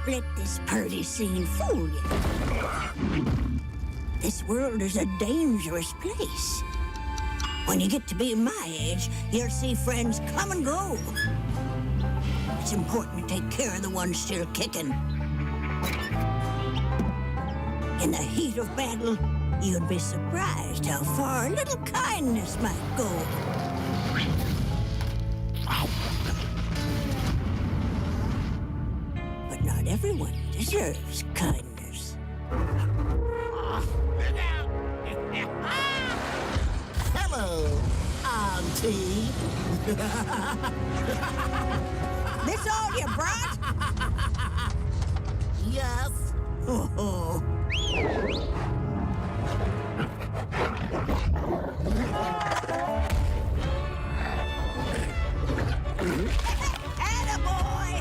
let this pretty scene fool you. This world is a dangerous place. When you get to be my age, you'll see friends come and go. It's important to take care of the ones still kicking. In the heat of battle, you'd be surprised how far a little kindness might go. But not everyone deserves kindness. Hello, Auntie. This all you brought? Yes. Oh. Attaboy!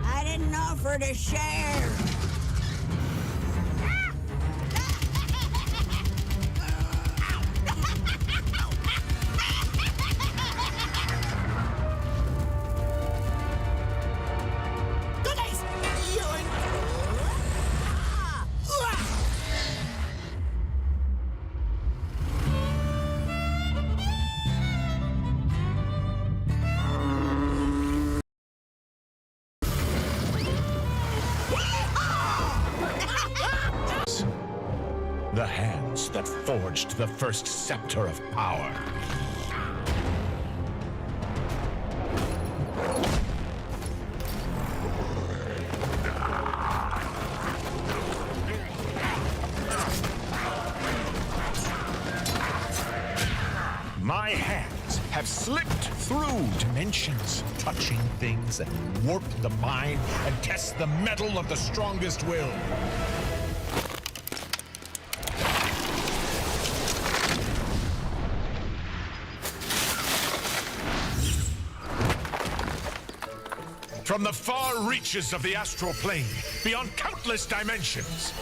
I didn't offer to share. The hands that forged the first scepter of power. My hands have slipped through dimensions, touching things that warp the mind and test the mettle of the strongest will. From the far reaches of the astral plane, beyond countless dimensions,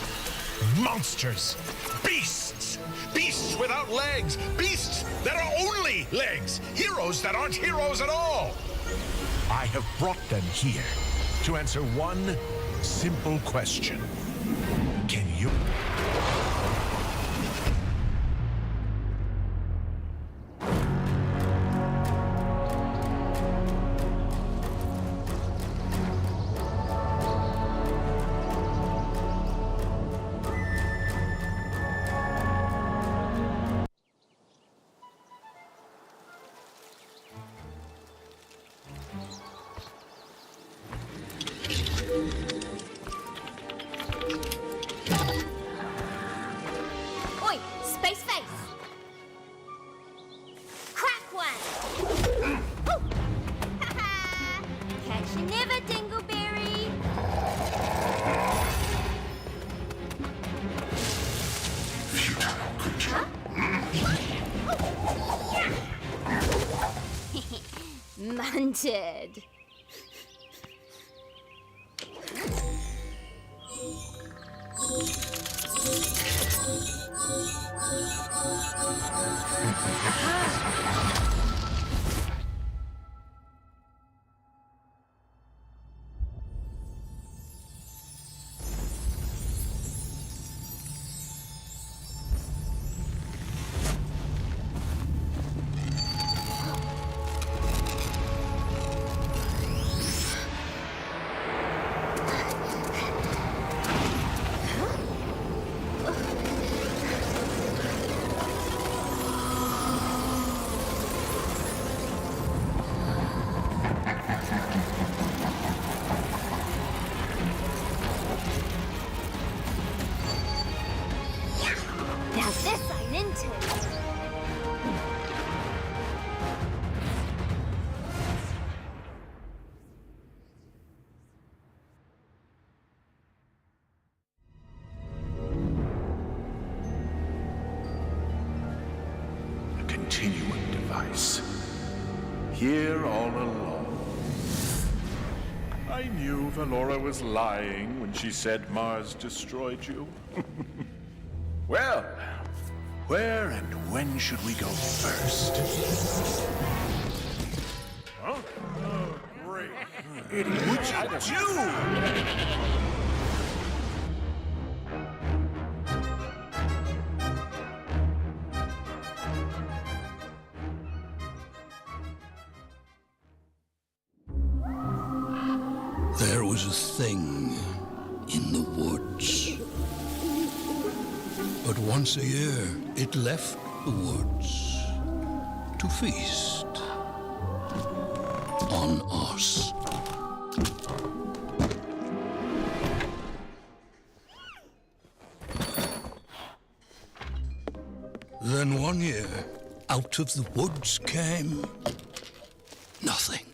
monsters, beasts, beasts without legs, beasts that are only legs, heroes that aren't heroes at all. I have brought them here to answer one simple question. Can you... Oi, space face! Crack one! Ha-ha! Catch you never, Dingleberry! futile creature? Munted! Now this I'm into! A continuum device. here all alone. I knew Valora was lying when she said Mars destroyed you. Well, where and when should we go first? Huh? Oh, great. What'd you do? There was a thing in the woods. But once a year, it left the woods to feast on us. Then one year, out of the woods came nothing.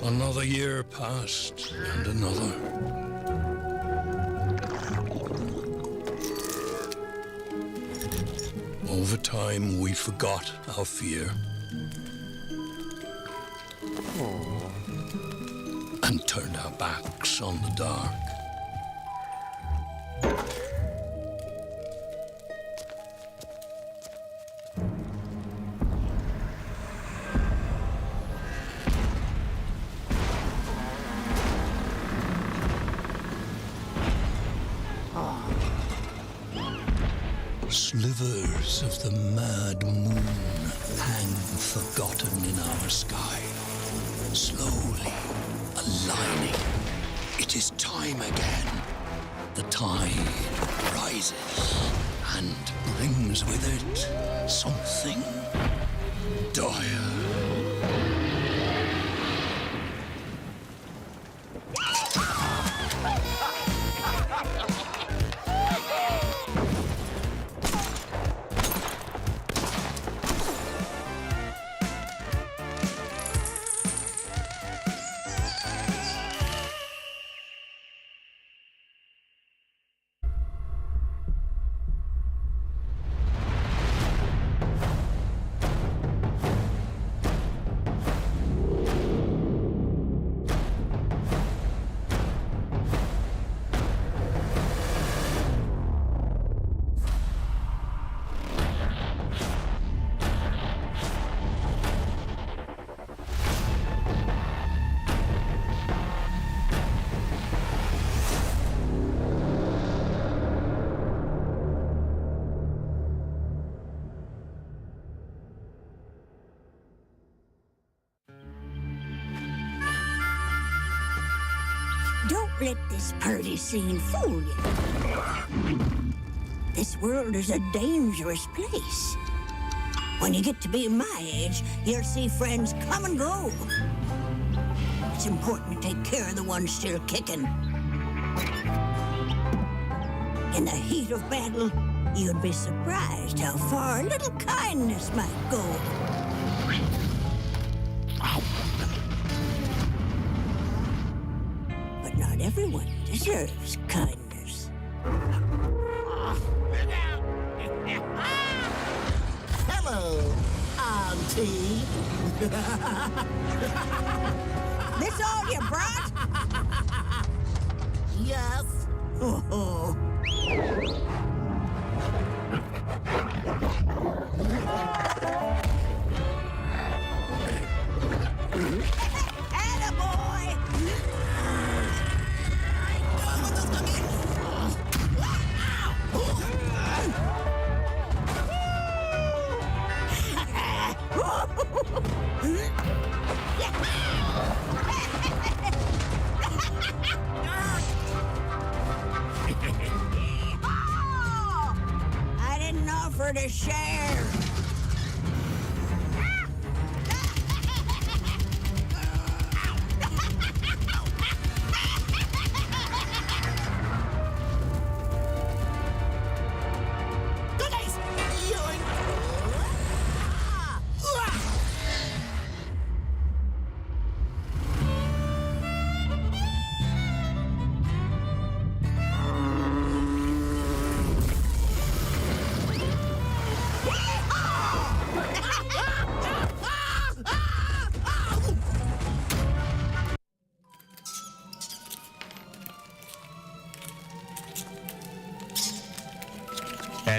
Another year passed, and another. Over time, we forgot our fear. And turned our backs on the dark. Slivers of the mad moon hang forgotten in our sky, slowly aligning. It is time again. The tide rises and brings with it something dire. Don't let this party scene fool you. This world is a dangerous place. When you get to be my age, you'll see friends come and go. It's important to take care of the ones still kicking. In the heat of battle, you'd be surprised how far a little kindness might go. But not everyone deserves kindness. Hello, Auntie. This all you brought? Yes. Oh. Attaboy! I didn't offer to share.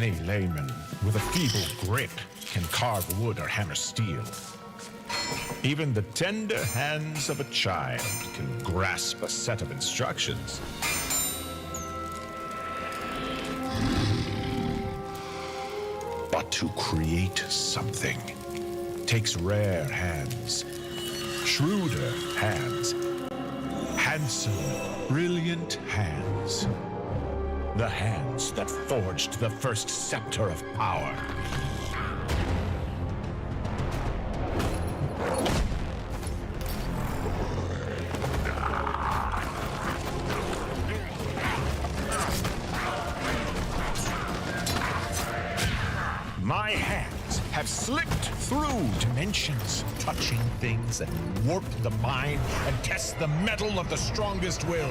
Any layman with a feeble grip can carve wood or hammer steel. Even the tender hands of a child can grasp a set of instructions. But to create something takes rare hands, shrewder hands, handsome, brilliant hands. The hands that forged the first scepter of power. My hands have slipped through dimensions, touching things that warp the mind and test the mettle of the strongest will.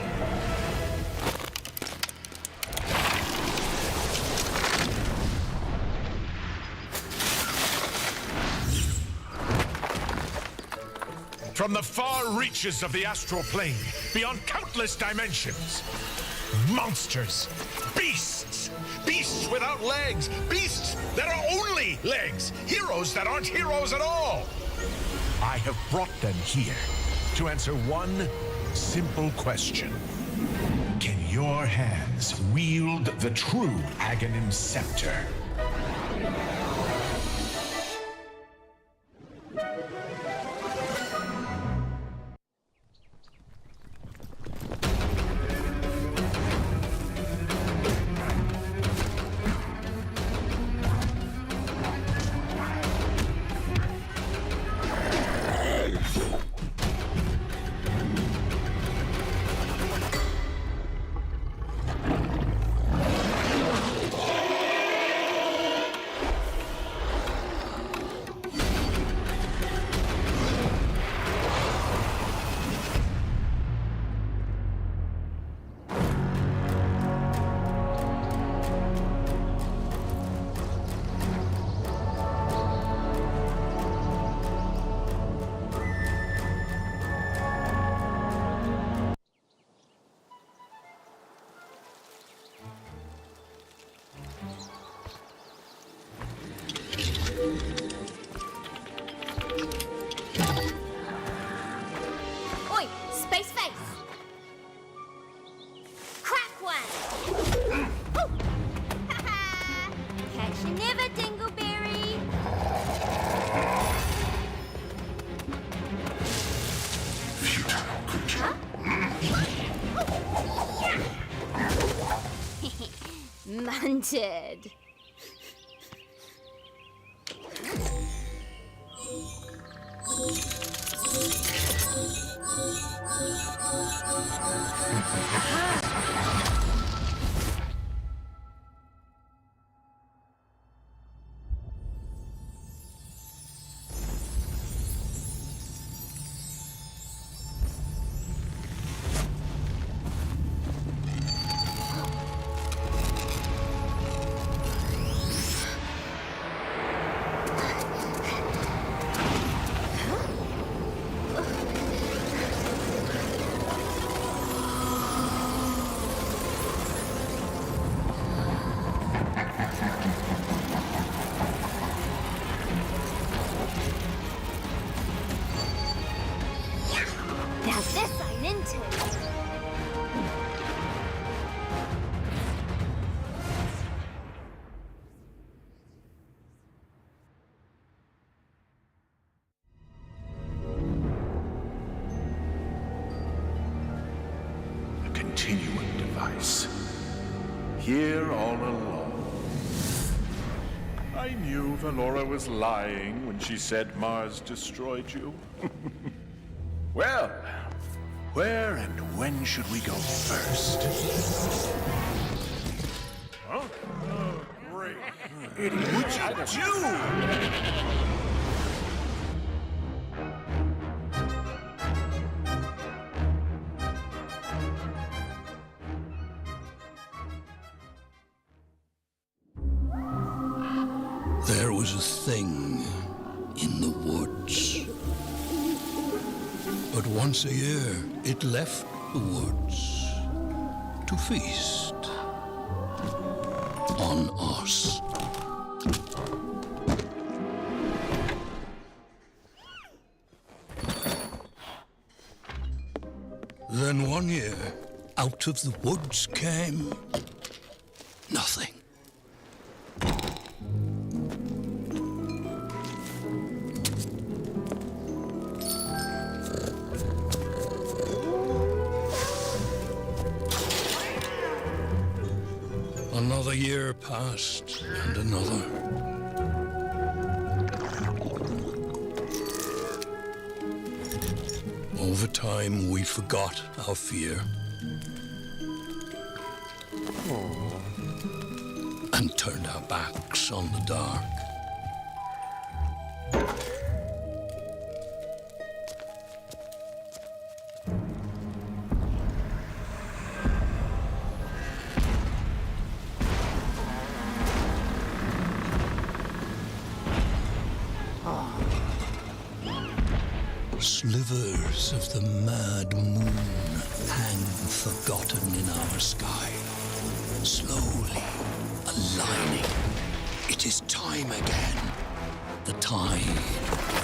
From the far reaches of the astral plane, beyond countless dimensions, monsters, beasts, beasts without legs, beasts that are only legs, heroes that aren't heroes at all. I have brought them here to answer one simple question. Can your hands wield the true Aghanim scepter? Oi, space face! Crack one! Oh! Ha-ha! Catch you never, Dingleberry! Futile creature. Munted! Now this I'm into! A continuum device. Here all along. I knew Valora was lying when she said Mars destroyed you. Well, where and when should we go first? Huh? Oh, great. What'd you do? There was a thing in the woods. But once a year, it left the woods to feast. on us. Then one year, out of the woods came nothing. Another year passed, and another. Over time, we forgot our fear. And turned our backs on the dark. Slivers of the mad moon hang forgotten in our sky, slowly aligning. It is time again. The tide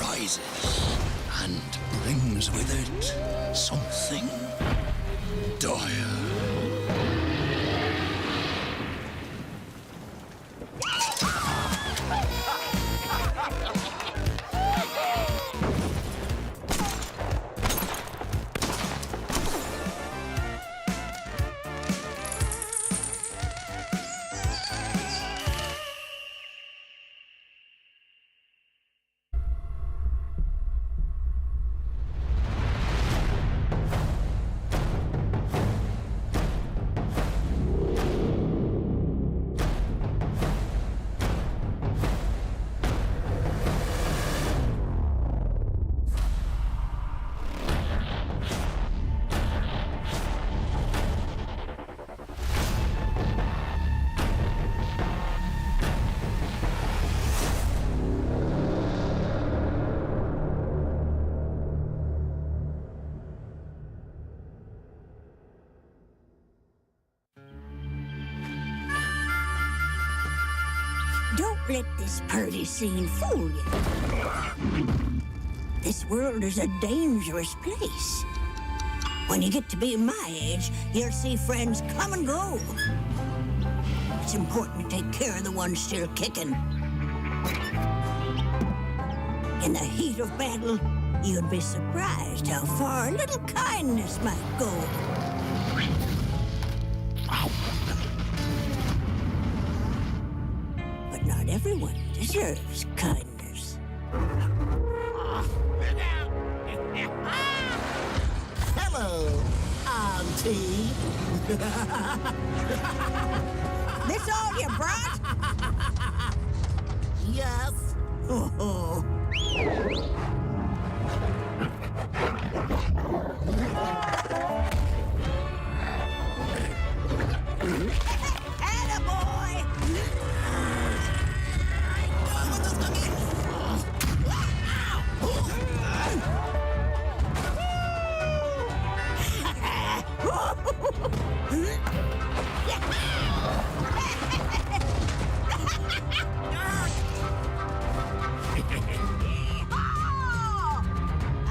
rises and brings with it something dire. Don't let this pretty scene fool you. This world is a dangerous place. When you get to be my age, you'll see friends come and go. It's important to take care of the ones still kicking. In the heat of battle, you'd be surprised how far a little kindness might go. But not everyone deserves kindness. Hello, Auntie. This all you brought? Yes. Oh. Attaboy!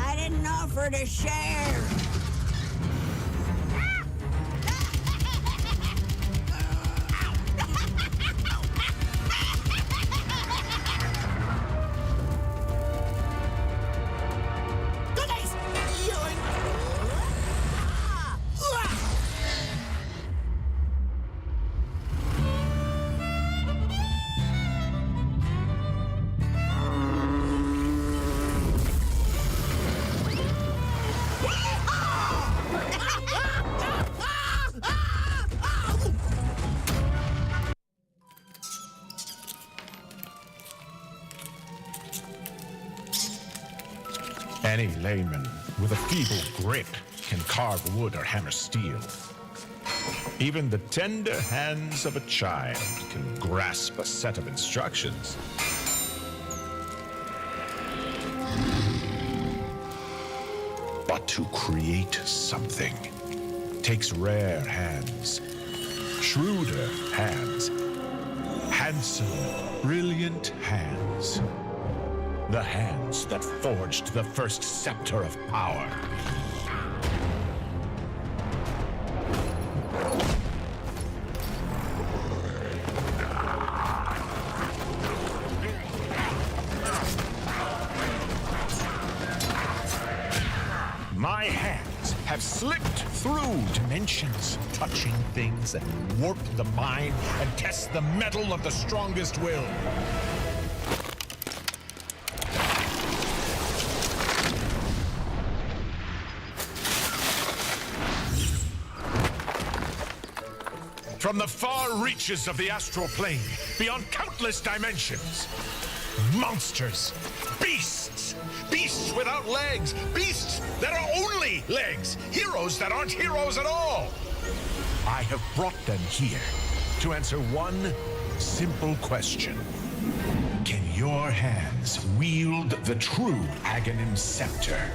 I didn't offer to share. Any layman with a feeble grip can carve wood or hammer steel. Even the tender hands of a child can grasp a set of instructions. But to create something takes rare hands, shrewder hands, handsome, brilliant hands. The hands that forged the first scepter of power. My hands have slipped through dimensions, touching things that warp the mind and test the mettle of the strongest will. From the far reaches of the astral plane, beyond countless dimensions, monsters, beasts, beasts without legs, beasts that are only legs, heroes that aren't heroes at all. I have brought them here to answer one simple question. Can your hands wield the true Aghanim scepter?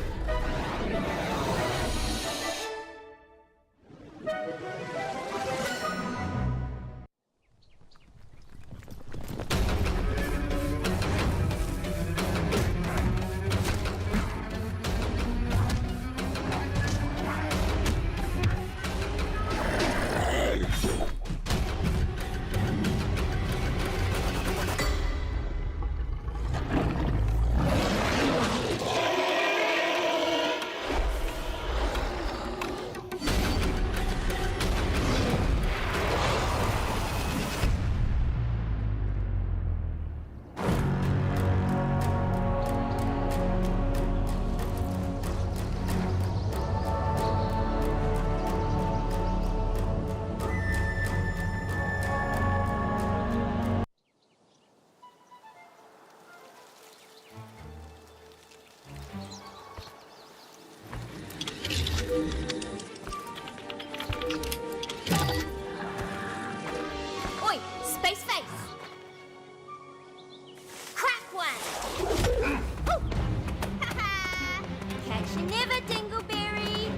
Oi, space face! Crack one! Oh! Ha-ha! Catch you never, Dingleberry!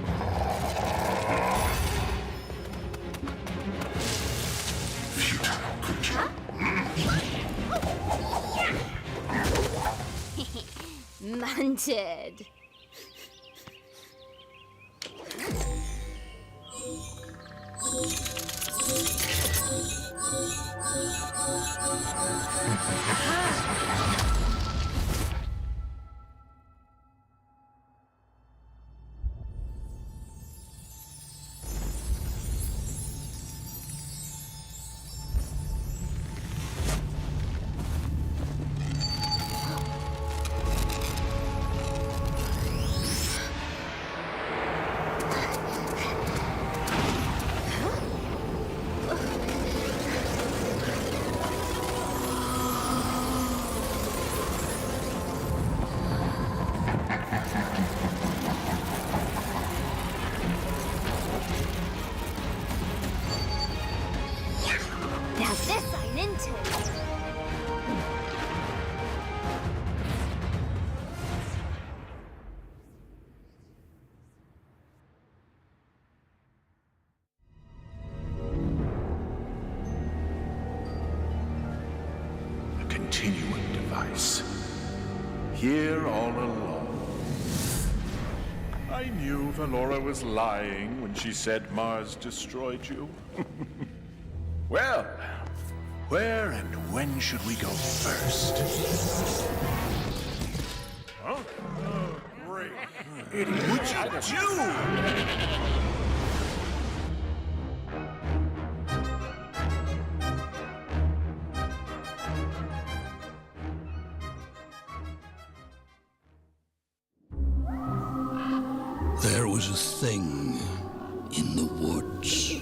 Munted! Now this I'm into! A continuum device. Here all along. I knew Valora was lying when she said Mars destroyed you. Well, where and when should we go first? Huh? Oh, great. What'd you do? There was a thing in the woods.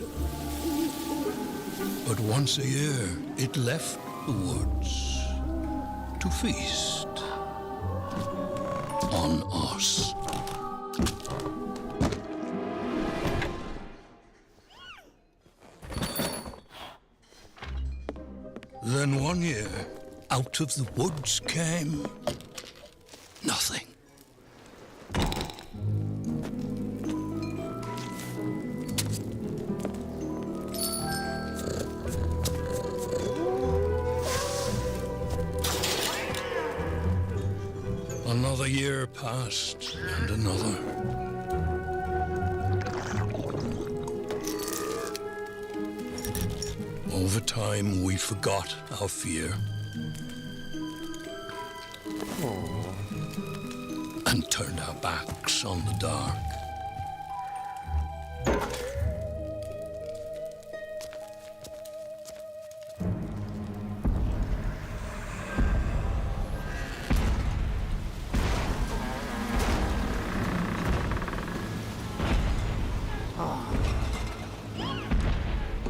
But once a year, it left the woods to feast on us. Then one year, out of the woods came nothing. Another year passed, and another. Over time, we forgot our fear. And turned our backs on the dark.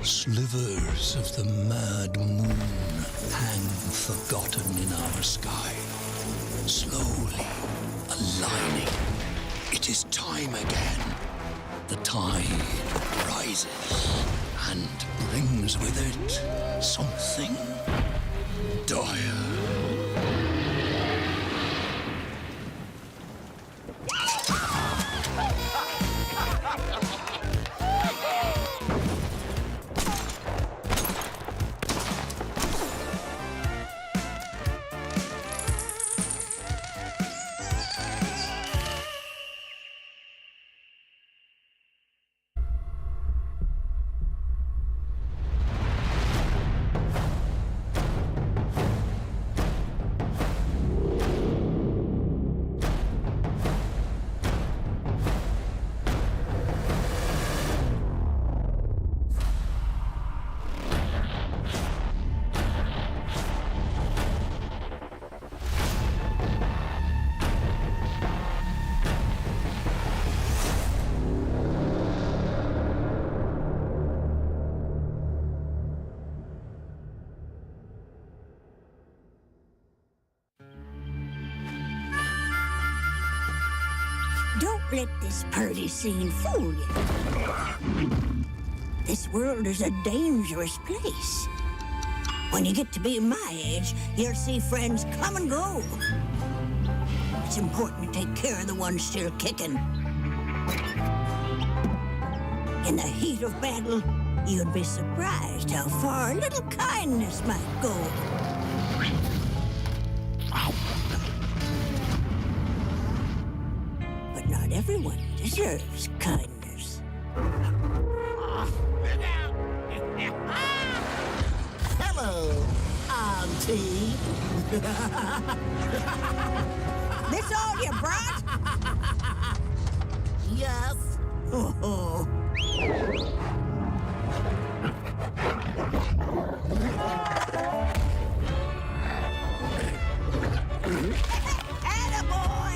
Slivers of the mad moon hang forgotten in our sky, slowly aligning. It is time again. The tide rises and brings with it something dire. Don't let this party scene fool you. This world is a dangerous place. When you get to be my age, you'll see friends come and go. It's important to take care of the ones still kicking. In the heat of battle, you'd be surprised how far a little kindness might go. But not everyone deserves kindness. Hello, Auntie. This all you brought? Yes. Oh. Attaboy!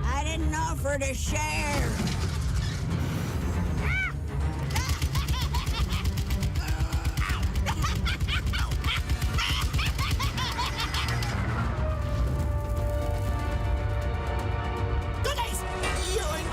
I didn't offer to share. Goodies! Yoink!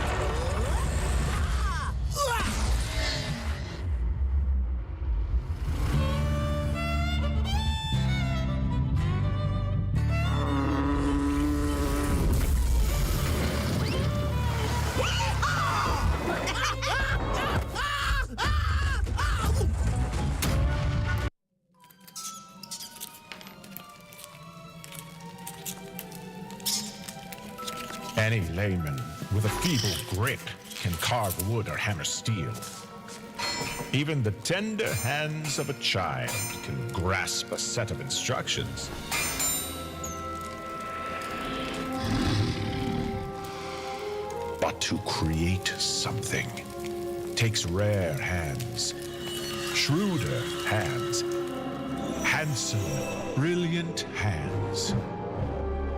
Any layman with a feeble grip can carve wood or hammer steel. Even the tender hands of a child can grasp a set of instructions. But to create something takes rare hands, shrewder hands, handsome, brilliant hands.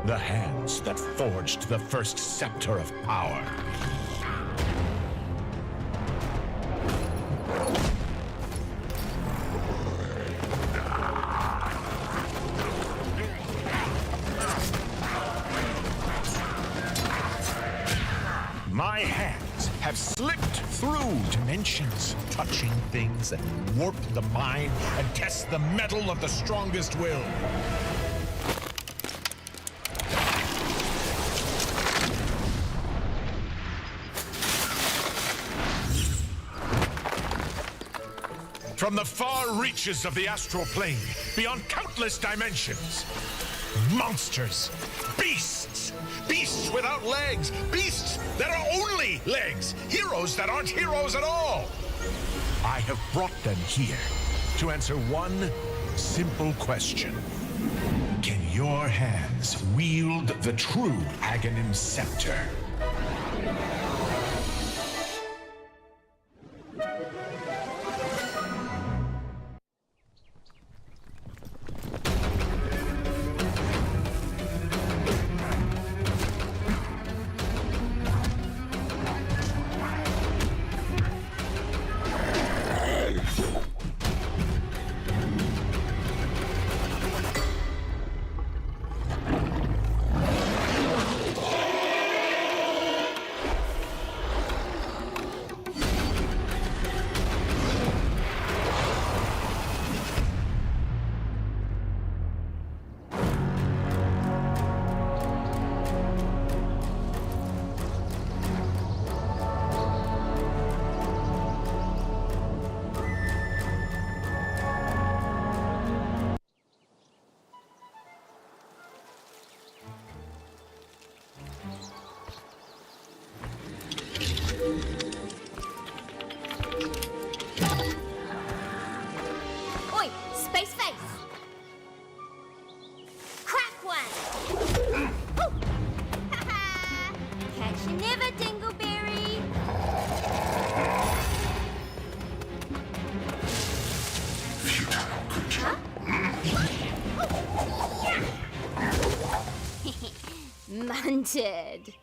The hands that forged the first scepter of power. My hands have have slipped through dimensions, touching things that warp the mind and test the mettle of the strongest will. From the far reaches of the astral plane, beyond countless dimensions, monsters, beasts, beasts without legs, beasts that are only legs, heroes that aren't heroes at all. I have brought them here to answer one simple question. Can your hands wield the true Aghanim scepter? Oi, space face! Crack one! Oh! Ha-ha! Catch you never, Dingleberry! Munted!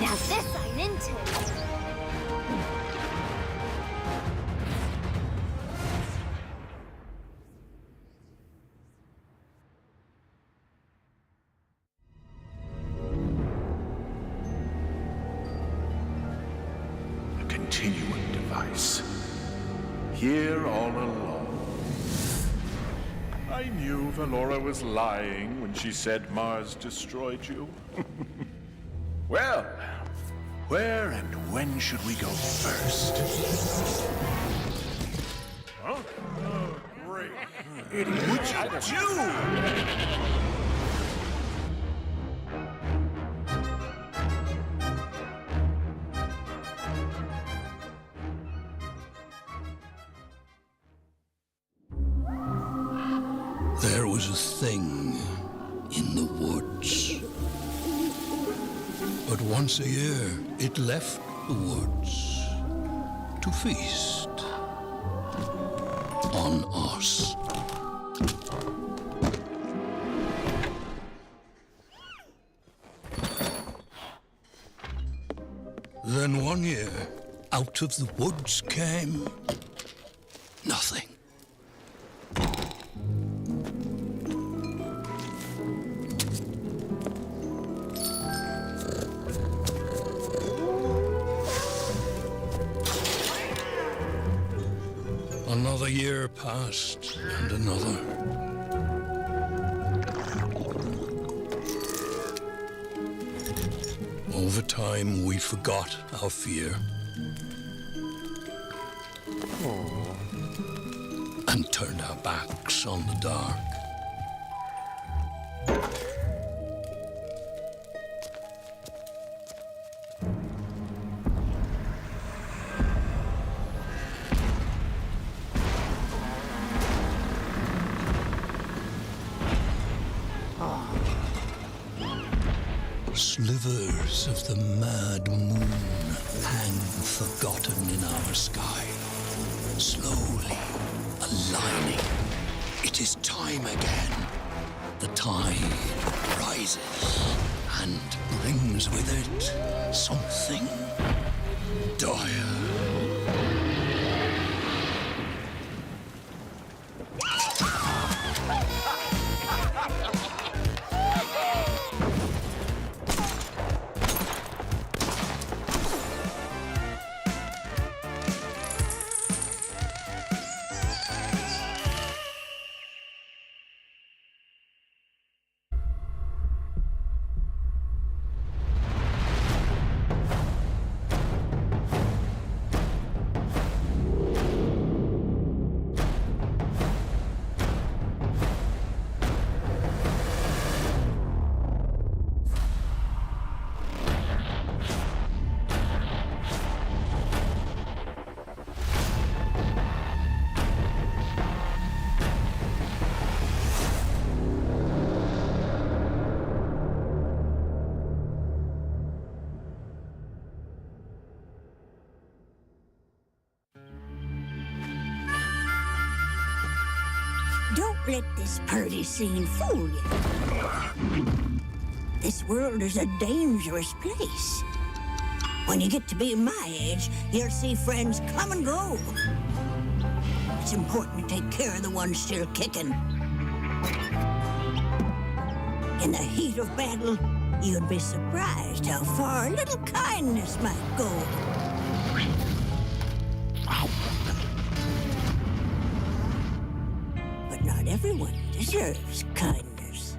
Now this I'm into! A continuum device. Here all along. I knew Valora was lying when she said Mars destroyed you. Well, where and when should we go first? Huh? Oh, great. What'd you do? There was a thing in the woods. But once a year, it left the woods to feast on us. Then one year, out of the woods came nothing. Another year passed, and another. Over time, we forgot our fear. And turned our backs on the dark. Slivers of the mad moon hang forgotten in our sky, slowly aligning. It is time again. The tide rises and brings with it something dire. Don't let this party scene fool you. This world is a dangerous place. When you get to be my age, you'll see friends come and go. It's important to take care of the ones still kicking. In the heat of battle, you'd be surprised how far a little kindness might go. But not everyone deserves kindness.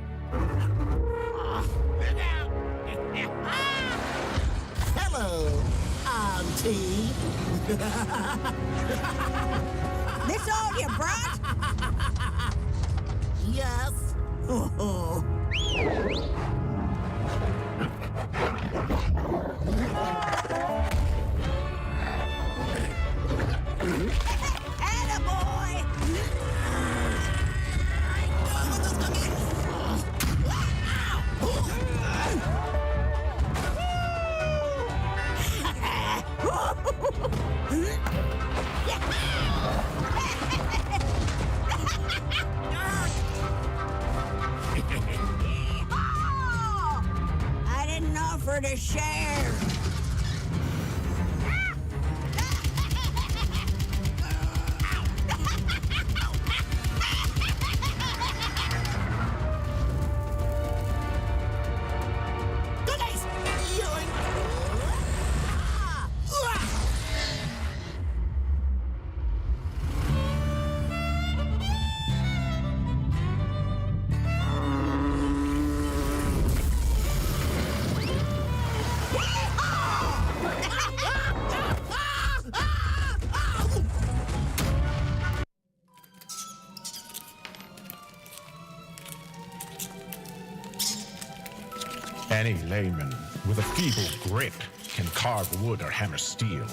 Hello, Auntie. This all you brought? Yes. Oh. Attaboy! I didn't offer to share. Goodies! Yoink! Any layman with a feeble grip can carve wood or hammer steel.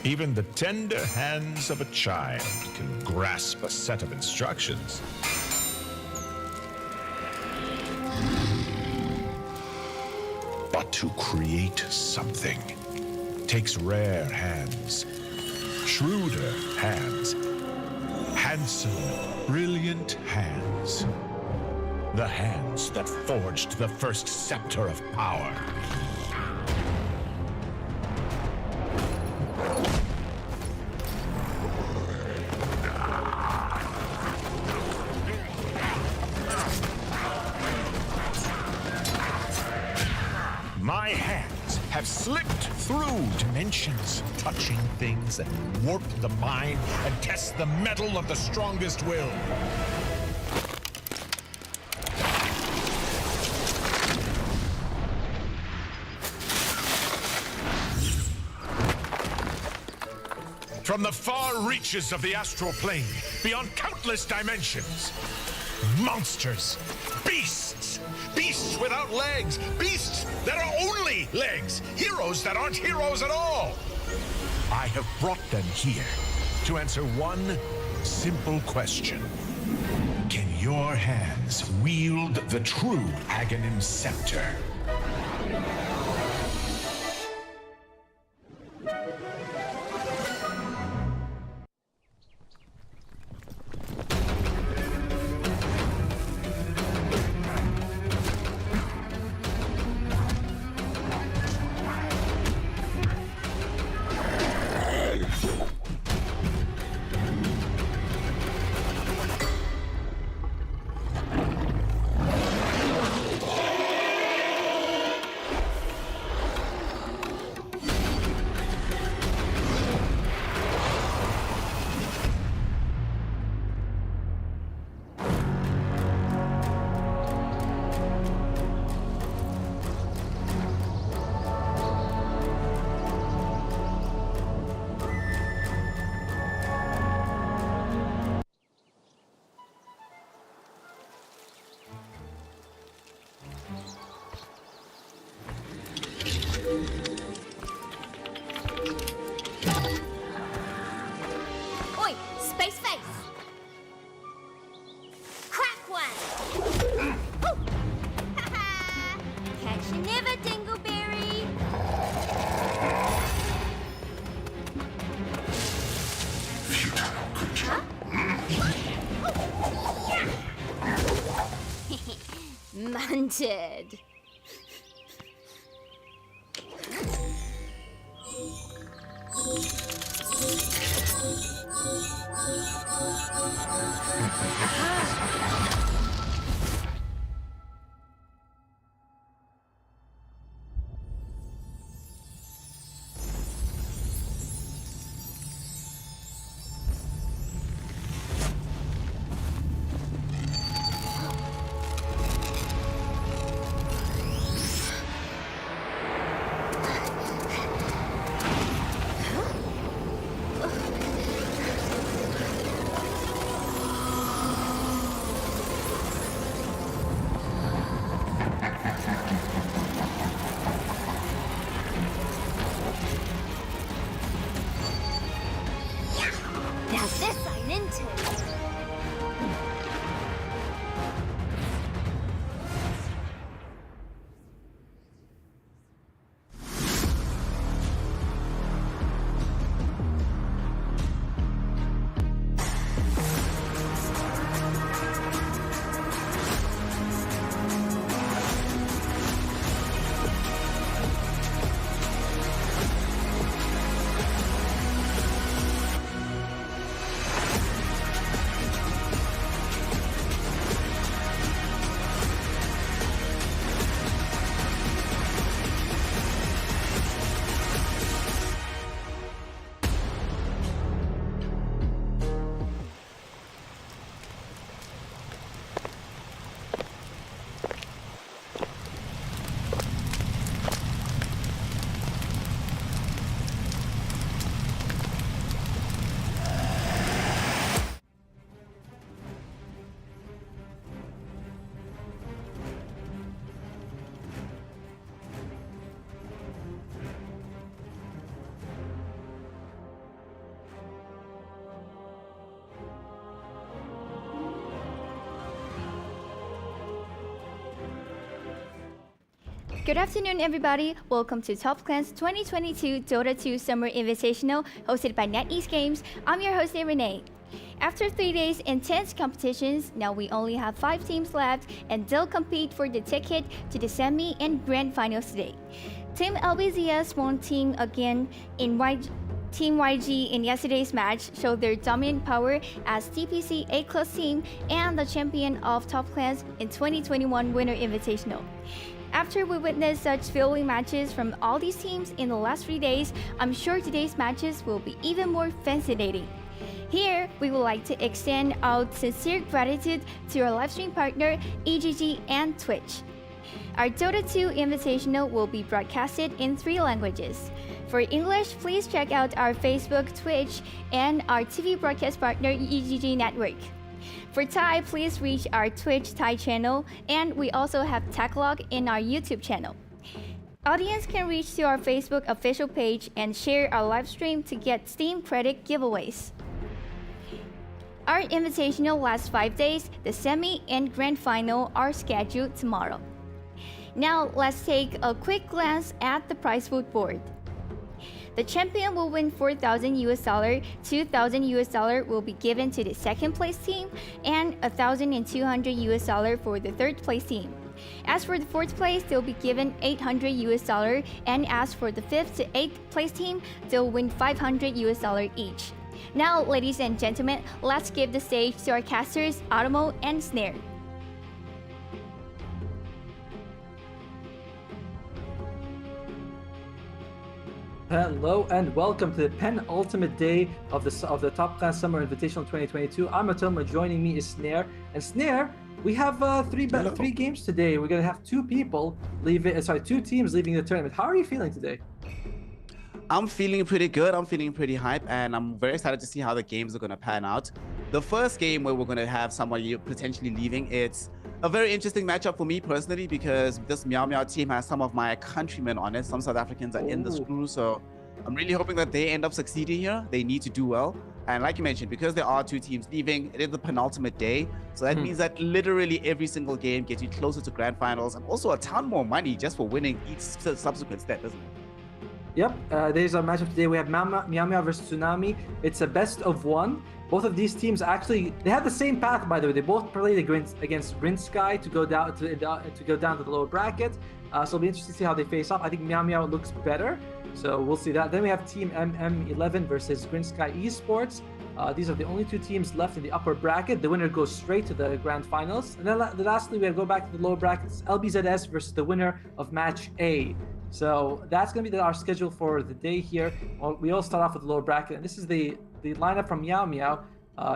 Even the tender hands of a child can grasp a set of instructions. But to create something takes rare hands, shrewder hands, handsome, brilliant hands. The hands that forged the first scepter of power. My hands have slipped through dimensions, touching things that warp the mind and test the mettle of the strongest will. From the far reaches of the astral plane, beyond countless dimensions, monsters, beasts, beasts without legs, beasts that are only legs, heroes that aren't heroes at all. I have brought them here to answer one simple question. Can your hands wield the true Aghanim scepter. Oi, space face! Crack one! Oh! Ha-ha! Catch you never, Dingleberry! Futile creature. Munted! Now this I'm into! Good afternoon, everybody. Welcome to Top Clan's 2022 Dota 2 Summer Invitational, hosted by NetEase Games. I'm your host, Renee. After 3 days intense competitions, now we only have 5 teams left, and they'll compete for the ticket to the semi and grand finals today. Team LBZS won team again in Team YG in yesterday's match showed their dominant power as DPC A-class team and the champion of Top Clans in 2021 Winter Invitational. After we witnessed such thrilling matches from all these teams in the last 3 days, I'm sure today's matches will be even more fascinating. Here, we would like to extend our sincere gratitude to our livestream partner, EGG and Twitch. Our Dota 2 Invitational will be broadcasted in 3 languages. For English, please check out our Facebook, Twitch, and our TV broadcast partner, EGG Network. For Thai, please reach our Twitch Thai channel, and we also have Tagalog in our YouTube channel. Audience can reach to our Facebook official page and share our live stream to get Steam credit giveaways. Our invitational lasts 5 days. The semi and grand final are scheduled tomorrow. Now let's take a quick glance at the prize pool board. The champion will win $4,000 US, $2,000 US will be given to the second place team, and $1,200 US for the third place team. As for the fourth place, they'll be given $800 US, and as for the fifth to eighth place team, they'll win $500 US each. Now, ladies and gentlemen, let's give the stage to our casters, Automo and Snare. Hello and welcome to the penultimate day of the Top Class Summer Invitational 2022. I'm Atomo. Joining me is Snare. And Snare, we have three games today. We're gonna have two teams leaving the tournament. How are you feeling today? I'm feeling pretty good. I'm feeling pretty hype, and I'm very excited to see how the games are gonna pan out. The first game where we're gonna have someone potentially leaving, it's a very interesting matchup for me personally because this Meow Meow team has some of my countrymen on it. Some South Africans are in this crew, so I'm really hoping that they end up succeeding here. They need to do well. And like you mentioned, because there are two teams leaving, it is the penultimate day. So that means that literally every single game gets you closer to grand finals and also a ton more money just for winning each subsequent step, isn't it? Yep, there's our matchup today. We have Meow Meow versus Tsunami. It's a best of one. Both of these teams actually, they have the same path, by the way. They both played against Rin Sky to go down to the lower bracket. So it'll be interesting to see how they face off. I think Meow Meow looks better, so we'll see that. Then we have Team MM11 versus Rin Sky Esports. These are the only two teams left in the upper bracket. The winner goes straight to the grand finals. And then lastly, we go back to the lower brackets. LBZS versus the winner of match A. So that's going to be our schedule for the day here. We all start off with the lower bracket, and this is the lineup from Meow Meow.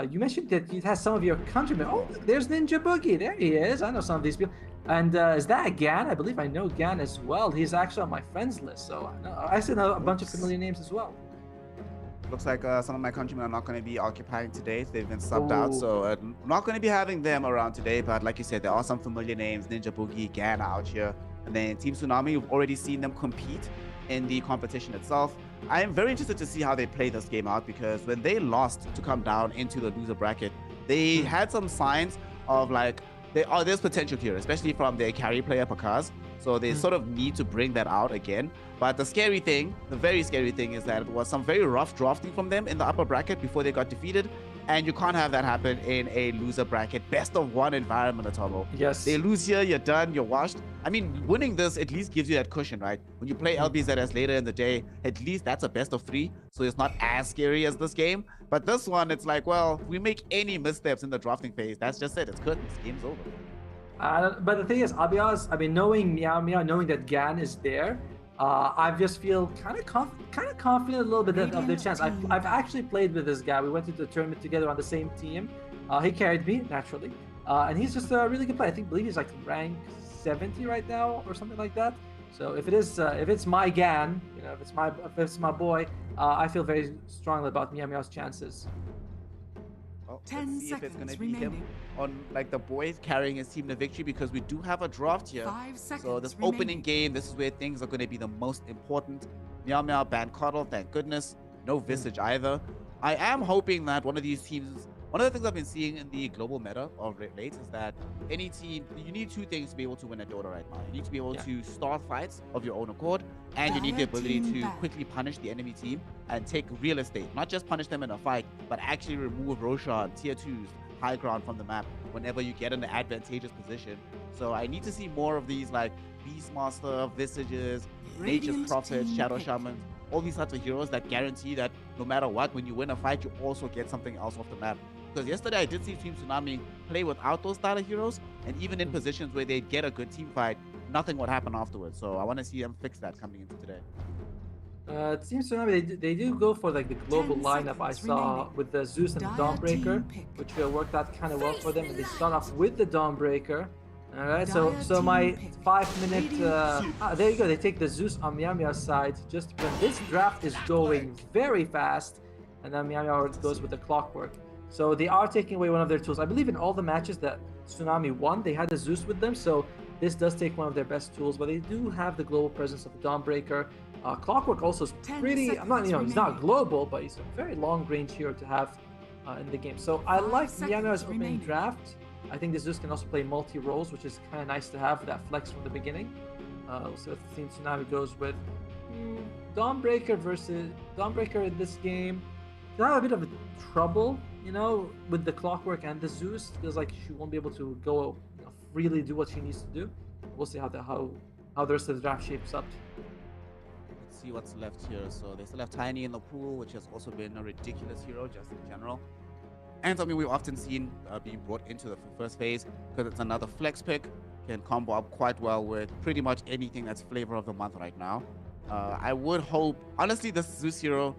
You mentioned that it has some of your countrymen. Oh, there's Ninja Boogie. There he is. I know some of these people. And is that Gan? I believe I know Gan as well. He's actually on my friends list, so I still know a bunch of familiar names as well. Looks like some of my countrymen are not going to be occupying today. They've been subbed out, so I'm not going to be having them around today. But like you said, there are some familiar names. Ninja Boogie, Gan are out here. And then Team Tsunami, you've already seen them compete in the competition itself. I am very interested to see how they play this game out because when they lost to come down into the loser bracket, they had some signs of like, there's potential here, especially from their carry player Pakaz. So they sort of need to bring that out again. But the very scary thing is that it was some very rough drafting from them in the upper bracket before they got defeated. And you can't have that happen in a loser bracket, best of one environment, Atomo. Yes. They lose here, you're done, you're washed. I mean, winning this at least gives you that cushion, right? When you play LBZS later in the day, at least that's a best of three. So it's not as scary as this game. But this one, it's like, well, if we make any missteps in the drafting phase, that's just it. It's curtains. Game's over. But the thing is, I'll be honest, I mean, knowing Meow Meow, knowing that Gan is there, I just feel kind of confident a little bit of their chance. I've actually played with this guy. We went into the tournament together on the same team. He carried me naturally, and he's just a really good player. I believe he's like rank 70 right now or something like that. So if it's my Gan, if it's my boy, I feel very strongly about Meow Meow's chances. Well, let's see if it's going to be him on like the boys carrying his team to victory because we do have a draft here. So this opening game, this is where things are going to be the most important. Meow Meow banned Coddle, thank goodness. No Visage either. I am hoping that one of these teams, one of the things I've been seeing in the global meta of late is that any team, you need two things to be able to win a Dota right now. You need to be able to start fights of your own accord, and you need the ability to quickly punish the enemy team and take real estate. Not just punish them in a fight, but actually remove Roshan, tier 2s, high ground from the map whenever you get in an advantageous position. So I need to see more of these like Beastmaster, Visages, Nature's Prophets, Shadow Shamans, all these types of heroes that guarantee that no matter what, when you win a fight, you also get something else off the map. Because yesterday I did see Team Tsunami play without those style of heroes, and even in positions where they'd get a good team fight, nothing would happen afterwards. So I want to see them fix that coming into today. Team Tsunami, they do go for like the global lineup I saw with the Zeus and the Dawnbreaker, which worked out kind of well for them. And they start off with the Dawnbreaker. Alright, so my 5-minute, there you go, they take the Zeus on Meow Meow's side, just when this draft is going very fast, and then Meow Meow goes with the Clockwork. So they are taking away one of their tools. I believe in all the matches that Tsunami won, they had the Zeus with them, so this does take one of their best tools, but they do have the global presence of the Dawnbreaker. Clockwork also is pretty, I'm not, he's not global, but he's a very long range hero to have in the game. So I like Miami's opening draft. I think the Zeus can also play multi-roles, which is kind of nice to have that flex from the beginning. We'll see what the Team Tsunami goes with. Dawnbreaker versus Dawnbreaker in this game. They have a bit of a trouble, you know, with the Clockwork and the Zeus. Feels like she won't be able to go, you know, freely do what she needs to do. We'll see how the rest of the draft shapes up. Let's see what's left here. So they still have Tiny in the pool, which has also been a ridiculous hero just in general. And something we've often seen being brought into the first phase because it's another flex pick. Can combo up quite well with pretty much anything that's flavor of the month right now. I would hope, honestly, this Zeus hero,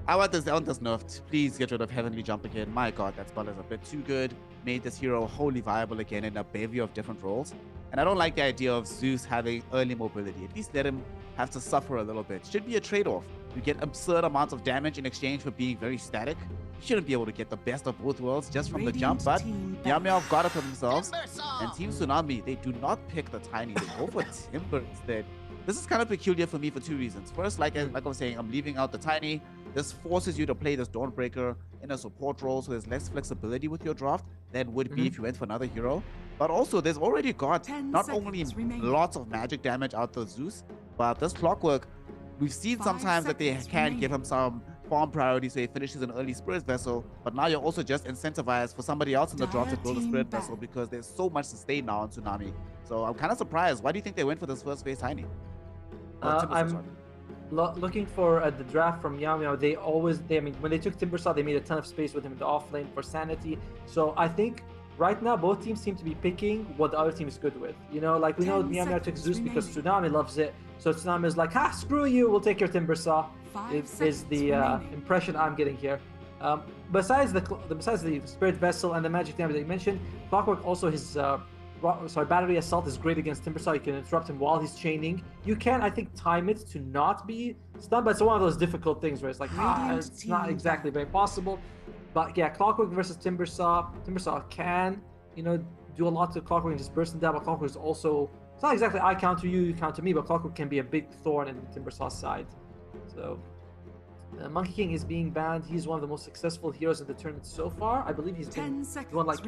I want this nerfed. Please get rid of Heavenly Jump again. My god, that spell is a bit too good. Made this hero wholly viable again in a bevy of different roles. And I don't like the idea of Zeus having early mobility. At least let him have to suffer a little bit. Should be a trade-off. You get absurd amounts of damage in exchange for being very static. You shouldn't be able to get the best of both worlds just from the jump, but Meow Meow have got it for themselves. And Team Tsunami, they do not pick the Tiny. They go for Timber instead. This is kind of peculiar for me for two reasons. First, like I was saying, I'm leaving out the Tiny. This forces you to play this Dawnbreaker in a support role, so there's less flexibility with your draft than would be if you went for another hero. But also, there's already got not only lots of magic damage out the Zeus, but this Clockwork, we've seen sometimes that they can give him some farm priority so he finishes an early Spirit Vessel, but now you're also just incentivized for somebody else in the draft to build a Spirit Vessel because there's so much sustain now on Tsunami. So I'm kind of surprised. Why do you think they went for this first phase Tiny? I'm looking for the draft from Meow Meow. I mean, when they took Timbersaw, they made a ton of space with him in the off lane for sanity. So I think right now both teams seem to be picking what the other team is good with. You know, like we know Meow Meow took Zeus because Tsunami loves it. So Tsunami is like, ha, screw you, we'll take your Timbersaw. Is the impression I'm getting here. Besides the Spirit Vessel and the magic damage that you mentioned, Clockwork also his Battery Assault is great against Timbersaw. You can interrupt him while he's chaining. You can, I think, time it to not be stunned, but it's one of those difficult things where it's like, it's not exactly very possible. But yeah, Clockwork versus Timbersaw. Timbersaw can, you know, do a lot to Clockwork and just burst him down, but Clockwork is also, it's not exactly I counter you, you counter me, but Clockwork can be a big thorn in Timbersaw's side. So, Monkey King is being banned. He's one of the most successful heroes in the tournament so far. I believe he's won like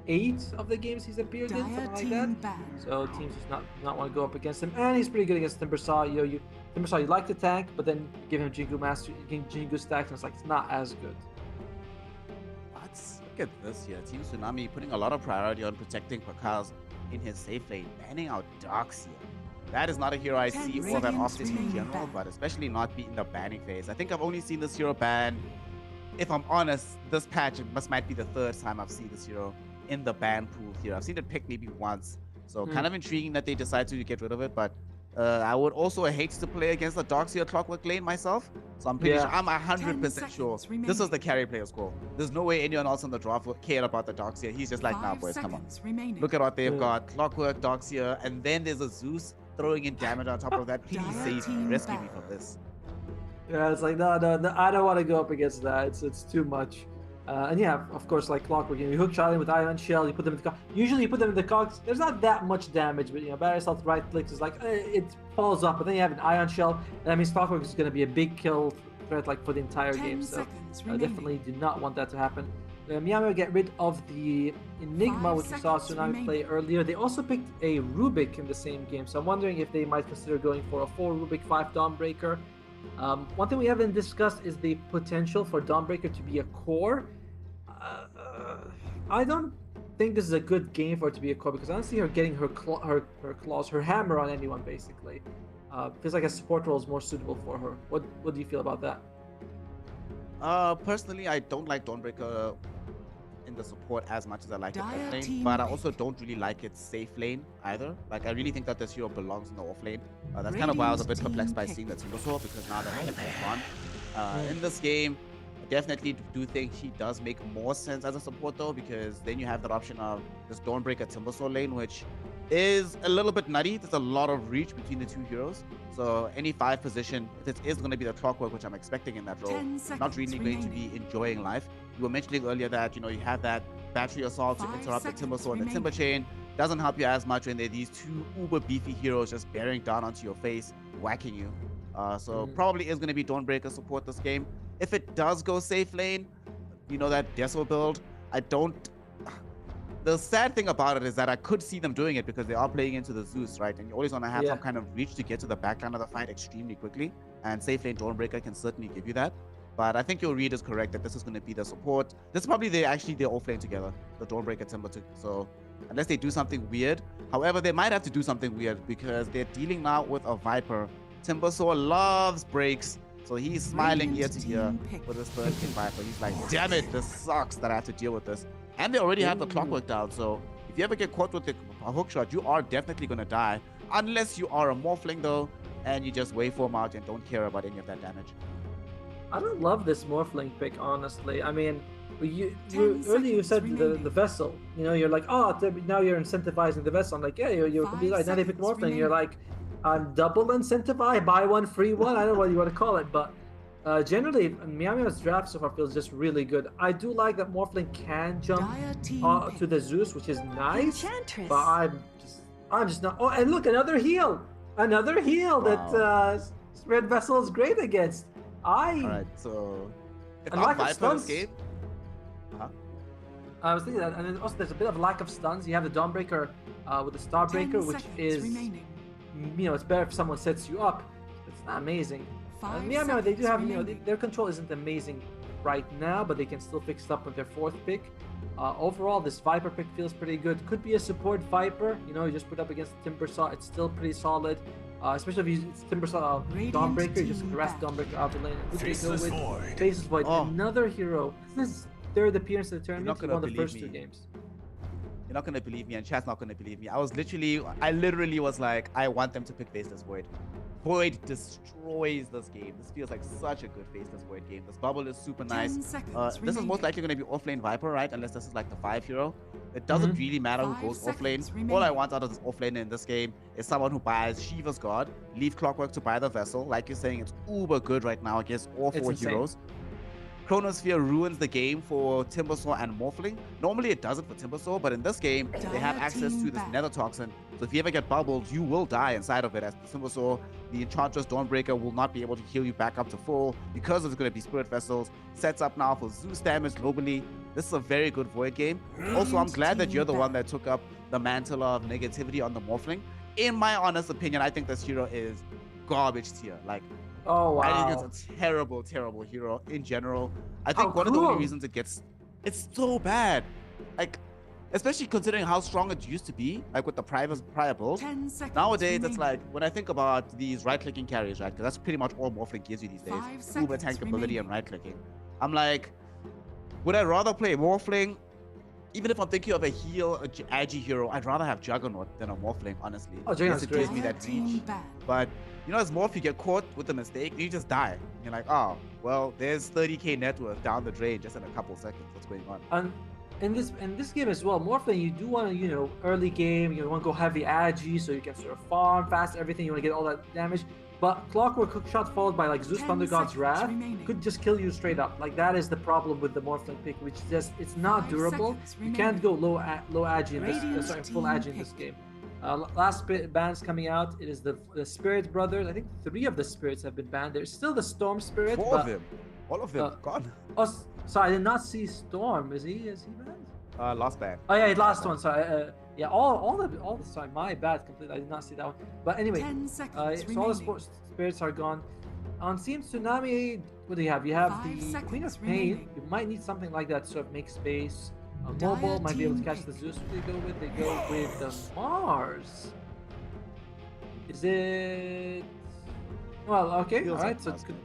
8 of the games he's appeared in, something like that. So teams just not want to go up against him, and he's pretty good against Timbersaw. Timbersaw, you like the tank, but then give him Jingu stacks, and it's like it's not as good. Look at this here. Team Tsunami putting a lot of priority on protecting Pakaz in his safe lane, banning out Darkseer. That is not a hero I see all that often in general, but especially not be in the banning phase. I think I've only seen this hero ban, if I'm honest, this patch might be the 3rd time I've seen this hero in the ban pool here. I've seen it pick maybe once, so kind of intriguing that they decide to get rid of it, but I would also hate to play against the Darkseer Clockwork lane myself, so I'm pretty sure, I'm 100% sure this was the carry player's call. There's no way anyone else in the draft cared about the Darkseer. He's just like, nah boys, come on. Look at what they've got. Clockwork, Darkseer, and then there's a Zeus throwing in damage on top of that. Please save me, rescue me from this. Yeah, it's like, no, I don't want to go up against that. It's too much. And yeah, of course, like Clockwork, you hook Charlie with Ion Shell, you put them in the cogs. Usually you put them in the cogs, there's not that much damage, but Battery Assault right clicks is like, it falls off, but then you have an Ion Shell, and that means Clockwork is going to be a big kill threat like for the entire game, so definitely do not want that to happen. Meow Meow get rid of the Enigma, which we saw Tsunami play earlier. They also picked a Rubik in the same game, so I'm wondering if they might consider going for a 4 Rubik 5 Dawnbreaker. One thing we haven't discussed is the potential for Dawnbreaker to be a core. I don't think this is a good game for it to be a core because I don't see her getting her claws, her hammer on anyone basically. Feels like a support role is more suitable for her. What do you feel about that? Personally, I don't like Dawnbreaker in the support as much as I like it off lane, but I also don't really like its safe lane either. Like, I really think that this hero belongs in the off lane. That's kind of why I was a bit perplexed by seeing that Timbersaw, because now that he's gone. In this game, I definitely do think he does make more sense as a support though, because then you have that option of this Dawnbreaker Timbersaw lane, which is a little bit nutty. There's a lot of reach between the two heroes. So any 5 position, if it is going to be the Clockwork, which I'm expecting in that role, not really going to be enjoying life. You were mentioning earlier that, you have that Battery Assault to interrupt the Timbersaw and the Timber Chain. Doesn't help you as much when there are these 2 uber beefy heroes just bearing down onto your face, whacking you. So probably is going to be Dawnbreaker support this game. If it does go safe lane, that Deso build. I don't. The sad thing about it is that I could see them doing it because they are playing into the Zeus, right? And you always want to have some kind of reach to get to the backline of the fight extremely quickly. And safe lane Dawnbreaker can certainly give you that. But I think your read is correct that this is going to be the support. This is probably their offlane together, the Dawnbreaker Timber. So unless they do something weird. However, they might have to do something weird because they're dealing now with a Viper. Timbersaw loves breaks. So he's smiling ear to ear with his third king Viper. He's like, damn it, this sucks that I have to deal with this. And they already have the clockwork down. So if you ever get caught with a hook shot, you are definitely going to die. Unless you are a Morphling though, and you just waveform out and don't care about any of that damage. I don't love this Morphling pick, honestly. I mean, earlier you said the vessel. You're like, oh, now you're incentivizing the vessel. I'm like, yeah, you're completely right. Now they pick Morphling. You're like, I'm double incentivized, buy one, free one. I don't know what you want to call it, but generally, Meow's draft so far feels just really good. I do like that Morphling can jump to the Zeus, which is nice, but I'm just not. Oh, and look, another heal that Red Vessel is great against. All right, so if I'm Viper game, I was thinking that, and then also there's a bit of lack of stuns. You have the Dawnbreaker with the Starbreaker, which is it's better if someone sets you up. It's not amazing. Meow, they do have their control isn't amazing right now, but they can still fix it up with their fourth pick. Overall, this Viper pick feels pretty good. Could be a support Viper. You just put up against Timbersaw. It's still pretty solid. Especially if it's Timbersaw Dawnbreaker, you just harass Dawnbreaker out the lane. Faceless Void. Faceless Void. Another hero. This is his third appearance in the tournament. He won the first two games. You're not gonna believe me, and chat's not gonna believe me. I literally was like, I want them to pick Faceless Void. Void destroys this game. This feels like such a good Faceless Void game. This bubble is super nice. This is most likely going to be offlane Viper, right? Unless this is like the 5 hero. It doesn't really matter who goes offlane. All I want out of this offlane in this game is someone who buys Shiva's God, leave Clockwork to buy the Vessel. Like you're saying, it's uber good right now against all 4 heroes. Chronosphere ruins the game for Timbersaw and Morphling. Normally it doesn't for Timbersaw, but in this game, they have access to this Nether Toxin. So if you ever get bubbled, you will die inside of it. As Timbersaw, the Enchantress Dawnbreaker will not be able to heal you back up to full because it's going to be Spirit Vessels. Sets up now for Zeus damage globally. This is a very good Void game. Also, I'm glad that you're the one that took up the mantle of negativity on the Morphling. In my honest opinion, I think this hero is garbage tier. Like, oh wow, I think it's a terrible, terrible hero in general. I think one of the only reasons it's so bad, like, especially considering how strong it used to be, like with the prior build. Nowadays, it's like, when I think about these right-clicking carries, right, because that's pretty much all Morphling gives you these days, uber tankability and right-clicking. I'm like, would I rather play Morphling? Even if I'm thinking of a heal, a agi hero, I'd rather have Juggernaut than a Morphling, honestly. Oh, Juggernaut's it gives me that reach. But as Morph, you get caught with a mistake, you just die. You're like, oh, well, there's 30k net worth down the drain just in a couple seconds. What's going on? And in this game as well, Morphling, you do want to, early game, you want to go heavy agi so you can sort of farm fast, everything. You want to get all that damage. But Clockwork Hook Shot followed by like Zeus Thunder God's Wrath could just kill you straight up. Like that is the problem with the Morphling pick, which just it's not durable. You can't go low agi in this, full agi in this game. Last bands coming out, it is the Spirit Brothers. I think 3 of the spirits have been banned. There's still the Storm Spirit. 4 of them. All of them gone. Oh, sorry, I did not see Storm. Is he banned? Last ban. Oh yeah, last one. Sorry. Yeah, all the sorry, my bad completely. I did not see that one. But anyway, so all the spirits are gone. On Team Tsunami, what do you have? You have the Queen of Pain. You might need something like that to sort of make space. Mobile might be able to catch the Zeus. What do they go with? They go with the Mars. Is it? Well, okay, all right. So it's good.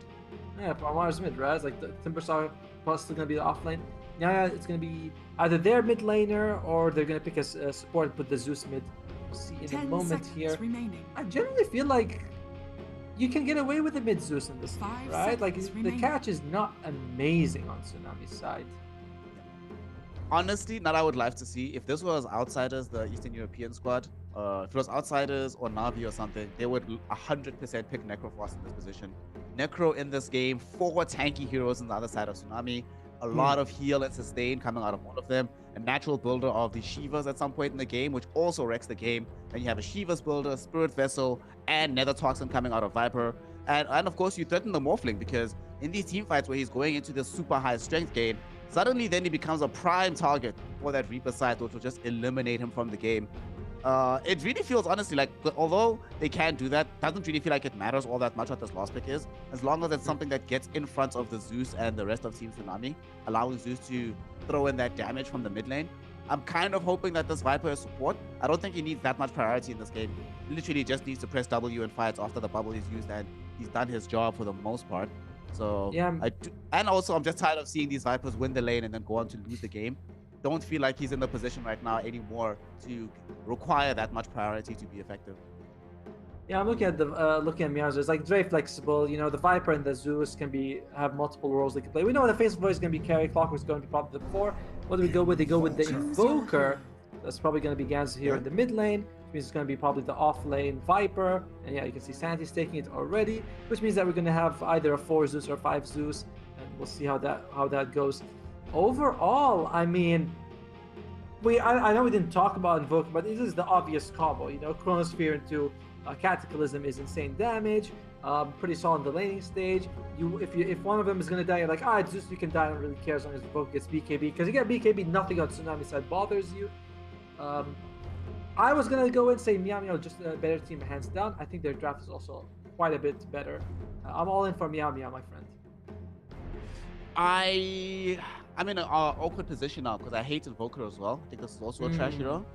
Yeah, Mars mid, right? It's like the Timbersaw plus still gonna be the offlane. Yeah, it's gonna be either their mid laner or they're gonna pick a support and put the Zeus mid. We'll see in a moment here. I generally feel like you can get away with the mid Zeus in this game, right? Like the catch is not amazing on Tsunami's side. Honestly, not I would like to see. If this was Outsiders, the Eastern European squad, if it was Outsiders or Navi or something, they would 100% pick Necroforce in this position. Necro in this game, 4 tanky heroes on the other side of Tsunami, a lot of heal and sustain coming out of all of them, a natural builder of the Shivas at some point in the game, which also wrecks the game. Then you have a Shivas builder, Spirit Vessel, and Nether Toxin coming out of Viper. And of course, you threaten the Morphling because in these team fights where he's going into this super high strength game, suddenly then he becomes a prime target for that Reaper side, which will just eliminate him from the game. It really feels honestly like, although they can do that, doesn't really feel like it matters all that much what this last pick is, as long as it's something that gets in front of the Zeus and the rest of Team Tsunami, allowing Zeus to throw in that damage from the mid lane. I'm kind of hoping that this Viper is support. I don't think he needs that much priority in this game. He literally just needs to press W and fight after the bubble is used, and he's done his job for the most part. So yeah, and also I'm just tired of seeing these Vipers win the lane and then go on to lose the game. Don't feel like he's in the position right now anymore to require that much priority to be effective. Yeah, I'm looking at Meowser. It's like very flexible. You know, the Viper and the Zeus can have multiple roles they can play. We know the Face of Voice is going to be carry. Clockwork's going to be probably the core. What do we go with? They go with the Invoker. That's probably going to be Ganzo here in the mid lane, which means it's going to be probably the off lane Viper. And yeah, you can see Sandy's taking it already, which means that we're going to have either a 4 Zeus or 5 Zeus, and we'll see how that goes. Overall, I mean, I know we didn't talk about Invoker, but this is the obvious combo. You know, Chronosphere into Cataclysm is insane damage. Pretty solid in the laning stage. If one of them is gonna die, you're like, it's just you can die. I don't really care as long as Invoker gets BKB. Because you get BKB, nothing on Tsunami side bothers you. I was gonna go and say Meow Meow just a better team hands down. I think their draft is also quite a bit better. I'm all in for Meow Meow, my friend. I'm in an awkward position now because I hate Invoker as well. I think this is also a trash hero.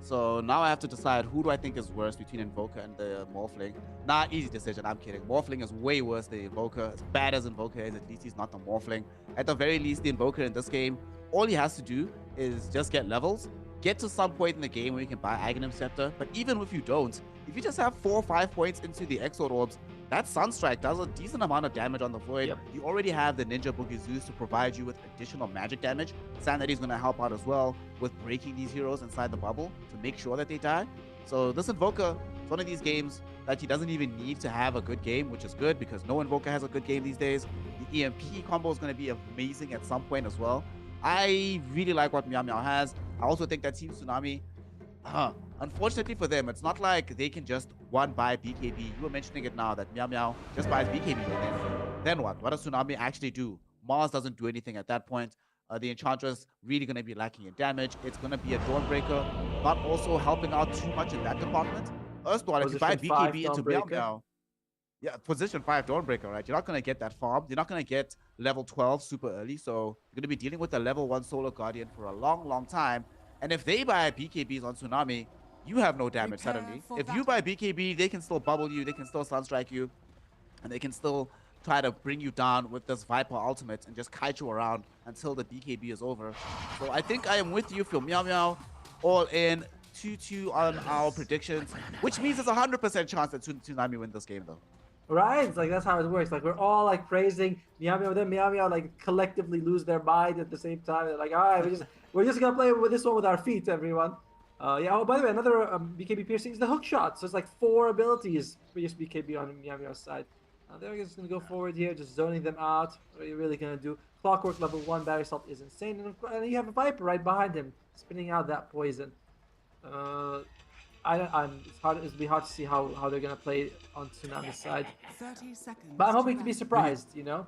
So now I have to decide who do I think is worse between Invoker and the Morphling. Easy decision, I'm kidding. Morphling is way worse than Invoker. As bad as Invoker is, at least he's not the Morphling. At the very least, the Invoker in this game, all he has to do is just get levels, get to some point in the game where you can buy Aghanim Scepter. But even if you don't, if you just have 4 or 5 points into the Exort Orbs, that Sunstrike does a decent amount of damage on the Void. Yep. You already have the Ninja Boogie Zeus to provide you with additional magic damage. Sanity's going to help out as well with breaking these heroes inside the bubble to make sure that they die. So this Invoker is one of these games that he doesn't even need to have a good game, which is good because no Invoker has a good game these days. The EMP combo is going to be amazing at some point as well. I really like what Meow Meow has. I also think that Team Tsunami, unfortunately for them, it's not like they can just buy BKB. You were mentioning it now that Meow Meow just buys BKB. Then what? What does Tsunami actually do? Mars doesn't do anything at that point. The Enchantress really going to be lacking in damage. It's going to be a Dawnbreaker, not also helping out too much in that department. Erstwhile, if you buy BKB into Meow Meow, yeah, position 5 Dawnbreaker, right? You're not going to get that farm. You're not going to get level 12 super early. So you're going to be dealing with the level 1 Solar Guardian for a long, long time. And if they buy BKBs on Tsunami, you have no damage suddenly. If you buy BKB, they can still bubble you, they can still Sunstrike you, and they can still try to bring you down with this Viper ultimate and just kite you around until the BKB is over. So I think I am with you for Meow Meow, all in 2-2 on our predictions, which means there's a 100% chance that Tsunami win this game though. Right, it's like that's how it works. Like we're all like praising Meow Meow, then Meow Meow like collectively lose their mind at the same time. They're like, all right, we're just gonna play with this one with our feet, everyone. Yeah. Oh, by the way, another BKB piercing is the hook shot. So it's like 4 abilities for just BKB on Meow Meow's side. They're just gonna go forward here, just zoning them out. What are you really gonna do? Clockwork level 1 battery salt is insane, and you have a Viper right behind him, spinning out that poison. It'll be hard to see how they're gonna play on Tsunami's side. 30 seconds. But I'm hoping to be surprised, you know.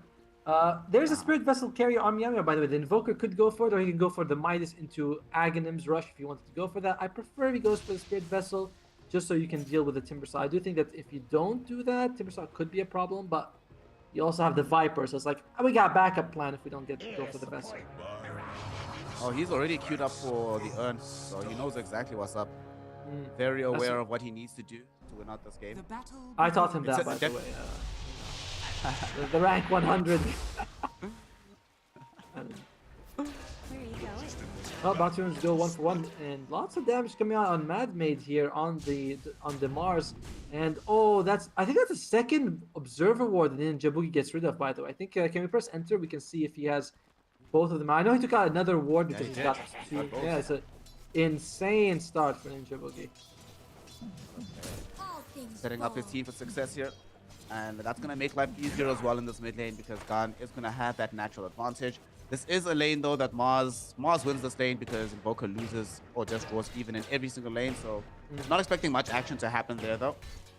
There's a Spirit Vessel carry on Meow Meow, by the way. The Invoker could go for it, or he can go for the Midas into Aghanim's Rush if he wanted to go for that. I prefer if he goes for the Spirit Vessel, just so you can deal with the Timbersaw. I do think that if you don't do that, Timbersaw could be a problem, but you also have the Viper, so it's like, we got a backup plan if we don't get to go for the Vessel. Oh, he's already queued up for the Urn, so he knows exactly what's up. Very aware of what he needs to do to win out this game. I taught him that, by the way. The rank 100. Well, Batunes go 1 for 1, and lots of damage coming out on Madmaid here on the Mars. And I think that's the second Observer Ward that Ninja Boogie gets rid of, by the way. I think can we press enter? We can see if he has both of them. I know he took out another ward because he's got 2. Yeah, it's a insane start for Ninja Boogie. Setting up his team for success here. And that's going to make life easier as well in this mid lane because Gan is going to have that natural advantage. This is a lane though that Mars wins this lane because Invoker loses or just draws even in every single lane. So not expecting much action to happen there though.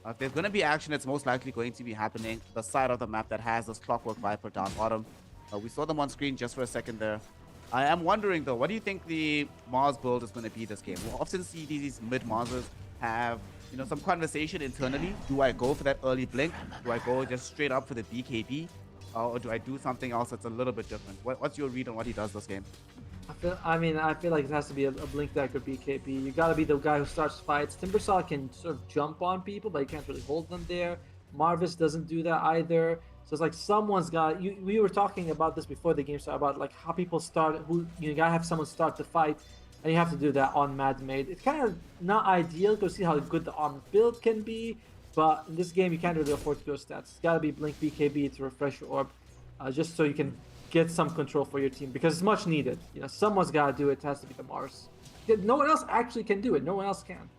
If there's going to be action, it's most likely going to be happening the side of the map that has this Clockwork Viper down bottom. We saw them on screen just for a second there. I am wondering though, what do you think the Mars build is going to be this game? We'll often see these mid Marses have, you know, some conversation internally. Do I go for that early blink? Do I go just straight up for the BKB? Or do I do something else that's a little bit different? What's your read on what he does this game? I feel like it has to be a blink deck or BKB. You gotta be the guy who starts fights. Timbersaw can sort of jump on people, but you can't really hold them there. Marvis doesn't do that either. So it's like someone's got. We were talking about this before the game started about like how people start. You gotta have someone start the fight, and you have to do that on Mad Maid. It's kind of not ideal. Go see how good the armor build can be, but in this game you can't really afford to go stats. It's gotta be blink BKB to refresh your orb, just so you can get some control for your team because it's much needed. You know, someone's gotta do it. It has to be the Mars. No one else actually can do it. No one else can.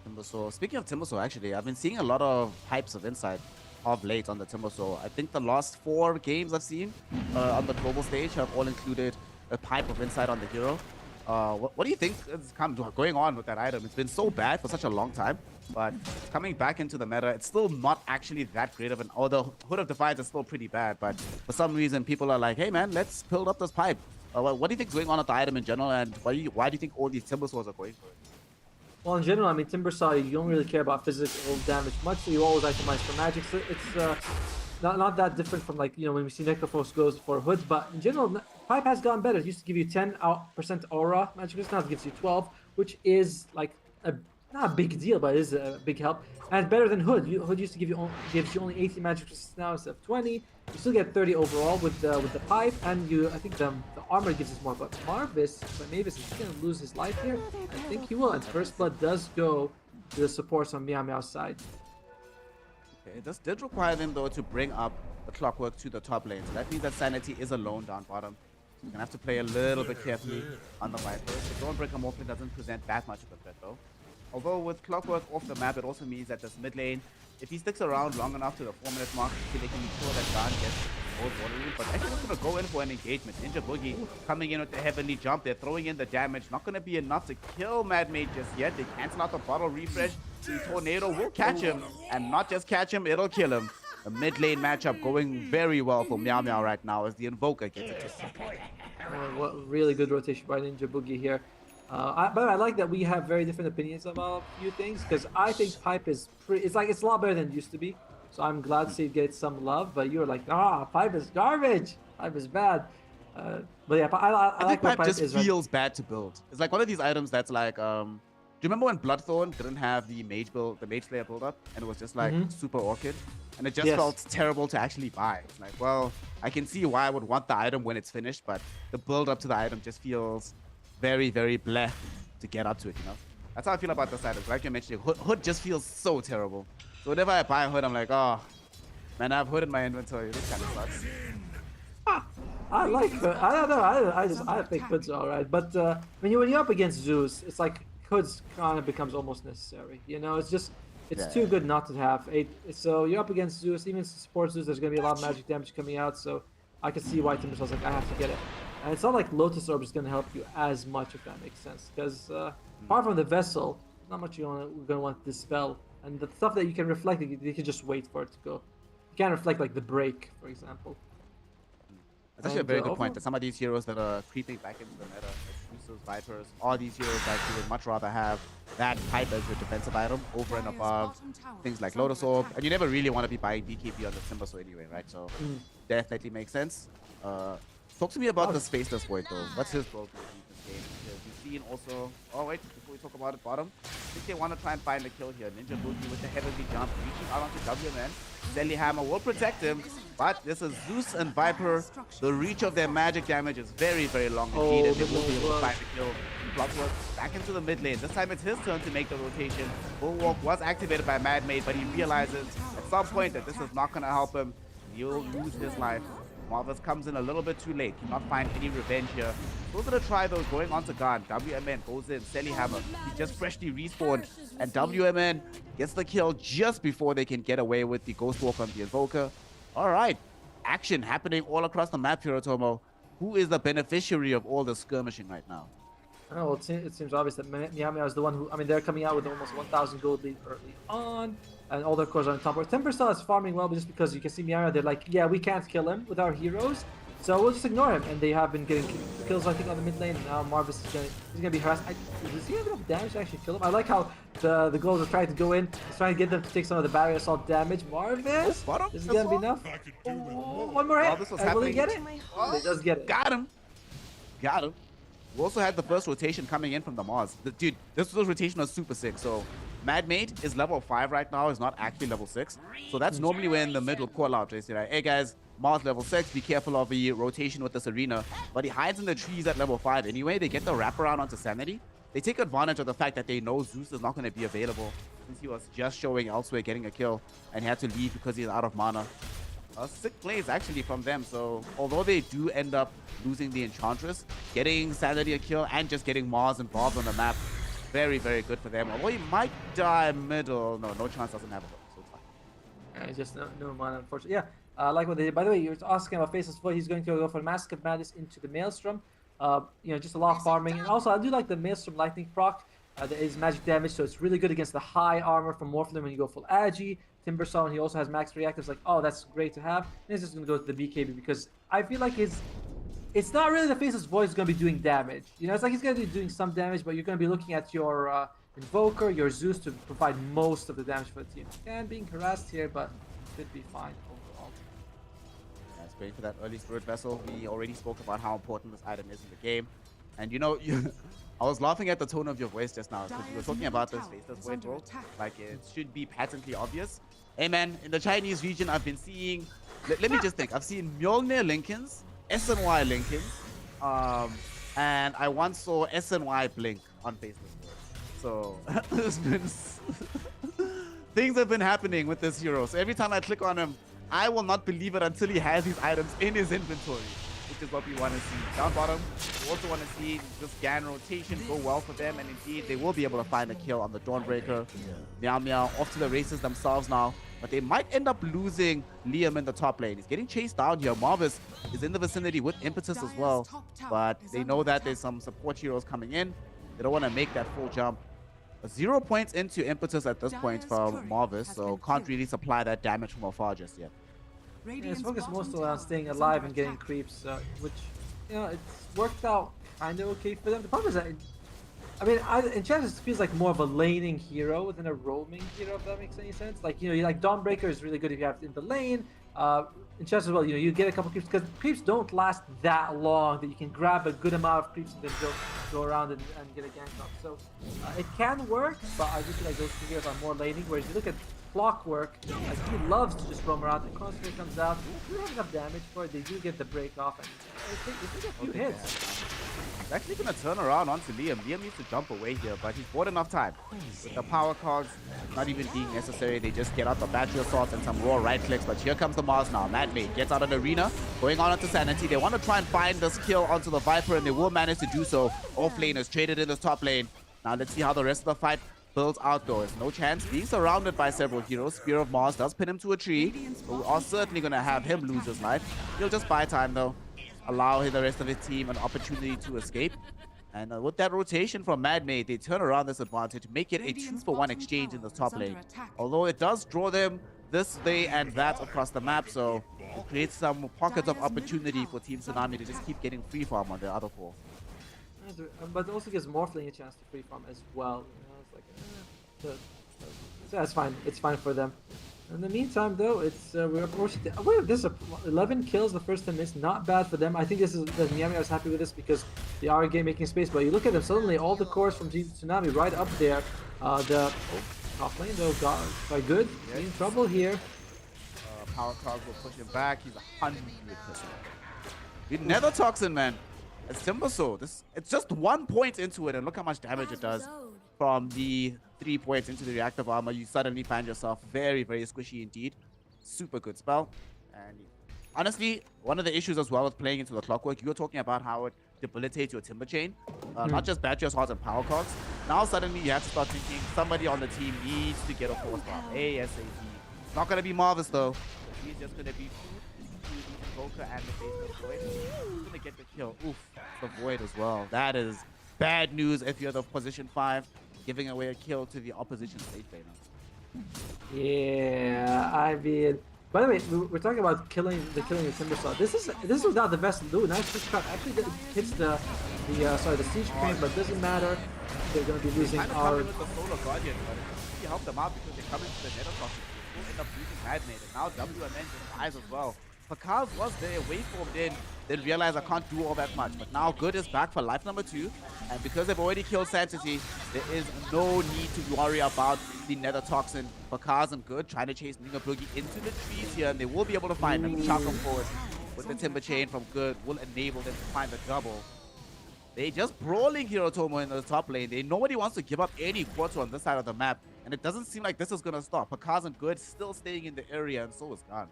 Timbersaw. Speaking of Timbersaw, actually, I've been seeing a lot of hypes of Insight of late on the Timbersaw. I think the last 4 games I've seen on the global stage have all included a pipe of Insight on the hero. What do you think is going on with that item? It's been so bad for such a long time, but coming back into the meta, it's still not actually that great of an... Although Hood of Defiance is still pretty bad, but for some reason people are like, hey man, let's build up this pipe. What do you think is going on with the item in general, and why do you think all these Timbersaws are going for it? Well, in general, I mean, Timbersaw, you don't really care about physical damage much, so you always itemize for magic. So it's not that different from, like, you know, when we see Necrophos goes for hoods, but in general, Pipe has gotten better. It used to give you 10% aura magic resist, now it gives you 12, which is, like, not a big deal, but it is a big help. And it's better than Hood. Hood used to gives you only 80 magic resist now instead of 20. You still get 30 overall with the pipe, and I think the armor gives us more. But Marvis, Mavis is going to lose his life here. I think he will. And First Blood does go to the supports on Meow Meow's side. Okay, this did require them though to bring up the Clockwork to the top lane. So that means that Sanity is alone down bottom. So you're gonna have to play a little bit carefully on the Viper. The Dawnbreaker Morphin doesn't present that much of a threat though. Although with Clockwork off the map, it also means that this mid lane, if he sticks around long enough to the 4-minute mark, they can ensure that Garn gets both watery. But actually just gonna go in for an engagement. Ninja Boogie coming in with the heavenly jump. They're throwing in the damage. Not gonna be enough to kill Mad Maid just yet. They cancel out the bottle refresh. The tornado will catch him, and not just catch him, it'll kill him. The mid lane matchup going very well for Meow Meow right now as the Invoker gets it. What really good rotation by Ninja Boogie here. But I like that we have very different opinions about a few things, because I think Pipe is it's a lot better than it used to be. So I'm glad to see it get some love, but you're like, Pipe is garbage. Pipe is bad. But yeah, I like Pipe Pipe just is feels bad to build. It's like one of these items that's like, do you remember when Bloodthorn didn't have the Mage Slayer build up, and it was just like super Orchid, and it just felt terrible to actually buy. It's like, well, I can see why I would want the item when it's finished, but the build up to the item just feels very, very bleh to get up to it, you know? That's how I feel about this item. Like you mentioned, Hood just feels so terrible. So whenever I buy a Hood, I'm like, oh, man, I have Hood in my inventory. This kind of sucks. I like Hood. I don't know. I think Hood's alright. But when you're up against Zeus, it's like Hood's kind of becomes almost necessary. You know, it's too good not to have. So you're up against Zeus, even support Zeus, there's going to be a lot of magic damage coming out. So I can see why Timbersaw like, I have to get it. And it's not like Lotus Orb is going to help you as much, if that makes sense. Because apart from the Vessel, not much you're going to want to dispel. And the stuff that you can reflect, you can just wait for it to go. You can't reflect like the Break, for example. That's actually a very good point. That some of these heroes that are creeping back into the meta, like Usos, Vipers, all these heroes that you would much rather have that Pipe as your defensive item over and above things like Lotus Orb. And you never really want to be buying BKB on the Timbersaw anyway, right? So definitely makes sense. Talk to me about the Spaceless Void though. What's his role in this game? Because we've seen also... Oh wait, before we talk about it, bottom. I think they want to try and find a kill here. Ninja Boogie with the heavenly jump, reaching out onto WMN. Deadly Hammer will protect him, but this is Zeus and Viper. The reach of their magic damage is very, very long indeed, and they will be able to find the kill. Clockwork back into the mid lane. This time it's his turn to make the rotation. Bulwark was activated by Mad Maid, but he realizes at some point that this is not going to help him. He'll lose his life. Marvis comes in a little bit too late. Cannot find any revenge here. Still gonna try though, going on to Garn. WMN goes in. Selly Hammer. He just freshly respawned. And WMN gets the kill just before they can get away with the Ghost Walk on the Invoker. Alright. Action happening all across the map here, Otomo. Who is the beneficiary of all the skirmishing right now? Oh, well, it seems obvious that Meow Meow is the one who... I mean, they're coming out with almost 1,000 gold lead early on. and all their cores are on top. Where Timbersaw is farming well, but just because you can see Miara, they're like, yeah, we can't kill him with our heroes, so we'll just ignore him. And they have been getting kills, I think, on the mid lane. And now Marvis is gonna be harassed. Does he have enough damage to actually kill him? I like how the goals are trying to go in. He's trying to get them to take some of the barrier assault damage. Marvis, is it gonna be enough? Oh, one more hit. Will he get it? Oh, he does get it. Got him. Got him. We also had the first rotation coming in from the Mars. Dude, this rotation was super sick. So Mad Mate is level 5 right now. Is not actually level 6. So that's normally when the mid will call out. They say, like, hey guys, Mars level 6, be careful of the rotation with this arena. But he hides in the trees at level 5 anyway. They get the wraparound onto Sanity. They take advantage of the fact that they know Zeus is not going to be available since he was just showing elsewhere, getting a kill, and he had to leave because he's out of mana. Sick plays actually from them. So although they do end up losing the Enchantress, getting Sanity a kill and just getting Mars involved on the map, very, very good for them. Although he might die middle. No chance, doesn't have a hook, so it's fine. Yeah, just no mana, unfortunately. Yeah. Like what they did. By the way, you're asking about Faceless Void. He's going to go for Mask of Madness into the Maelstrom. Just a lot of farming. And also, I do like the Maelstrom Lightning proc. There is magic damage, so it's really good against the high armor from Morphlin when you go full Agi. Timbersaw, and he also has max reactives. Like, oh, that's great to have. And he's just going to go to the BKB because I feel like it's not really the Faceless Void is going to be doing damage. You know, it's like he's going to be doing some damage, but you're going to be looking at your Invoker, your Zeus to provide most of the damage for the team. And being harassed here, but should be fine overall. That's great for that early Spirit Vessel. We already spoke about how important this item is in the game. And you know, I was laughing at the tone of your voice just now because you were talking about this Faceless Void role. Like, it should be patently obvious. Hey man, in the Chinese region, I've been seeing, let me just think, I've seen Mjolnir Lincolns, SNY Lincolns, and I once saw SNY Blink on Faceless Void. So, there's been things have been happening with this hero. So every time I click on him, I will not believe it until he has these items in his inventory, which is what we want to see. Down bottom, we also want to see this Gan rotation go well for them, and indeed they will be able to find a kill on the Dawnbreaker. Meow Meow off to the races themselves now, but they might end up losing Liam in the top lane. He's getting chased down here. Marvis is in the vicinity with Impetus as well, but they know that there's some support heroes coming in. They don't want to make that full jump. 0 points into Impetus at this point from Marvis, so can't really supply that damage from afar just yet. Yeah, it's focused mostly on staying alive and getting creeps, which, you know, it's worked out kind of okay for them. The problem is that, Enchantress feels like more of a laning hero than a roaming hero, if that makes any sense. Like, you know, like Dawnbreaker is really good if you have it in the lane. Enchantress as well, you know, you get a couple creeps because creeps don't last that long that you can grab a good amount of creeps and then go around and get a gank up. So it can work, but I just feel like those two heroes are more laning. Whereas you look at Clockwork, like, he loves to just roam around. The Crossfire comes out. They do have enough damage for it. They do get the break off, and they get a few hits. He's actually going to turn around onto Liam. Liam needs to jump away here, but he's bought enough time. With the power cogs not even being necessary, they just get out the battery assaults and some raw right clicks. But here comes the Mars now. Mad Mate gets out of the arena, going on onto Sanity. They want to try and find this kill onto the Viper, and they will manage to do so. Offlane is traded in this top lane. Now let's see how the rest of the fight builds outdoors. No chance. Being surrounded by several heroes. Spear of Mars does pin him to a tree. But we are certainly going to have him lose his life. He'll just buy time though. Allow the rest of his team an opportunity to escape. And with that rotation from Mad Mate, they turn around this advantage, make it a 2-for-1 exchange in the top lane. Although it does draw them this way and that across the map, so it creates some pockets of opportunity for Team Tsunami to just keep getting free farm on the other four. But it also gives Morphling a chance to free farm as well. You know, it's like, so that's fine. It's fine for them. In the meantime, though, it's we're approaching. This is 11 kills the first 10 minutes. Not bad for them. I think this is Miami was happy with this because they are again making space. But you look at them, suddenly all the cores from Team Tsunami right up there. Top lane though got quite good. Yes. In trouble here. Power cards will push him back. He's 100%. With Nether Toxin, man. It's Timbersaw. It's just 1 point into it, and look how much damage it does. From the 3 points into the reactive armor, you suddenly find yourself very, very squishy indeed. Super good spell. And honestly, one of the issues as well with playing into the Clockwork, you were talking about how it debilitates your Timber Chain. Not just battery assaults and power cards. Now suddenly you have to start thinking somebody on the team needs to get a 4-star ASAP. It's not going to be Marvis though. He's just going to be Invoker and the Faceless Void. He's going to get the kill. Oof, the Void as well. That is bad news if you're the position 5. Giving away a kill to the opposition late laner. Yeah, I mean, by the way, we're talking about killing the Timbersaw. This is without the best loot. Nice push cut. Actually, hits the siege crane, but doesn't matter. They're gonna be losing Kind of our. coming with the Solar Guardian, but it really helped them out because they come into the Nether Toxic. They will end up losing Magnate, and now WMN just dies as well. Pakaz was there, waveformed in, then realized I can't do all that much. But now Good is back for life number 2, and because they've already killed Sanctity, there is no need to worry about the Nether Toxin. Pakaz and Good trying to chase Ninga Boogie into the trees here, and they will be able to find them. Chuck them forward with the Timber Chain from Good will enable them to find the double. They just brawling Hirotomo in the top lane. Nobody wants to give up any quarter on this side of the map, and it doesn't seem like this is gonna stop. Pakaz and Good still staying in the area, and so is Gone.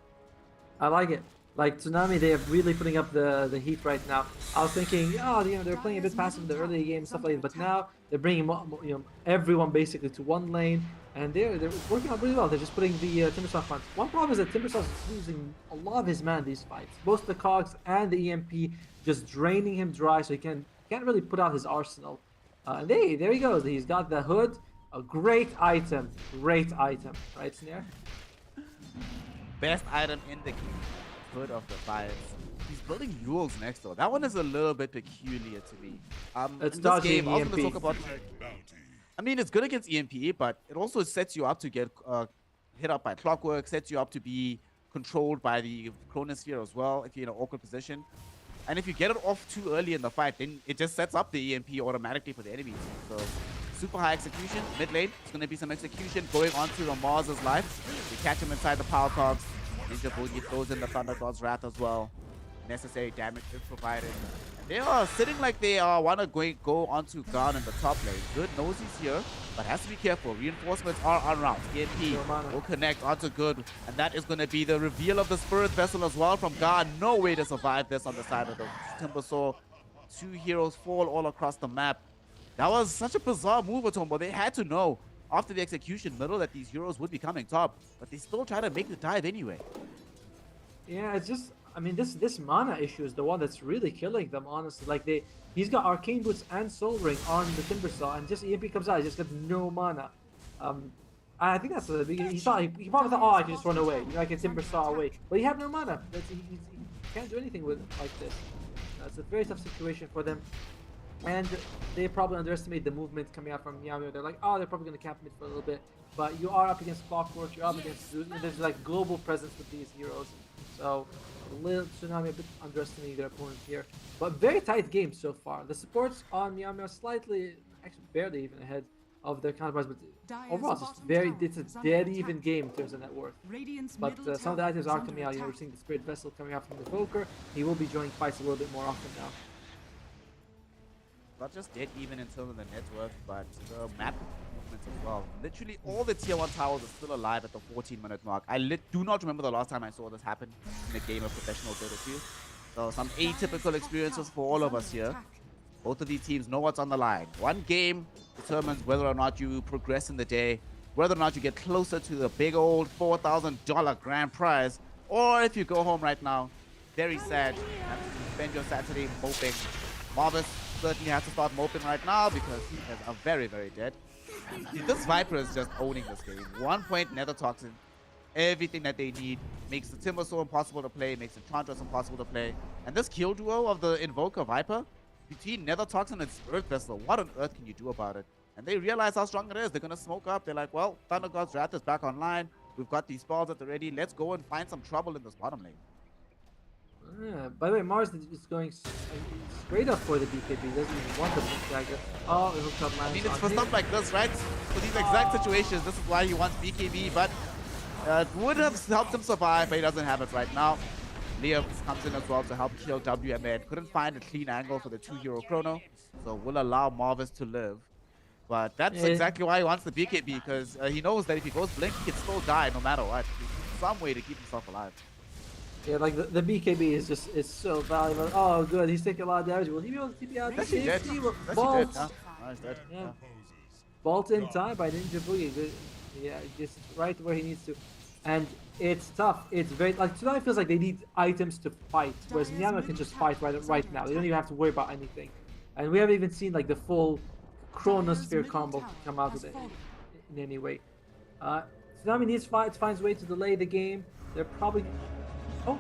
I like it. Like Tsunami, they are really putting up the heat right now. I was thinking, oh, they're playing a bit passive in the early game, stuff like that. But now they're bringing everyone basically to one lane, and they're working out really well. They're just putting the Timbersaw front. One problem is that Timbersaw is losing a lot of his mana in these fights. Both the cogs and the EMP just draining him dry, so he can't really put out his arsenal. And there he goes. He's got the hood, a great item, right, Snare? Best item in the hood of the fires. He's building Yules next though. That one is a little bit peculiar to me. It's in this game, dodging I was going to EMP. talk about. I mean, it's good against EMP, but it also sets you up to get hit up by Clockwork, sets you up to be controlled by the Chronosphere as well if you're in an awkward position. And if you get it off too early in the fight, then it just sets up the EMP automatically for the enemies. So super high execution. Mid lane, it's going to be some execution going on to the Mars's life. We catch him inside the power cogs. Ninja Boogie throws in the Thunder God's Wrath as well. Necessary damage is provided. And they are sitting like they want to go onto Garn in the top lane. Good knows he's here, but has to be careful. Reinforcements are en route. EMP will connect onto Good, and that is going to be the reveal of the Spirit Vessel as well from Garn. No way to survive this on the side of the Timbersaw. 2 heroes fall all across the map. That was such a bizarre move, Otombo. They had to know after the execution middle that these heroes would be coming top, but they still try to make the dive anyway. Yeah, it's just, I mean, this mana issue is the one that's really killing them, honestly. Like, he's got Arcane Boots and Soul Ring on the Timbersaw, and just EMP comes out, he's just got no mana. I think that's he probably thought, oh, I can just run away, I can Timbersaw away. But you have no mana. He can't do anything with like this. It's a very tough situation for them. And they probably underestimate the movement coming out from Miami. They're like, oh, they're probably going to camp mid for a little bit. But you are up against Clockwork, you're up against Zeus, and there's like global presence with these heroes. So, a little Tsunami a bit underestimating their opponent here. But very tight game so far. The supports on Miami are slightly, actually barely even ahead of their counterparts. But overall, it's a dead even game in terms of net worth. But some of the items are coming out. We're seeing the Spirit Vessel coming out from the Evoker. He will be joining fights a little bit more often now. Not just dead even in terms of the network, but the map movements as well. Literally all the tier 1 towers are still alive at the 14-minute mark. I do not remember the last time I saw this happen in a game of professional Dota 2. So some atypical experiences for all of us here. Both of these teams know what's on the line. One game determines whether or not you progress in the day, whether or not you get closer to the big old $4,000 grand prize, or if you go home right now, very sad, have to spend your Saturday moping. Marvis certainly has to start moping right now because he is a very, very dead. This Viper is just owning this game. 1 point Nether Toxin. Everything that they need makes the Timbersaw impossible to play, makes Enchantress impossible to play. And this kill duo of the Invoker Viper between Nether Toxin and Spirit Vessel, what on earth can you do about it? And they realize how strong it is. They're going to smoke up. They're like, well, Thunder God's Wrath is back online. We've got these spells at the ready. Let's go and find some trouble in this bottom lane. Yeah, by the way, Mars is going straight up for the BKB. He doesn't even want the dagger. Oh, it hooked up. I mean, it's for stuff like this, right? For these exact situations, this is why he wants BKB, but it would have helped him survive, but he doesn't have it right now. Liam comes in as well to help kill WMN. Couldn't find a clean angle for the 2-hero chrono, so will allow Marvis to live. But that's exactly why he wants the BKB, because he knows that if he goes blink, he can still die no matter what. He needs some way to keep himself alive. Yeah, like the BKB is just, it's so valuable. Oh, good, he's taking a lot of damage. Will he be able to TP out the safety? Bolt! He's dead. Yeah. Bolt in time by Ninja Boogie. Good. Yeah, just right where he needs to. And it's tough. It's very, like, Tsunami feels like they need items to fight, whereas Nyama can just fight right now. They don't even have to worry about anything. And we haven't even seen, like, the full Chronosphere combo come out with it in any way. Tsunami finds a way to delay the game. They're probably... Oh.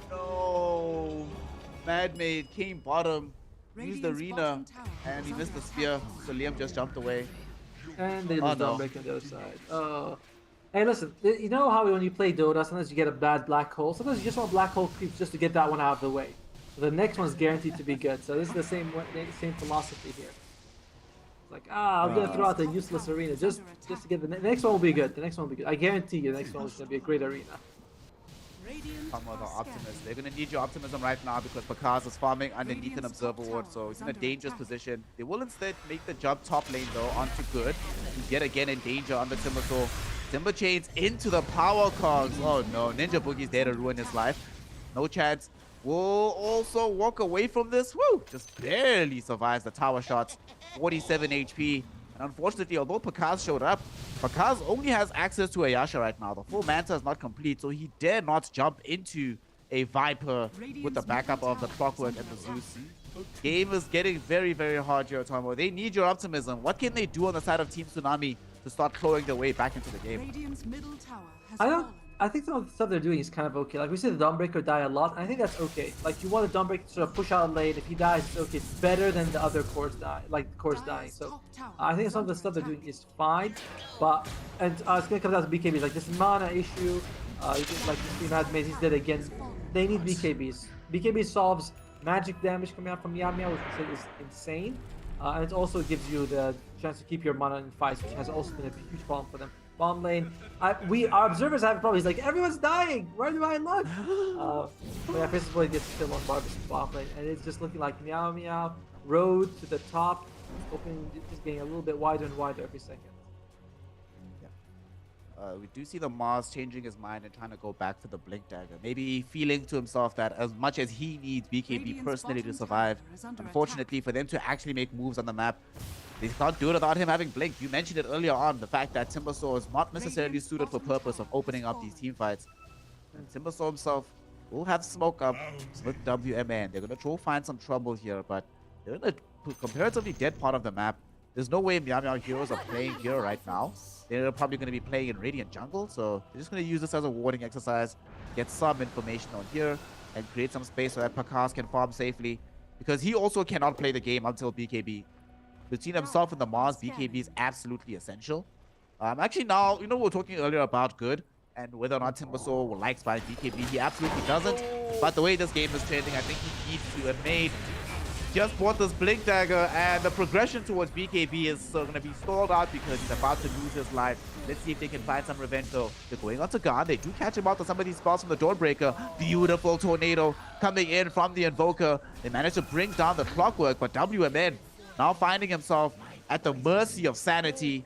No. Madmaid came bottom, used the arena, and he missed the spear, so Liam just jumped away. And they lose Dawnbreaker on the other side. Hey, listen, you know how when you play Dota, sometimes you get a bad black hole. Sometimes you just want black hole creeps just to get that one out of the way. So the next one's guaranteed to be good. So this is the same philosophy here. It's like, I'm gonna throw out the useless arena just to get the next one will be good. The next one will be good. I guarantee you, the next one is gonna be a great arena. Come on, the Optimus. They're gonna need your optimism right now because Pakaz is farming underneath an Observer Ward, so he's in a dangerous position. They will instead make the jump top lane though onto Good, who's yet again in danger on the Timbersaw. Timber chains into the power cogs. Oh no, Ninja Boogie's there to ruin his life. No chance. Will also walk away from this. Woo! Just barely survives the tower shots. 47 HP. And unfortunately, although Pakaz showed up, Pakaz only has access to a Yasha right now. The full Manta is not complete, so he dare not jump into a Viper with the backup of the Clockwork and the Zeus. Game is getting very, very hard here, Tomo. They need your optimism. What can they do on the side of Team Tsunami to start clawing their way back into the game? I think some of the stuff they're doing is kind of okay. Like we see the Dawnbreaker die a lot, and I think that's okay. Like you want the Dawnbreaker to sort of push out a lane. If he dies, it's okay. It's better than the other cores die, like the cores dying. So I think some of the stuff they're doing is fine. But it's gonna come down to BKBs. Like this mana issue, like you see Madmaid, he's dead again. They need BKBs. BKB solves magic damage coming out from Meow Meow, which is insane. And it also gives you the chance to keep your mana in fights, which has also been a huge problem for them. Bomb lane. Our observers have problems. He's like, everyone's dying. Where do I look? But yeah, Princess Boy gets kill on Barbara's bomb lane, and it's just looking like Meow Meow. Road to the top, opening, just getting a little bit wider and wider every second. Yeah. We do see the Mars changing his mind and trying to go back for the Blink Dagger. Maybe feeling to himself that as much as he needs BKB personally to survive, unfortunately for them to actually make moves on the map, they can't do it without him having Blink. You mentioned it earlier on, the fact that Timbersaw is not necessarily suited for purpose of opening up these team fights. And Timbersaw himself will have smoke up with WMN. They're going to try to find some trouble here, but they're in a comparatively dead part of the map. There's no way Meow Meow heroes are playing here right now. They're probably going to be playing in Radiant Jungle, so they're just going to use this as a warding exercise, get some information on here, and create some space so that Pakaz can farm safely, because he also cannot play the game until BKB. Between himself and the Mars, BKB is absolutely essential. Actually now, we were talking earlier about Good and whether or not Timbersaw likes buying BKB. He absolutely doesn't. But the way this game is trending, I think he needs to. And Made just bought this Blink Dagger, and the progression towards BKB is going to be stalled out because he's about to lose his life. Let's see if they can find some revenge though. They're going on to Garn. They do catch him out to some of these spells from the Dawnbreaker. Beautiful tornado coming in from the Invoker. They managed to bring down the Clockwork, but WMN now finding himself at the mercy of sanity,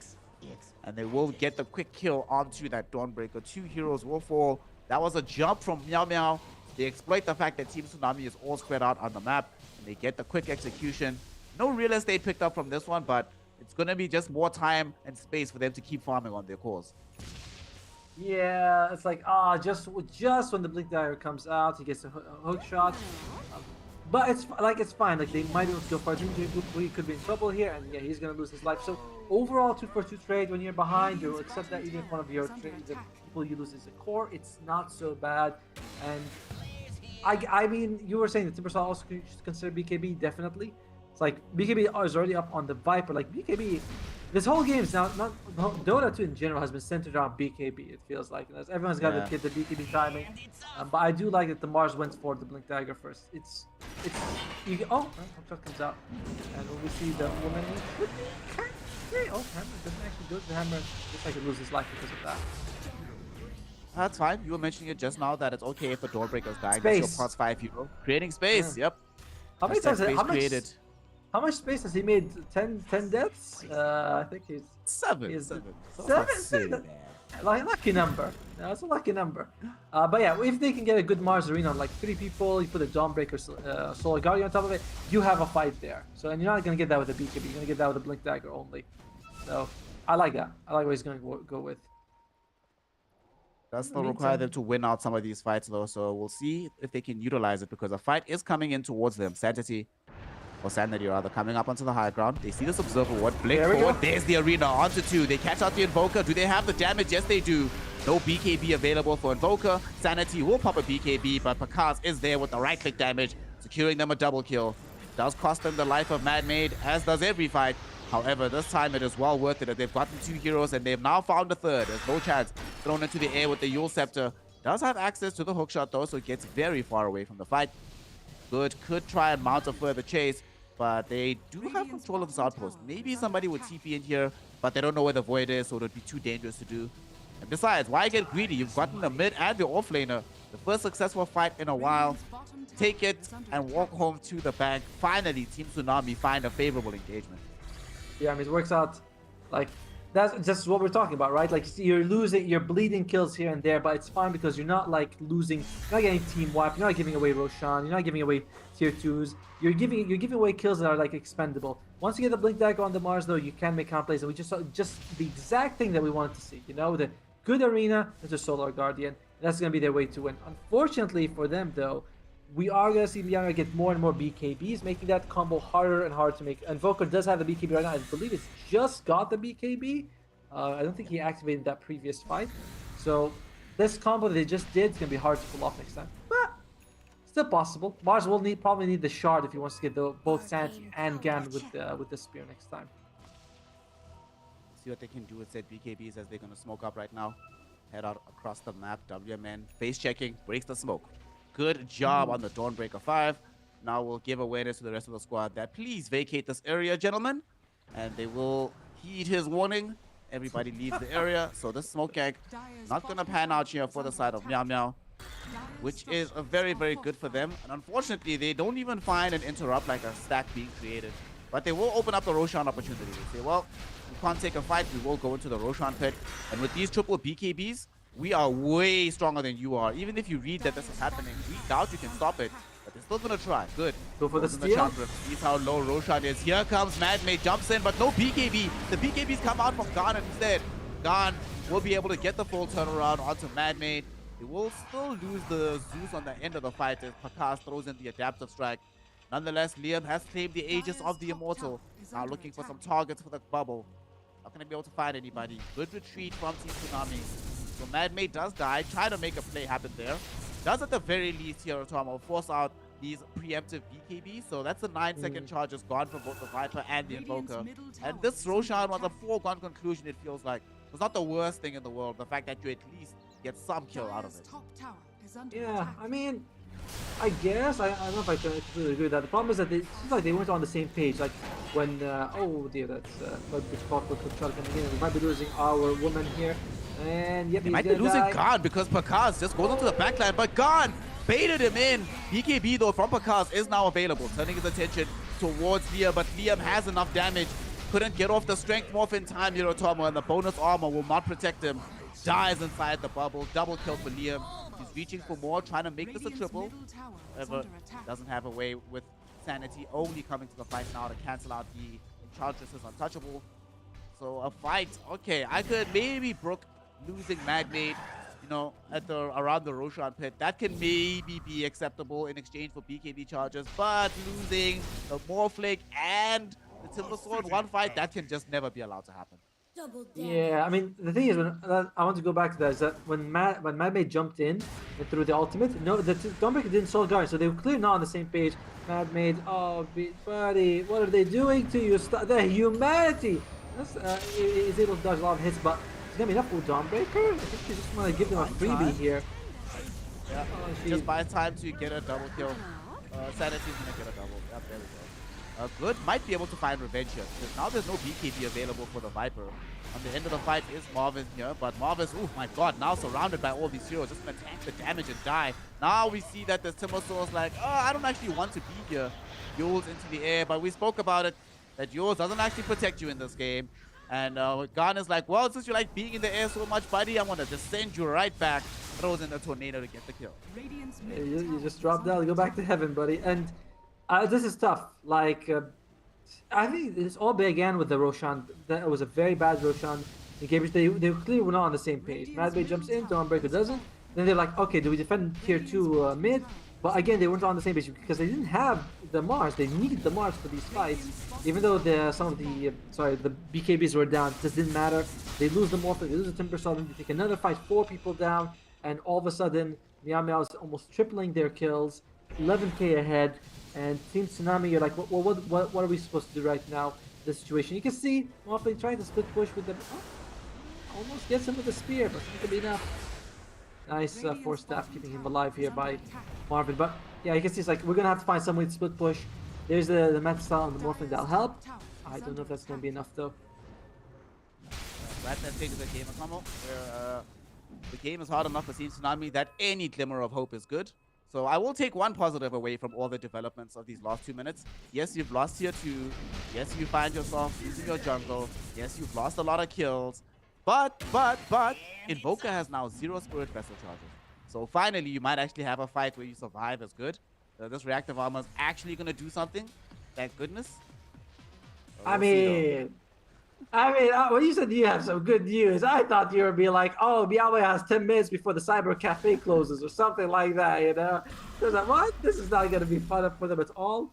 and they will get the quick kill onto that Dawnbreaker. 2 heroes will fall. That was a jump from Meow Meow. They exploit the fact that Team Tsunami is all spread out on the map, and they get the quick execution. No real estate picked up from this one, but it's going to be just more time and space for them to keep farming on their cores. Yeah, it's like, just when the Blink Dagger comes out, he gets a hook shot. But it's fine. Like they might be able to go for it. We could be in trouble here, and yeah, he's gonna lose his life. So overall, 2-for-2 trade. When you're behind, you'll accept that even if one of your trades, the people you lose is a core. It's not so bad. And I mean, you were saying that Timbersaw also should consider BKB. Definitely. It's like BKB is already up on the Viper. Like BKB, this whole game is now Dota 2 in general has been centered around BKB. It feels like everyone's got to get the BKB timing. But I do like that the Mars went for the Blink Dagger first. Hook shot comes out, and when we see the woman, Hammer doesn't actually go to the Hammer. Just like it loses his life because of that. That's fine. You were mentioning it just now that it's okay if the Dawnbreaker's dying. That's your plus 5 hero. Creating space. Yep. How many times? How much space has he made? 10 deaths? I think he's 7. Seven. Lucky number. That's a lucky number. But yeah, if they can get a good Mars arena on like 3 people, you put a Dawnbreaker Solar Guardian on top of it, you have a fight there. So, and you're not gonna get that with a BKB. You're gonna get that with a Blink Dagger only. So I like that. I like what he's gonna go with. Does still require them to win out some of these fights though, so we'll see if they can utilize it because a fight is coming in towards them. Sagittary or Sanity rather, coming up onto the high ground. They see this Observer Ward, blink There we forward, go. there's the Arena, onto 2. They catch out the Invoker. Do they have the damage? Yes, they do. No BKB available for Invoker. Sanity will pop a BKB, but Pakaz is there with the right-click damage, securing them a double kill. Does cost them the life of Mad Maid, as does every fight. However, this time it is well worth it that they've gotten 2 heroes and they've now found a third. There's no chance. Thrown into the air with the Yule Scepter. Does have access to the hookshot though, so it gets very far away from the fight. Good, could try and mount a further chase, but they do have control of this outpost. Maybe somebody would TP in here, but they don't know where the Void is, so it would be too dangerous to do. And besides, why get greedy? You've gotten the mid and the offlaner. The first successful fight in a while. Take it and walk home to the bank. Finally, Team Tsunami find a favorable engagement. Yeah, I mean, it works out like that's just what we're talking about, right? Like you're losing, you're bleeding kills here and there, but it's fine because you're not like losing, you're not getting team wipe, you're not giving away Roshan, you're not giving away tier 2s. You're giving away kills that are like expendable. Once you get the blink dagger on the Mars though, you can make counterplays, and we just saw just the exact thing that we wanted to see. You know, the good arena into Solar Guardian. That's gonna be their way to win. Unfortunately for them though, we are going to see Liana get more and more BKBs, making that combo harder and harder to make. Invoker does have the BKB right now. I believe it's just got the BKB. I don't think he activated that previous fight. So this combo that they just did is going to be hard to pull off next time. But still possible. Mars will probably need the shard if he wants to get both Sanity and Gan with the spear next time. See what they can do with said BKBs as they're going to smoke up right now. Head out across the map. WMN face checking, breaks the smoke. Good job on the Dawnbreaker 5. Now we'll give awareness to the rest of the squad that please vacate this area, gentlemen. And they will heed his warning. Everybody leaves the area. So this smoke gag not going to pan out here for the side of Meow Meow, which is a very, very good for them. And unfortunately, they don't even find an interrupt like a stack being created. But they will open up the Roshan opportunity. They say, well, we can't take a fight. We will go into the Roshan pit. And with these triple BKBs, we are way stronger than you are. Even if you read that this is happening, we doubt you can stop it. But they're still gonna try. Good. Go for the steal. Sees how low Roshan is. Here comes Mad Maid, jumps in, but no BKB. The BKBs come out from Garn instead. Garn will be able to get the full turnaround onto Mad Maid. They will still lose the Zeus on the end of the fight as Pakaz throws in the adaptive strike. Nonetheless, Liam has claimed the Aegis of the Immortal. Now looking for some targets for the bubble. Not gonna be able to find anybody. Good retreat from Team Tsunami. So Mad Maid does die, try to make a play happen there. Does at the very least here, Otomo, force out these preemptive BKBs. So that's the 9-second charge is gone for both the Viper and the Invoker. And this Roshan was a foregone conclusion, it feels like. It's not the worst thing in the world, the fact that you at least get some kill out of it. Yeah, I mean, I guess, I don't know if I can completely agree with that. The problem is that it seems like they weren't on the same page. Like when, oh dear, that's called for Kuchar coming in. We might be losing our woman here. And yep, they might be losing Garn because Pakaz just goes onto the backline, but Garn baited him in. BKB though from Pakaz is now available, turning his attention towards Liam, but Liam has enough damage. Couldn't get off the strength morph in time, Hirotomo, and the bonus armor will not protect him. Dies inside the bubble, double kill for Liam. He's reaching for more, trying to make this a triple. However, doesn't have a way with Sanity only coming to the fight now to cancel out the Enchantress is untouchable. So a fight, okay, I could maybe brook losing Mad Maid, you know, at the around the Roshan pit. That can maybe be acceptable in exchange for BKB charges, but losing the Morphlake and the Timber Sword one fight, that can just never be allowed to happen. Yeah, I mean, the thing is, when I want to go back to that, is that when Mad Maid jumped in and threw the ultimate, no, the Dawnbreaker didn't Soul Guard, so they were clearly not on the same page. Mad Maid, oh, buddy, what are they doing to you? The humanity! He's able to dodge a lot of hits, but is there enough for Dawnbreaker? I think she just want to give them a freebie here. Yeah, just buys time to get a double kill. Sanity's gonna get a double. Yep, there we go. Good might be able to find revenge here, because now there's no BKB available for the Viper. On the end of the fight is Marvin here, but Marvin's, oh my god, now surrounded by all these heroes, just gonna tank the damage and die. Now we see that the Timbersaur's like, oh, I don't actually want to be here. Yules into the air, but we spoke about it, that Yules doesn't actually protect you in this game. And Garn is like, well, since you like being in the air so much, buddy, I'm gonna just send you right back. Throws in a tornado to get the kill. You just drop down, go back to heaven, buddy. And this is tough. Like, I think this all began with the Roshan. That was a very bad Roshan. They clearly were not on the same page. Mad Maid jumps in, Dawnbreaker doesn't. Then they're like, okay, do we defend tier 2 mid? But again, they weren't on the same page because they didn't have the Mars. They needed the Mars for these fights. Even though the BKBs were down, it just didn't matter. They lose the Morphin, they lose the Timber Saw, then they take another fight, 4 people down, and all of a sudden, Meow Meow is almost tripling their kills, 11k ahead, and Team Tsunami, you're like, what are we supposed to do right now? This situation. You can see Morphin trying to split push with them. Oh, almost gets him with the spear, but it's not gonna be enough. Nice force staff keeping him alive here by Marvin. But yeah, you can see it's like we're gonna have to find some way to split push. There's the Manta style on the Morphling that'll help. I don't know if that's gonna be enough though. We're at that stage of the game, Atomo, where the game is hard enough for Team Tsunami that any glimmer of hope is good. So I will take one positive away from all the developments of these last 2 minutes. Yes, you've lost tier 2. Yes, you find yourself losing your jungle. Yes, you've lost a lot of kills. But, Invoker has now 0 Spirit Vessel charges. So finally, you might actually have a fight where you survive as good. This reactive armor is actually going to do something. Thank goodness. I mean, when you said you have some good news, I thought you would be like, oh, Meow has 10 minutes before the Cyber Cafe closes or something like that, you know? I was like, what? This is not going to be fun for them at all.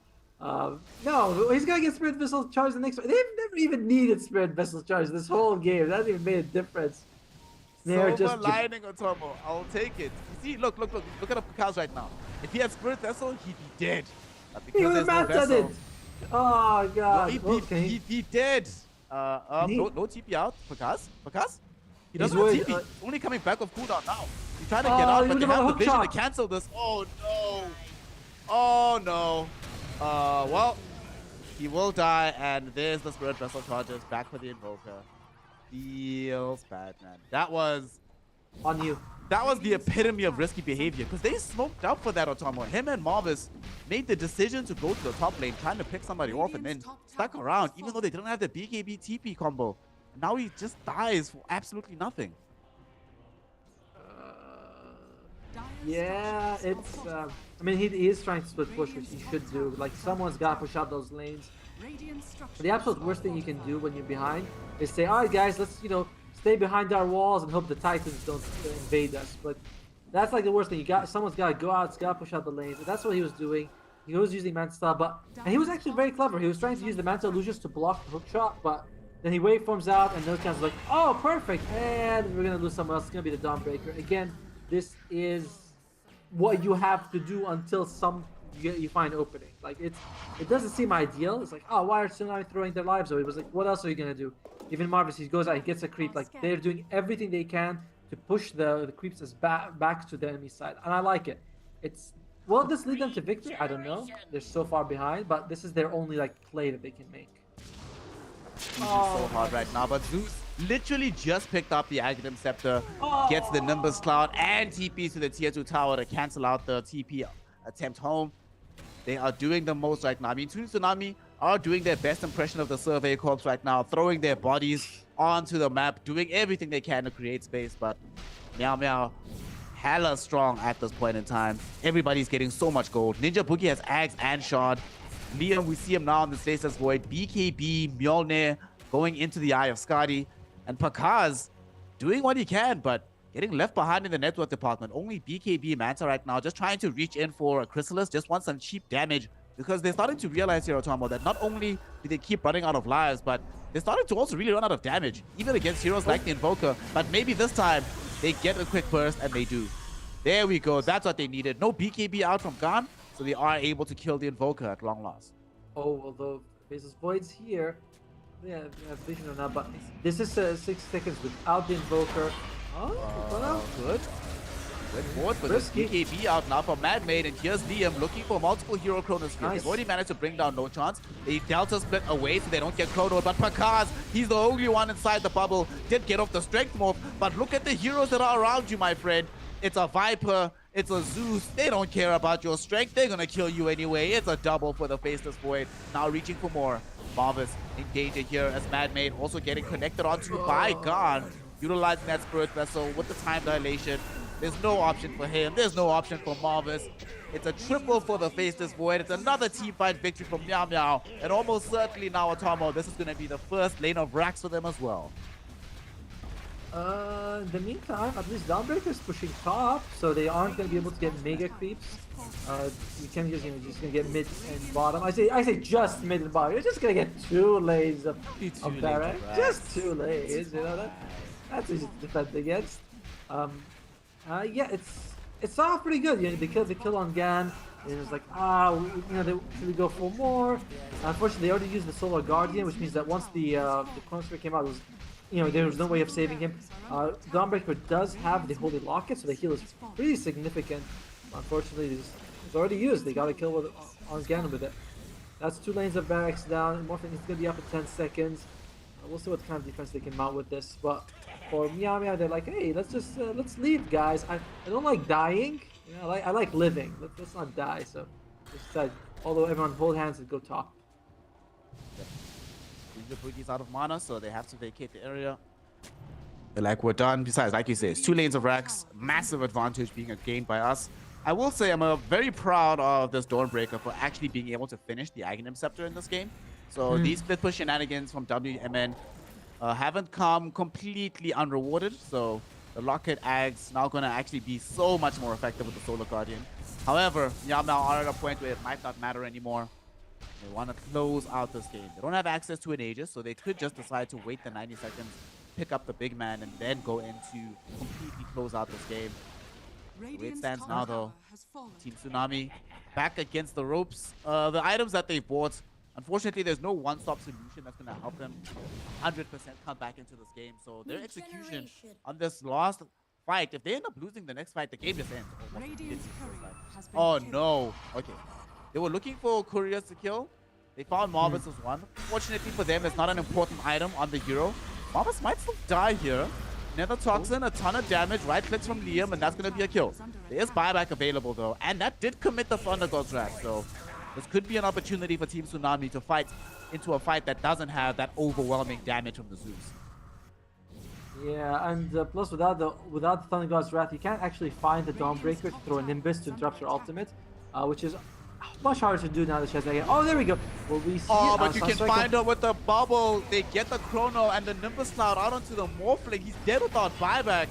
No, he's gonna get Spirit Vessel charge the next one. They've never even needed Spirit Vessel charge this whole game. That hasn't even made a difference. They're just lining Otomo. I'll take it. You see, look at the Pakaz right now. If he had Spirit Vessel, he'd be dead. He would have mastered it. Oh god. No, he dead. No TP out. Pakaz? He doesn't have TP. Only coming back of cooldown now. He's trying to get out, but they have the vision to cancel this. Oh no. Oh no. Well, he will die, and there's the Spirit Vessel charges back for the Invoker. Feels bad, man. That was on you. That was the epitome of risky behavior, because they smoked out for that Otomo. Him and Marvis made the decision to go to the top lane, trying to pick somebody off, and then stuck around, even though they didn't have the BKB TP combo. Now he just dies for absolutely nothing. Yeah, it's. I mean, he is trying to split push, which he should do. Like, someone's got to push out those lanes. But the absolute worst thing you can do when you're behind is say, all right, guys, let's, stay behind our walls and hope the Titans don't invade us. But that's like the worst thing. Someone's got to go out, got to push out the lanes. And that's what he was doing. He was using Manta Style, and he was actually very clever. He was trying to use the Manta Illusions to block the hook shot, but then he waveforms out, and Nilkan's like, oh, perfect, and we're going to lose someone else. It's going to be the Dawnbreaker. Again, this is what you have to do until you find opening. Like, it doesn't seem ideal. It's like, oh, why are Tsunami throwing their lives away? It was like, what else are you gonna do? Even Marvis, he goes out, he gets a creep. Like, they're doing everything they can to push the creeps back to the enemy side, and I like it. Will this lead them to victory? I don't know. They're so far behind, but this is their only play that they can make. So hard right now, but Zeus literally just picked up the Aghanim Scepter, gets the Nimbus Cloud, and TPs to the tier 2 tower to cancel out the TP attempt home. They are doing the most right now. I mean, Team Tsunami are doing their best impression of the Survey Corps right now, throwing their bodies onto the map, doing everything they can to create space, but Meow Meow hella strong at this point in time. Everybody's getting so much gold. Ninja Boogie has Ags and Shard. Liam, we see him now in the Stasis Void. BKB, Mjolnir going into the Eye of Skadi. And Pakaz doing what he can, but getting left behind in the network department. Only BKB Manta right now, just trying to reach in for a Chrysalis, just wants some cheap damage, because they're starting to realize here, Otomo, that not only do they keep running out of lives, but they're starting to also really run out of damage, even against heroes like the Invoker. But maybe this time, they get a quick burst, and they do. There we go. That's what they needed. No BKB out from Gone, so they are able to kill the Invoker at long last. Oh, although Faceless Void's here. Yeah, vision or not, but this is 6 seconds without the Invoker. Oh, good. Went forward with this BKB out now for Mad Maid, and here's Liam looking for multiple hero Chronos here. They've already managed to bring down No Chance. They Delta split away so they don't get Chrono, but Pakaz, he's the only one inside the bubble. Did get off the strength move, but look at the heroes that are around you, my friend. It's a Viper, it's a Zeus. They don't care about your strength. They're gonna kill you anyway. It's a double for the Faceless Void. Now reaching for more. Marvis in danger here as Mad Maid also getting connected onto by Gone. Utilizing that Spirit Vessel with the time dilation. There's no option for him. There's no option for Marvis. It's a triple for the Faceless Void. It's another team fight victory from Meow Meow. And almost certainly now, Otomo, this is going to be the first lane of racks for them as well. In the meantime, at least Dawnbreaker's pushing top, so they aren't going to be able to get mega creeps. You can just, just going to get mid and bottom. I say just mid and bottom. You're just going to get 2 lanes of Baron. Just 2 lanes, that's easy to defend against. Yeah, it's off pretty good. They killed the kill on Gan. And it's like, should we go for more? Unfortunately, they already used the Solar Guardian, which means that once the Chronosphere came out, it was, there was no way of saving him. Dawnbreaker does have the Holy Locket, so the heal is pretty significant. Unfortunately, it's already used. They got a kill on Ganon with it. That's 2 lanes of barracks down. Morphling is going to be up in 10 seconds. We'll see what kind of defense they can mount with this. But for Meow, they're like, hey, let's leave, guys. I don't like dying. I like living. Let's not die. So, although everyone hold hands and go top. The Booty's out of mana, so they have to vacate the area. They're like, we're done. Besides, like you said, it's 2 lanes of racks. Massive advantage being gained by us. I will say I'm very proud of this Dawnbreaker for actually being able to finish the Aghanim Scepter in this game. So these split push shenanigans from WMN haven't come completely unrewarded. So the Locket Ags now going to actually be so much more effective with the Solar Guardian. However, Meow are at a point where it might not matter anymore. They want to close out this game. They don't have access to an Aegis, so they could just decide to wait the 90 seconds, pick up the big man, and then go in to completely close out this game. The way it stands now, though, Team Tsunami back against the ropes. The items that they've bought, unfortunately, there's no one-stop solution that's going to help them 100% come back into this game. So their execution on this last fight, if they end up losing the next fight, the game just ends. Oh, no. Okay. They were looking for couriers to kill. They found Marvis as one. Fortunately for them, it's not an important item on the hero. Marvis might still die here. Nether Toxin, a ton of damage, right clicks from Liam, and that's going to be a kill. There is buyback available, though, and that did commit the Thunder God's Wrath, so this could be an opportunity for Team Tsunami to fight into a fight that doesn't have that overwhelming damage from the Zeus. Yeah, and plus without the Thunder God's Wrath, you can't actually find the Dawnbreaker to throw a Nimbus to interrupt her ultimate, which is much harder to do now that she has that. Oh, there we go. Well, we see but you can find her with the bubble. They get the Chrono and the Nimbus Cloud out onto the Morphling. He's dead without buyback.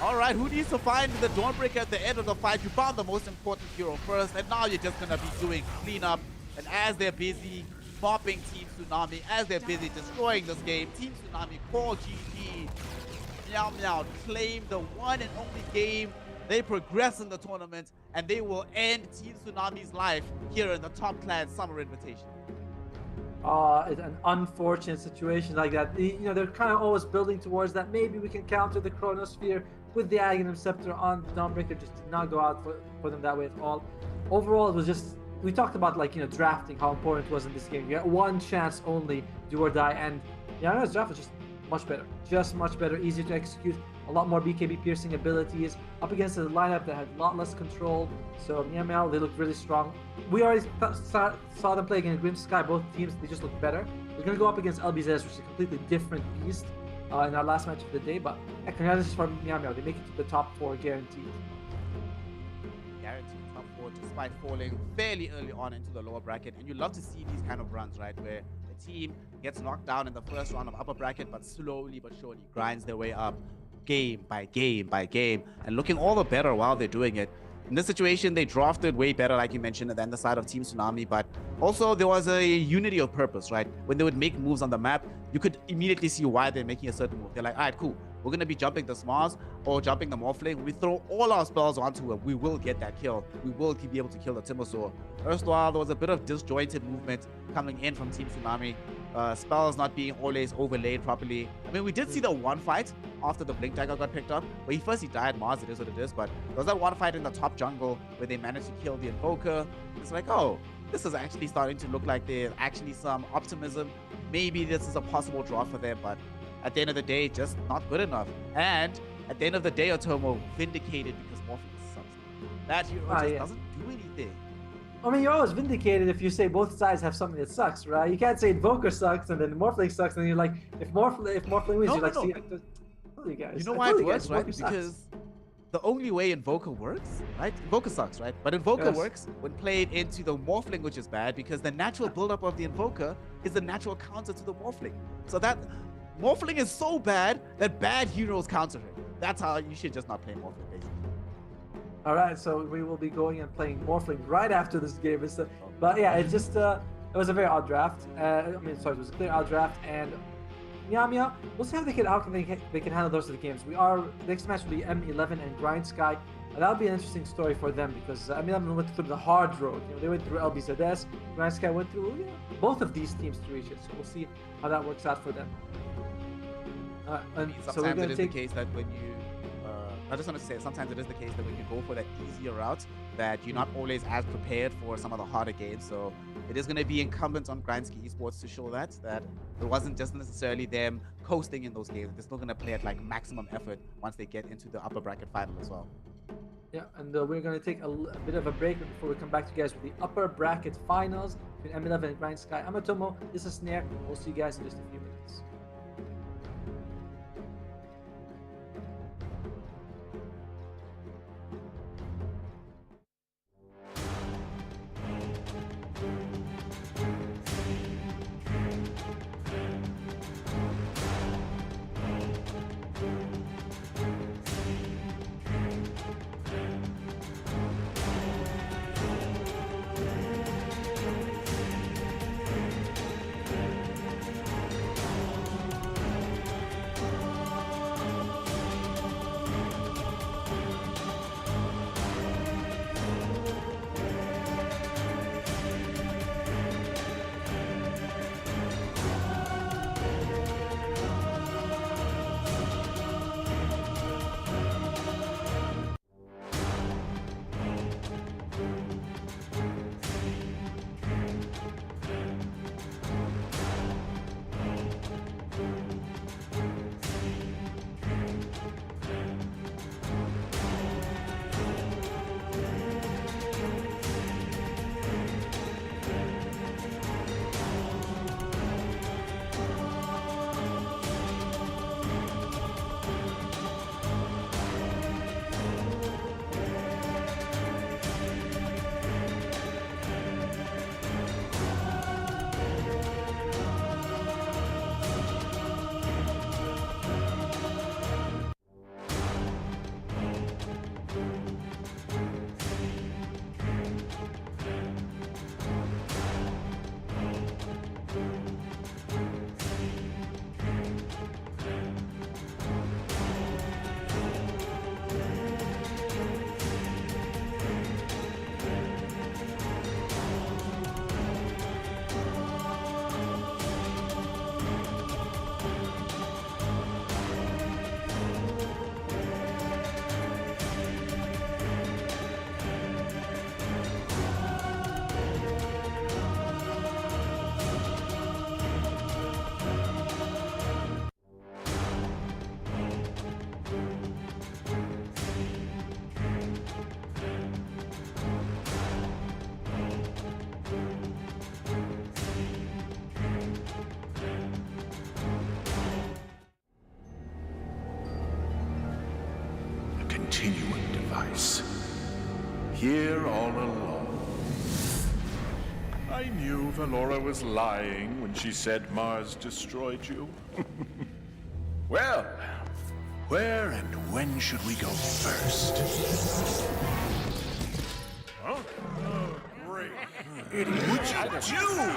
All right, who needs to find the Dawnbreaker at the end of the fight? You found the most important hero first, and now you're just going to be doing cleanup. And as they're busy mopping Team Tsunami, as they're busy destroying this game, Team Tsunami call GG. Meow claim the one and only game. They progress in the tournament, and they will end Team Tsunami's life here in the Top Clan Summer Invitation. It's an unfortunate situation like that. They're kind of always building towards that. Maybe we can counter the Chronosphere with the Aghanim Scepter on Dawnbreaker. Just did not go out for them that way at all. Overall, it was just, we talked about drafting, how important it was in this game. You got one chance only, do or die, and Yana's draft was just much better, easier to execute. A lot more BKB piercing abilities up against a lineup that had a lot less control. So Meow, they looked really strong. We already saw them play against Grim Sky. Both teams, they just looked better. We're going to go up against LBZ, which is a completely different beast in our last match of the day. But congratulations for Meow. They make it to the top 4 guaranteed. Guaranteed top 4 despite falling fairly early on into the lower bracket. And you love to see these kind of runs, right? Where the team gets knocked down in the first round of upper bracket, but slowly but surely grinds their way up. Game by game by game, and looking all the better while they're doing it. In this situation, they drafted way better, like you mentioned, than the side of Team Tsunami, but also there was a unity of purpose, right? When they would make moves on the map, you could immediately see why they're making a certain move. They're like, all right, cool. We're going to be jumping the Smars or jumping the Morphling. We throw all our spells onto it. We will get that kill. We will be able to kill the Timbersaw. Erstwhile, there was a bit of disjointed movement coming in from Team Tsunami. Spells not being always overlaid properly. I mean, we did see the one fight after the Blink Dagger got picked up, where he died. Mars, it is what it is, but there was that one fight in the top jungle where they managed to kill the Invoker. It's like, oh, this is actually starting to look like there's actually some optimism. Maybe this is a possible draw for them, but at the end of the day, just not good enough. And at the end of the day, Otomo vindicated because Morpheus sucks. That hero just doesn't do anything. I mean, you're always vindicated if you say both sides have something that sucks, right? You can't say Invoker sucks and then Morphling sucks, and then you're like, if Morphling wins, you're like, see, I told you guys. You know why it works, right? Because the only way Invoker works, right? Invoker sucks, right? But Invoker works when played into the Morphling, which is bad, because the natural buildup of the Invoker is the natural counter to the Morphling. So that Morphling is so bad that bad heroes counter it. That's how you should just not play Morphling, basically. All right, so we will be going and playing Morphling right after this game. But yeah, it's just it was a very odd draft. It was a clear odd draft, and Meow, we'll see how they can handle those of the games. Next match will be M11 and Grind Sky. That'll be an interesting story for them because M11 went through the hard road. They went through LBZS. Grind Sky went through both of these teams to reach it. So we'll see how that works out for them. Sometimes it is the case that when you I just want to say, sometimes it is the case that when you go for that easier route, that you're not always as prepared for some of the harder games. So it is going to be incumbent on Grindski Esports to show that it wasn't just necessarily them coasting in those games. They're still going to play at like maximum effort once they get into the upper bracket final as well. Yeah, and we're going to take a bit of a break before we come back to you guys with the upper bracket finals between M11 and Grind Sky. I'm Atomo, this is Snare. We'll see you guys in just a few minutes. Continuum device. Here all along. I knew Valora was lying when she said Mars destroyed you. Well, where and when should we go first? Huh? Oh, great. What'd you do?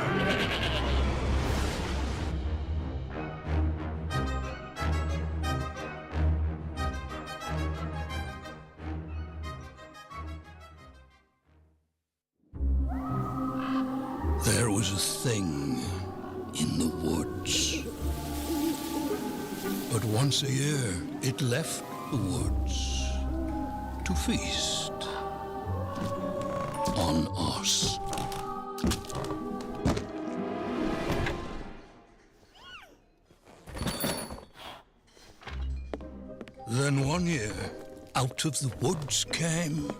There was a thing in the woods. But once a year, it left the woods to feast on us. Then one year, out of the woods came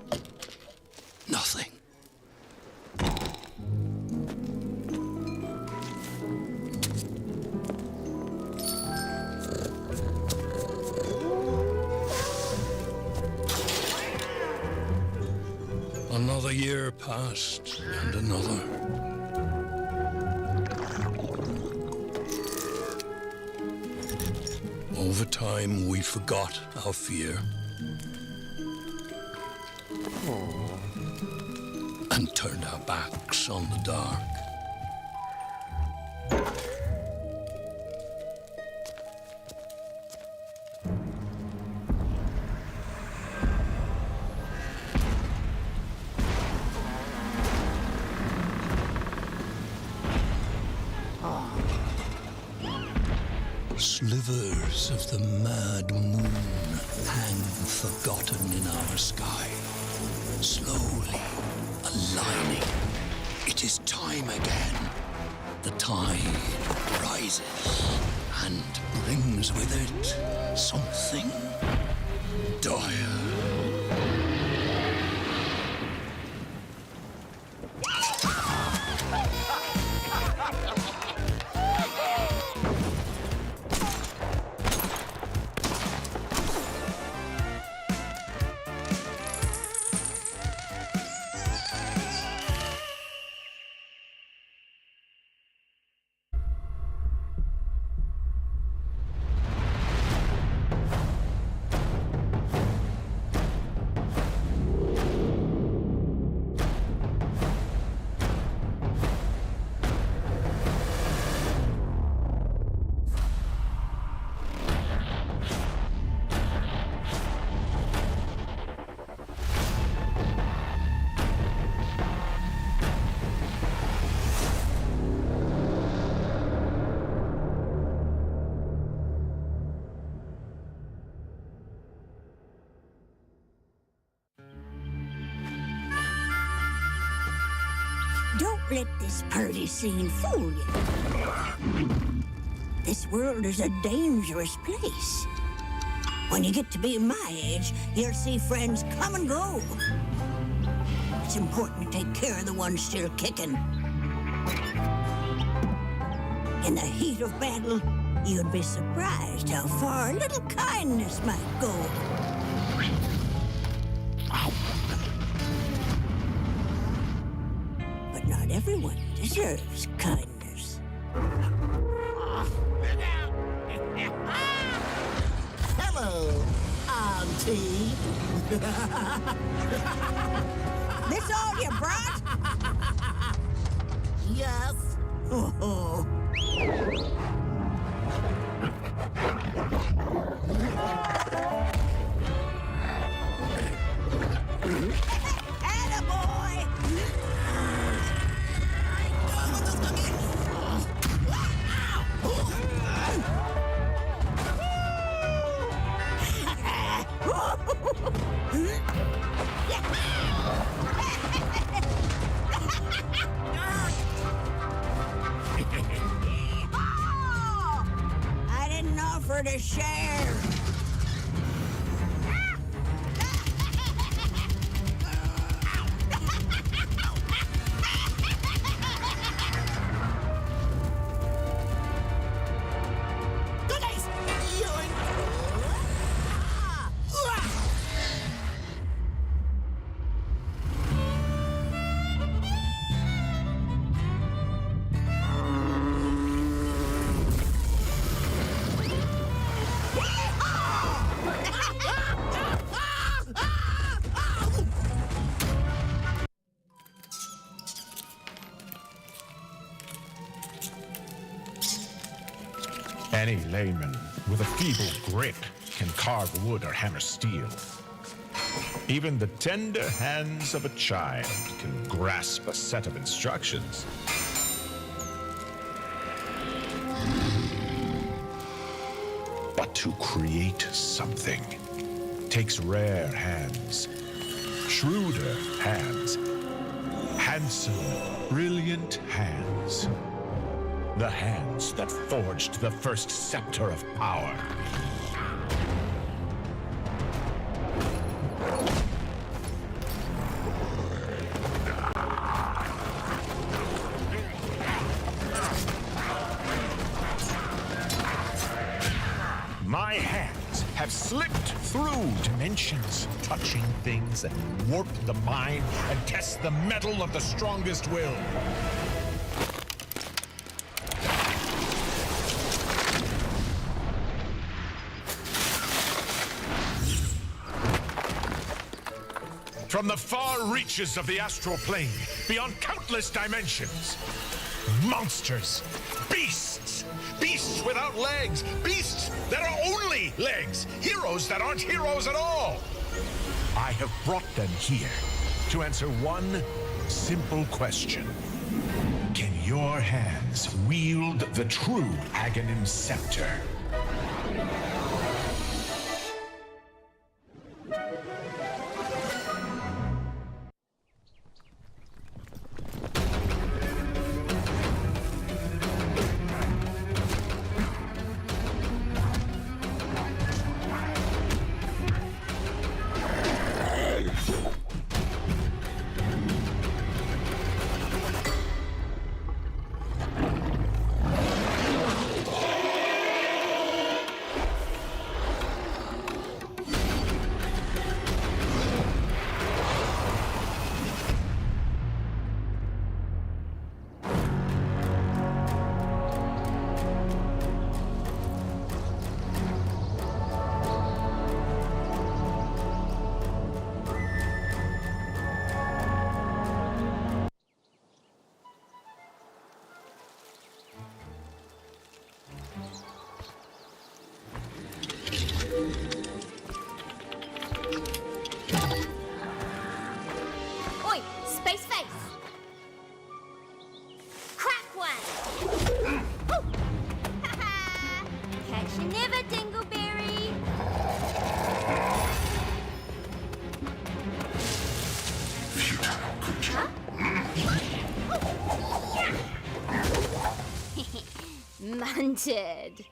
nothing. Another year passed, and another. time we forgot our fear. And turned our backs on the dark. Slivers of the mad moon hang forgotten in our sky, slowly aligning. It is time again. The tide rises and brings with it something dire. Don't let this party scene fool you. This world is a dangerous place. When you get to be my age, you'll see friends come and go. It's important to take care of the ones still kicking. In the heat of battle, you'd be surprised how far a little kindness might go. But not everyone deserves kindness. Hello, Auntie. This all you brought? Yes. Oh. Attaboy! I didn't offer to share. Goodies! Any layman with a feeble grip can carve wood or hammer steel. Even the tender hands of a child can grasp a set of instructions. But to create something takes rare hands, shrewder hands, handsome, brilliant hands. The hands that forged the first scepter of power. My hands have slipped through dimensions, touching things that warp the mind and test the mettle of the strongest will. From the far reaches of the astral plane, beyond countless dimensions. Monsters. Beasts. Beasts without legs. Beasts that are only legs. Heroes that aren't heroes at all. I have brought them here to answer one simple question. Can your hands wield the true Aghanim scepter? Oi, space face! Crack one! Oh. Catch you never, Dingleberry! Huh? Munted.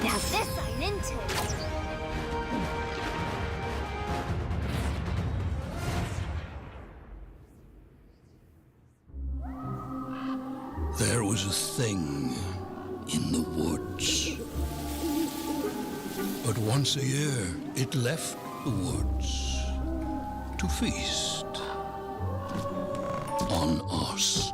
Now this I'm into. There was a thing in the woods. But once a year, it left the woods to feast on us.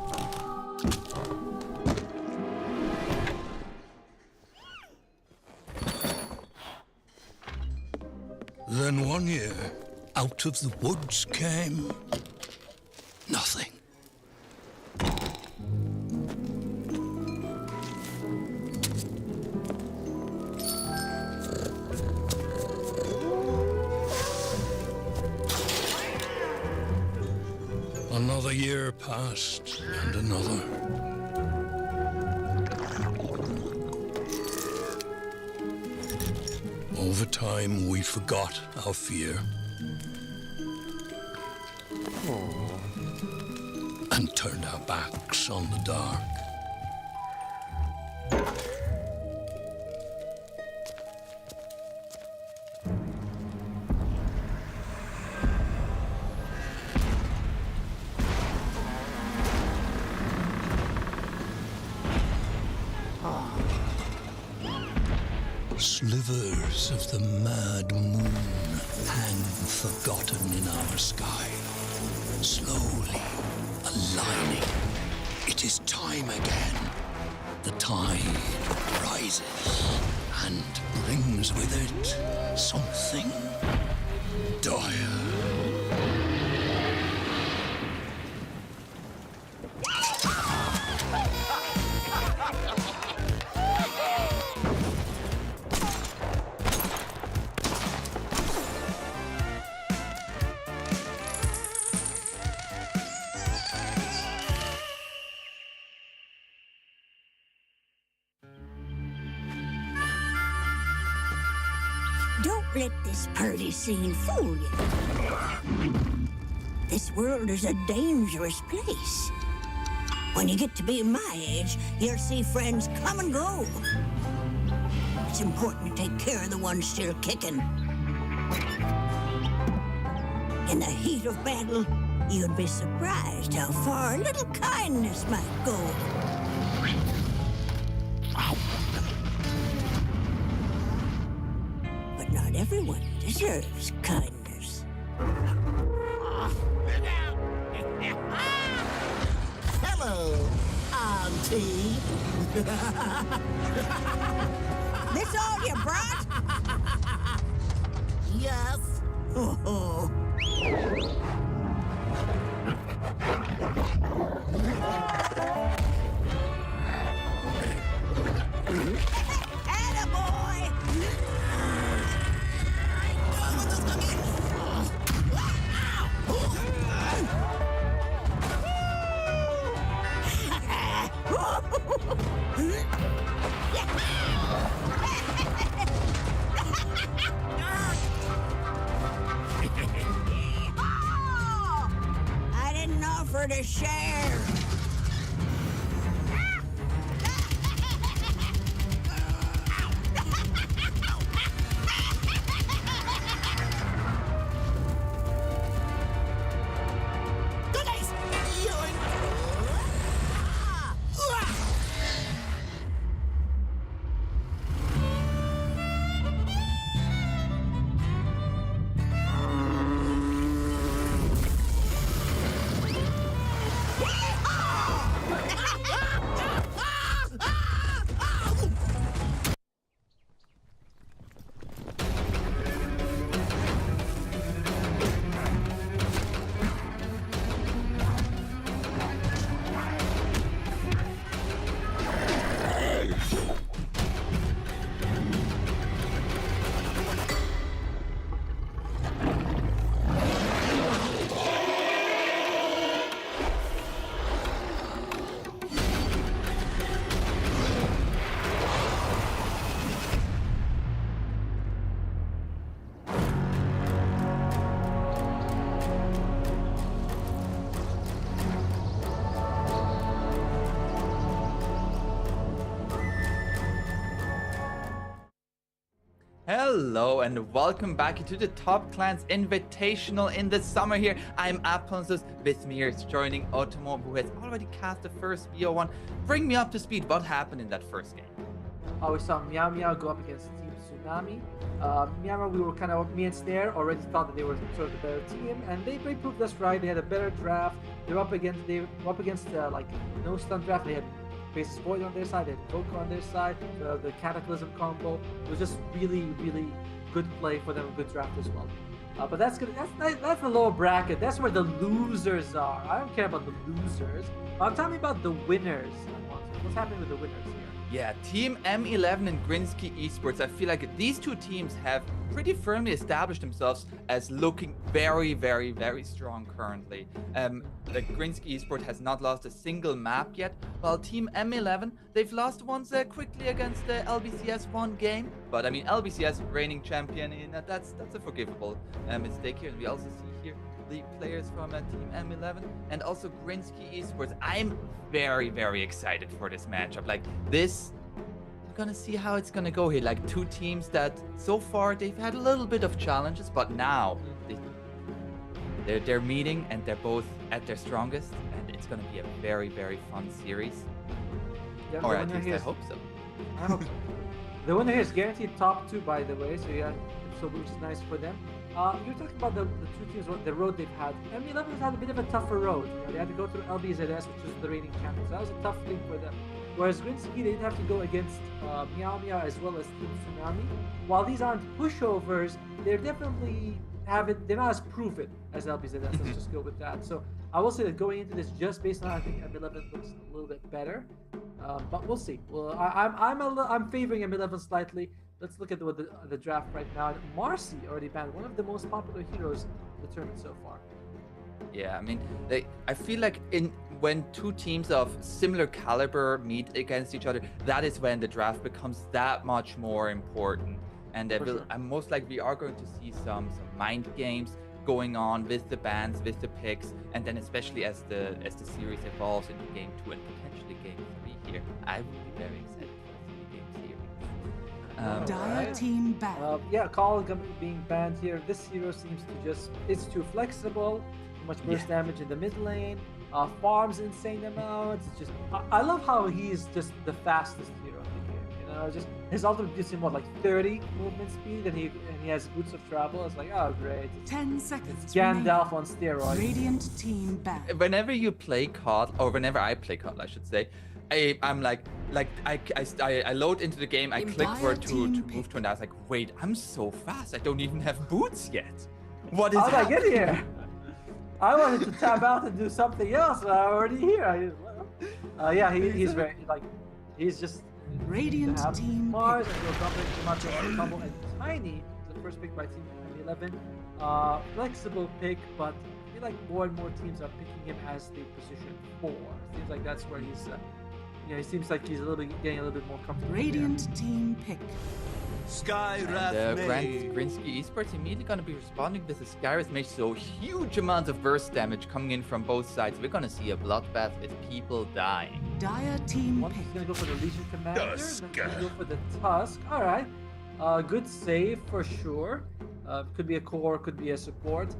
Then one year, out of the woods came nothing. Another year passed, and another. Over time, we forgot our fear. And turned our backs on the dark. Slivers of the mad moon hang forgotten in our sky, slowly aligning. It is time again. The tide rises and brings with it something dire. Don't let this party scene fool you. This world is a dangerous place. When you get to be my age, you'll see friends come and go. It's important to take care of the ones still kicking. In the heat of battle, you'd be surprised how far a little kindness might go. But not everyone deserves kindness. Hello, Auntie. This all you brought? Yes. Oh. Attaboy! I didn't offer to share. Goodies! Hello and welcome back to the Top Clans Invitational in the summer here. I'm Aponsus. With me here is joining Otomo, who has already cast the first BO1. Bring me up to speed. What happened in that first game? We saw Meow Meow go up against Team Tsunami. Meow Meow, we were kind of, me and Snare already thought that they were sort of the better team, and they proved us right. They had a better draft. They were up against like no stun draft. They had Faces Void on their side, they had Goku on their side, the Cataclysm combo. It was just really, really good play for them, a good draft as well. But that's good. That's the lower bracket. That's where the losers are. I don't care about the losers. Tell me about the winners. What's happening with the winners here? Yeah, Team M11 and Grinsky Esports. I feel like these two teams have pretty firmly established themselves as looking very, very, very strong currently. The Grinsky Esports has not lost a single map yet, while Team M11, they've lost once quickly against the LBCS one game. But I mean, LBCS reigning champion, that's a forgivable mistake here. And we also see here the players from Team M11 and also Grinsky Esports. I'm very, very excited for this matchup. Like this, we're gonna see how it's gonna go here. Like two teams that so far they've had a little bit of challenges, but now they're meeting and they're both at their strongest, and it's gonna be a very, very fun series. Yeah, or at least I hope so. I hope so. The winner here is guaranteed top 2, by the way, so yeah, so which is nice for them. You're talking about the two teams, the road they've had. M11 has had a bit of a tougher road. You know, they had to go through LBZS, which is the reigning champion. So that was a tough thing for them. Whereas Grinsky, they didn't have to go against Meow Meow as well as Team Tsunami. While these aren't pushovers, they're definitely they're not as proven as LBZS. Let's just go with that. So I will say that going into this, just based on I think M11 looks a little bit better. But we'll see. Well, I'm favoring M11 slightly. Let's look at the draft right now. Marcy already banned, one of the most popular heroes in the tournament so far. Yeah, I mean, I feel like when two teams of similar caliber meet against each other, that is when the draft becomes that much more important. And sure. I'm most likely we are going to see some mind games going on with the bans, with the picks, and then especially as the series evolves into game 2 and potentially game 3 here, I would be very excited for the game series. Dire team banned. Yeah, Call being banned here. This hero seems to just, it's too flexible, too much burst damage in the mid lane, farms insane amounts. It's just, I love how he's just the fastest hero in the game. You know, just his ultimate gives him what, like 30 movement speed, and he has boots of travel. It's like, oh great. 10 seconds. It's Gandalf on steroids. Radiant team banned. Whenever you play COD, or whenever I play COD, I should say, I'm like I load into the game, I click where to move to, and I was like, wait, I'm so fast, I don't even have boots yet. What is How did I get here? I wanted to tap out and do something else, but I'm already here. Yeah, he's very, like, he's just Radiant team Mars and go combo and Tiny, the first pick by Team 11. Flexible pick, but I feel like more and more teams are picking him as the position 4. Seems like that's where he's, he seems like he's getting a little bit more comfortable. Radiant team pick. Grinsky Esports immediately going to be responding with a Gareth Mage, so huge amounts of burst damage coming in from both sides. We're going to see a bloodbath with people dying. Dire team One pick. is going to go for the Legion Commander, then he's going to go for the Tusk. Alright, good save for sure. Could be a core, could be a support.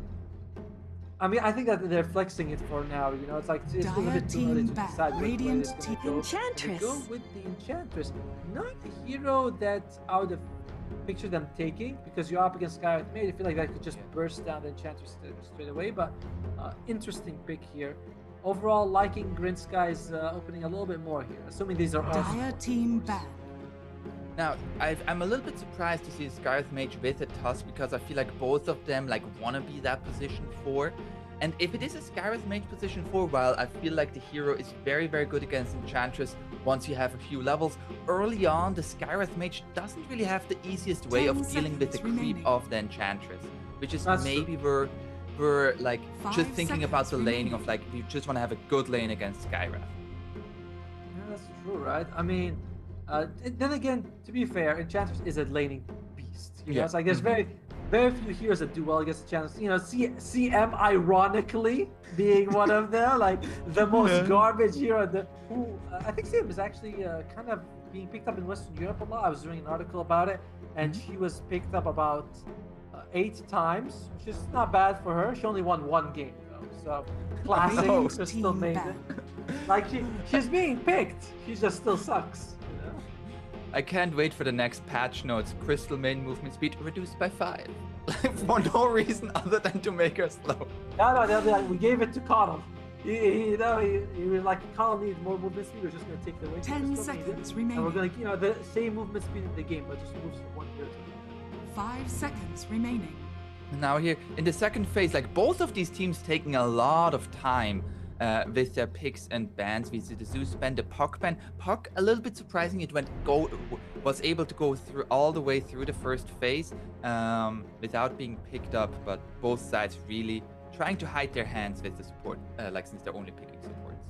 I mean, I think that they're flexing it for now, you know, it's like, it's a bit too early to decide. Radiant team Enchantress. Go with the Enchantress. Not a hero that I would have pictured them taking, because you're up against Gareth Mage. I feel like that could just burst down the Enchantress straight away, but interesting pick here. Overall, liking Grinsky's opening a little bit more here, assuming these are all Dire team banned. Now, I'm a little bit surprised to see this Gareth Mage with a Tusk, because I feel like both of them want to be that position 4. And if it is a Gareth Mage position 4, while I feel like the hero is very, very good against Enchantress once you have a few levels, early on the Gareth Mage doesn't really have the easiest way of dealing with the creep of the Enchantress, which is maybe we're like just thinking about the laning of like, we just want to have a good lane against Gareth. Yeah, that's true, right? I mean, then again, to be fair, Enchantress is a laning beast. You know, it's like there's very few heroes that do well against Enchantress. You know, CM ironically being one of them, like the most garbage hero. I think CM is actually kind of being picked up in Western Europe a lot. I was reading an article about it, and she was picked up about 8 times, which is not bad for her. She only won 1 game though, so classic Crystal Maiden. Like she's being picked, she just still sucks. I can't wait for the next patch notes. Crystal Main movement speed reduced by 5. For no reason other than to make her slow. No, they'll be like, we gave it to Connell. He was like, Connell needs more movement speed, we're just going to take it away. 10 seconds remaining. And we're going to, the same movement speed in the game, but just moves from 1 hero to 5 seconds remaining. Now here, in the second phase, like both of these teams taking a lot of time with their picks and bans. We see the Zeus ban, the Puck ban. Puck, a little bit surprising, it was able to go through all the way through the first phase without being picked up, but both sides really trying to hide their hands with the support, like since they're only picking supports.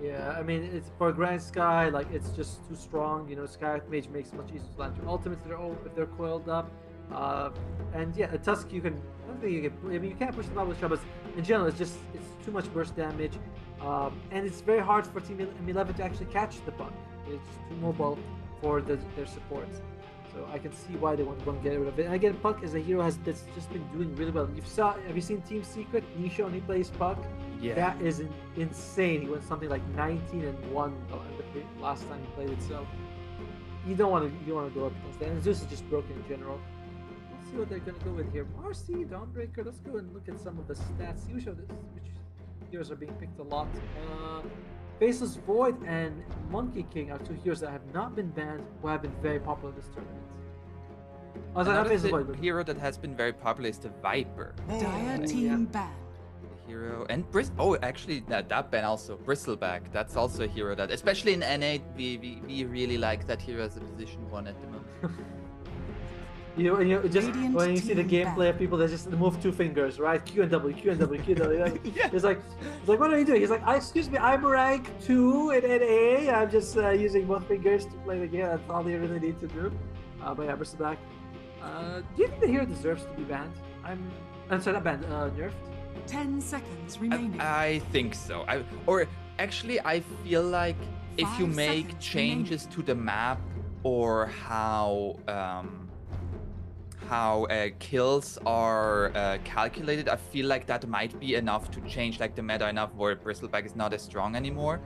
Yeah, I mean, it's for Grand Sky, like it's just too strong. You know, Sky Mage makes it much easier to land your ultimates if they're coiled up. And yeah, a Tusk you can. I don't think you can. I mean, you can't push them out with Shabbos. In general, it's too much burst damage, and it's very hard for Team 11 to actually catch the Puck. It's too mobile for their supports. So I can see why they want to get rid of it. And again, Puck is a hero that's just been doing really well. Have you seen Team Secret? Nisha when he plays Puck? Yeah. That is insane. He went something like 19-1 the last time he played it. So you don't want to go up against that. And Zeus is just broken in general. Let's see what they're going to go with here. Marcy, Dawnbreaker. Let's go and look at some of the stats. See which heroes are being picked a lot. Faceless Void and Monkey King are 2 heroes that have not been banned, who have been very popular in this tournament. Another hero that has been very popular is the Viper. Dire team banned. The hero and actually that ban also Bristleback. That's also a hero that, especially in NA, we really like that hero as a position 1 at the moment. Just when you see the gameplay of people that just move 2 fingers, right? Q and W, Q and W, Q and W. Yeah. It's like, what are you doing? He's like, excuse me, I'm rank 2 in NA. I'm just using both fingers to play the game. That's all they really need to do. But yeah, Bristleback. Do you think the hero deserves to be banned? I'm sorry, not banned, nerfed. 10 seconds remaining. I think so. Or actually, I feel like if you 5 make seconds changes to the map or how kills are calculated, I feel like that might be enough to change like the meta enough where Bristleback is not as strong anymore.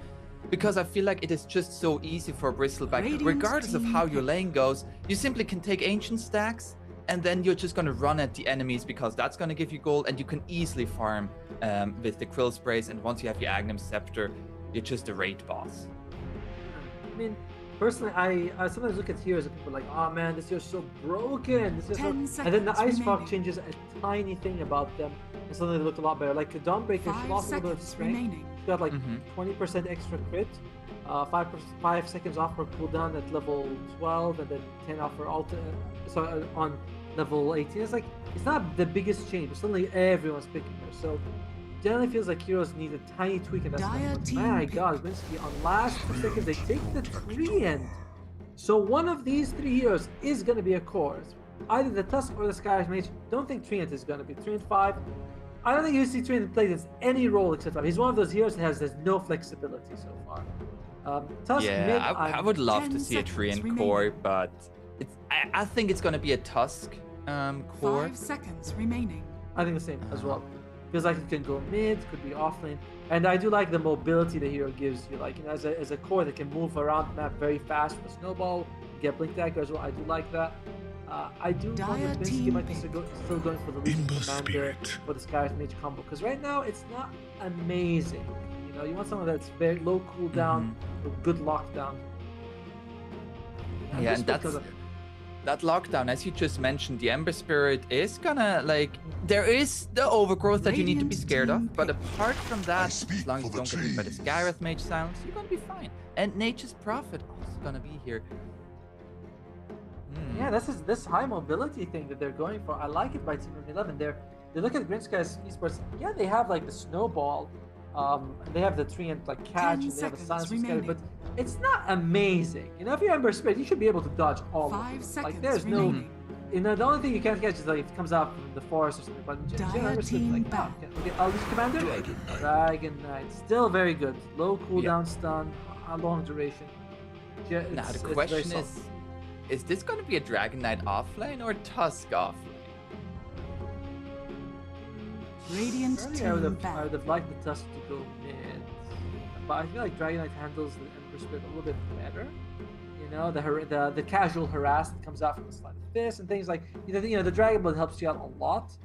Because I feel like it is just so easy for Bristleback, Radiant regardless of team how your pick. lane goes, you simply can take ancient stacks and then you're just gonna run at the enemies because that's gonna give you gold, and you can easily farm with the Quill Sprays, and once you have your Agnum Scepter, you're just a raid boss. I mean, personally, I sometimes look at heroes and people are like, oh man, this hero's so broken. This is 10 so... And then the Ice seconds Fog remaining. changes a tiny thing about them, and suddenly they look a lot better. Like Dawnbreaker, she 5 lost a little bit of seconds strength. remaining. She got like 20% extra crit, 5 seconds off her cooldown at level 12, and then 10 off her ult. On level 18. It's like, it's not the biggest change, but suddenly everyone's picking her. So generally feels like heroes need a tiny tweak, and that's Dire what, team my pick. god, Winsky on last 2 seconds, they take the tree end. So one of these 3 heroes is going to be a core. Either the Tusk or the Sky's Mage. Don't think Treant is going to be. Treant 5. I don't think you see Treant play this any role except 5. He's one of those heroes that has no flexibility so far. Tusk mid, Yeah, I would love 10 to see a seconds Treant remaining. core, but I think it's gonna be a Tusk core. 5 seconds remaining. I think the same as well. Feels like it can go mid, could be offlane, and I do like the mobility the hero gives you. Like, you know, as a core that can move around the map very fast with a snowball, get blink dagger as well. I do like that. I do Dire wonder if Winsky team might be pick. still going for the Legion Imber Commander Spirit. for the Sky's Mage combo, because right now it's not amazing. You know, you want someone that's very low cooldown with good lockdown. Yeah, this and build comes that lockdown, as you just mentioned, the Ember Spirit is gonna, like, there is the overgrowth that you need to be Radiant scared of, team but pick. apart from that, speak as long as for you don't the get hit by the trees. Gareth Mage Silence, you're gonna be fine. And Nature's Prophet also gonna be here. Yeah, this high mobility thing that they're going for. I like it by Team 11. They look at Green Skies Esports. Yeah, they have like the snowball, and they have the tree and like catch, 10 and they have the seconds silence scatter, remaining. but it's not amazing. You know, if you're Ember Spirit, you should be able to dodge all 5 of them. seconds Like, there's remaining. no, you know, the only thing you can't catch is like if it comes out from the forest or something. But Dire Ember Spirit, team like, back. okay, Legion Commander, Dragon Knight. Dragon Knight, still very good. Low cooldown stun, long duration. Yeah, Now the it's very question solid. is this gonna be a Dragon Knight offlane or Tusk offlane? Radiant Personally, I would team have back. liked the Tusk to go mid, but I feel like Dragon Knight handles the Ember Spirit a little bit better. You know, the casual harass that comes out from the Sleight of Fist and things like, you know, the Dragon Blood helps you out a lot,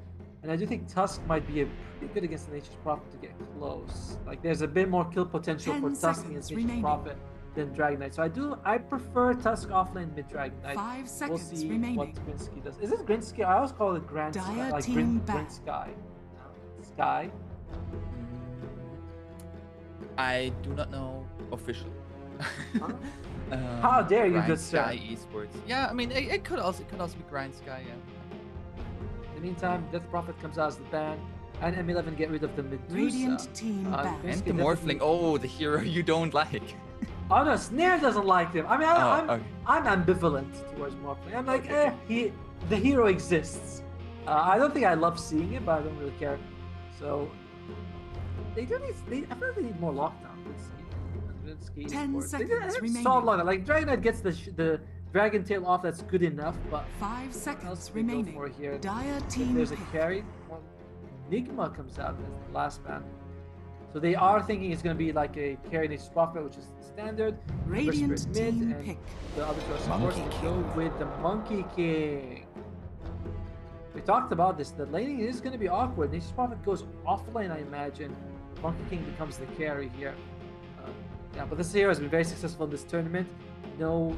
and I do think Tusk might be pretty good against the Nature's Prophet to get close. Like, there's a bit more kill potential 10 for Tusk seconds against Nature's remaining. Prophet than Dragon Knight. So I prefer Tusk offlane mid Dragon Knight. 5 We'll seconds see remaining. what Grinsky does. Is it Grinsky? I always call it Grand Sky, Dire like team Grin back. Sky. Sky. I do not know officially. How dare you, Grind good sir. Sky Esports. Yeah, I mean it could also be Grind Sky, yeah. In the meantime, Death Prophet comes out as the ban, and M11 get rid of the Medusa. Radiant team back. Grinsky And the definitely- Morphling, oh, the hero you don't like. Oh no, Snare doesn't like him. I mean, Oh, okay. I'm ambivalent towards Morphling. I'm like, the hero exists. I don't think I love seeing it, but I don't really care. So I feel like they need more lockdown. Grinsky 10 esports. They seconds need remaining. solid lockdown. Like Dragon Knight gets the Dragon Tail off. That's good enough, but 5 what else seconds do we go remaining. for here? Dire If team there's a pick. carry, well, Nigma comes out as the last ban. So they are thinking it's going to be like a carry Nature's Prophet, which is standard. Radiant Ember Spirit mid, team and pick. the other two are supports to go with the Monkey King. We talked about this. The laning is going to be awkward. Nature's Prophet goes offlane, I imagine. Monkey King becomes the carry here. Yeah, but this hero has been very successful in this tournament. No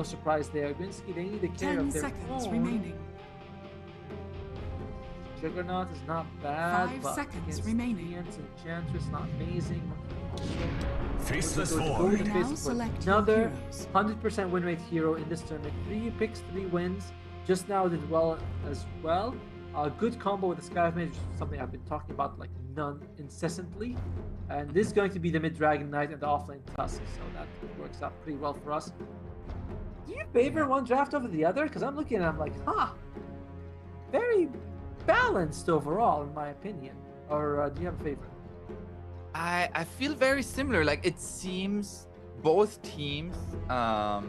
surprise there. Grinsky, they need a carry 10 of their seconds own. remaining. Juggernaut is not bad, 5 but seconds against remaining. Giants and Enchantress, not amazing. Faceless Also, Void. Golden Now Face is select your another heroes. 100% win rate hero in this tournament. 3 picks, 3 wins. Just now did well as well. A good combo with the Sky Mage, which is something I've been talking about like incessantly. And this is going to be the mid Dragon Knight and the offlane Tusk, so that works out pretty well for us. Do you favor one draft over the other? Because I'm looking at, I'm like, very balanced overall, in my opinion. Or do you have a favorite? I feel very similar. Like it seems both teams are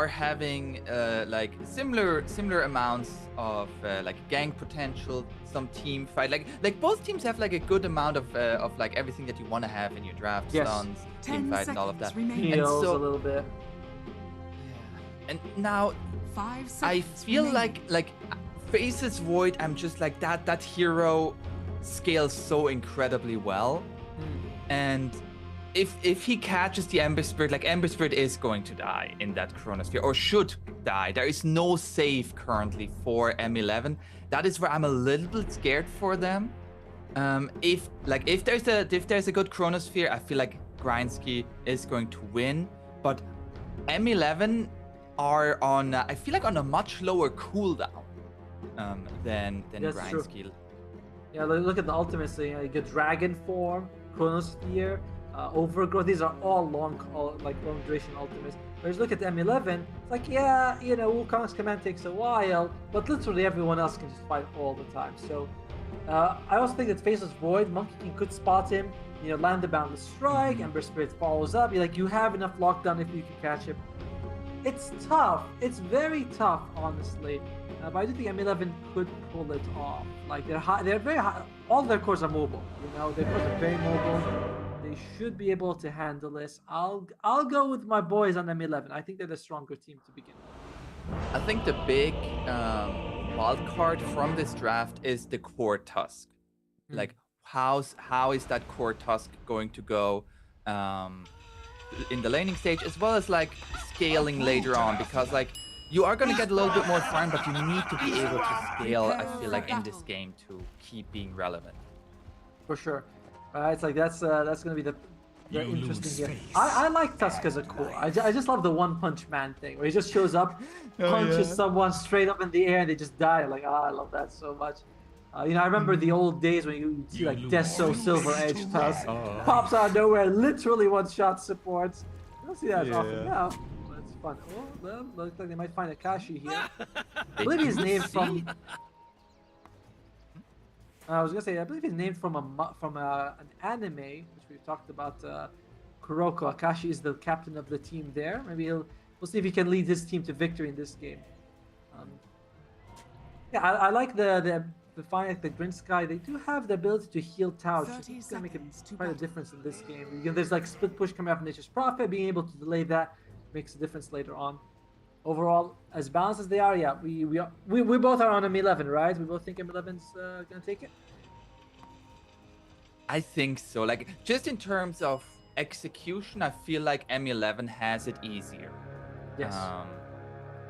having like similar amounts of like gang potential, some team fight. Like both teams have like a good amount of like everything that you want to have in your draft. Yes. Stuns, team fight, and all of that. Heals a little bit. Yeah. And now 5 seconds I feel remaining. like Faces Void. I'm just like that hero scales so incredibly well, and if he catches the Ember Spirit, like Ember Spirit is going to die in that Chronosphere, or should die. There is no save currently for M11. That is where I'm a little bit scared for them. If there's a good Chronosphere, I feel like Grindsky is going to win. But M11 are on I feel like on a much lower cooldown than Grindsky. Yeah, look at the ultimates. So, you get Dragon Form, Chronosphere, Overgrowth. These are all long duration ultimates. Whereas look at the M11, it's like, yeah, Wukong's command takes a while, but literally everyone else can just fight all the time. So I also think that Faceless Void, Monkey King could spot him, land the Boundless Strike, Ember Spirit follows up. You have enough lockdown if you can catch him. It's tough. It's very tough, honestly. But I do think M11 could pull it off. Like they're very high. All their cores are mobile. Their cores are very mobile. They should be able to handle this. I'll go with my boys on M11. I think they're the stronger team to begin with. I think the big wild card from this draft is the core Tusk. Like how is that core Tusk going to go in the laning stage, as well as like scaling later on, because like you are going to get a little bit more farm, but you need to be able to scale, I feel like, in this game to keep being relevant. For sure. It's like that's going to be the interesting game. I like Tusk as a core. I just love the One Punch Man thing, where he just shows up, punches someone straight up in the air, and they just die. Like, I love that so much. I remember the old days when you see like Deso Silver Edge Tusk pops out of nowhere, literally one-shot supports. I don't see that as often now. It's fun. Oh, well, looks like they might find a Kashi here. I believe he's named from. I was gonna say, I believe he's named from an anime, which we've talked about. Kuroko Akashi is the captain of the team there. Maybe we'll see if he can lead his team to victory in this game. Yeah, I like the fight, the Green Sky. They do have the ability to heal towers. It's gonna make quite a difference in this game. There's like split push coming out from Nature's Prophet. Being able to delay that makes a difference later on. Overall, as balanced as they are, yeah, we both are on M11, right? We both think M11's gonna take it. I think so. Like just in terms of execution, I feel like M11 has it easier. Yes.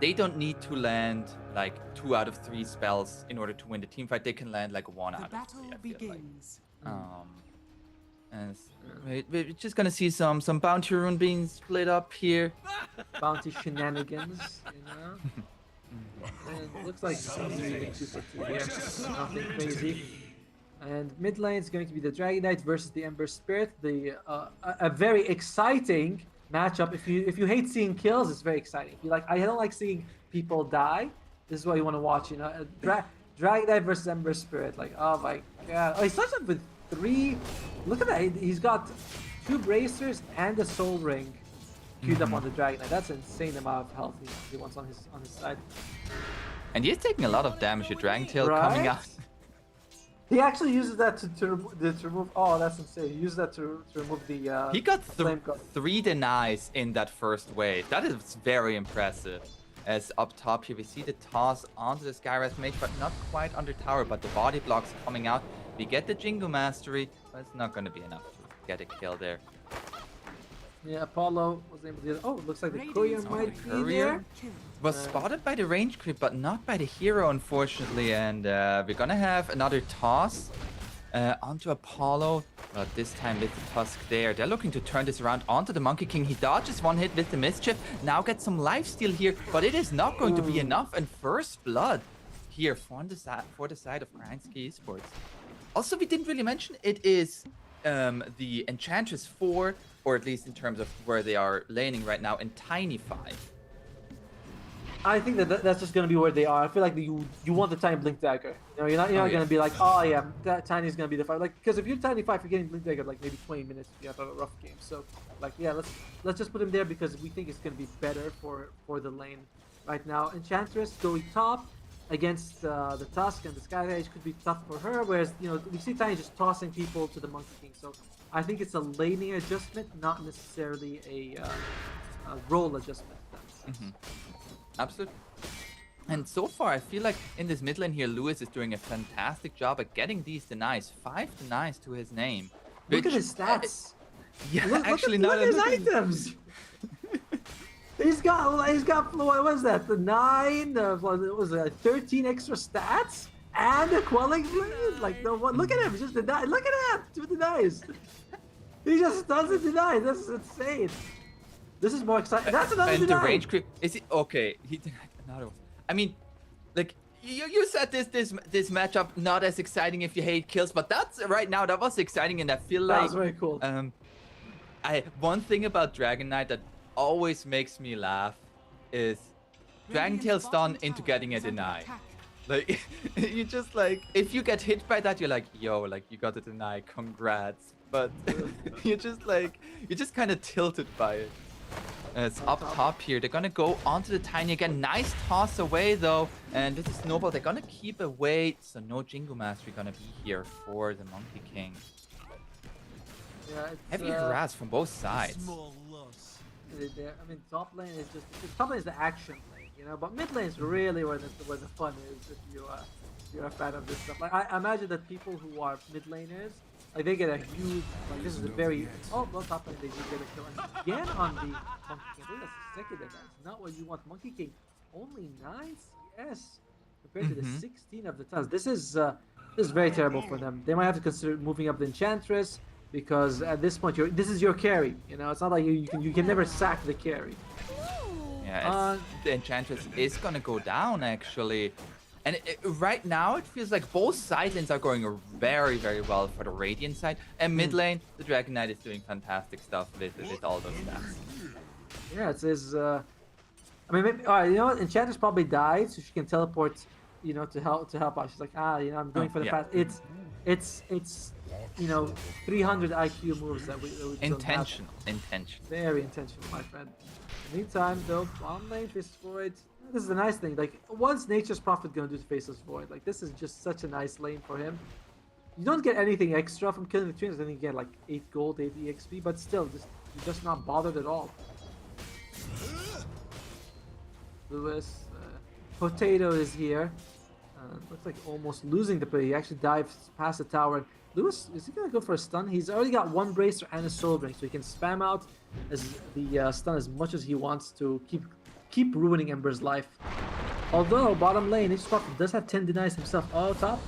They don't need to land like 2 out of 3 spells in order to win the team fight. They can land like 1 out of 3. I feel like. And we're just gonna see some bounty rune being split up here. Bounty shenanigans, And it looks like something nothing crazy. And mid lane is going to be the Dragon Knight versus the Ember Spirit. A very exciting matchup. If you hate seeing kills, it's very exciting. If you like, I don't like seeing people die. This is what you want to watch. Dragon Knight versus Ember Spirit. Like, oh my god! Oh, he starts up with 3. Look at that. He's got 2 bracers and a soul ring queued up on the Dragon Knight. That's an insane amount of health he wants on his side. And he's taking a lot of damage. A Dragon Tail coming out. He actually uses that to remove. Oh, that's insane. He used that to remove the. He got 3 denies in that first wave. That is very impressive. As up top here, we see the toss onto the Skywrath Mage, but not quite under tower. But the body blocks coming out. We get the Jingu Mastery, but it's not going to be enough to get a kill there. Yeah, Apollo was able to. Oh, looks like the courier might be there. Was spotted by the range creep, but not by the hero, unfortunately. And we're gonna have another toss onto Apollo, but this time with the Tusk there. They're looking to turn this around onto the Monkey King. He dodges 1 hit with the Mischief. Now gets some lifesteal here, but it is not going to be enough. And first blood here for the side of Grindsky Esports. Also, we didn't really mention it is the Enchantress 4, or at least in terms of where they are laning right now, in Tiny 5. I think that's just gonna be where they are. I feel like you want the Tiny Blink Dagger. You know, you're not gonna be like, oh yeah, that Tiny's gonna be the fight. Like, because if you're Tiny 5, you're getting Blink Dagger like maybe 20 minutes if you have a rough game. So, like, yeah, let's just put him there because we think it's gonna be better for the lane right now. Enchantress going top against the Tusk and the Sky Age could be tough for her. Whereas, you know, we see Tiny just tossing people to the Monkey King. So, I think it's a laning adjustment, not necessarily a role adjustment. Absolutely. And so far, I feel like in this mid lane here, Lewis is doing a fantastic job at getting these denies. 5 denies to his name. Look at his stats. Yeah, actually, look at his items. He's got what was that? The 9, what was it? 13 extra stats and a quelling blade. Like no one. Look at him, just deny. Look at that, 2 denies. He just doesn't deny. This is insane. This is more exciting. That's another and deny. the rage creep. Is it okay? He denied another one. I mean, like you said this matchup not as exciting if you hate kills, but that's right now that was exciting, and I feel like that was very cool. One thing about Dragon Knight that always makes me laugh is Dragon Tail stun into getting a deny. Like you just like if you get hit by that, you're like, yo, like you got a deny, congrats. But you're just kind of tilted by it. It's up top here. They're gonna go onto the Tiny again. Nice toss away though. And this is Snowball. They're gonna keep away. So no Jingle Mastery gonna be here for the Monkey King. Yeah, heavy harass from both sides. I mean, top lane is the action lane, you know. But mid lane is really where the fun is if you're a fan of this stuff. Like I imagine that people who are mid laners, like they get a huge, like this is a very, well top lane they do get a kill. And again on the Monkey King, I think that's the second attack. It's not what you want. Monkey King, only 9 CS compared to the 16 of the Tusk. This is very terrible for them. They might have to consider moving up the Enchantress because at this point this is your carry. You know, it's not like you can never sack the carry. Yeah, the Enchantress is gonna go down actually. And right now, it feels like both side lanes are going very, very well for the Radiant side. And mid lane, the Dragon Knight is doing fantastic stuff with all those stats. Yeah, it says, I mean, maybe, all right, you know what? Enchantress probably died, so she can teleport, you know, to help out. She's like, you know, I'm going for the fast. It's, you know, 300 IQ moves that we intentional. Very intentional, my friend. Meantime, though, bottom lane, Faceless Void. This is a nice thing. Like, what's Nature's Prophet gonna do to Faceless Void? Like, this is just such a nice lane for him. You don't get anything extra from killing the twins. Then you get like 8 gold, 8 EXP, but still, you're just not bothered at all. Lewis, Potato is here. Looks like almost losing the play. He actually dives past the tower. Lewis, is he gonna go for a stun? He's already got 1 bracer and a soul ring, so he can spam out the stun as much as he wants to keep ruining Ember's life. Although bottom lane, Nature's Prophet does have 10 denies himself. Oh, top.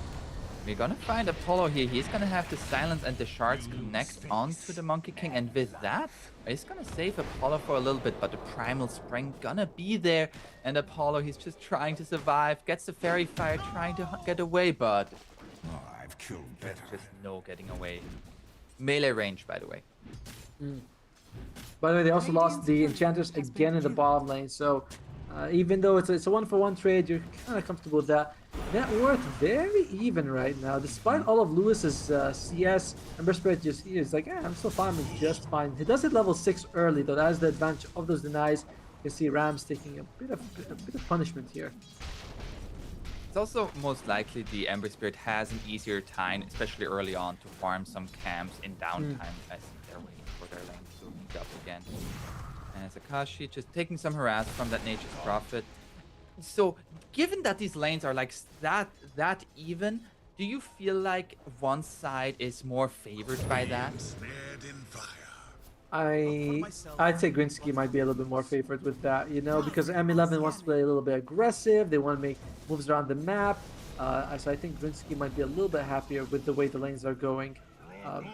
We're gonna find Apollo here. He's gonna have the silence and the shards connect onto the Monkey King, and with that, he's gonna save Apollo for a little bit. But the Primal Spring gonna be there, and Apollo, he's just trying to survive. Gets the Fairy Fire, trying to get away, but I've killed better. Just no getting away. Melee range, by the way. By the way, they also lost the Enchanters again in the bottom lane, so even though it's a 1-for-1 trade, you're kind of comfortable with that. Net worth very even right now, despite all of Lewis's CS. Ember Spirit just is like, I'm still fine, I'm just fine. He does hit level 6 early though. That is the advantage of those denies. You can see Rams taking a bit of punishment here. It's also most likely the Ember Spirit has an easier time, especially early on, to farm some camps in downtime as they're waiting for their lane to meet up again. And Akashi just taking some harass from that Nature's Prophet. So, given that these lanes are like that even, do you feel like one side is more favored by that? I'd say Grinsky might be a little bit more favored with that, you know, because M11 wants to play a little bit aggressive. They want to make moves around the map. So I think Grinsky might be a little bit happier with the way the lanes are going.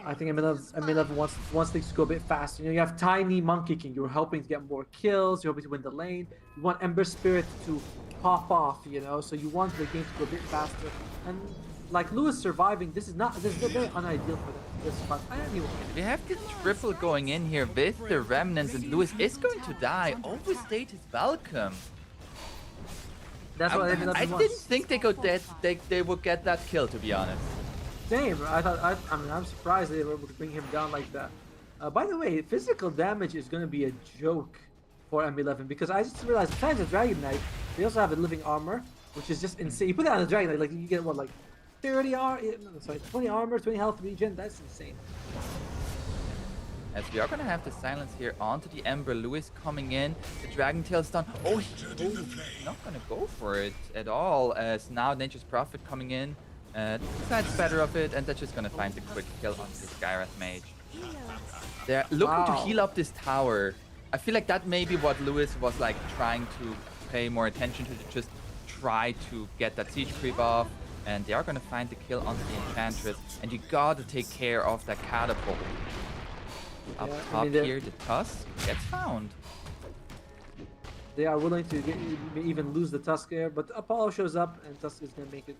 I think M11 wants things to go a bit faster. You know, you have Tiny Monkey King. You're helping to get more kills. You're hoping to win the lane. You want Ember Spirit to pop off, you know, so you want the game to go a bit faster. And like Lewis surviving, this is very unideal for this fight. I don't even. We have the triple going in here with the remnants, and Lewis is going to die. Overstayed his welcome. That's what I didn't think they would get that kill, to be honest. Same. I mean, I'm surprised they were able to bring him down like that. By the way, physical damage is going to be a joke for M11 because I just realized besides the Dragon Knight, they also have a living armor, which is just insane. You put that on the Dragon Knight, like you get what, like 20 armor, 20 health regen. That's insane. As we are going to have the silence here onto the Ember. Lewis coming in. The Dragon Tail's done. Oh, he's not going to go for it at all. As now Nature's Prophet coming in. Decides better of it. And they're just going to find the quick kill on this Gareth Mage. They're looking to heal up this tower. I feel like that may be what Lewis was like trying to pay more attention to. Just try to get that siege creep off. And they are going to find the kill onto the Enchantress. And you got to take care of that catapult. Up top here, the Tusk gets found. They are willing to even lose the Tusk here, but Apollo shows up and Tusk is going to make it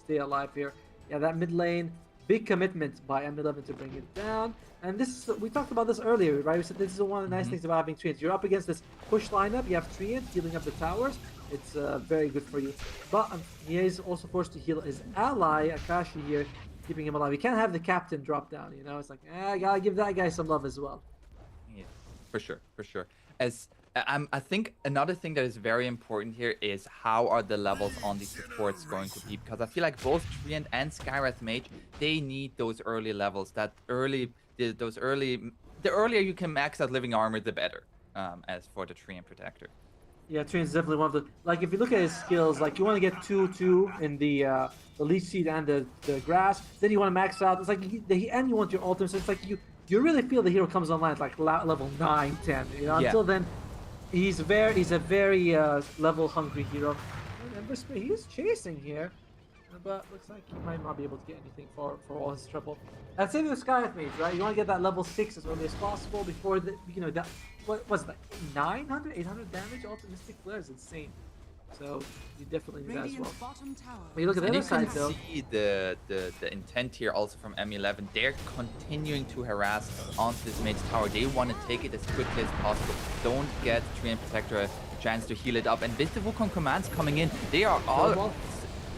stay alive here. Yeah, that mid lane, big commitment by M11 to bring it down. And this is, we talked about this earlier, right? We said this is one of the nice things about having Treants. You're up against this push lineup, you have Treant healing up the towers. It's very good for you. But he is also forced to heal his ally, Akashi here, keeping him alive. You can't have the captain drop down, you know? It's like, I gotta give that guy some love as well. Yeah, for sure, for sure. As I think another thing that is very important here is how are the levels on these supports going to be? Because I feel like both Treant and Skywrath Mage, they need those early levels. The earlier you can max out living armor, the better. As for the Treant Protector. Yeah, Treant's definitely one of the, like, if you look at his skills, like, you want to get 2-2 in the Leech Seed and the Grass, then you want to max out, it's like, and you want your ultimate, so it's like, you really feel the hero comes online at, like, level 9, 10, you know, until then, he's a very level-hungry hero. And he is chasing here, but looks like he might not be able to get anything for all his triple. And same with Skywrath Mage, right? You want to get that level 6 as early as possible before the, you know, that, what was that, 800 damage? Ultimate Mystic Flare is insane. So you definitely need that as well. When you look at the other side, though, see the intent here also from M11. They're continuing to harass onto this mage tower. They want to take it as quickly as possible. Don't get Treant Protector a chance to heal it up. And with the Wukong commands coming in, they are all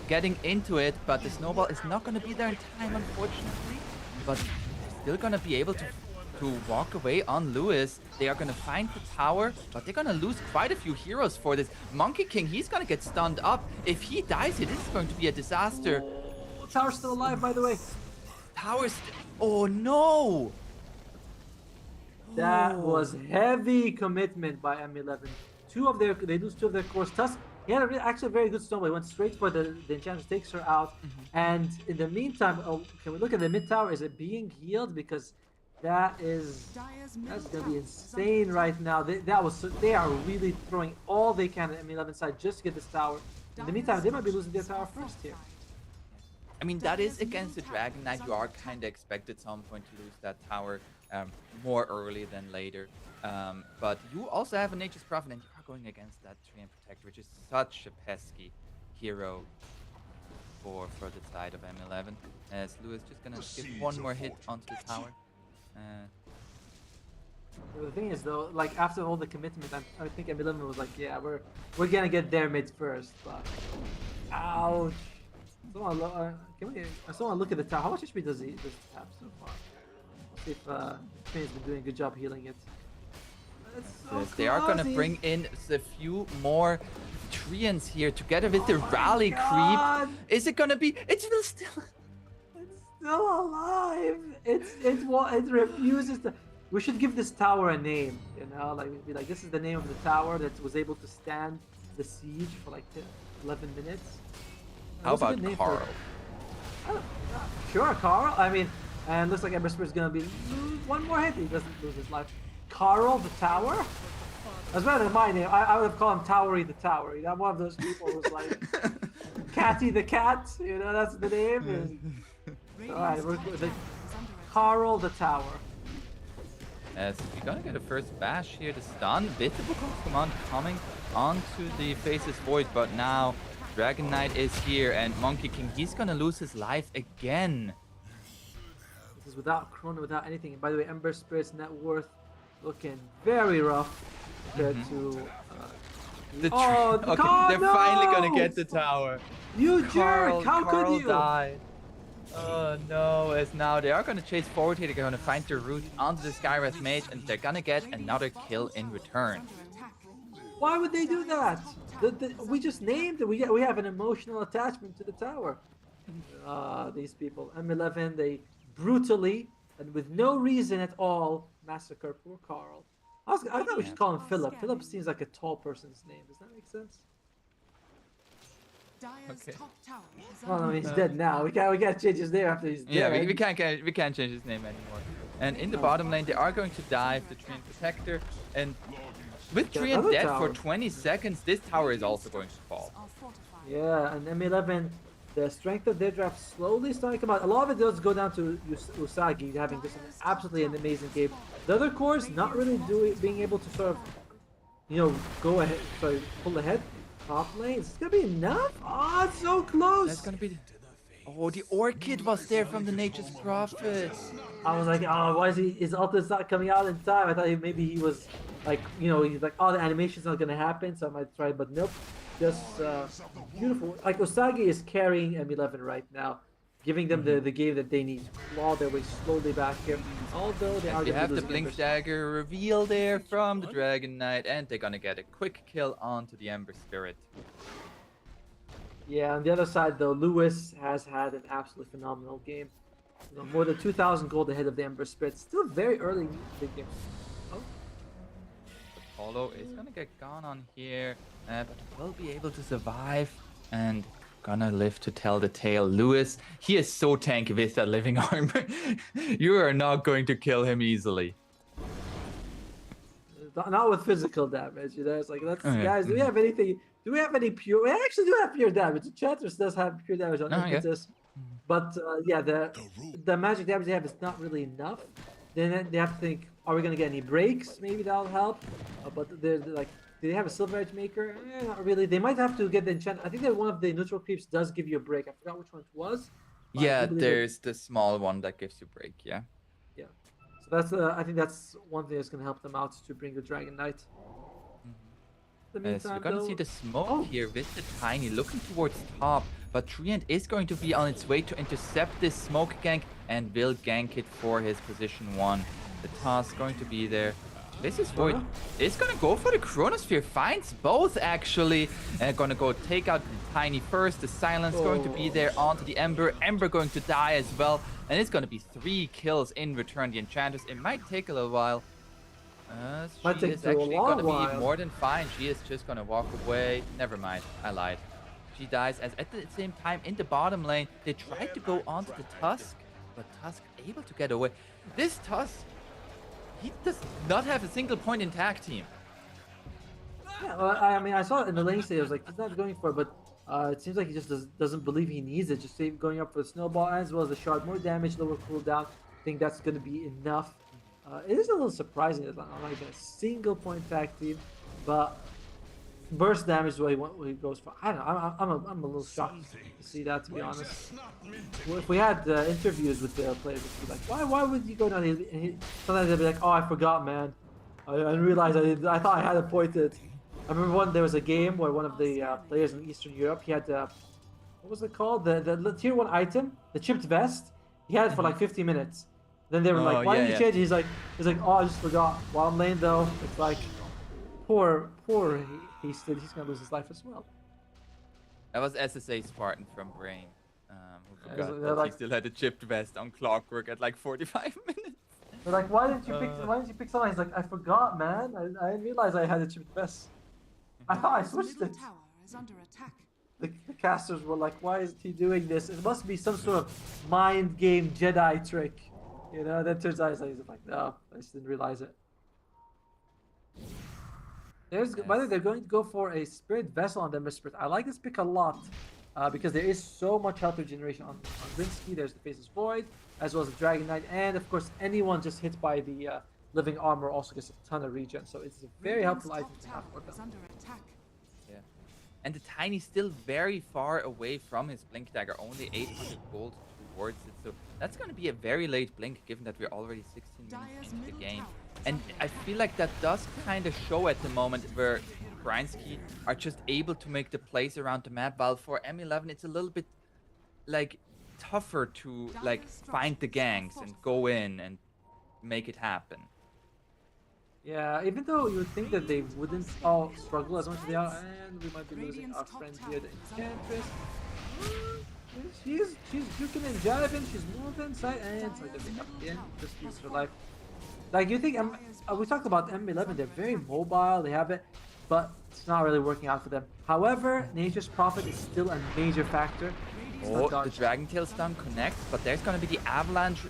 getting into it, but the snowball is not going to be there in time, unfortunately. But still going to be able to walk away on Lewis. They are going to find the tower, but they're going to lose quite a few heroes for this. Monkey King, he's going to get stunned up. If he dies here, this is going to be a disaster. Oh, tower's still alive, by the way. Tower's oh no! That was heavy commitment by M11. They lose 2 of their cores. Tusk, he had actually a very good snowball. He went straight for the Enchantress, takes her out. And in the meantime, can we look at the mid tower? Is it being healed? Because that's gonna be insane right now. They are really throwing all they can at M11 side just to get this tower. In the meantime, they might be losing their tower first here. I mean, that is against the Dragon Knight. You are kind of expected at some point to lose that tower more early than later. But you also have a Nature's Prophet, and you are going against that Treant Protector, which is such a pesky hero for the side of M11. As Lewis just gonna give one more hit onto the tower. The thing is, though, like, after all the commitment, I think M11 was like, yeah, we're gonna get their mid first, but ouch. Someone look at the tower. How much HP does he have so far? Let's see if Treant's been doing a good job healing it. They are gonna bring in a few more Treants here together with the rally creep. Is it gonna be? It's still alive. It refuses to. We should give this tower a name, you know, like we'd be like, this is the name of the tower that was able to stand the siege for like 11 minutes. How about Carl? Sure, Carl. I mean, and looks like Emberspear is gonna be one more hit. He doesn't lose his life. Carl the Tower? That's better than my name. I would have called him Towery the Tower. You know, I'm one of those people who's like Catty the Cat. You know, that's the name. Alright, we're the Carl the Tower. As we're gonna get a first bash here to stun with the Wukong command coming onto the Faceless Void, but now Dragon Knight is here, and Monkey King, he's gonna lose his life again. This is without Chrono, without anything. And by the way, Ember Spirit's net worth looking very rough compared to. Okay, they're finally gonna get the tower. You jerk! How Carl could you? died. Oh no, as now they are gonna chase forward here. They're gonna find the route onto the Skywrath Mage, and they're gonna get another kill in return. Why would they do that? We just named it. We have an emotional attachment to the tower. These people. M11, they brutally and with no reason at all massacre poor Carl. I thought we should call him Philip. Philip seems like a tall person's name. Does that make sense? Okay. Well, I mean, he's dead now. We can't change his name after he's dead. Yeah, we can't change his name anymore. And in the bottom lane, they are going to dive the Treant Protector, and with Treant dead for 20 seconds, this tower is also going to fall. Yeah, and M11, the strength of their draft slowly starting to come out. A lot of it does go down to Usagi having just absolutely an amazing game. The other cores not really being able to sort of, go ahead, pull ahead. Top lane, is this gonna be enough? Oh, it's so close. That's gonna be. Oh, the Orchid was there from the Nature's Prophet. I was like, oh, why is his ultimate's not coming out in time? I thought maybe he was like, he's like, oh, the animation's not gonna happen, so I might try, but nope. Just beautiful. Like Usagi is carrying M11 right now, giving them the game that they need to claw their way slowly back here. Although they are. You have the Blink Dagger reveal there from the Dragon Knight, and they're gonna get a quick kill onto the Ember Spirit. Yeah, on the other side though, Lewis has had an absolutely phenomenal game. More than 2,000 gold ahead of the Ember Spirit. Still very early in the game. Oh. Apollo is gonna get gone on here, but will be able to survive and gonna live to tell the tale. Lewis, he is so tanky with that living armor. You are not going to kill him easily. Not with physical damage, It's like, guys, do we have anything? Do we have any pure? We actually do have pure damage. Enchantress does have pure damage on Impetus. But yeah, the magic damage they have is not really enough. Then they have to think, are we gonna get any breaks? Maybe that'll help. But they're like, do they have a Silver Edge Maker? Not really. They might have to get the enchant. I think that one of the neutral creeps does give you a break. I forgot which one it was. Yeah, there's the small one that gives you break. Yeah. Yeah. So that's I think that's one thing that's gonna help them out to bring the Dragon Knight. So we're gonna see the smoke here with the Tiny looking towards top, but Treant is going to be on its way to intercept this smoke gank and will gank it for his position 1. The task going to be there. This is Void is gonna go for the Chronosphere, finds both actually, and gonna go take out the Tiny first. The Silence going to be there onto the Ember. Ember going to die as well, and it's gonna be 3 kills in return. The Enchantress, it might take a little while. She is actually gonna be more than fine. She is just gonna walk away. Never mind, I lied. She dies as at the same time in the bottom lane. They tried to go onto the Tusk, but Tusk able to get away. This Tusk, he does not have a single point in tag team. Yeah, well, I mean, I saw it in the lane state. I was like, he's not going for it, but it seems like he just doesn't believe he needs it. Just going up for the snowball as well as the shard. More damage, lower cooldown. I think that's going to be enough. It is a little surprising that I'm not even a single point tag team, but burst damage is what he goes for. I don't know. I'm a little shocked to see that, to be honest. Well, if we had interviews with the players, we'd be like, why would you go down? Sometimes they'd be like, oh, I forgot, man. I didn't realize I thought I had it pointed. I remember there was a game where one of the players in Eastern Europe, he had what was it called? The tier 1 item, the chipped vest. He had it for like 50 minutes. Then they were like, why did you change it? He's like, oh, I just forgot. While I'm lane though, it's like, poor he's gonna lose his life as well. That was SSA Spartan from Brain, who forgot that like, he still had a chipped vest on Clockwork at like 45 minutes. They're like, why didn't you pick someone? He's like, I forgot, man. I didn't realize I had a chipped vest. I thought I switched it. The casters were like, why is he doing this? It must be some sort of mind game Jedi trick. Then turns out he's like, no, I just didn't realize it. By the way, they're going to go for a Spirit Vessel on the Ember Spirit. I like this pick a lot because there is so much health regeneration on Rinsky. There's the Faceless Void, as well as the Dragon Knight, and of course, anyone just hit by the Living Armor also gets a ton of regen. So it's a very helpful item to have for them. Yeah. And the Tiny still very far away from his Blink Dagger, only 800 gold towards it. So that's going to be a very late Blink, given that we're already 16 minutes into the game. And I feel like that does kind of show at the moment where Grinsky are just able to make the plays around the map, while for M11 it's a little bit like tougher to like find the ganks and go in and make it happen. Yeah, even though you would think that they wouldn't all struggle as much as they are, and we might be losing our friend here, the Enchantress. She's juking and jiving, she's moving side and side up again, just use her life. Like you think, we talked about M11, they're very mobile, they have it, but it's not really working out for them. However, Nature's Prophet is still a major factor. Oh, the Dragon Tail stun connects, but there's gonna be the avalanche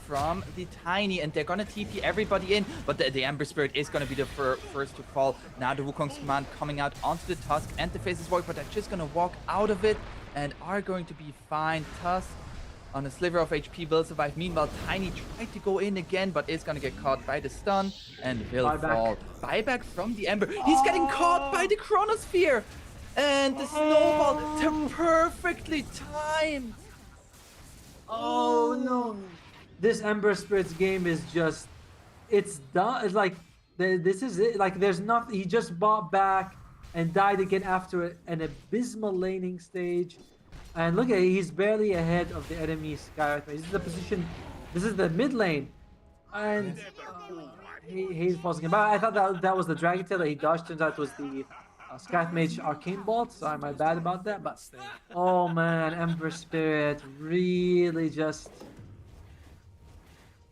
from the Tiny, and they're gonna TP everybody in, but the Ember Spirit is gonna be the first to fall. Now the Wukong's command coming out onto the Tusk and the Faceless Void, but they're just gonna walk out of it and are going to be fine. Tusk on a sliver of HP will survive. Meanwhile, Tiny tried to go in again, but is gonna get caught by the stun and will fall. Buyback from the Ember. He's getting caught by the Chronosphere! And the snowball to perfectly timed. Oh no! This Ember Spirits game is just, it's done. It's like, this is it. Like, there's nothing. He just bought back and died again after an abysmal laning stage. And look at it, he's barely ahead of the enemy Gareth. This is the position, this is the mid lane. And he's pausing him. I thought that was the Dragon Tail that he dodged. Turns out it was the Scat Mage Arcane Bolt, so I'm bad about that, but oh man, Ember Spirit really just,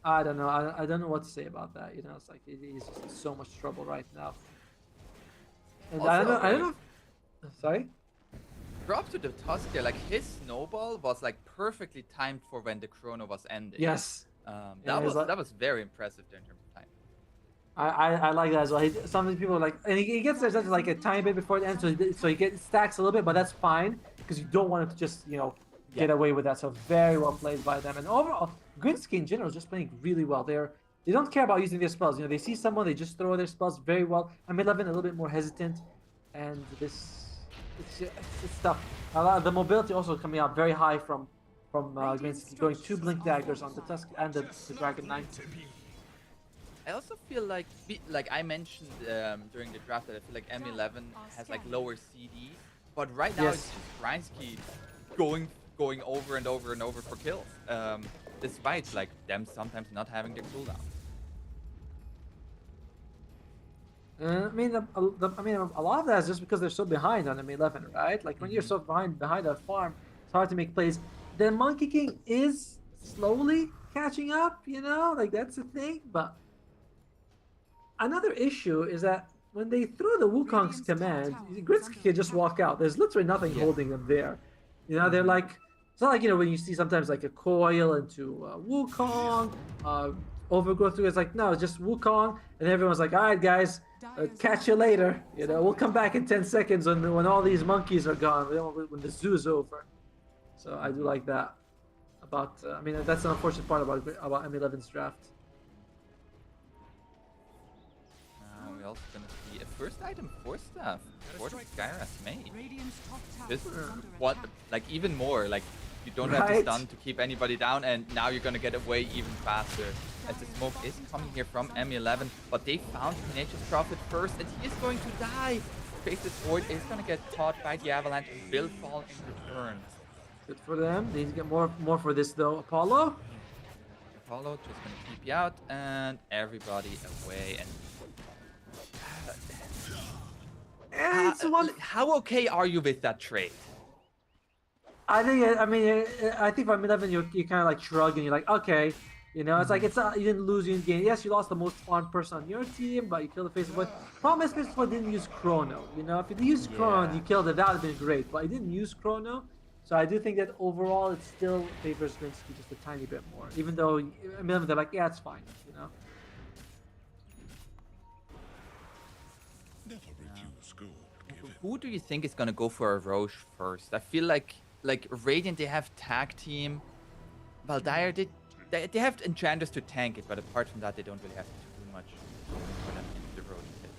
I don't know, I don't know what to say about that, you know. It's like he's just in so much trouble right now. And also, I don't know, sorry? Drop to the Tusk there, like his snowball was like perfectly timed for when the chrono was ending. Yes. That was very impressive in terms of time. I like that as well. Some of these people are like, and he gets there like a tiny bit before the end, so he gets stacks a little bit, but that's fine because you don't want him to just, you know, get away with that. So very well played by them. And overall, Grinsky in general is just playing really well. They don't care about using their spells. You know, they see someone, they just throw their spells very well. M11 a little bit more hesitant, and it's tough. A lot of the mobility also coming out very high from Grinsky, going 2 Blink Daggers on the Tusk and the Dragon Knight. I also feel like I mentioned during the draft that I feel like M11 has like lower CD, but right now it's just Grinsky going over and over and over for kills, despite like them sometimes not having their cooldown. I mean, a lot of that is just because they're so behind on M11, right? Like when you're so behind a farm, it's hard to make plays. The Monkey King is slowly catching up, you know, like that's the thing, but. Another issue is that when they threw the Wukong's command, Grinsky can just walk out. There's literally nothing holding them there. You know, they're like, it's not like, you know, when you see sometimes like a coil into Wukong, overgrowth through, it's like, no, it's just Wukong, and everyone's like, all right, guys, catch you later. You know, we'll come back in 10 seconds when all these monkeys are gone, when the zoo's over. So I do like that about, I mean, that's an unfortunate part about M11's draft. We're also going to see a first item for stuff for the Gareth made. This what, like even more, like you don't have to stun to keep anybody down, and now you're going to get away even faster. As the smoke is coming here from M11, but they found Nature's Prophet first, and he is going to die. Faceless Void is going to get caught by the avalanche and will fall in return. Good for them. They need to get more for this though. Apollo just going to keep you out, and everybody away. And how okay are you with that trade? I think for M11 you kind of like shrug and you're like, okay, you know, it's like it's not, you didn't lose, you didn't gain. Yes, you lost the most farmed person on your team, but you killed the Faceless Void. Problem is, Faceless Void didn't use Chrono. You know, if you used Chrono and you killed it, that would have been great. But he didn't use Chrono, so I do think that overall it still favors Grinsky just a tiny bit more. Even though M11 they're like, yeah, it's fine, you know. Who do you think is gonna go for a Roche first? I feel like Radiant, they have tag team. Valdire, they have Enchanters to tank it, but apart from that, they don't really have to do much for them into the Roche pit.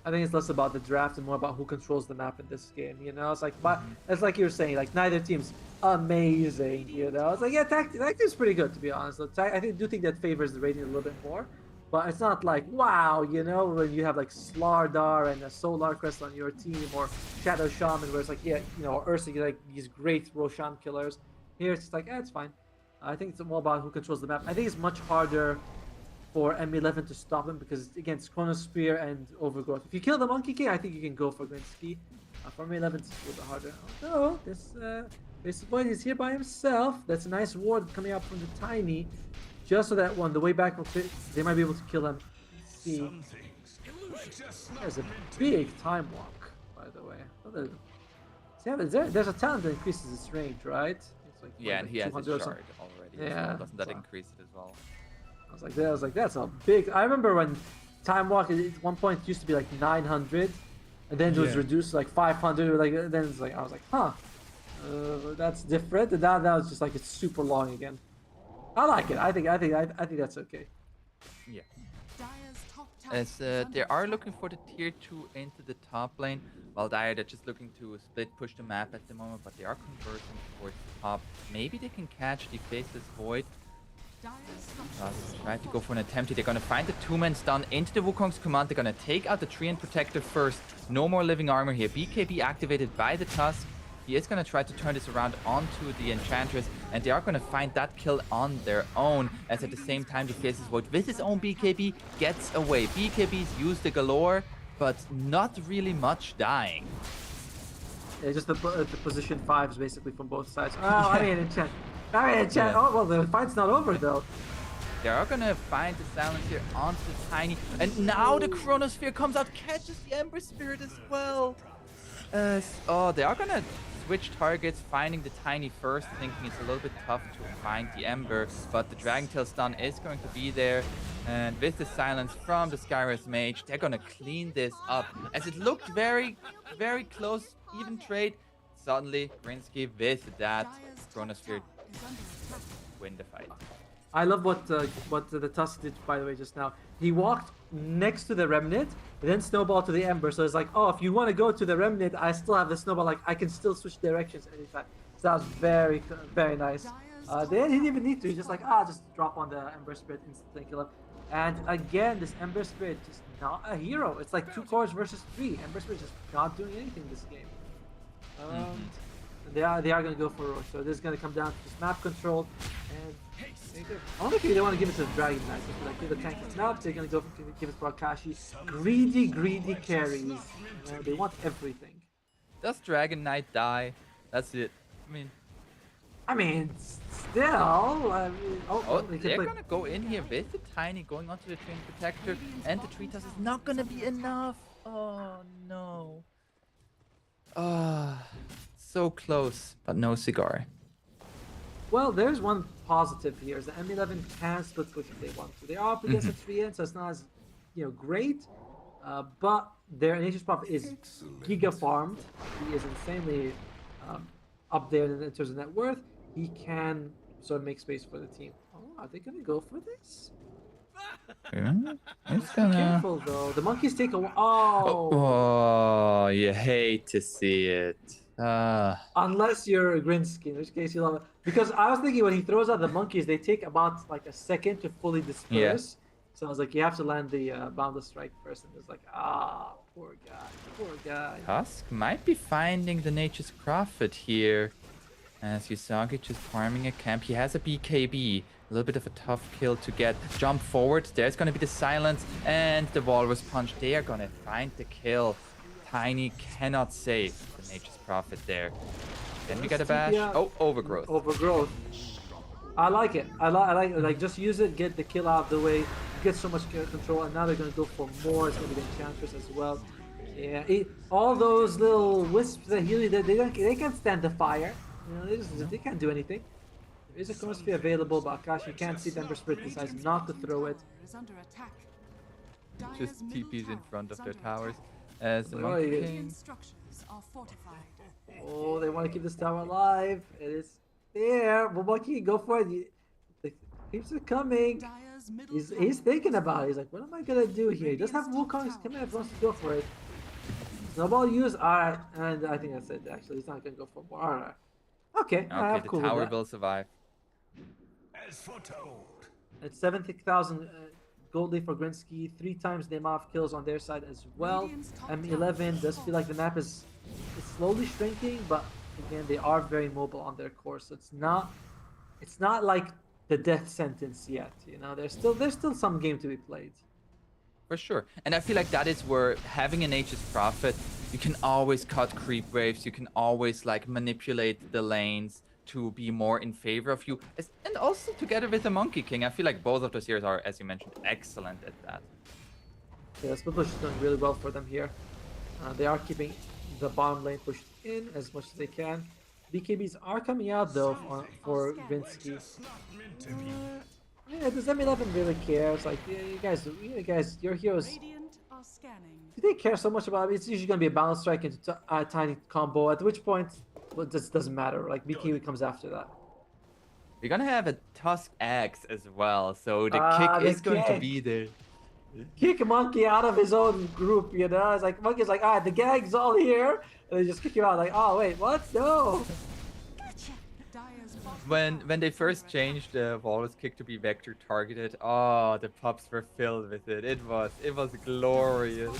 I think it's less about the draft and more about who controls the map in this game. You know, it's like, but it's like you're saying, like neither team's amazing. You know, it's like yeah, tactic's pretty good to be honest. I do think that favors the Radiant a little bit more, but it's not like wow. You know, when you have like Slardar and a Solar Crest on your team or Shadow Shaman, where it's like yeah, you know, or Ursa, like these great Roshan killers. Here it's just like it's fine. I think it's more about who controls the map. I think it's much harder for M11 to stop him because against Chronosphere and Overgrowth. If you kill the Monkey King, I think you can go for Grinsky. For M11, it's a little bit harder. Oh, this boy is here by himself. That's a nice ward coming out from the Tiny. Just so that one, the way back, they might be able to kill him. See, there's a big time walk, by the way. There's a talent that increases its range, right? It's like yeah, and he has a shard already. Yeah, well. Doesn't that increase it as well? I was like, that's a big. I remember when Time Walk at one point used to be like 900, and then it was reduced to like 500. Like then it's like I was like, huh, that's different. And now it's just like it's super long again. I like it. I think that's okay. Yeah. As they are looking for the tier 2 into the top lane, while they're just looking to split push the map at the moment, but they are conversing towards the top. Maybe they can catch the Faceless Void. Try to go for an attempt here. They're going to find the 2-man stun into the Wukong's command. They're going to take out the Treant Protector first. No more living armor here. BKB activated by the Tusk. He is going to try to turn this around onto the Enchantress, and they are going to find that kill on their own, as at the same time the Faceless Void with his own BKB gets away. BKBs use the galore, but not really much dying. Yeah, just the position 5s basically from both sides. Oh, I mean, enchant. Oh, well, the fight's not over, though. They are going to find the silence here onto the Tiny, and now the Chronosphere comes out, catches the Ember Spirit as well. Oh, they are going to switch targets, finding the Tiny first, thinking it's a little bit tough to find the Ember, but the Dragon Tail stun is going to be there. And with the silence from the Skywrath Mage, they're going to clean this up. As it looked very, very close, even trade, suddenly Grinsky with that Chronosphere win the fight. I love what the Tusk did, by the way, just now. He walked next to the Remnant, then snowball to the Ember. So it's like, oh, if you want to go to the Remnant, I still have the snowball. Like, I can still switch directions anytime. So that was very, very nice. He didn't even need to. He just like, just drop on the Ember Spirit, instantly kill him. And again, this Ember Spirit just not a hero. It's like 2 cores versus 3. Ember Spirit just not doing anything this game. They are going to go for Roach. So this is going to come down to just map control. And I don't think they want to give it to the Dragon Knight. Like, give the tank its map. They're going to go for, give it to Akashi. Greedy carries. You know, they want everything. Does Dragon Knight die? That's it. I mean, still. They're going to go in here with the Tiny, going onto the Treant Protector. And the Tree Toss is not going to be enough. Oh, no. So close, but no cigar. Well, there's one positive here, is that M11 can split push if they want to. They are up against a 3N, so it's not as, great. But their Nature's Prophet is giga farmed. He is insanely up there in terms of net worth. He can sort of make space for the team. Oh, are they gonna go for this? Yeah, it's Be careful though. The monkeys take a while. Oh, you hate to see it. Unless you're a Grinsky, in which case you love it. Because I was thinking when he throws out the monkeys, they take about like a second to fully disperse. Yeah. So I was like, you have to land the Boundless Strike first. And it's like, poor guy. Tusk might be finding the Nature's Prophet here. As Yusagi just farming a camp. He has a BKB. A little bit of a tough kill to get. Jump forward. There's going to be the silence and the Walrus Punch. They are going to find the kill. Tiny cannot save the Nature's Prophet there. Then we get a bash. Oh, Overgrowth. Overgrowth. I like it. I like it. Like, just use it, get the kill out of the way, get so much control, and now they're going to go for more. It's going to be the Enchantress as well. Yeah, all those little wisps that heal you, they can't stand the fire. They can't do anything. There is a Chronosphere available, but Akashi can't see the Ember Spirit, decides not to throw it. Just TPs in front of their towers. As the Monkey King. Oh, they want to keep this tower alive. It is there. Well, Monkey, go for it. The creeps are coming. He's thinking about it. He's like, what am I gonna do here? He does have Wukong's command, wants to go for it. Snowball use, alright, and I think that's it actually. He's not gonna go for more. Alright. Okay, Okay, the cool tower will survive. As foretold. It's 70,000 gold leaf for Grinsky, 3 times the amount of kills on their side as well. M11 does feel like the map is slowly shrinking, but again, they are very mobile on their course. So it's not like the death sentence yet. You know, there's still some game to be played. For sure. And I feel like that is where having an Aegis Prophet, you can always cut creep waves, you can always like manipulate the lanes to be more in favor of you. And also together with the Monkey King, I feel like both of those heroes are, as you mentioned, excellent at that. Yeah, split push is doing really well for them here. They are keeping the bottom lane pushed in as much as they can. BKBs are coming out though for Grinsky. Yeah, does M11 really care? It's like, yeah, you guys, your heroes. Do they care so much about it? It's usually gonna be a balance strike into a tiny combo. At which point, well, it just doesn't matter. Like BKB comes after that. We're gonna have a Tusk Axe as well, so the kick is going to be there. Kick Monkey out of his own group, you know? It's like Monkey's like, alright, the gang's all here, and they just kick you out. Like, oh wait, what? No. When they first changed the Walrus kick to be vector targeted, oh, the pubs were filled with it. It was glorious.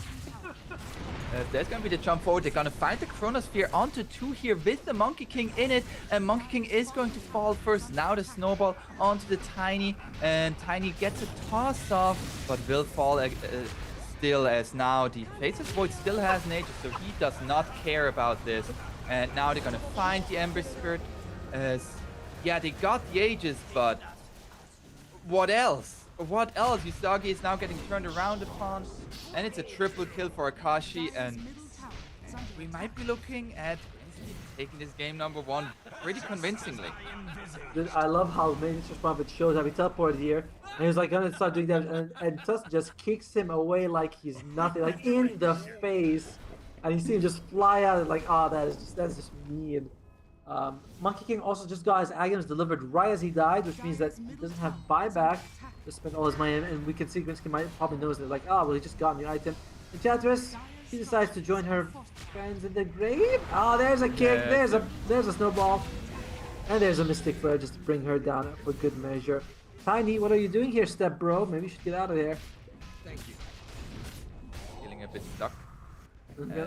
There's gonna be the jump forward. They're gonna find the Chronosphere onto 2 here with the Monkey King in it, and Monkey King is going to fall first. Now the snowball onto the Tiny, and Tiny gets a toss off, but will fall still, as now the Faceless Void still has an Aegis, so he does not care about this. And now they're gonna find the Ember Spirit. Yeah, they got the Aegis, but what else? What else? Usagi is now getting turned around upon, and it's a triple kill for Akashi, and we might be looking at taking this game #1 pretty convincingly. Dude, I love how Nature's Prophet shows how he teleported here, and he's like gonna start doing that, and Tusk just kicks him away like he's nothing, like in the face, and you see him just fly out, like, oh, that's just mean. Monkey King also just got his items delivered right as he died, which means that he doesn't have buyback to spend all his money, and we can see Grinsky might probably knows that, like, oh, well, he just got a new item. Enchantress, she decides to join her friends in the grave. Oh, there's a kick, there's a snowball, and there's a Mystic Flare just to bring her down for good measure. Tiny, what are you doing here, step bro? Maybe you should get out of there. Thank you. Feeling a bit stuck.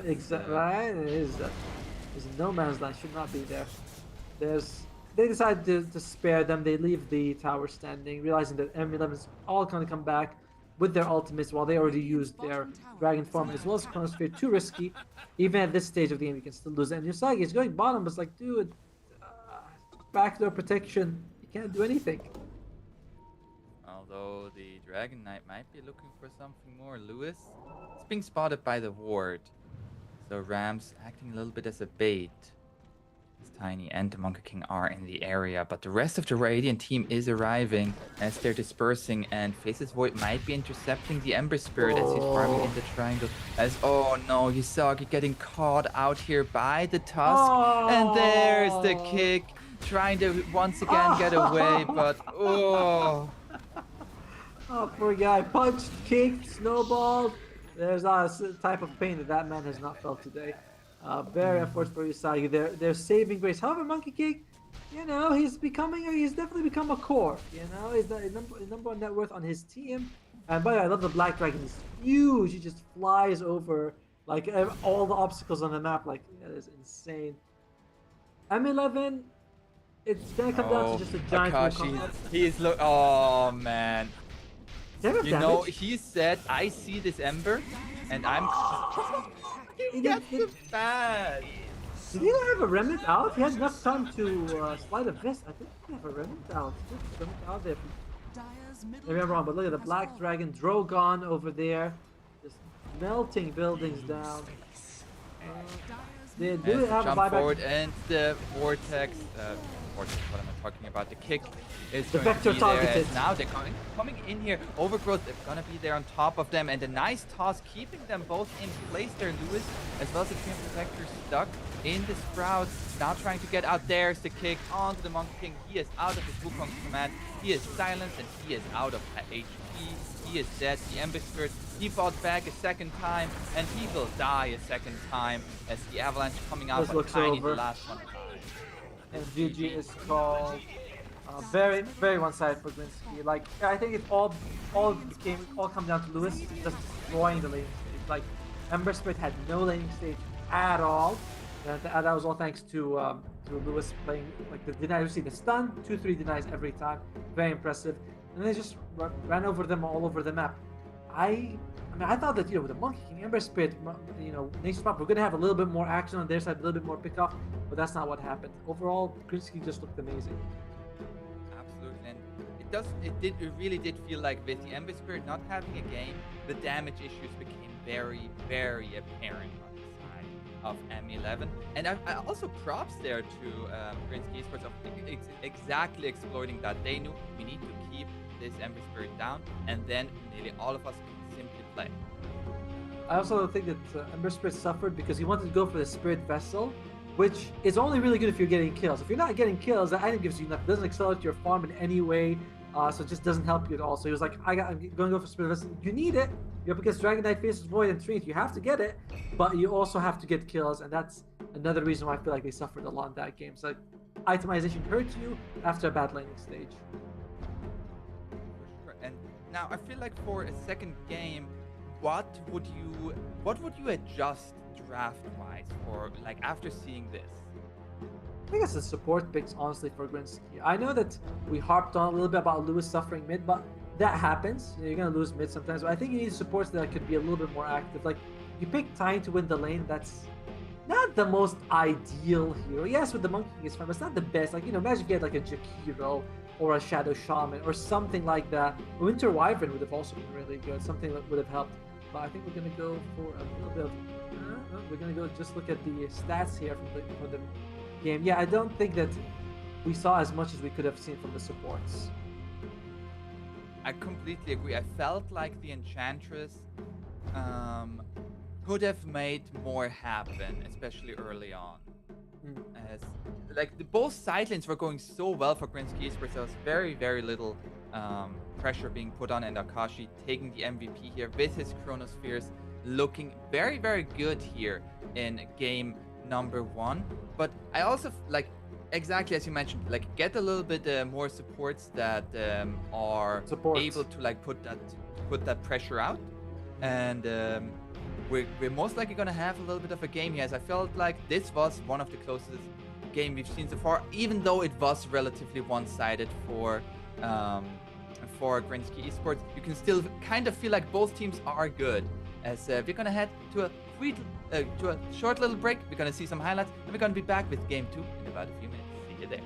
Exactly, right? There's no man's land, should not be there. They decide to spare them. They leave the tower standing, realizing that M11 is all gonna come back with their ultimates while they already used their Dragon Form as well as Chronosphere. Too risky. Even at this stage of the game, you can still lose. And Usagi is going bottom, but it's like, dude, backdoor protection. You can't do anything. Although the Dragon Knight might be looking for something more. Lewis is being spotted by the ward, so Rams acting a little bit as a bait. Tiny and the Monkey King are in the area, but the rest of the Radiant team is arriving as they're dispersing, and Faceless Void might be intercepting the Ember Spirit as he's farming in the triangle. Oh no, Usagi getting caught out here by the Tusk, and there's the kick, trying to once again get away, but oh, poor guy, punched, kicked, snowballed. There's a type of pain that man has not felt today. Very unfortunate for Usagi. They're saving grace. However, Monkey King, you know, he's definitely become a core. You know, he's the number 1 net worth on his team. And by the way, I love the Black Dragon. He's huge. He just flies over like all the obstacles on the map. Like, that is insane. M11, it's gonna come down to just a giant. Akashi, oh man. You know, he said, I see this Ember, and I'm... That's bad. Did he not have a remnant out? He had enough time to slide a vest. I think he have a remnant out. Remnant out there. Maybe I'm wrong, but look at the Black Dragon Drogon over there. Just melting buildings down. They As do the have a jump buyback. forward and the vortex, what am I talking about? The kick is The going vector to be there targeted. as now they're coming in here. Overgrowth, they're going to be there on top of them, and a nice toss keeping them both in place there. Lewis as well as the Treant Protector stuck in the Sprout, now trying to get out. There's the kick onto the Monkey King. He is out of his Wukong's command. He is silenced and he is out of HP. He is dead. The Ember Spirit, he fought back a second time and he will die a second time as the Avalanche coming out This but looks Tiny over. the last one died. And GG is called. Very, very one-sided for Grinsky. Like, I think it all come down to Lewis just destroying the laning stage. Like, Ember Spirit had no laning stage at all. And that was all thanks to Lewis playing like the deny. You see the stun, 2-3 denies every time. Very impressive. And they just ran over them all over the map. I mean, I thought that, with the Monkey King, Ember Spirit, Nation Swap, we're going to have a little bit more action on their side, a little bit more pickoff, but that's not what happened. Overall, Grinsky just looked amazing. Absolutely, and it really did feel like with the Ember Spirit not having a game, the damage issues became very, very apparent on the side of M11. And I also props there to Grinsky Esports of exactly exploiting that. They knew we need to keep this Ember Spirit down, and then nearly all of us can simply play. I also think that Ember Spirit suffered because he wanted to go for the Spirit Vessel, which is only really good if you're getting kills. If you're not getting kills, that item gives you nothing. It doesn't accelerate your farm in any way, so it just doesn't help you at all. So he was like, I'm going to go for Spirit Vessel. You need it. You're up against Dragon Knight, Faceless Void, and Treant. You have to get it, but you also have to get kills, and that's another reason why I feel like they suffered a lot in that game. So itemization hurts you after a bad laning stage. And now I feel like for a second game, what would you adjust draft-wise for like after seeing this? I think it's the support picks, honestly, for Grinsky. I know that we harped on a little bit about Lewis suffering mid, but that happens. You're gonna lose mid sometimes. But I think you need supports that could be a little bit more active. Like, you pick Tiny to win the lane, that's not the most ideal hero. Yes, with the Monkey King is fun, but it's not the best. Like, imagine you get like a Jakiro or a Shadow Shaman or something like that. Winter Wyvern would have also been really good. Something that would have helped. But I think we're gonna go for a little bit of. We're gonna go just look at the stats here from the game. Yeah, I don't think that we saw as much as we could have seen from the supports. I completely agree. I felt like the Enchantress could have made more happen, especially early on. As like both side lanes were going so well for Grinsky Esports, there was very, very little pressure being put on, and Akashi taking the MVP here with his Chronospheres, looking very, very good here in game number 1. But I also exactly as you mentioned, like get a little bit more supports that are able to like put that pressure out, and we're most likely gonna have a little bit of a game here. As I felt like this was one of the closest game we've seen so far, even though it was relatively one-sided for Grinsky Esports. You can still kind of feel like both teams are good. As we're gonna head to a short little break, we're gonna see some highlights, and we're gonna be back with game 2 in about a few minutes. See you there.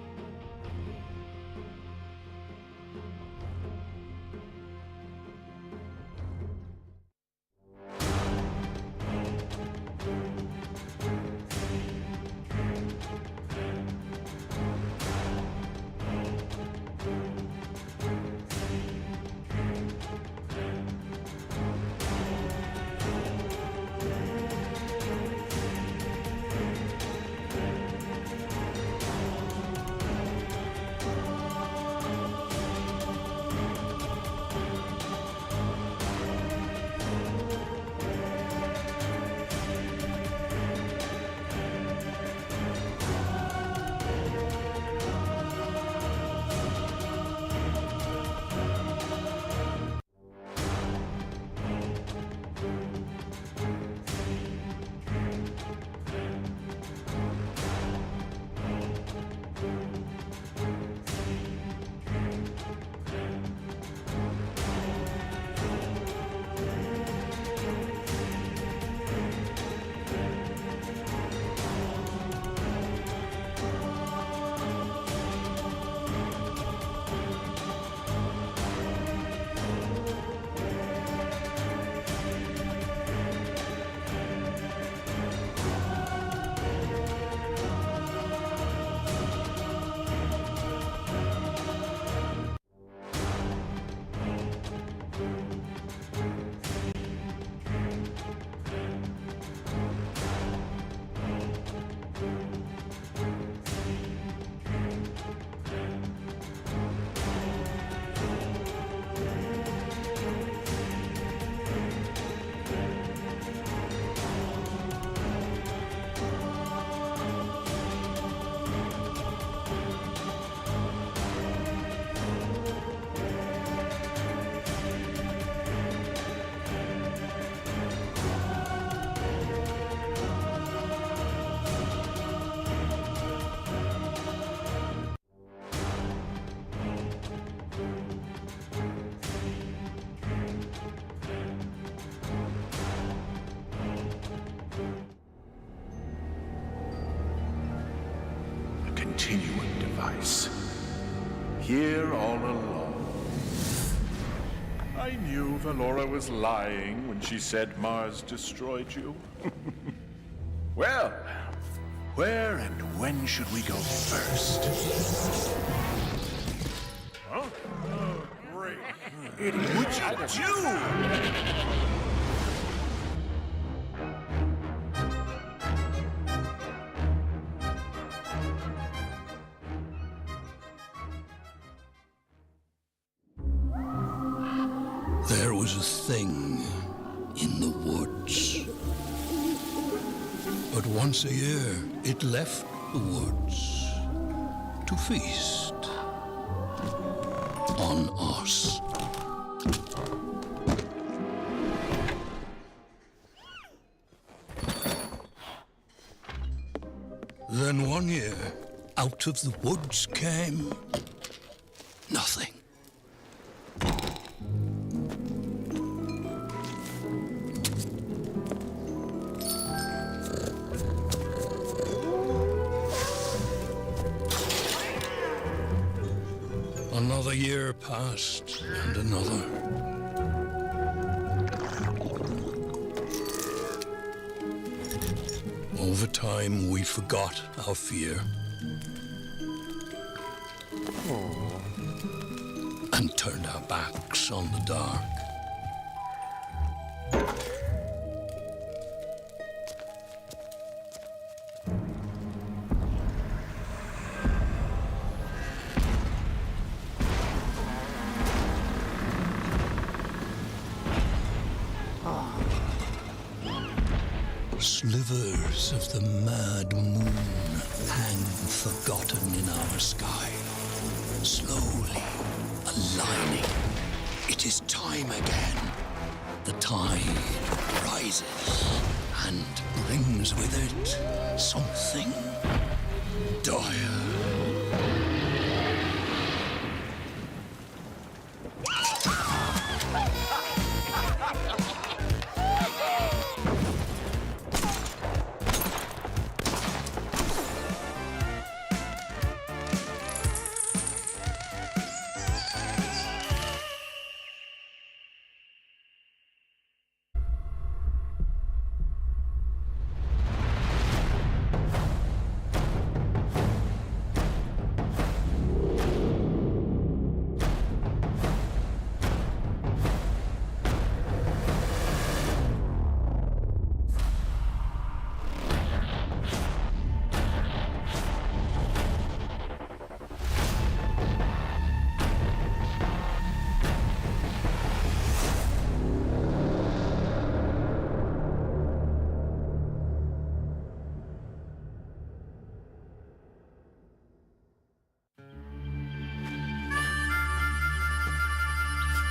continuum device. Here all along. I knew Valora was lying when she said Mars destroyed you. Well, where and when should we go first? Huh? Oh, great. What'd you do? There was a thing in the woods. But once a year, it left the woods to feast on us. Then one year, out of the woods came nothing. Another year passed, and another. Over time, we forgot our fear. And turned our backs on the dark. Slivers of the mad moon hang forgotten in our sky, slowly aligning. It is time again. The tide rises and brings with it something dire.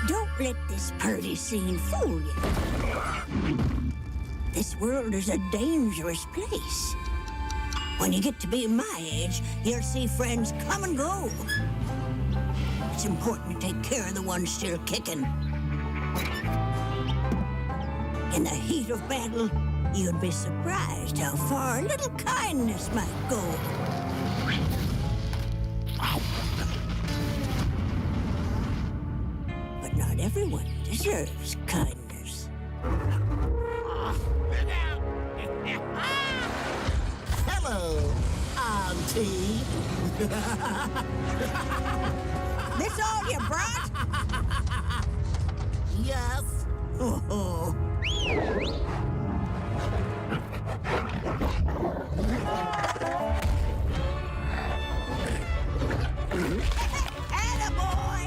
Don't let this party scene fool you. This world is a dangerous place. When you get to be my age, you'll see friends come and go. It's important to take care of the ones still kicking. In the heat of battle, you'd be surprised how far a little kindness might go. But not everyone deserves kindness. Hello, Auntie. This all you brought? Yes. Oh. Attaboy!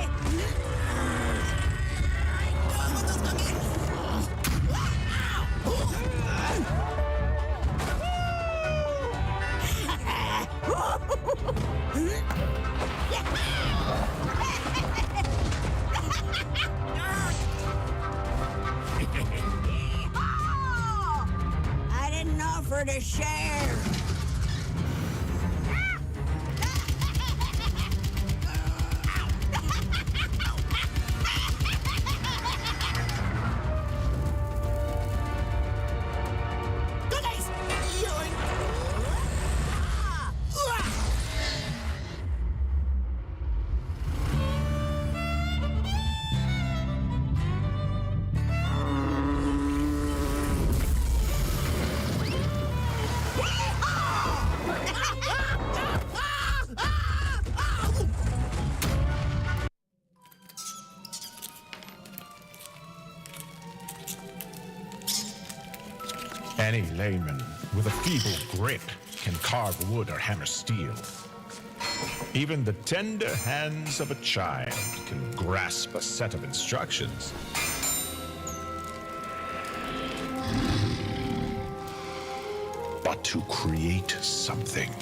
I didn't offer to share. Any layman with a feeble grip can carve wood or hammer steel. Even the tender hands of a child can grasp a set of instructions. But to create something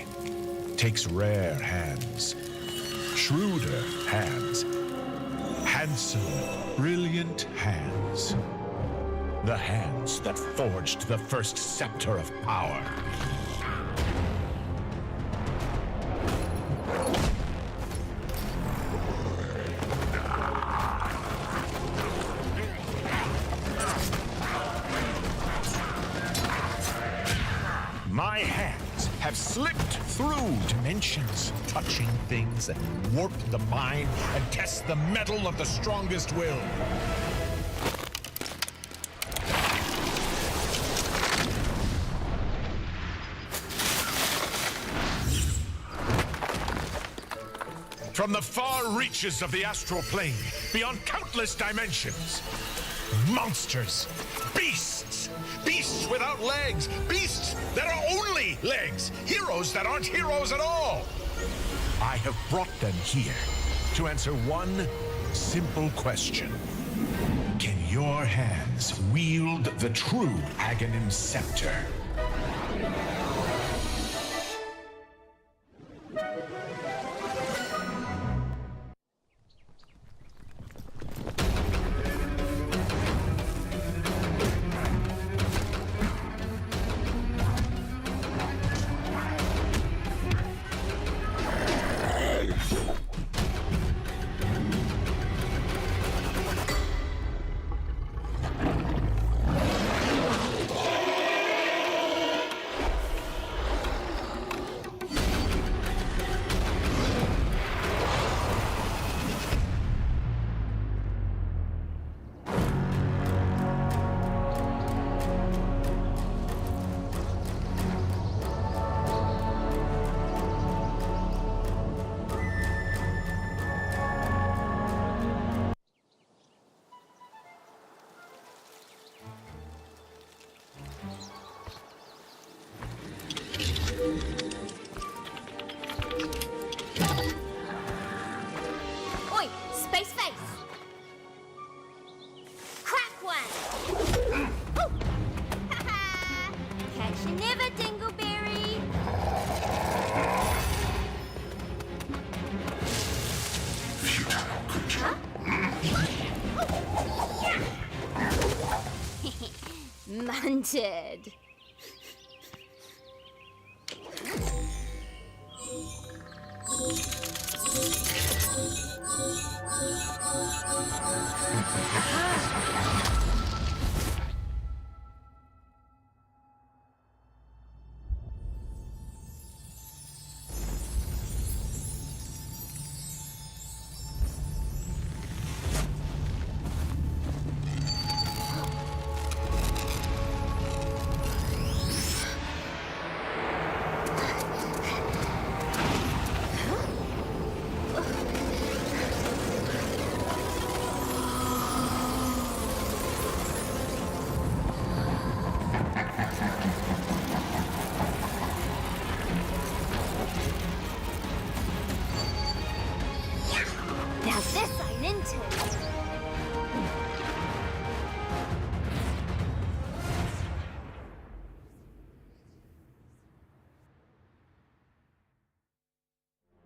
takes rare hands, shrewder hands, handsome, brilliant hands. The hands that forged the first scepter of power. My hands have slipped through dimensions, touching things that warp the mind and test the mettle of the strongest will. From the far reaches of the astral plane, beyond countless dimensions, monsters, beasts, beasts without legs, beasts that are only legs, heroes that aren't heroes at all. I have brought them here to answer one simple question. Can your hands wield the true Aghanim scepter? Oi, space face! Crack one! Oh! Ha-ha! Catch you never, Dingleberry! Huh? Munted! Now this I'm into.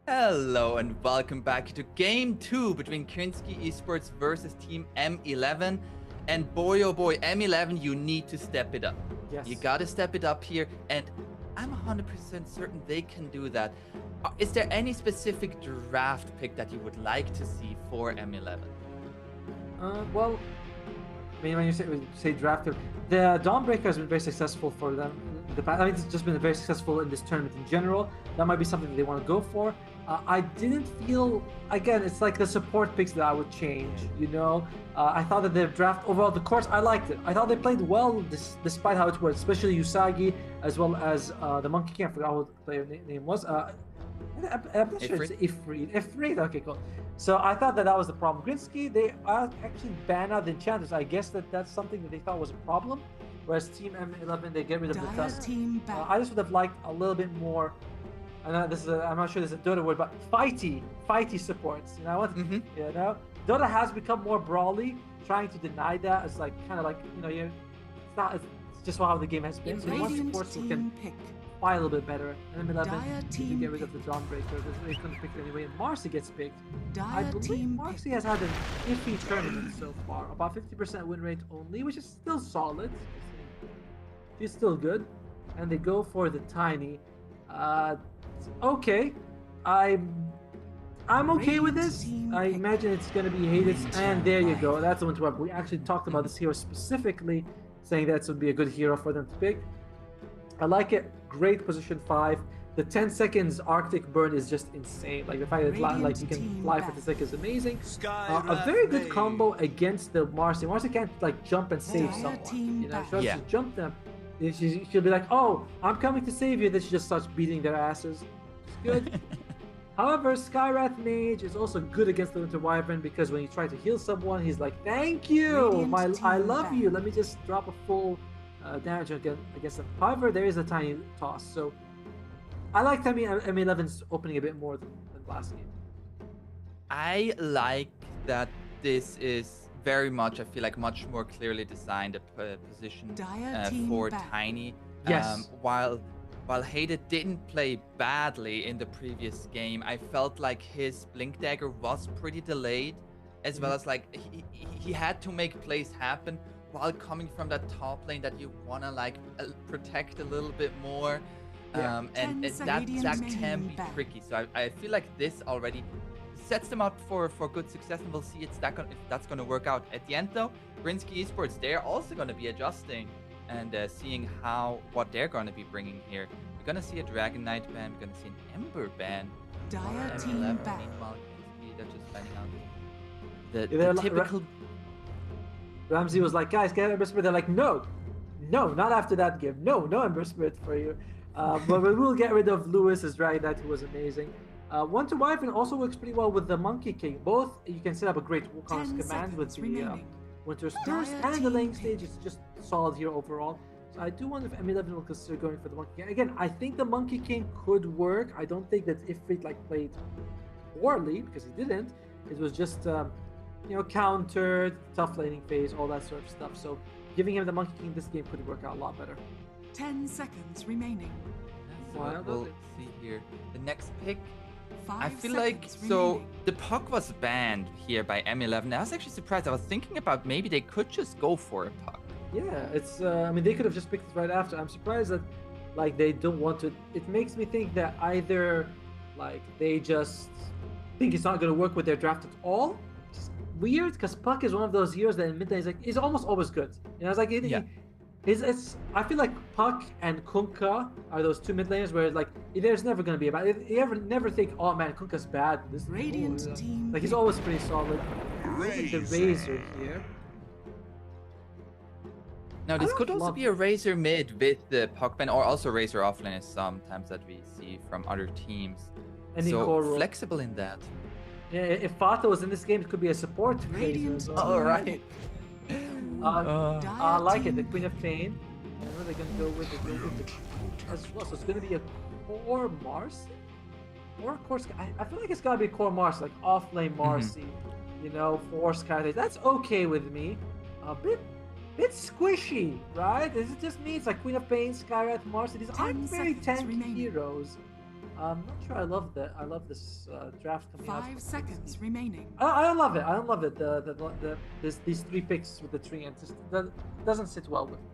Hello and welcome back to Game 2 between Krinsky Esports versus Team M11. And boy oh boy, M11, you need to step it up. Yes. You gotta step it up here, and I'm 100% certain they can do that. Is there any specific draft pick that you would like to see for M11? Well, I mean, when you say drafted, the Dawnbreaker has been very successful for them in the past. I mean, it's just been very successful in this tournament in general. That might be something that they want to go for. I didn't feel, again, it's like the support picks that I would change, you know? I thought that their draft, overall, the course, I liked it. I thought they played well despite how it was, especially Usagi, as well as the Monkey King. I forgot what the player name was. I'm not sure it's Ifrit. Okay, cool. So I thought that was the problem. Grinsky, they actually banned out the enchanters. I guess that's something that they thought was a problem. Whereas Team M11, they get rid of the Dire Tusk. team back. I just would have liked a little bit more. I know this is I'm not sure this is a Dota word, but fighty supports. You know what? You know, Dota has become more brawly. Trying to deny that is like kind of like it's not. It's just how the game has been. So you want supports who can fight a little bit better. And then 11, you can get rid of the Dawnbreaker. They couldn't pick it anyway. And Marcy gets picked. I believe Marcy has had an iffy tournament so far. About 50% win rate only, which is still solid. She's still good. And they go for the Tiny. Okay. I'm okay with this. I imagine it's going to be Hades. And there you go. That's the one to up. We actually talked about this hero specifically, saying that would be a good hero for them to pick. I like it. Great position 5. The 10 seconds Arctic burn is just insane. Like the fact that like you can fly for 10 seconds is amazing. A very good combo against the Marcy. Marcy can't like jump and save someone. You know, she just jump them. She'll be like, "Oh, I'm coming to save you." Then she just starts beating their asses. It's good. However, Skywrath Mage is also good against the Winter Wyvern because when you try to heal someone, he's like, "Thank you, I love you. Let me just drop a full damage against them." However, there is a tiny toss, so I like M11's opening a bit more than last game. I like that this is very much, I feel like, much more clearly designed a position for Tiny. Yes. While Hated didn't play badly in the previous game, I felt like his Blink Dagger was pretty delayed, as well as like he had to make plays happen while coming from that top lane that you wanna like protect a little bit more, and that can be tricky. So I feel like this already sets them up for good success, and we'll see if that's gonna work out. At the end though, Grinsky Esports, they're also gonna be adjusting and seeing what they're going to be bringing here. We're going to see a Dragon Knight ban, we're going to see an Ember ban. Dire team back. Meanwhile, they're just finding out the typical... Ramsey was like, "Guys, get Ember Spirit." They're like, no, not after that game. No Ember Spirit for you. But we will get rid of Lewis's Dragon Knight, who was amazing. One to Wyvern also works pretty well with the Monkey King. Both, you can set up a great WooCommerce command with the Winter's Curse, and the lane stage is just solid here overall. So I do wonder if M11 will consider going for the Monkey King. Again, I think the Monkey King could work. I don't think that if it played poorly, because he didn't, it was just countered, tough laning phase, all that sort of stuff. So giving him the Monkey King this game could work out a lot better. 10 seconds remaining. We'll see here. The next pick, I feel like the puck was banned here by M11. I was actually surprised. I was thinking about maybe they could just go for a puck. Yeah, it's I mean, they could have just picked it right after. I'm surprised that like they don't want to. It makes me think that either like they just think it's not going to work with their draft at all. It's weird because puck is one of those heroes that in midlane is almost always good. You know, it's like it's I feel like Puck and Kunkka are those two mid laners where like there's never gonna be a bad. You never think, "Oh man, Kunkka's bad." This Radiant team. Like he's always pretty solid. The Razor here. Now this could also be a Razor mid with the Puck ban, or also Razor offlane is sometimes that we see from other teams. And so flexible in that. Yeah, if Fata was in this game, it could be a support. Radiant. All right. I like it. The Queen of Pain. And what are they gonna go with? As well. So it's gonna be a core Marcy, or core Sky. I feel like it's gotta be core Marcy, like offlane Marcy. You know, for Sky. That's okay with me. A bit squishy, right? Is it just me? It's like Queen of Pain, Skywrath, Marcy. These aren't very tanky heroes. I'm not sure I love that. I love this draft coming out. 5 seconds remaining. I don't love it. I don't love it. These 3 picks with the tree, and just that doesn't sit well with me.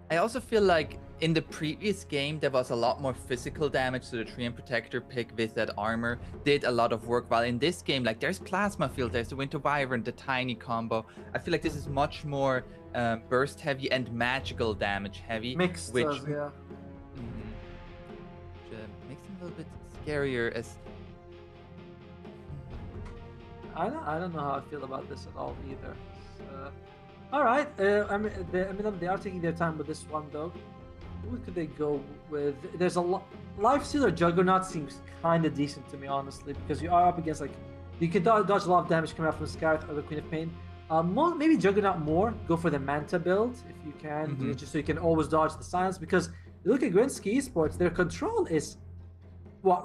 I also feel like in the previous game there was a lot more physical damage, so the Treant Protector pick with that armor did a lot of work. While in this game, like there's Plasma Field, there's the Winter Wyvern, the Tiny combo. I feel like this is much more burst heavy and magical damage heavy, mixed, which makes them a little bit scarier. As I don't know how I feel about this at all either. All right, I mean they are taking their time with this one though. Who could they go with? There's a Life Stealer Juggernaut seems kind of decent to me, honestly, because you are up against like you can dodge a lot of damage coming out from Scarlet or the Queen of Pain. Maybe Juggernaut more. Go for the Manta build if you can, Mm-hmm. just so you can always dodge the silence. Because you look at Grinsky Esports, their control is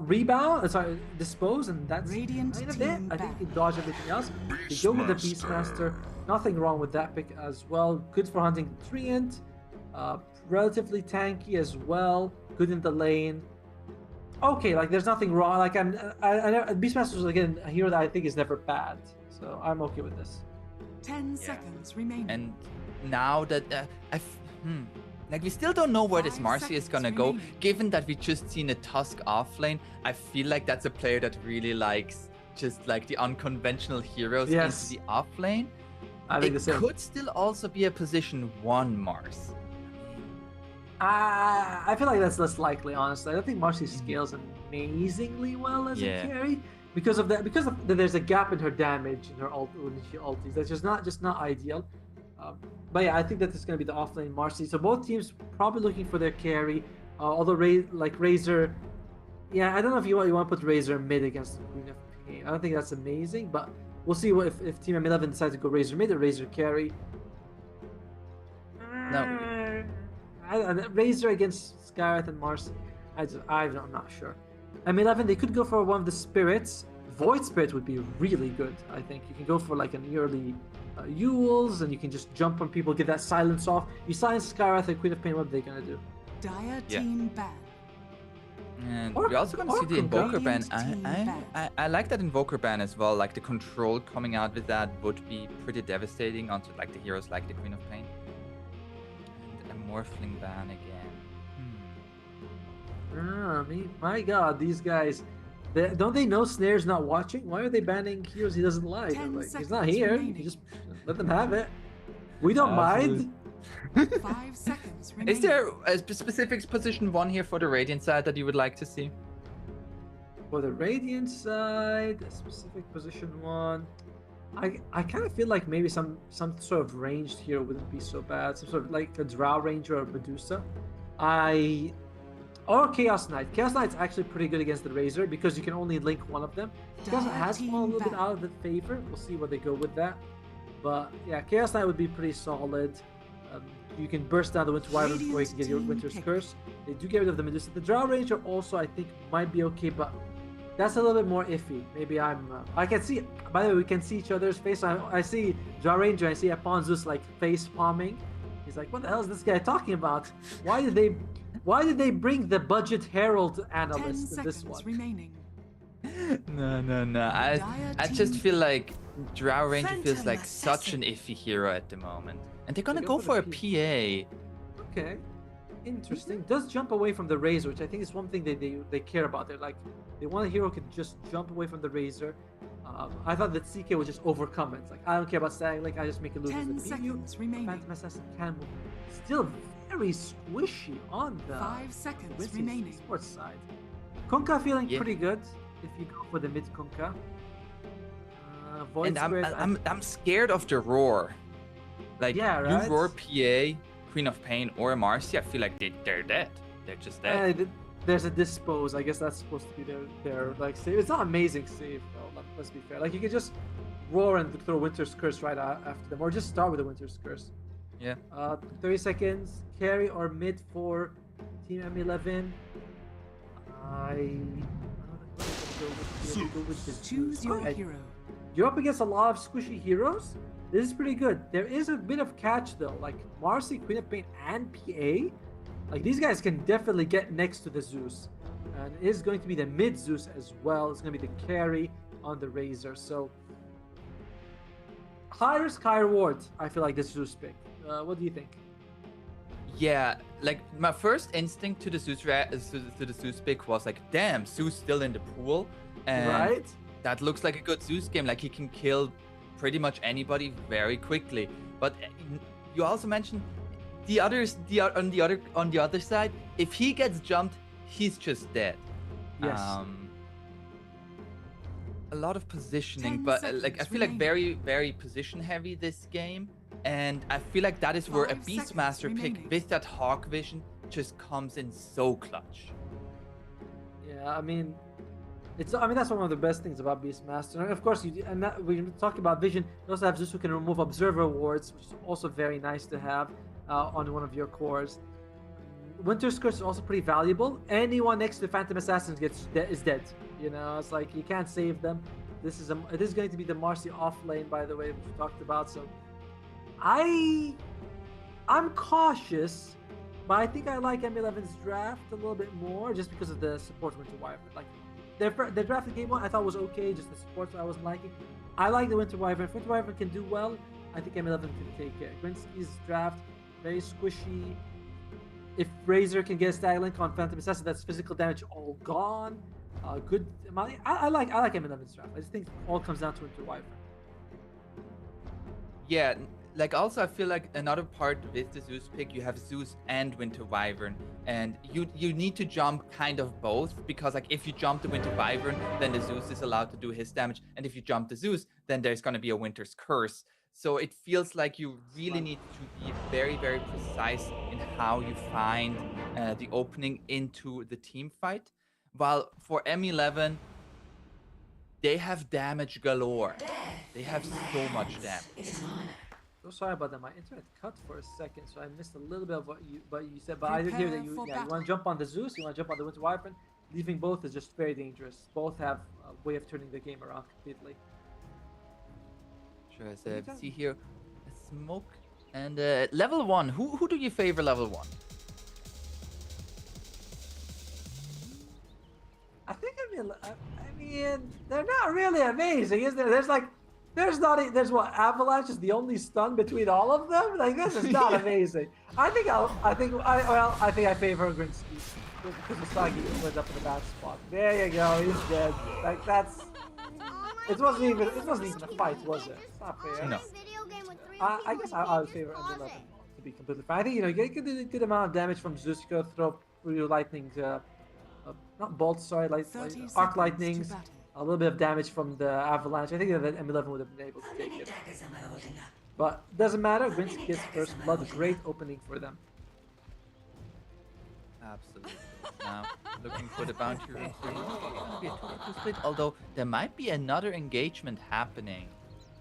rebound, sorry, dispose, and that's Radiant kind of team it. I think back. you can dodge everything else. You go with the Beastmaster. Nothing wrong with that pick as well. Good for hunting the Treant. Relatively tanky as well. Good in the lane. Okay, like there's nothing wrong. Like I Beastmaster is again a hero that I think is never bad, so I'm okay with this. 10 seconds remaining. And now that like we still don't know where this 5 Marcy is gonna seconds go. remaining. Given that we just seen a Tusk offlane, I feel like that's a player that really likes just like the unconventional heroes Yes. into the offlane. I think the It same. could still also be a position 1 Mars. I feel like that's less likely, honestly. I don't think Marcy scales amazingly well as Yeah. a carry because of that. Because there's a gap in her damage in her ult when she ulties. That's just not ideal. But yeah, I think that this is going to be the offlane Marcy. So both teams probably looking for their carry. Although Razor, yeah, I don't know if you want to put Razor mid against the Queen of Pain. I don't think that's amazing, but we'll see what if Team M11 decides to go Razor mid or Razor carry. No. Razor against Gareth and Marcy. I'm not sure. M11, they could go for one of the spirits. Void Spirit would be really good, I think. You can go for like an early Yules, and you can just jump on people, get that silence off. You silence Gareth and Queen of Pain, what are they gonna do? Dire team ban. And we're also going to see the Invoker ban. I like that Invoker ban as well. Like the control coming out with that would be pretty devastating onto like the heroes like the Queen of Pain. And a Morphling ban again. My god, these guys. Don't they know Snare's not watching? Why are they banning heroes he doesn't like? 10 Like he's not seconds here. remaining. You just let them have it. We don't mind. 5 seconds remaining. Is there a specific position 1 here for the Radiant side that you would like to see? For the Radiant side, a specific position 1. I kind of feel like maybe some sort of ranged hero wouldn't be so bad. Some sort of like a Drow Ranger or Medusa. Or Chaos Knight. Chaos Knight's actually pretty good against the Razor because you can only link one of them. Chaos Knight has fallen a little bit out of the favor. We'll see where they go with that. But yeah, Chaos Knight would be pretty solid. You can burst down the Winter Wyvern before you can get your Winter's Curse. They do get rid of the Medusa. The Drow Ranger also, I think, might be okay, but that's a little bit more iffy. Maybe I can see. By the way, we can see each other's face. I see Drow Ranger. I see Aponzus like face palming. He's like, "What the hell is this guy talking about? Why did they bring the budget Herald 10 analyst in this seconds one?" remaining. No. I just feel like Drow Ranger feels like such an iffy hero at the moment. And they're gonna go for a PA. Okay, interesting. Does jump away from the Razor, which I think is one thing they care about. They're like, they want a hero who can just jump away from the Razor. I thought that CK would just overcome it. It's like, I don't care about Static Link, I just make it lose. 10 seconds remaining. Phantom Assassin can move. Still very squishy on the 5 seconds Grizzlies remaining. Sports side. Kunkka feeling Yeah. pretty good if you go for the mid Kunkka. Void And Spirit, I'm scared of the roar. Like Yeah, right? you roar PA, Queen of Pain, or Marcy, I feel like they're dead. They're just dead. There's a dispose. I guess that's supposed to be their like save. It's not amazing save though. Let's be fair. Like you can just roar and throw Winter's Curse right after them, or just start with the Winter's Curse. Yeah. 30 seconds. Carry or mid for Team M11. Choose your hero. You're up against a lot of squishy heroes. This is pretty good. There is a bit of catch though, like Marcy, Queen of Pain, and PA. Like these guys can definitely get next to the Zeus, and it is going to be the mid Zeus as well. It's going to be the carry on the Razor. So high risk, high reward. I feel like this Zeus pick. What do you think? Yeah, like my first instinct to the Zeus pick was like, damn, Zeus still in the pool, and Right? that looks like a good Zeus game. Like he can kill pretty much anybody very quickly. But you also mentioned on the other side, if he gets jumped, he's just dead. Yes. A lot of positioning, 10 but like I seconds feel like remaining. very position heavy this game, and I feel like that is where a 5 Beastmaster seconds pick remaining. with that Hawk Vision just comes in so clutch. Yeah, I mean, I mean, that's one of the best things about Beastmaster. And of course, we talk about Vision. You also have Zeus who can remove Observer Wards, which is also very nice to have on one of your cores. Winter's Curse is also pretty valuable. Anyone next to Phantom Assassins is dead. You know, it's like you can't save them. This is going to be the Marcy off lane, by the way, which we talked about. So I'm cautious, but I think I like M11's draft a little bit more just because of the support Winter Wyvern. Like their draft in game 1 I thought was okay, just the support I wasn't liking. I like the Winter Wyvern. If Winter Wyvern can do well, I think M11 can take care. Grinsky's draft, very squishy. If Razor can get a Stag Link on Phantom Assassin, that's physical damage all gone. Good. I like M11's draft. I just think it all comes down to Winter Wyvern. Yeah, like also I feel like another part with the Zeus pick, you have Zeus and Winter Wyvern, and you need to jump kind of both, because like if you jump the Winter Wyvern, then the Zeus is allowed to do his damage, and if you jump the Zeus, then there's going to be a Winter's Curse. So it feels like you really need to be very, very precise in how you find the opening into the team fight. While for M11, they have damage galore. They have so much damage. So sorry about that. My internet cut for a second, so I missed a little bit of what you said. But I did hear that you want to jump on the Zeus, you want to jump on the Winter Wyvern. Leaving both is just very dangerous. Both have a way of turning the game around completely. Sure, as see here, a smoke and level 1. Who do you favor level 1? I think I mean they're not really amazing, is there? There's what, Avalanche is the only stun between all of them. Like this is not amazing. I think I favor Grinsky because Usagi went up in the bad spot. There you go, he's dead. Like that's. It wasn't even a fight, was it? It's not fair. No. I guess I would favor M11 to be completely fine. I think you get a good amount of damage from Zeus. You go throw through lightning, not bolts, sorry, arc lightnings. A little bit of damage from the avalanche. I think that M11 would have been able to take it. But doesn't matter. Grinsky gets first blood. Great opening for them. Absolutely. Now, looking for the bounty rate. Be a 2-2 split, although there might be another engagement happening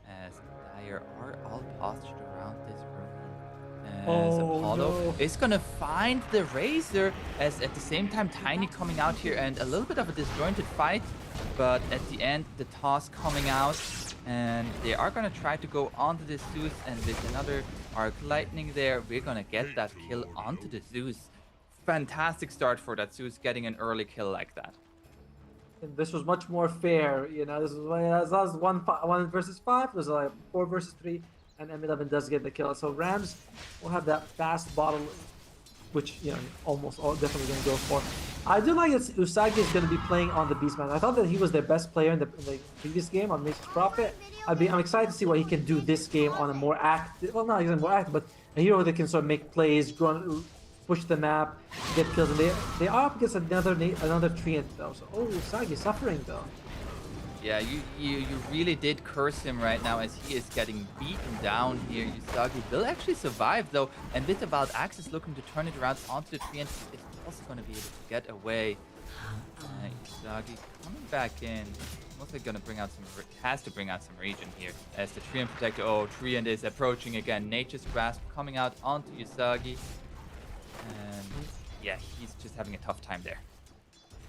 as Dire are all postured around this room. As Apollo is gonna find the Razor, as at the same time Tiny coming out here, and a little bit of a disjointed fight, but at the end the toss coming out, and they are gonna try to go onto the Zeus, and with another arc lightning there, we're gonna get that kill onto the Zeus. Fantastic start for that Zeus, getting an early kill like that. And this was much more fair, you know. This was 1 versus 5. It was like 4 versus 3, and M11 does get the kill. So Rams will have that fast bottle, which almost all definitely going to go for. I do like that Usagi is going to be playing on the Beastman. I thought that he was their best player in the previous game on Nature's Prophet. I'm excited to see what he can do this game on a more active, well, not even more active, but a hero that can sort of make plays, push the map, get kills, and they are up against another Treant though. So Usagi suffering though. Yeah, you really did curse him right now as he is getting beaten down here. Usagi will actually survive though, and with the Wild Axis looking to turn it around onto the Treant, is also going to be able to get away. Usagi coming back in. Mostly going to bring out has to bring out some regen here as the Treant Protector. Treant is approaching again. Nature's Grasp coming out onto Usagi. And yeah, he's just having a tough time there.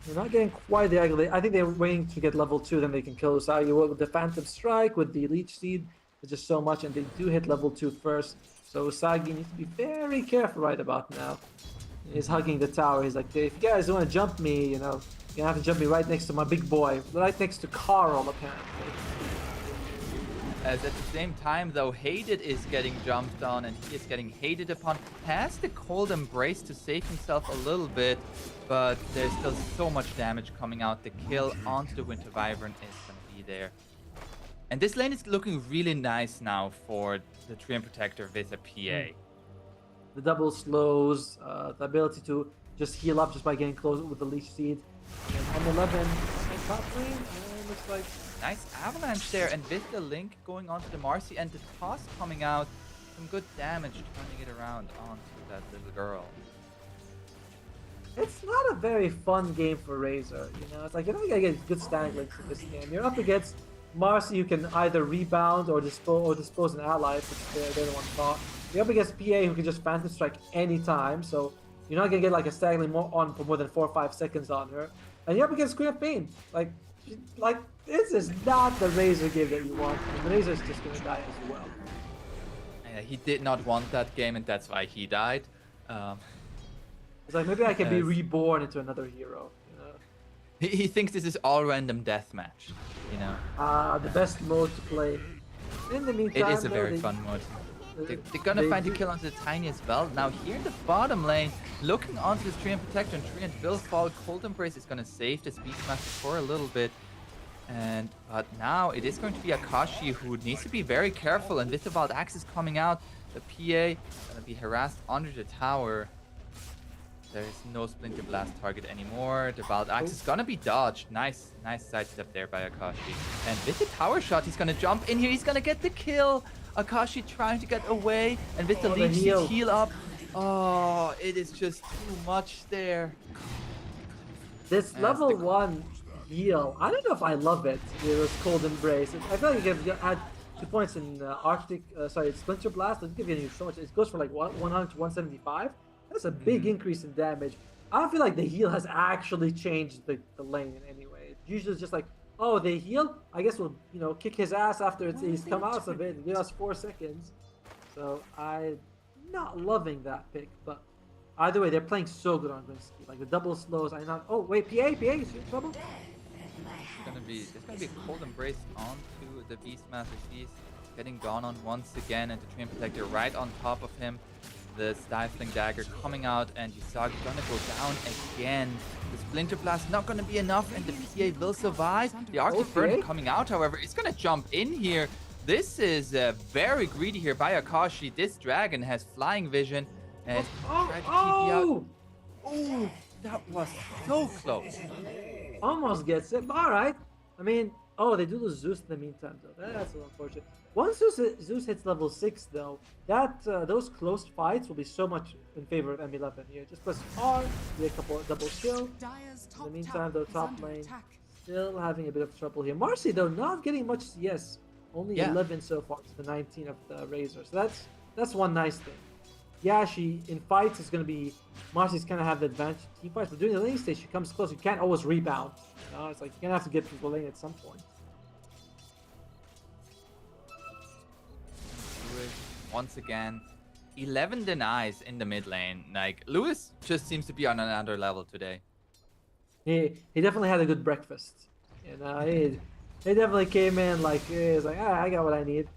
They're not getting quite the ugly. I think they're waiting to get level 2, then they can kill Usagi. With the Phantom Strike, with the Leech Seed, there's just so much, and they do hit level 2 first. So Usagi needs to be very careful right about now. He's hugging the tower. He's like, if you guys want to jump me, you're gonna have to jump me right next to my big boy, right next to Carl, apparently. As at the same time, though, Hated is getting jumped on and he is getting hated upon. Has the Cold Embrace to save himself a little bit, but there's still so much damage coming out. The kill onto the Winter Wyvern is going to be there. And this lane is looking really nice now for the Treant Protector with a PA. The double slows, the ability to just heal up just by getting close with the Leech Seed. And M11 top lane, looks like... Nice avalanche there, and with the link going onto the Marcy and the toss coming out, some good damage turning it around onto that little girl. it's not a very fun game for Razor. You know, it's like you're not gonna get good standing links in this game. You're up against Marcy, who can either rebound or dispose an ally if they're the one caught. You're up against PA, who can just Phantom Strike anytime, so you're not gonna get like a stag link on for more than 4 or 5 seconds on her. And you're up against Queen of Pain. Like this is not the Razor game that you want. And Razor's just gonna die as well. He did not want that game, and that's why he died. It's like maybe I can be reborn into another hero. You know? He thinks this is all random deathmatch, you know. The best mode to play. In the meantime, it is a very fun mode. They're gonna find the kill onto the Tiny as well. Now here in the bottom lane, looking onto this Treant Protector, and Treant will fall. Cold Embrace is gonna save this Beastmaster for a little bit. But now it is going to be Akashi who needs to be very careful, and with the Wild Axis coming out, the PA gonna be harassed under the tower. There is no Splinter Blast target anymore. The Wild Axe is gonna be dodged. Nice sidestep there by Akashi. And with the tower shot, he's gonna jump in here. He's gonna get the kill. Akashi trying to get away, and with the leech seed heal up. Oh, it is just too much there. This level 1 heal, I don't know if I love it. It was Cold Embrace. I feel like if you add 2 points in Splinter Blast, doesn't give you so much. It goes for like 100 to 175. That's a big increase in damage. I don't feel like the heal has actually changed the lane in any way. It's usually just like, oh, they heal? I guess we'll, kick his ass after he's come out of it and give us 4 seconds. So I'm not loving that pick, but either way, they're playing so good on Grinsky. Like the double slows, oh wait, PA, is you in trouble? There's gonna be a Cold Embrace onto the Beastmaster. He's getting gone on once again, and the Treant Protector right on top of him. The Stifling Dagger coming out, and Usagi gonna go down again. The Splinter Blast not gonna be enough, and the PA will survive. The Arctic Burn coming out, however, is gonna jump in here. This is very greedy here by Akashi. This dragon has flying vision, and try to keep you out. Oh, that was so close. Almost gets it, but alright. I mean, they do lose Zeus in the meantime, though. That's unfortunate. Once Zeus hits level 6, though, those close fights will be so much in favor of M11 here. Just press R, get a couple of double kill. In the meantime, though, top lane still having a bit of trouble here. Marcy, though, not getting much CS. Only 11 so far to the 19 of the Razor. So that's one nice thing. Yeah, in fights is going to be... Marcy's kind of have the advantage in team fights, but during the lane stage, she comes close. You can't always rebound. It's like you're going to have to get people lane at some point. Once again, 11 denies in the mid lane. Like, Lewis just seems to be on another level today. He definitely had a good breakfast. He definitely came in like, he's like, I got what I need.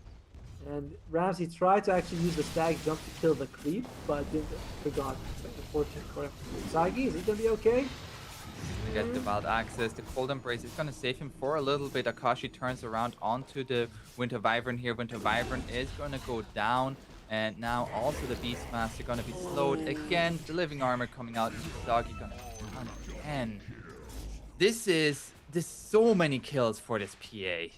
And Ramsey tried to actually use the stag jump to kill the creep, but didn't. Forgot. Unfortunate for Usagi. Is he gonna be okay? Get the Wild Axis. The Cold Embrace is gonna save him for a little bit. Akashi turns around onto the Winter Wyvern here. Winter Wyvern is gonna go down, and now also the Beastmaster gonna be slowed again. The Living Armor coming out. Usagi gonna run again. There's so many kills for this PA.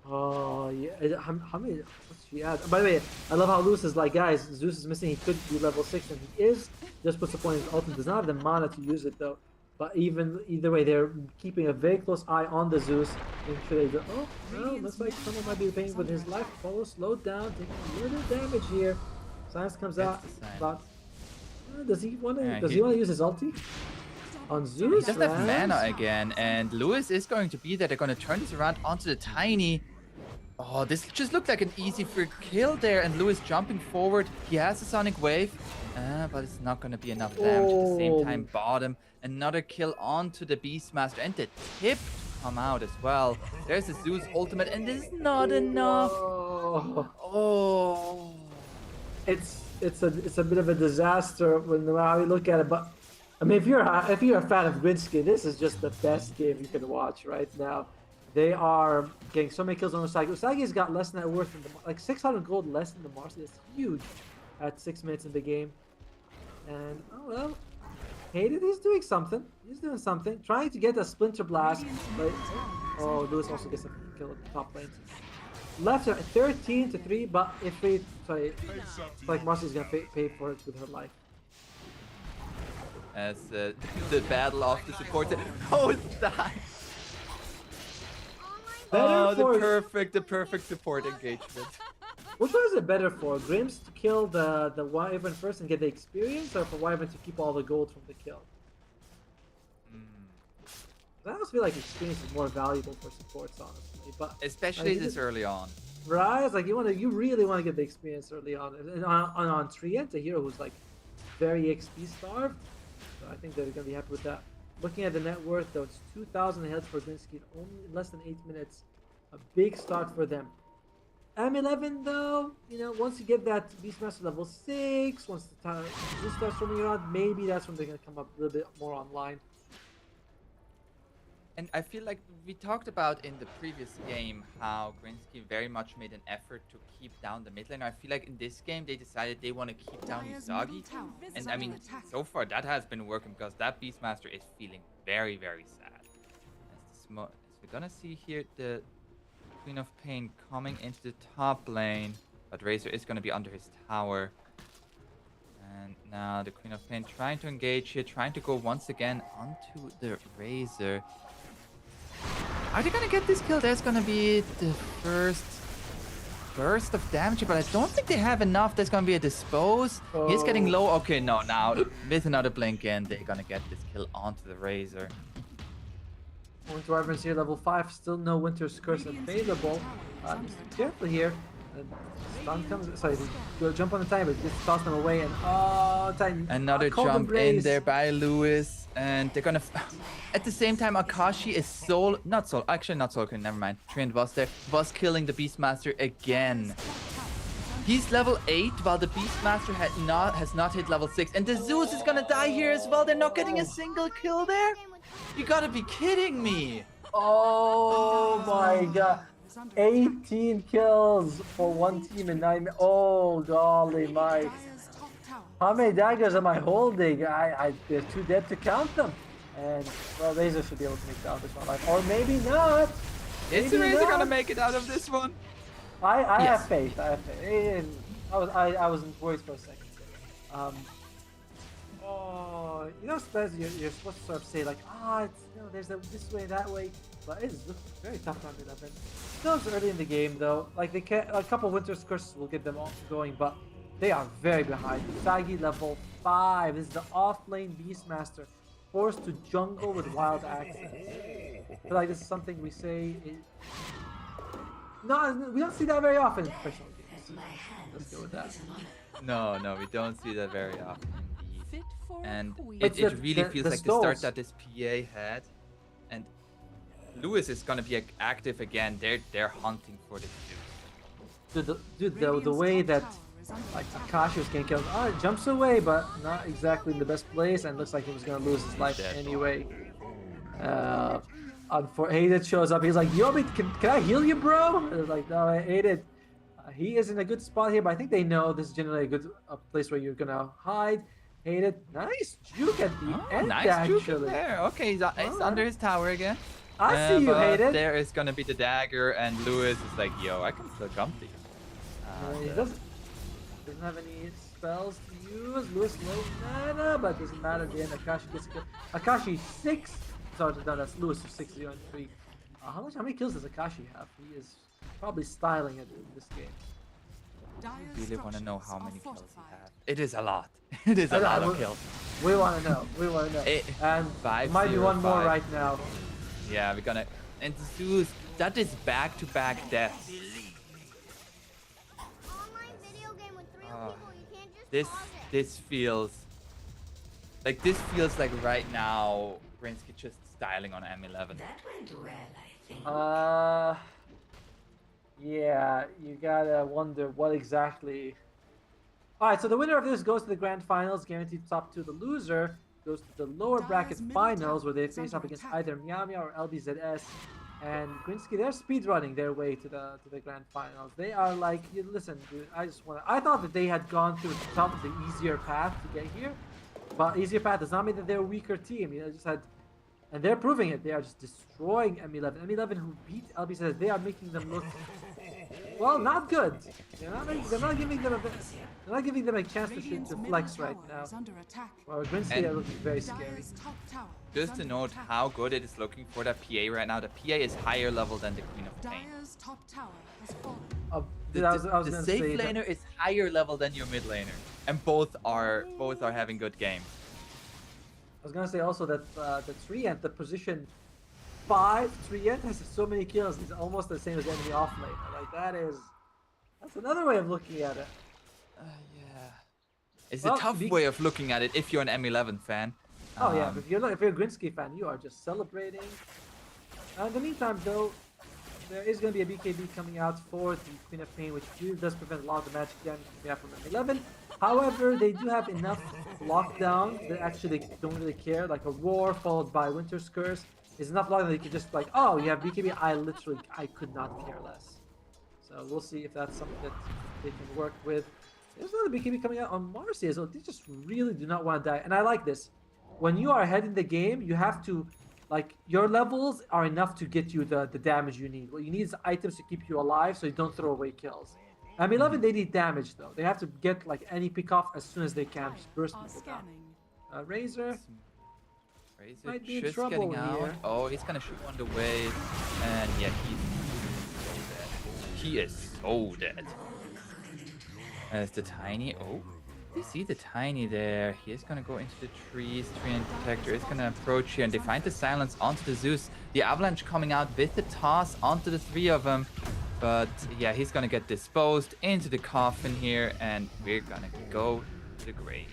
Oh yeah, how many? What's she at? By the way, I love how Lewis is like, guys, Zeus is missing. He could be level 6, and he is. Just puts the point in his ultimate. Does not have the mana to use it though. But either way, they're keeping a very close eye on the Zeus. Making sure they go, oh no, looks like someone might be paying with his life. Follow, slow down, taking a little damage here. Science comes out, but does he want to? Does he want to use his ulti on Zeus? He does have mana again, and Lewis is going to be there. They're going to turn this around onto the Tiny. Oh, this just looked like an easy free kill there, and Lewis jumping forward. He has a Sonic Wave, but it's not going to be enough damage at the same time. Bottom, another kill onto the Beastmaster, and the tip come out as well. There's the Zeus ultimate, and this is not enough. Oh, it's a bit of a disaster when how you look at it, but I mean, if you're a fan of Grinsky, this is just the best game you can watch right now. They are getting so many kills on Usagi. Usagi's got less net worth than like 600 gold less than the Marcy. That's huge at 6 minutes in the game. And oh well, Hayden, he's doing something. He's doing something. Trying to get a Splinter Blast, but Lewis also gets a kill at the top lane. Left at 13-3, but it's like Marcy's gonna pay for it with her life. as the battle of the supports. Oh, it's that! Oh, the perfect support engagement. Which one is it better for? Grims to kill the Wyvern first and get the experience, or for Wyvern to keep all the gold from the kill? I almost feel like experience is more valuable for supports, honestly. But especially this early on. Right? It's like you really want to get the experience early on. And on Trient, a hero who's like very XP starved, so I think they're gonna be happy with that. Looking at the net worth though, it's 2,000 heads for Grinsky in only less than 8 minutes. A big start for them. M11 though, you know, once you get that Beastmaster level 6, once the time starts roaming around, maybe that's when they're gonna come up a little bit more online. And I feel like we talked about in the previous game how Grinsky very much made an effort to keep down the mid lane. I feel like in this game they decided they want to keep down Usagi. And I mean, so far that has been working because that Beastmaster is feeling very, very sad. As we're gonna see here the Queen of Pain coming into the top lane, but Razor is gonna be under his tower. And now the Queen of Pain trying to engage here, trying to go once again onto the Razor. Are they gonna get this kill? There's gonna be the first burst of damage, but I don't think they have enough. There's gonna be a dispose. He's getting low. Okay, no, now with another blink in, they're gonna get this kill onto the Razor. Winter Wyverns here, level 5. Still no Winter's Curse available. Just careful here. Stun comes. Sorry, go jump on the time, but just toss them away. And time. Another jump in there by Lewis, and they're gonna. At the same time, Akashi is actually not Soul. Never mind. Trent was there, was killing the Beastmaster again. He's level 8, while the Beastmaster has not hit level 6, and the Zeus is gonna die here as well. They're not getting a single kill there. You gotta be kidding me! Oh my god. 18 kills for one team in 9 minutes. Oh golly my. How many daggers am I holding? They're too dead to count them. And well, Razor should be able to make it out of this one. Or maybe not. Is the Razor gonna make it out of this one? I have faith. I have faith. I wasn't worried for a second. Oh, you know, Spez, you're supposed to sort of say like, it's, you know, there's this way, that way, but it is very tough on 11. Still early in the game though. Like a couple Winter's Curses will get them all going, but they are very behind. Usagi level 5. This is the off-lane Beastmaster, forced to jungle with wild access. I feel like this is something we say. No, we don't see that very often in professional games. Let's go with that. No, we don't see that very often. And it really feels like the start that this PA had. And Lewis is gonna be active again. They're hunting for this dude. The way that like Akashi was getting killed, it jumps away, but not exactly in the best place, and looks like he was gonna lose his life anyway. Hated shows up. He's like, Yobi, can I heal you, bro? And it's like, no, I hate it. He is in a good spot here, but I think they know this is generally a good place where you're gonna hide. Hated. Nice juke at the end, nice actually. Juke there. Okay, he's under his tower again. I see you, Hated. There is gonna be the dagger, and Lewis is like, yo, I can still come to you. He doesn't have any spells to use. Lewis low mana, but doesn't matter. At the end, Akashi gets killed. Akashi 6. Sorry, no, that's Lewis 6-0 and 3. How many kills does Akashi have? He is probably styling it in this game. I really want to know how many kills he has. It is a lot. It is a lot of kills. We want to know. And there might be one more right now. Yeah, we're gonna. And Zeus, that is back-to-back deaths. This feels like right now Grinsky just styling on M11. That went well, I think. Yeah, you gotta wonder what exactly. Alright, so the winner of this goes to the grand finals, guaranteed top 2. The loser goes to the lower bracket finals, where they face off against either Meow Meow or LBZS. And Grinsky, they're speedrunning their way to the grand finals. They are like, listen, dude, I thought that they had gone through the easier path to get here, but easier path does not mean that they're a weaker team. You know, just had, and they're proving it. They are just destroying M11. M11, who beat LBZS, they are making them look well, not good. They're not giving them a chance to shoot to flex right now. Well, Grinsky are looking very scary. Just to note how good it is looking for the PA right now. The PA is higher level than the Queen of Pain. The safe laner is higher level than your mid laner, and both are having good games. I was gonna say also that the Treant, the position 5 Treant has so many kills. It's almost the same as enemy off lane. Like that's another way of looking at it. Yeah. It's a tough way of looking at it if you're an M11 fan. Oh yeah, if you're a Grinsky fan, you are just celebrating. In the meantime, though, there is going to be a BKB coming out for the Queen of Pain, which really does prevent a lot of the magic damage we have from M11. However, they do have enough lockdown that actually they don't really care. Like a Roar followed by Winter's Curse is enough lockdown that you can just like, oh, you have BKB. I could not care less. So we'll see if that's something that they can work with. There's another BKB coming out on Marcy as well. They just really do not want to die. And I like this. When you are ahead in the game, you have to, like, your levels are enough to get you the damage you need. What you need is items to keep you alive so you don't throw away kills. M11, they need damage, though. They have to get, like, any pick off as soon as they can. Just burst people down. Razor might be in trouble getting out. here. Oh, he's going to shoot on the way. And yeah, he is so dead. As the Tiny, you see the Tiny there. He is gonna go into the trees. Treant Protector is gonna approach here, and they find the silence onto the Zeus. The Avalanche coming out with the toss onto the 3 of them. But yeah, he's gonna get disposed into the coffin here, and we're gonna go to the grave.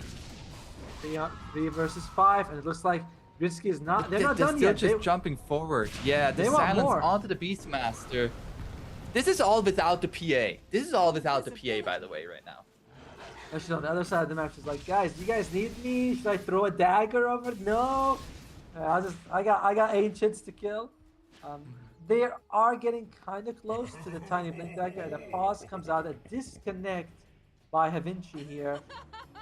3 versus 5, and it looks like Grinsky is not. They're not done still yet. Just jumping forward. Yeah, the silence onto the Beastmaster. This is all without the PA. This is all without the PA, by the way, right now. Actually, on the other side of the map, she's like, guys, do you guys need me? Should I throw a dagger over? No. I got ancients to kill. They are getting kind of close to the tiny blink dagger, and a pause comes out, a disconnect by Havinci here.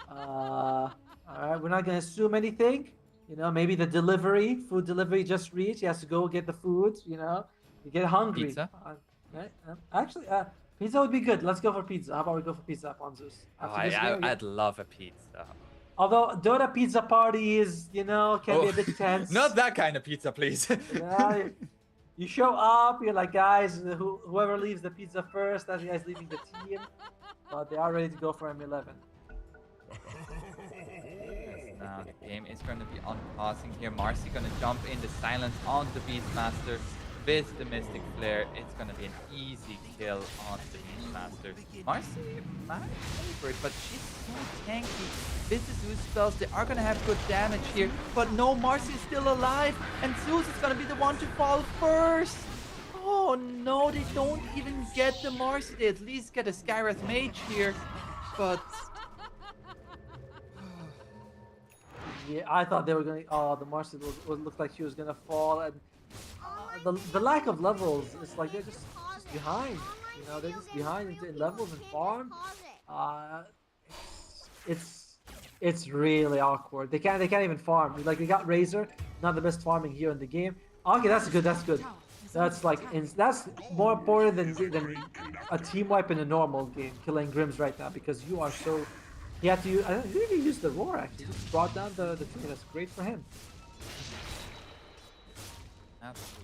All right, we're not gonna assume anything. You know, maybe the food delivery just reached. He has to go get the food. You know, you get hungry. Pizza. Right? Actually, pizza would be good. Let's go for pizza. How about we go for pizza on Zeus? I'd love a pizza. Although Dota pizza party is, can be a bit tense. Not that kind of pizza, please. Yeah, you show up, you're like, guys, whoever leaves the pizza first, that guy's leaving the team. But they are ready to go for M11. Now the game is going to be on pausing here. Marcy going to jump in the silence on the Beastmaster. With the Mystic Flare, it's gonna be an easy kill on the Beastmaster. Marcy, my favorite, but she's so tanky. With the Zeus spells, they are gonna have good damage here, but no, Marcy is still alive, and Zeus is gonna be the one to fall first. Oh no, they don't even get the Marcy. They at least get a Gareth Mage here, but... Yeah, I thought they were gonna... Oh, the Marcy looked like she was gonna fall, and... The lack of levels, it's like they're just behind. They're just behind in levels and farm. It's really awkward. They can't even farm. Like, they got Razor, not the best farming here in the game. Okay, that's good. That's that's more important than a team wipe in a normal game, killing Grims right now, because you are so. He had to use. I don't think he used the Roar actually. Just brought down the team. That's great for him. Absolutely.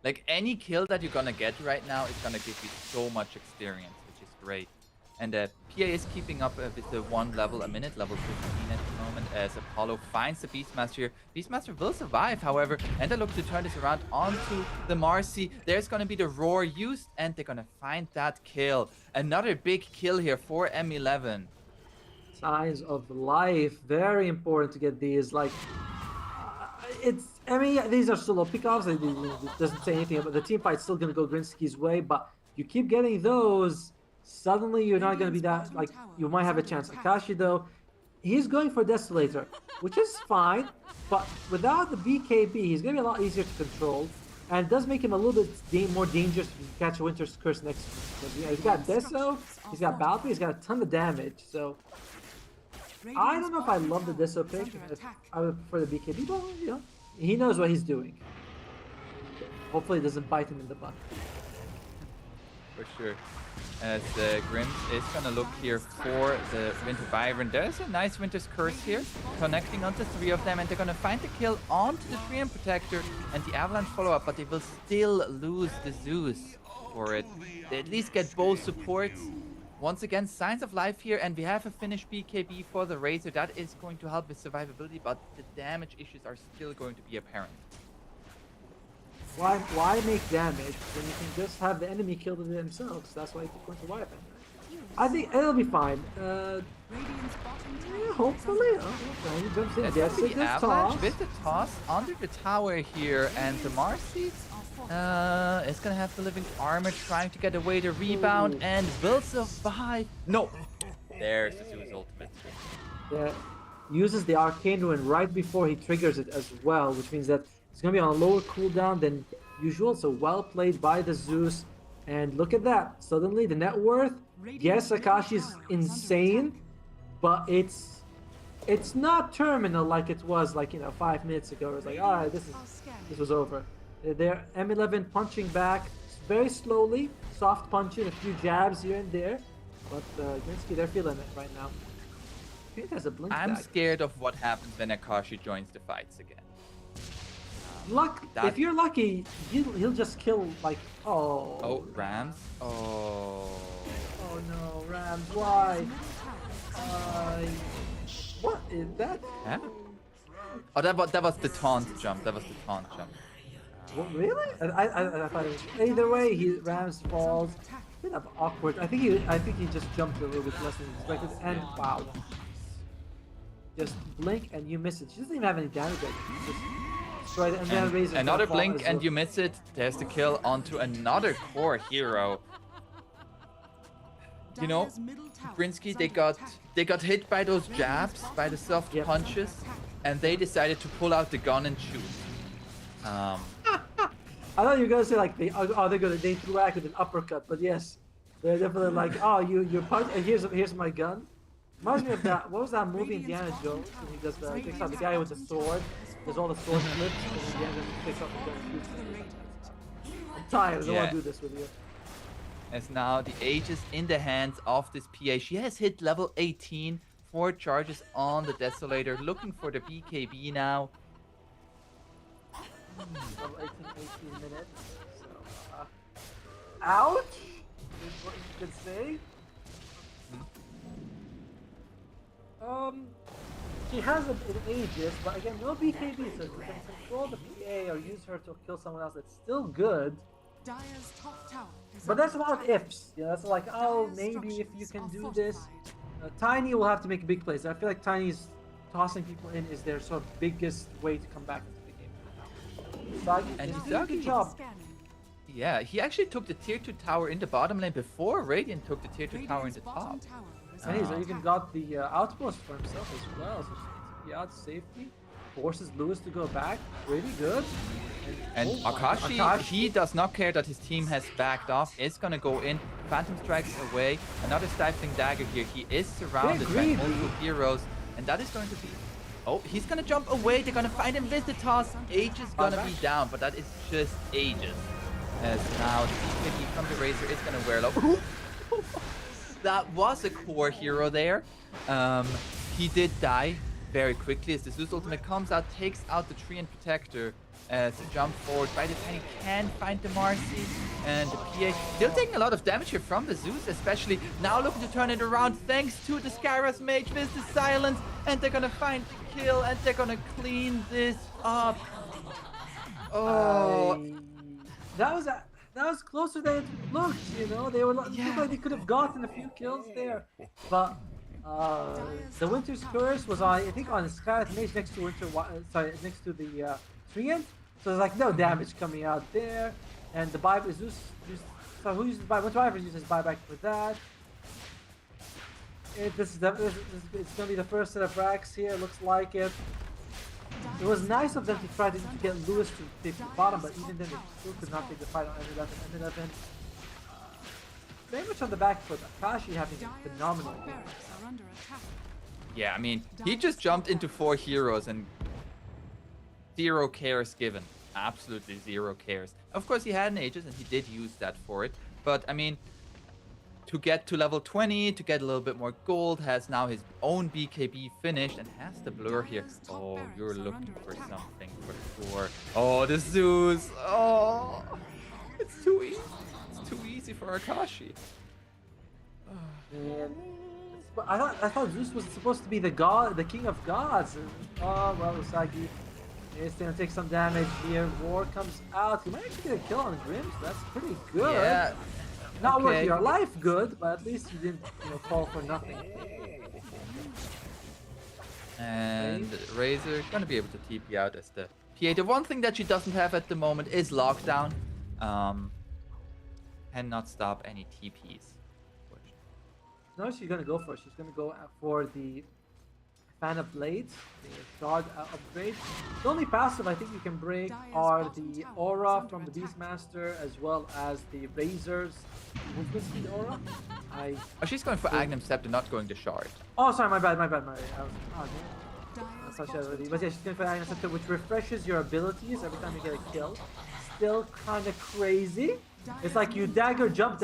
Like, any kill that you're gonna get right now is gonna give you so much experience, which is great. And PA is keeping up with the 1 level a minute, level 15 at the moment, as Apollo finds the Beastmaster here. Beastmaster will survive, however, and they look to turn this around onto the Marcy. There's gonna be the Roar used, and they're gonna find that kill. Another big kill here for M11. Signs of life, very important to get these. Like, these are solo pickoffs. It doesn't say anything about the team fight's still gonna go Grinsky's way, but you keep getting those, suddenly you're not gonna be that, like, you might have a chance. Akashi, though, he's going for Desolator, which is fine, but without the BKB, he's gonna be a lot easier to control, and it does make him a little bit more dangerous if you catch a Winter's Curse next to him. He's got Deso, he's got Balcony, he's got a ton of damage, so I don't know if I love the Deso pick. I would prefer the BKB, but he knows what he's doing. Hopefully it doesn't bite him in the butt. For sure. as Grims is gonna look here for the Winter Wyvern. There's a nice Winter's Curse here, connecting onto 3 of them, and they're gonna find the kill onto the Treant Protector and the Avalanche follow-up, but they will still lose the Zeus for it. They at least get both supports. Once again, signs of life here, and we have a finished BKB for the Razor. That is going to help with survivability, but the damage issues are still going to be apparent. Why make damage when you can just have the enemy kill them themselves? That's why you put Winter Wyvern. I think it'll be fine. Yeah, hopefully. Oh, he jumps in. That's Gets gonna it be this Avalanche toss. with the toss under the tower here, and the Marcy is gonna have the living armor trying to get away the rebound and will survive. No, there's the Zeus ultimate. Yeah, uses the Arcane Ruin right before he triggers it as well, which means that it's gonna be on a lower cooldown than usual. So well played by the Zeus. And look at that. Suddenly the net worth. Yes, Akashi's insane, but it's not terminal like it was 5 minutes ago. It was like, all right, this was over. They're M11 punching back very slowly, soft punching, a few jabs here and there. But Grinsky, they're feeling it right now. I think has a blink I'm back. scared of what happens when Akashi joins the fights again. If you're lucky, he'll just kill Oh, Rams. Oh no, Rams, why? What is that? Yeah. Oh, that was the taunt jump. That was the taunt jump. What, really? I thought it was either way. Rams falls. Bit of awkward. I think he just jumped a little bit less than expected. And wow, just blink and you miss it. She doesn't even have any damage. And another blink and you miss it. There's the kill onto another core hero. You know, Grinsky, they got hit by those jabs, by the soft punches, and they decided to pull out the gun and shoot. I thought you were gonna say they threw back with an uppercut, but yes, they're definitely like, oh, you punch, and here's my gun. Reminds me of that. What was that movie, Indiana Jones? When he does he takes out the guy with the sword. There's all the sword flips, and then Indiana Jones takes out the gun and shoots him. I'm tired. I don't want to do this with you. As now the Aegis in the hands of this PA. She has hit level 18. 4 charges on the Desolator. Looking for the BKB now. Level 18 minutes. So, ouch! Is what you could say. She has an Aegis, but again, no BKB, so if you can control the PA or use her to kill someone else, that's still good. But that's a lot of ifs. Yeah, that's like, oh, maybe if you can do this. Tiny will have to make big plays. I feel like Tiny's tossing people in is their sort of biggest way to come back into the game. So And he's doing a good job. Yeah, he actually took the tier 2 tower in the bottom lane before Radiant took the tier 2 tower in the top. And he's even got the outpost for himself as well, so she out safety. Forces Lewis to go back. Pretty good. And Akashi, he does not care that his team has backed off. Is gonna go in. Phantom strikes away. Another stifling dagger here. He is surrounded by multiple heroes, and that is going to be. Oh, he's gonna jump away. They're gonna find him with the toss. Aegis gonna be down, but that is just Aegis. As now the BKB from the Razor is gonna wear low. That was a core hero there. He did die very quickly as the Zeus ultimate comes out, takes out the Treant Protector to jump forward. By the time he can find the Marcy and the PA. Still taking a lot of damage here from the Zeus, especially now looking to turn it around thanks to the Skyras Mage with the silence. And they're gonna find the kill and they're gonna clean this up. Oh. That was closer than it looked, you know. They looked like they could have gotten a few kills there, but the Winter's Curse was on, I think, on the Skyrat Mage next to next to the Treant. So there's like no damage coming out there, and the buyback is so who uses buy? Winter Wyvern uses buyback for that. It's gonna be the first set of racks here. Looks like it. It was nice of them to try to get Lewis to take the bottom, but even then they still could not take the fight on M11. Very much on the back foot. Akashi having a phenomenal game. Yeah, I mean, he just jumped into 4 heroes and 0 cares given. Absolutely 0 cares. Of course, he had an Aegis and he did use that for it. But, I mean, to get to level 20, to get a little bit more gold, has now his own BKB finished, and has the blur here. Oh, you're looking for something for sure. Oh, the Zeus. Oh, it's too easy. It's too easy for Akashi. And I thought Zeus was supposed to be the god, the king of gods. Oh well, Usagi is gonna take some damage here. War comes out. He might actually get a kill on Grims. That's pretty good. Yeah. Not worth Okay. your life good, but at least you didn't, fall for nothing. And Razor gonna be able to TP out as the PA. The one thing that she doesn't have at the moment is lockdown. Cannot stop any TPs. No, she's gonna go for it. She's gonna go for the Fan of Blades, the shard upgrade. The only passive I think you can break are the Aura from the Beastmaster, as well as the Razor's movement speed Aura. Oh, she's going for Agnum Scepter, not going to Shard. Oh, sorry, my bad. I thought she had already. But yeah, she's going for Agnum Scepter, which refreshes your abilities every time you get a kill. Still kind of crazy. It's like you dagger jump,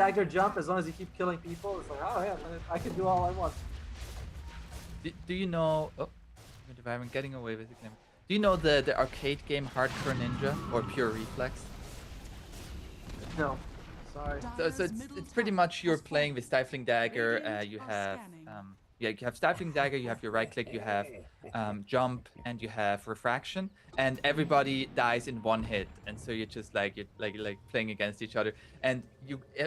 as long as you keep killing people. It's like, oh yeah, I can do all I want. Do you know? Oh, I'm getting away with it. Do you know the arcade game Hardcore Ninja or Pure Reflex? No, sorry. So it's pretty much you're playing with Stifling Dagger. You have you have Stifling Dagger. You have your right click. You have jump, and you have Refraction. And everybody dies in one hit, and so you're just like playing against each other. And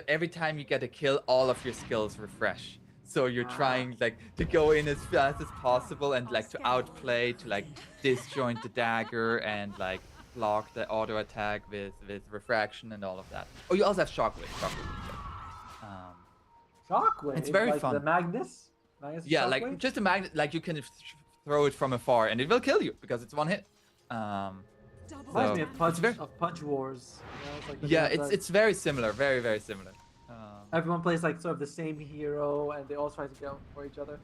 every time you get a kill, all of your skills refresh. So you're trying to go in as fast as possible and to outplay, to disjoint the dagger and block the auto attack with refraction and all of that. Oh, you also have Shockwave. Shockwave? It's very fun. The Magnus? Yeah, Shockwave? just a magnet. You can throw it from afar and it will kill you because it's one hit. Reminds me of Punch Wars. It's very similar. Very, very similar. Everyone plays sort of the same hero, and they all try to go for each other.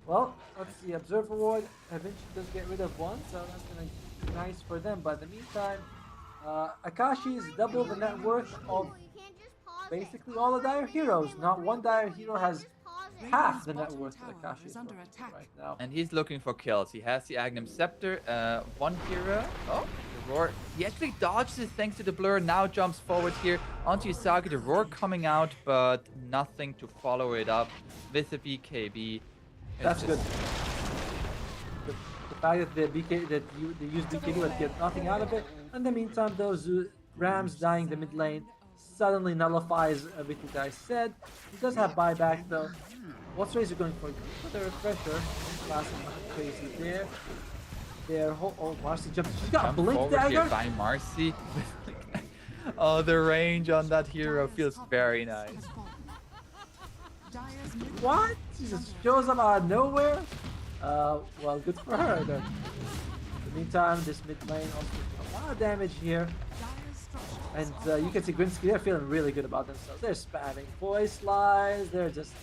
Well, let's see. Observer Ward eventually does get rid of one, so that's gonna be nice for them. But in the meantime, Akashi's double the net worth of basically all the Dire heroes. Not one Dire hero has half the net worth that Akashi is right now. And he's looking for kills. He has the Agnum Scepter. One hero. Oh, the Roar. He actually dodges it thanks to the blur. Now jumps forward here onto Usagi. The Roar coming out, but nothing to follow it up with the BKB. That's good. The fact that they use BKB but get nothing out of it. In the meantime, those Rams dying the mid lane suddenly nullifies everything that I said. He does have buyback though. What's Razor going for? The refresher. Passing crazy there. Oh, Marcy jumped. She's got a blink dagger. By Marcy. Oh, the range on that hero feels very nice. What? She just shows up out of nowhere? Well, good for her then. In the meantime, this mid lane also doing a lot of damage here. And you can see Grinsky, they're feeling really good about themselves. They're spamming voice lines. They're just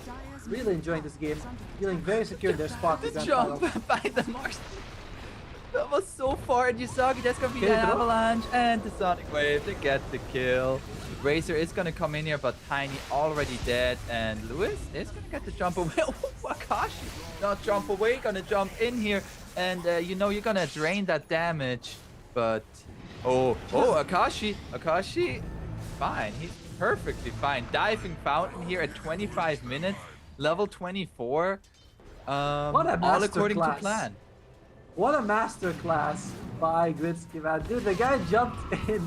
really enjoying this game. Feeling very secure in their spot. The jump by the Marcy. That was so far, and Usagi, that's gonna be an avalanche, and the Sonic Wave to get the kill. Razor is gonna come in here, but Tiny already dead, and Lewis is gonna get the jump away. Oh, Akashi, not jump away, gonna jump in here, and you're gonna drain that damage, but Akashi, fine, he's perfectly fine. Diving Fountain here at 25 minutes, level 24. What a all according to masterclass. plan. What a masterclass by Grinsky, man. Dude, the guy jumped in.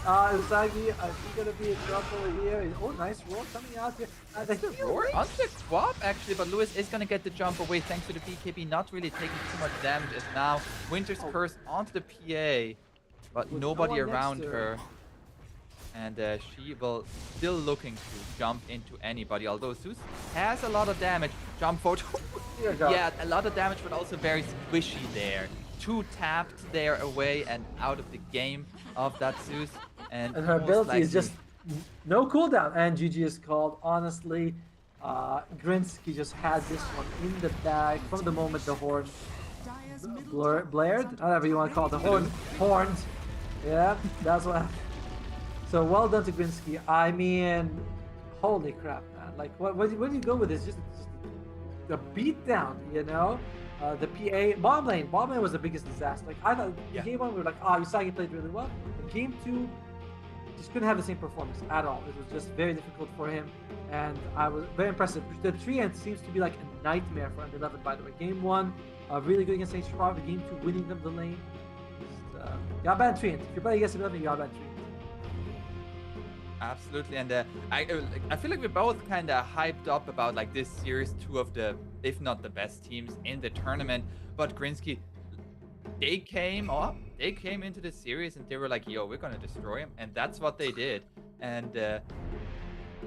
Usagi, I think gonna be a jump over here. Oh, nice roll coming out here. The Roar onto the Quap actually, but Lewis is gonna get the jump away thanks to the BKB, not really taking too much damage as now Winter's Curse onto the PA, but nobody around her. And she will still looking to jump into anybody, although Zeus has a lot of damage. Jump forward. Yeah, a lot of damage, but also very squishy there. Two tapped there away and out of the game of that Zeus. And her ability is just no cooldown. And GG is called. Honestly, Grinsky just had this one in the bag from the moment the horn blared. However you want to call it, the horn horned. Yeah, that's what happened. So well done to Grinsky. I mean, holy crap, man. Like, where do you go with this? Just a beatdown, you know? The PA bottom lane was the biggest disaster. Like, I thought game 1 we were like, Usagi played really well. But game 2 just couldn't have the same performance at all. It was just very difficult for him, and I was very impressive. The Treant seems to be like a nightmare for under 11, by the way. Game 1, really good against H5. Game 2, winning them the lane. You got bad Treant. If you're playing against 11, you got bad Treant. Absolutely, and I feel like we're both kind of hyped up about like this series, 2 of the, if not the best teams in the tournament. But Grinsky, they came into the series and they were like, yo, we're gonna destroy him, and that's what they did. And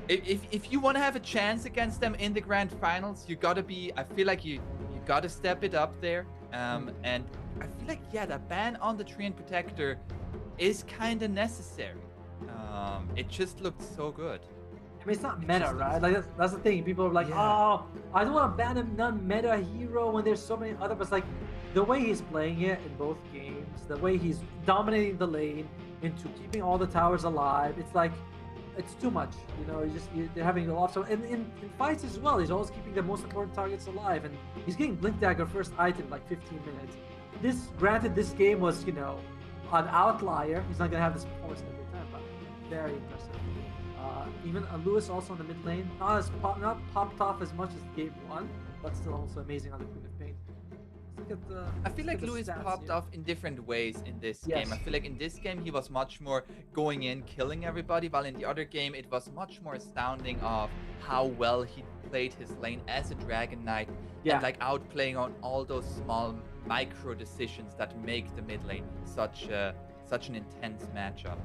if you want to have a chance against them in the grand finals, you gotta be, I feel like you gotta step it up there. And I feel like, yeah, the ban on the Treant Protector is kind of necessary. It just looked so good. I mean, it's not meta, right? Like that's the thing. People are like, oh, I don't want to ban a non-meta hero when there's so many other. But it's like the way he's playing it in both games, the way he's dominating the lane into keeping all the towers alive. It's like it's too much. You know, they're having a lot. So and in fights as well, he's always keeping the most important targets alive, and he's getting Blink Dagger first item like 15 minutes. Granted, this game was, you know, an outlier. He's not gonna have this performance every time, but very impressive. Even Lewis also in the mid lane, not popped off as much as game 1, but still also amazing on the Queen of Pain. I feel like Lewis popped off in different ways in this game. I feel like in this game he was much more going in, killing everybody, while in the other game it was much more astounding of how well he played his lane as a Dragon Knight, and like outplaying on all those small micro decisions that make the mid lane such an intense matchup.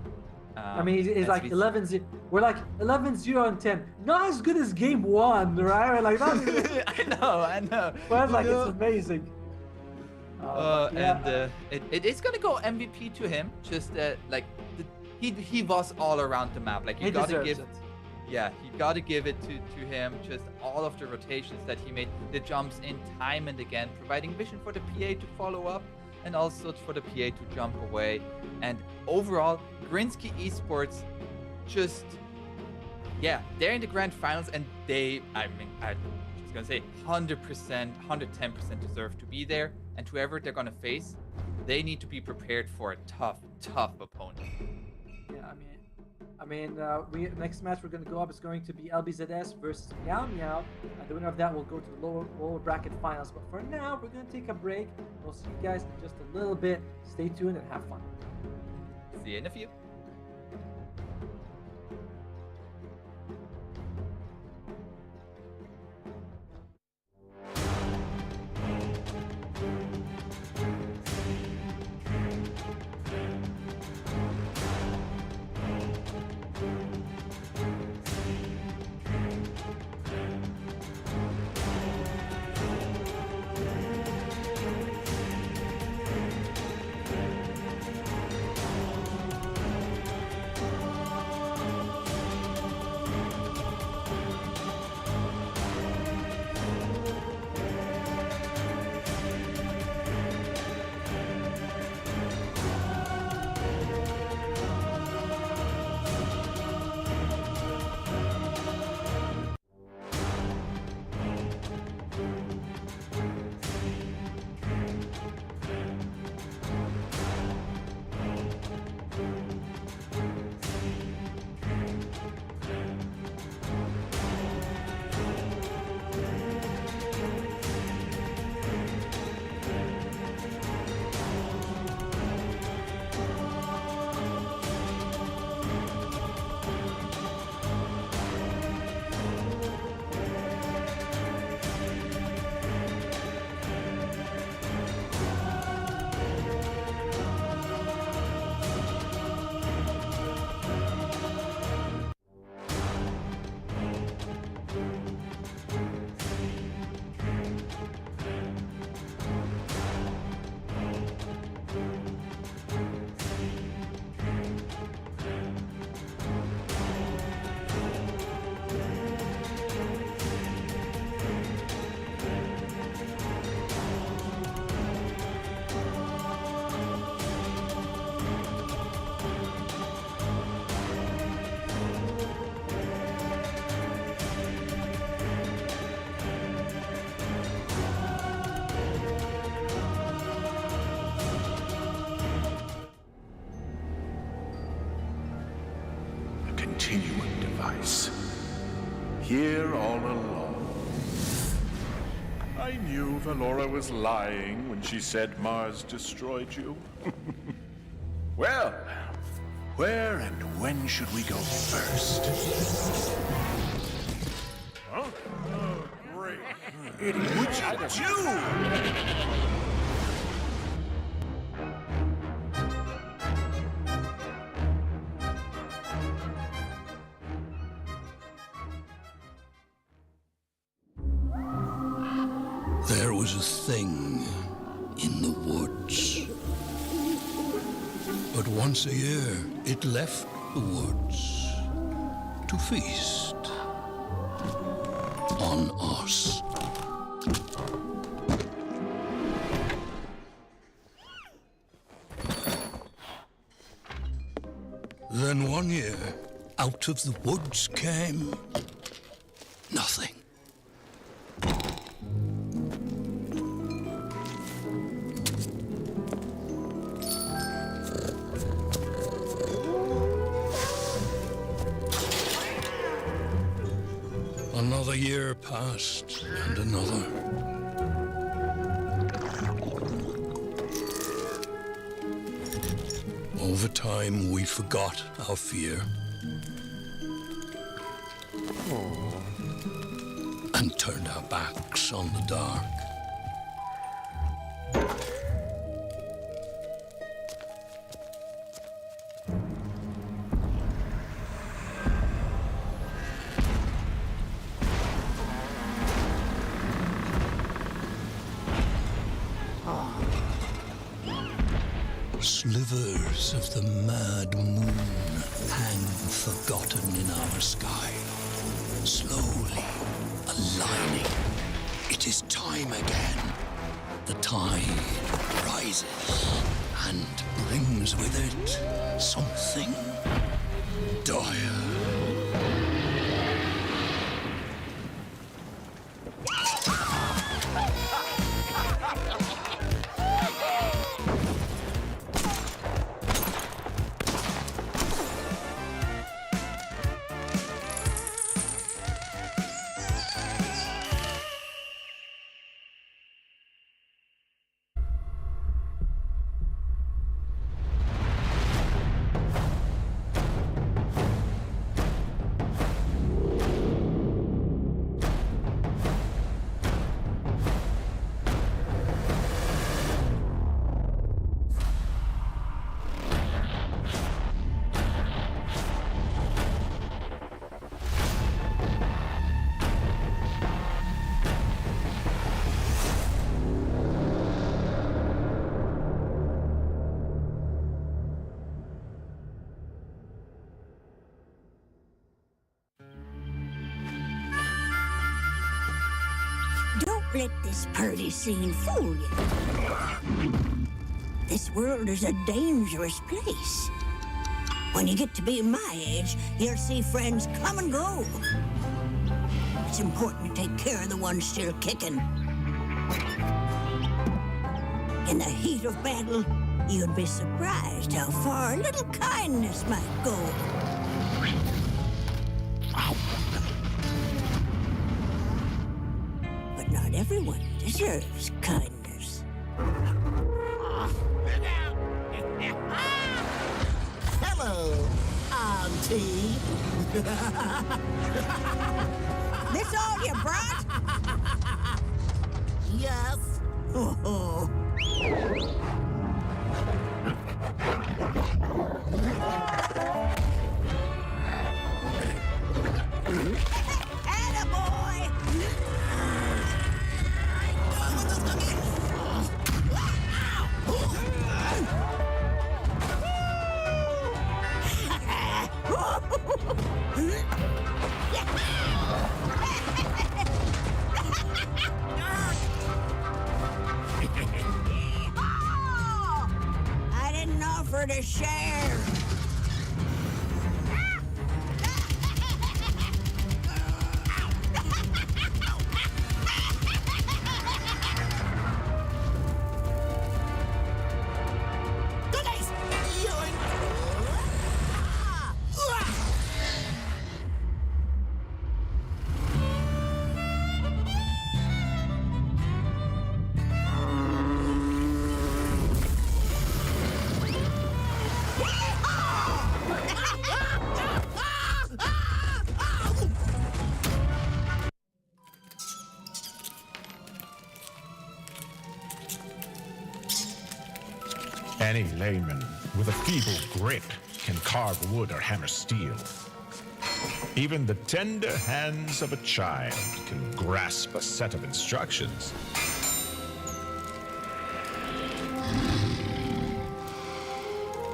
I mean, it's like 11-0. We're like 11-0 and 10. Not as good as game 1, right? Like that. I know. But like it's amazing. It is gonna go MVP to him. Just he was all around the map. Like you gotta give it. Yeah, you gotta give it to him. Just all of the rotations that he made, the jumps in time and again, providing vision for the PA to follow up, and also for the PA to jump away. And overall, Grinsky Esports just, they're in the grand finals, and I'm just gonna say 100%, 110% deserve to be there. And whoever they're gonna face, they need to be prepared for a tough opponent. Yeah, I mean, next match we're gonna go up is going to be LBZS versus Meow Meow, and the winner of that will go to the lower bracket finals. But for now, we're gonna take a break. We'll see you guys in just a little bit. Stay tuned and have fun. See you in a few. continuum device. Here all along. I knew Valora was lying when she said Mars destroyed you. Well, where and when should we go first? Huh? Oh, great. What'd you do? There was a thing in the woods. But once a year, it left the woods to feast on us. Then one year, out of the woods came nothing. Another year passed, and another. Over time, we forgot our fear. And turned our backs on the dark. Slivers of the mad moon hang forgotten in our sky, slowly aligning. It is time again. The tide rises and brings with it something dire. Don't let this party scene fool you. This world is a dangerous place. When you get to be my age, you'll see friends come and go. It's important to take care of the ones still kicking. In the heat of battle, you'd be surprised how far a little kindness might go. But not everyone deserves kindness. Hello, Auntie. This all you brought? Yes. Oh. Attaboy! I didn't offer to share. Any layman with a feeble grip can carve wood or hammer steel. Even the tender hands of a child can grasp a set of instructions.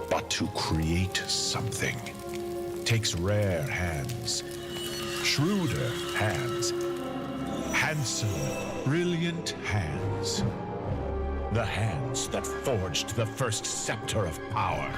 But to create something takes rare hands, shrewder hands, handsome, brilliant hands. The hands that forged the first scepter of power.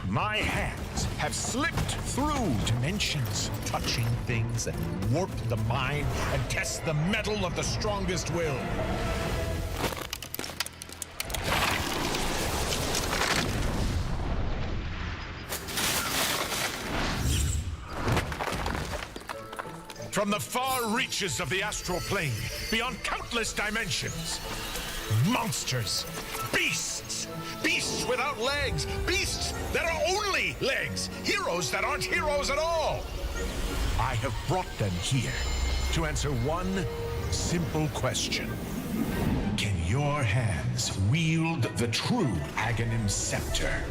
My hands have slipped through dimensions, touching things that warp the mind and test the mettle of the strongest will. From the far reaches of the astral plane, beyond countless dimensions, monsters, beasts, beasts without legs, beasts that are only legs, heroes that aren't heroes at all. I have brought them here to answer one simple question. Can your hands wield the true Aghanim scepter?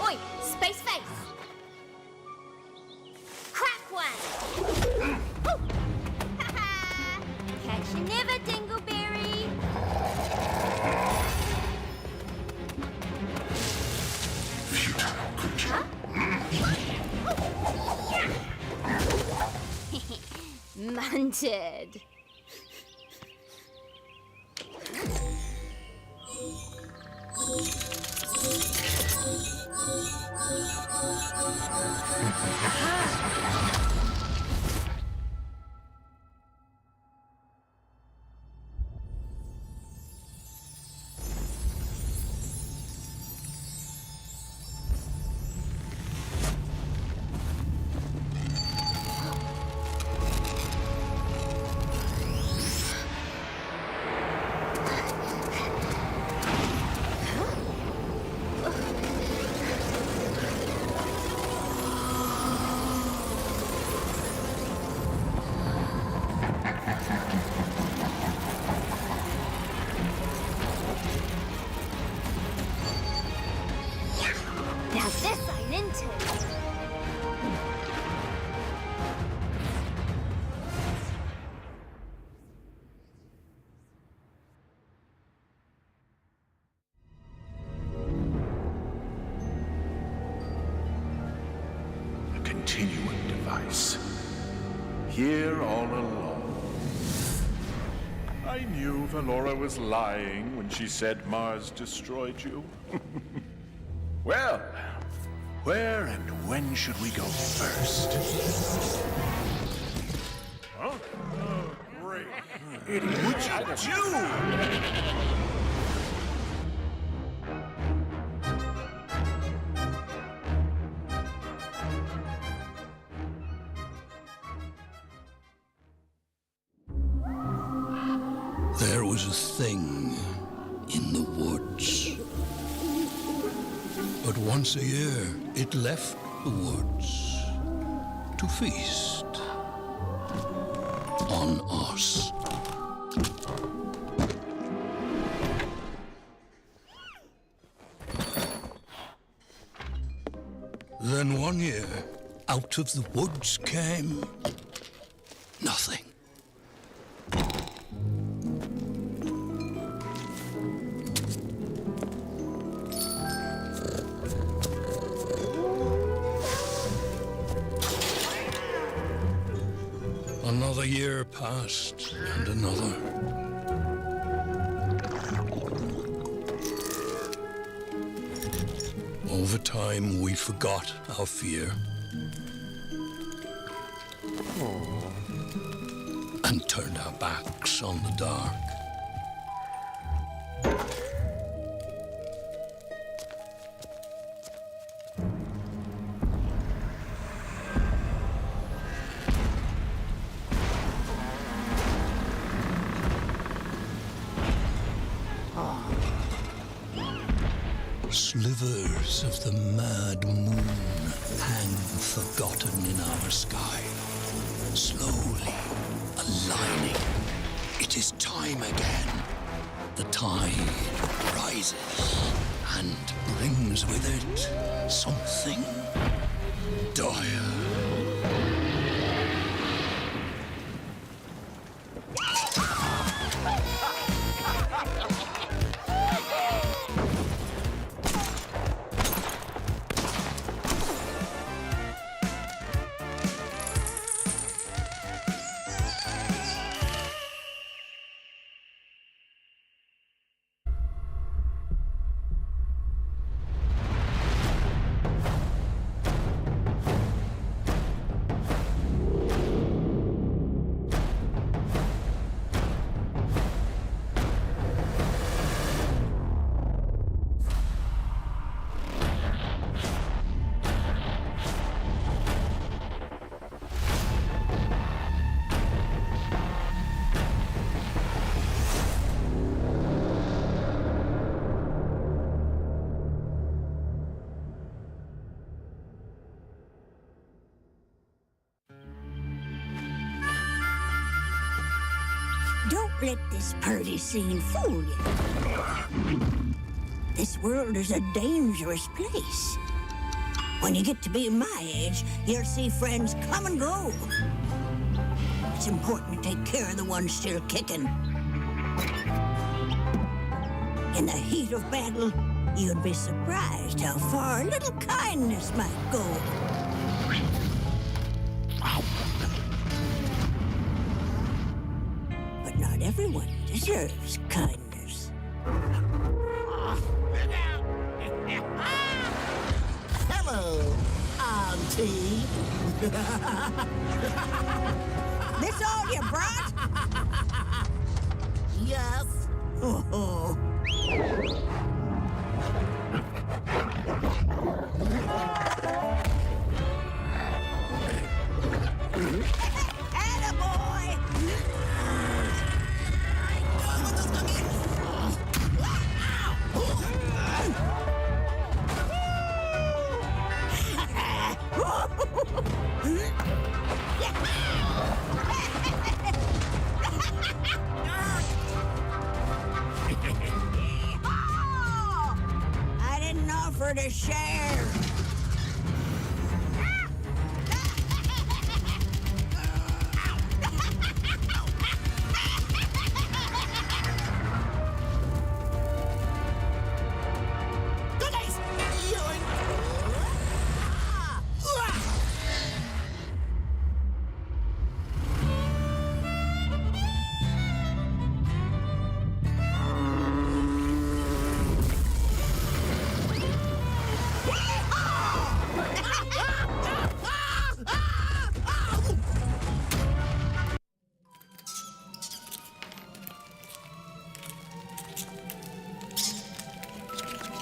Oi, space face! Crack one! Woo! Ha-ha! Catch you never, Dingleberry! Munted! Now this I'm into! A continuum device. Here all along. I knew Valora was lying when she said Mars destroyed you. Well, where and when should we go first? Huh? Oh, great. What'd you do? There was a thing in the woods. But once a year, it left the woods to feast. on us. Then one year, out of the woods came nothing. Another year passed, and another. Over time, we forgot our fear. And turned our backs on the dark. Slivers of the mad moon hang forgotten in our sky, slowly aligning. It is time again. The tide rises and brings with it something dire. Don't let this party scene fool you. This world is a dangerous place. When you get to be my age, you'll see friends come and go. It's important to take care of the ones still kicking. In the heat of battle, you'd be surprised how far a little kindness might go. But not everyone deserves kindness. Hello, Auntie. This all you brought? Yes. Oh. Attaboy! I didn't offer to share.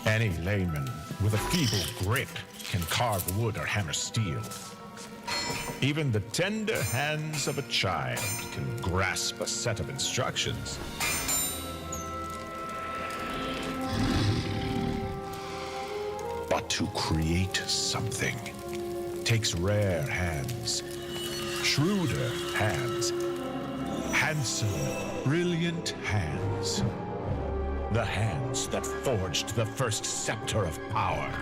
Any layman with a feeble grip can carve wood or hammer steel. Even the tender hands of a child can grasp a set of instructions. But to create something takes rare hands, shrewder hands, handsome, brilliant hands. The hands that forged the first scepter of power.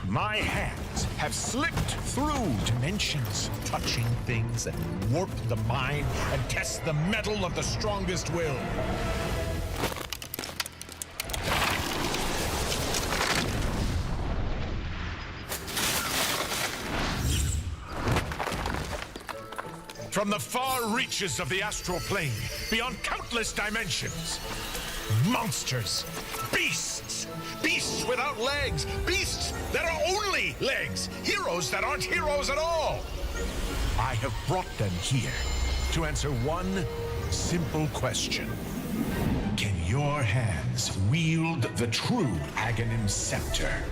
My hands have slipped through dimensions, touching things that warp the mind and test the mettle of the strongest will. From the far reaches of the astral plane, beyond countless dimensions, monsters, beasts, beasts without legs, beasts that are only legs, heroes that aren't heroes at all. I have brought them here to answer one simple question. Can your hands wield the true Aghanim scepter?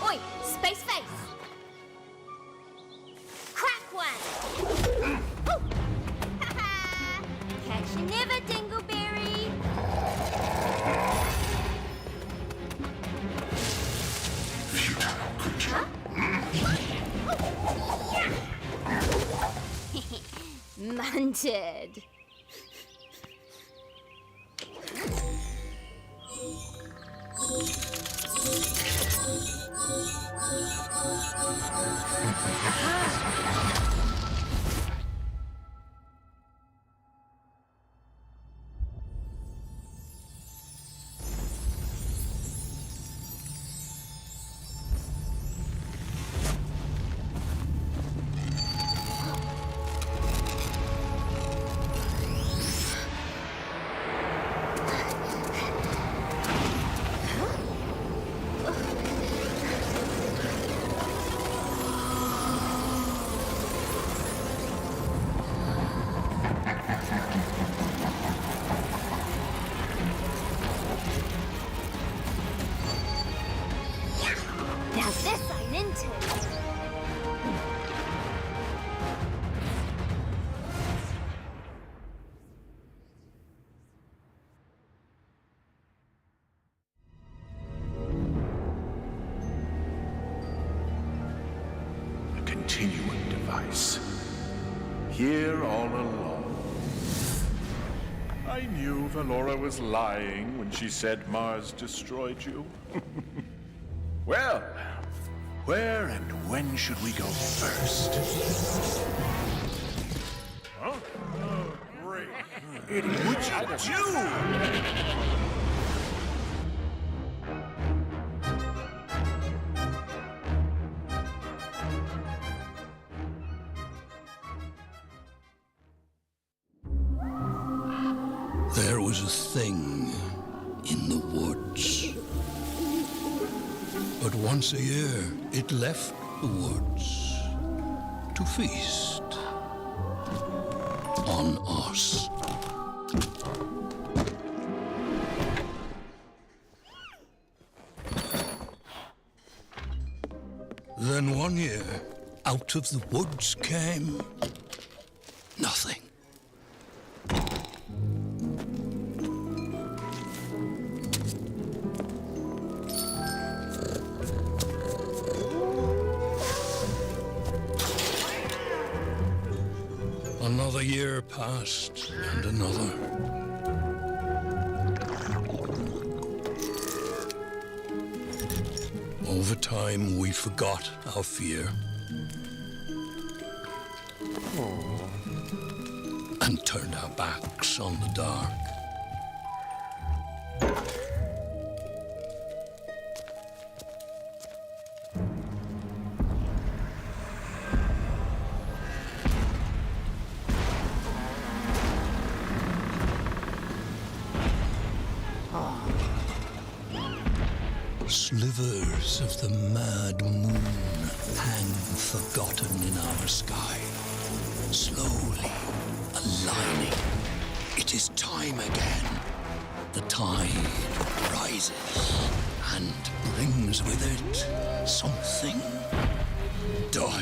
Oi, space face! Crack one! Ooh. Ha-ha! Catch you never, Dingleberry! Munted! Now this I'm into! A continuum device. Here all along. I knew Valora was lying when she said Mars destroyed you. Well, where and when should we go first? Huh? Oh, great. Idiot. What'd you do? There was a thing in the woods. But once a year, it left the woods to feast on us. Then one year, out of the woods came nothing. Another year passed, and another. Over time, we forgot our fear. And turned our backs on the dark. Slivers of the mad moon hang forgotten in our sky, slowly aligning. It is time again. The tide rises and brings with it something dire.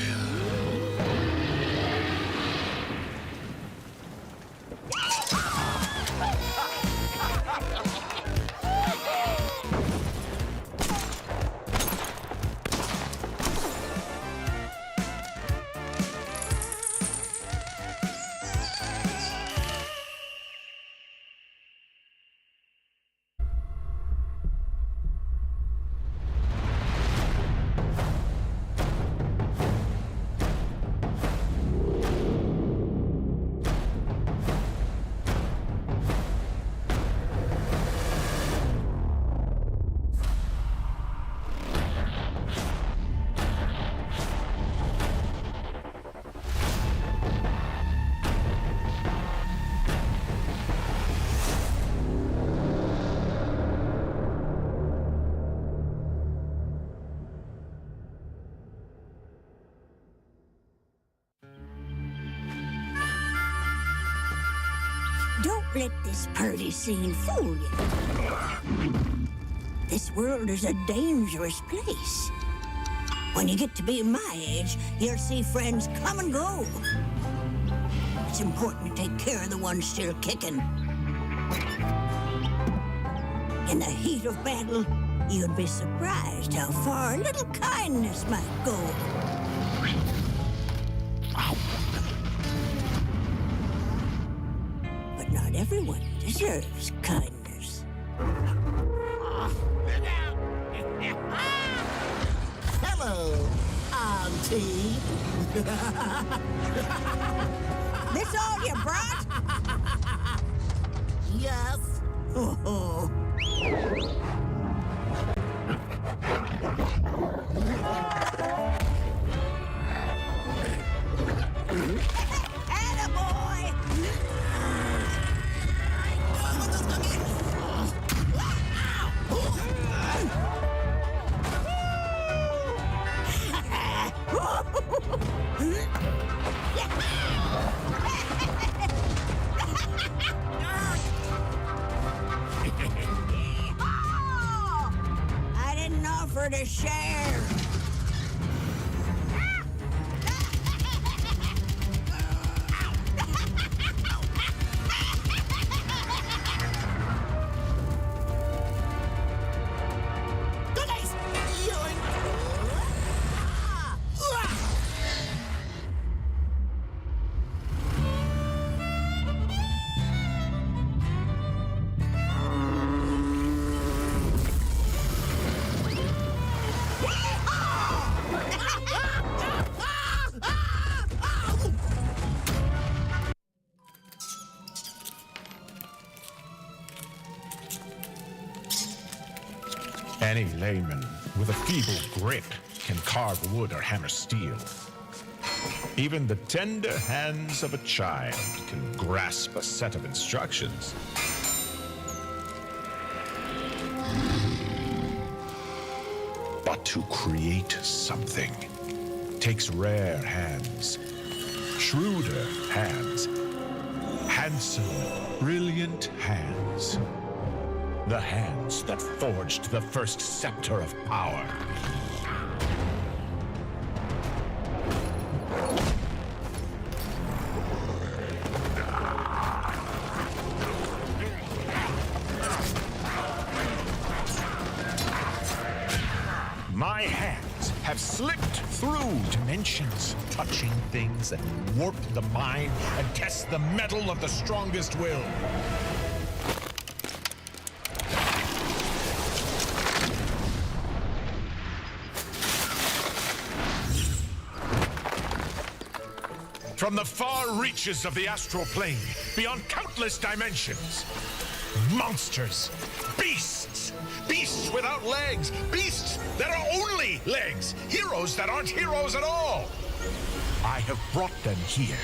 Don't let this party scene fool you. This world is a dangerous place. When you get to be my age, you'll see friends come and go. It's important to take care of the ones still kicking. In the heat of battle, you'd be surprised how far a little kindness might go. But not everyone deserves kindness. Hello, Auntie. This all you brought? Yes. Oh. Attaboy! I didn't offer to share. Any layman with a feeble grip can carve wood or hammer steel. Even the tender hands of a child can grasp a set of instructions. But to create something takes rare hands, shrewder hands, handsome, brilliant hands. The hands that forged the first scepter of power. My hands have slipped through dimensions, touching things that warp the mind and test the mettle of the strongest will. From the far reaches of the astral plane, beyond countless dimensions, monsters, beasts, beasts without legs, beasts that are only legs, heroes that aren't heroes at all. I have brought them here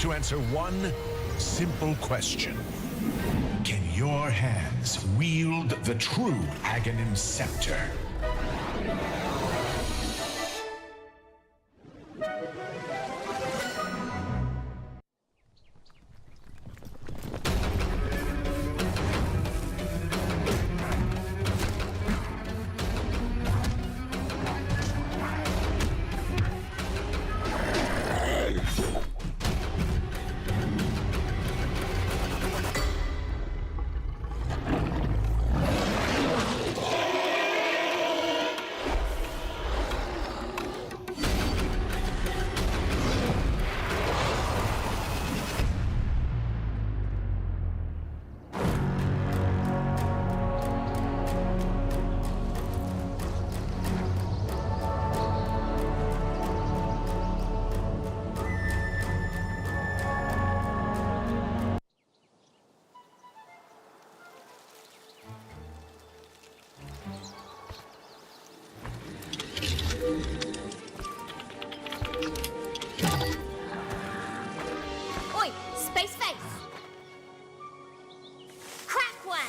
to answer one simple question. Can your hands wield the true Aghanim scepter? Oi, space face! Crack one!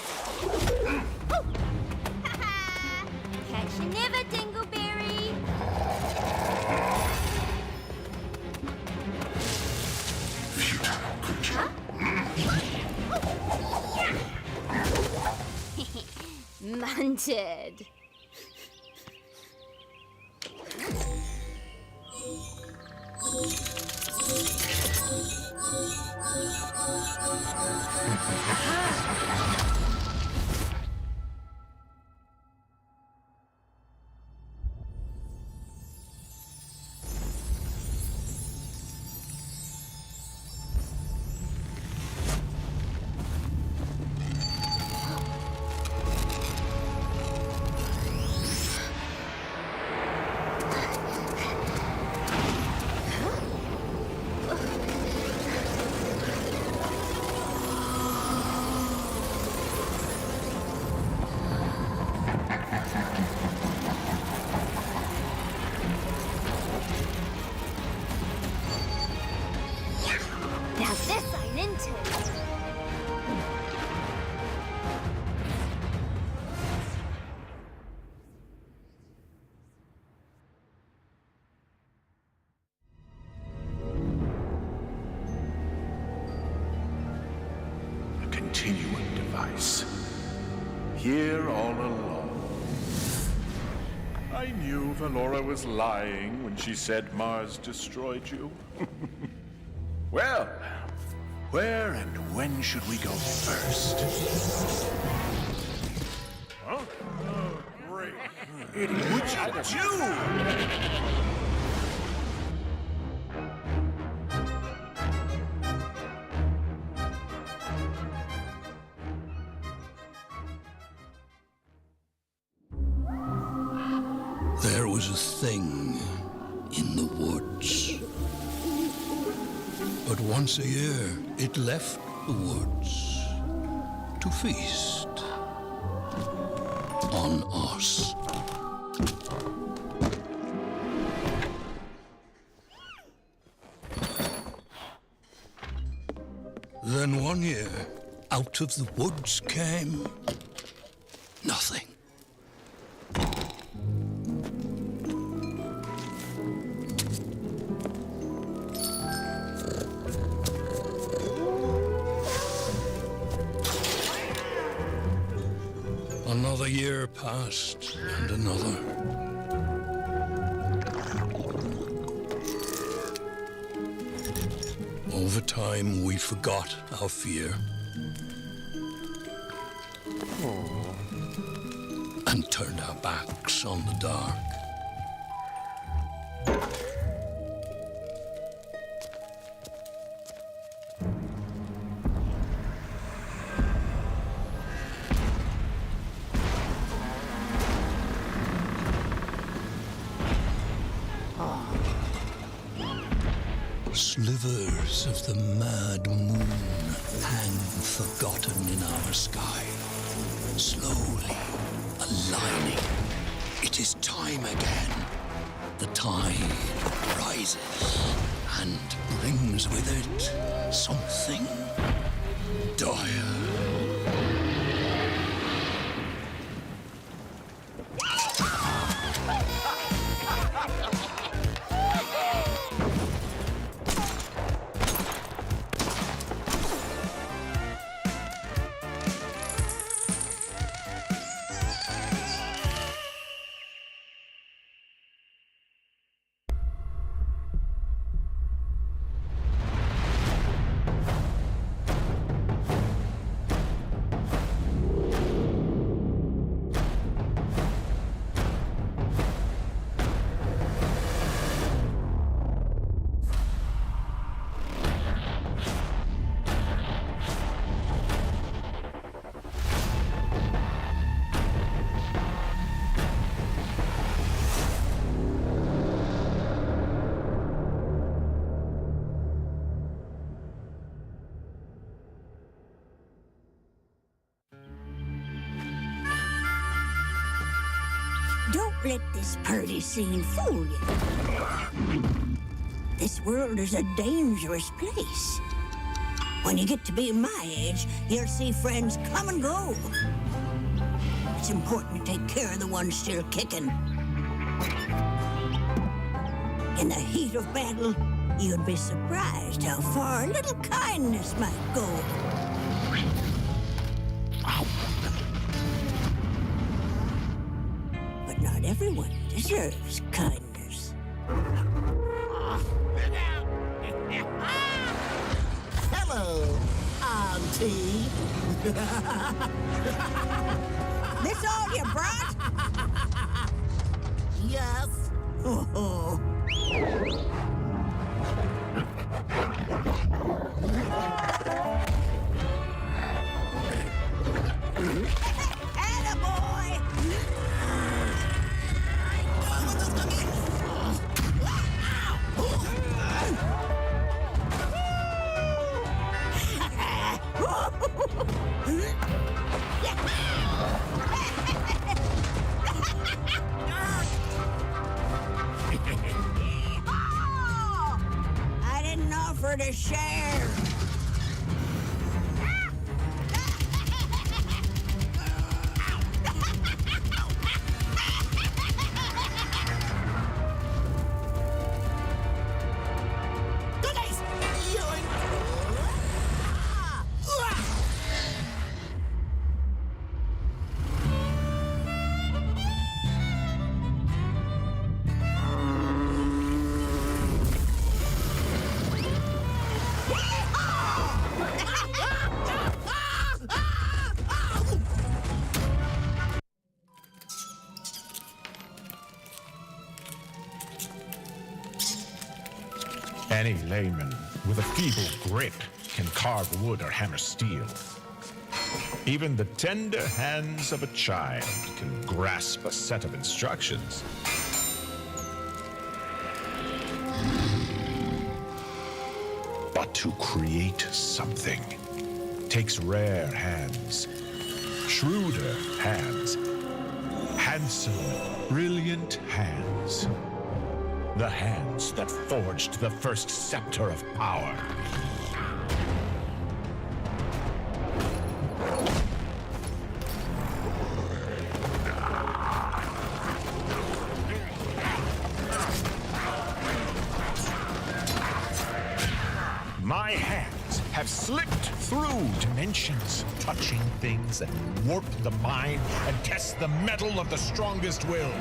Oh. Ha-ha! Catch you never, Dingleberry! Munted! Now this I'm into! A continuum device. Here all along. I knew Valora was lying when she said Mars destroyed you. Well, where and when should we go first? Huh? Oh, great. What'd you do? There was a thing in the woods. But once a year, it left the woods to feast on us. Then one year, out of the woods came nothing. Another year passed, and another. Over time, we forgot our fear. And turned our backs on the dark. Slivers of the mad moon hang forgotten in our sky, slowly aligning. It is time again. The tide rises and brings with it something dire. Don't let this party scene fool you. This world is a dangerous place. When you get to be my age, you'll see friends come and go. It's important to take care of the ones still kicking. In the heat of battle, you'd be surprised how far a little kindness might go. But not everyone deserves kindness. Hello, Auntie. This all you brought? Yes. Oh. Attaboy! I didn't offer to share. Any layman with a feeble grip can carve wood or hammer steel. Even the tender hands of a child can grasp a set of instructions. But to create something takes rare hands, shrewder hands, handsome, brilliant hands. The hands that forged the first scepter of power. My hands have slipped through dimensions, touching things that warp the mind and test the mettle of the strongest will.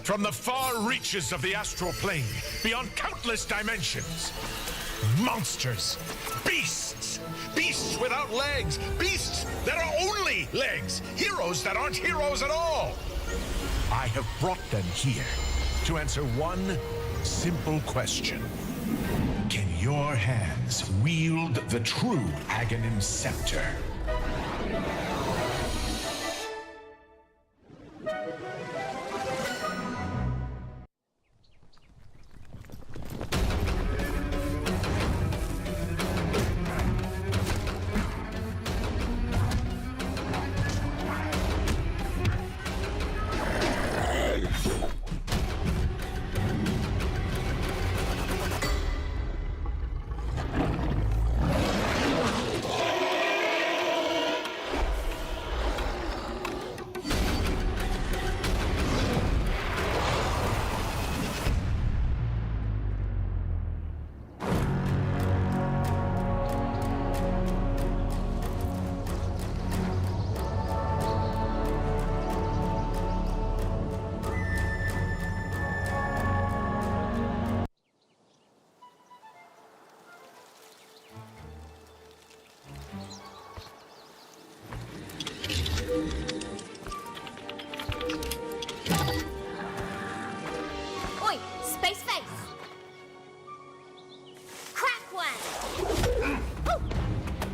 From the far reaches of the astral plane, beyond countless dimensions, monsters, beasts, beasts without legs, beasts that are only legs, heroes that aren't heroes at all. I have brought them here to answer one simple question. Can your hands wield the true Aghanim scepter? Oi, space face! Crack one! Woo!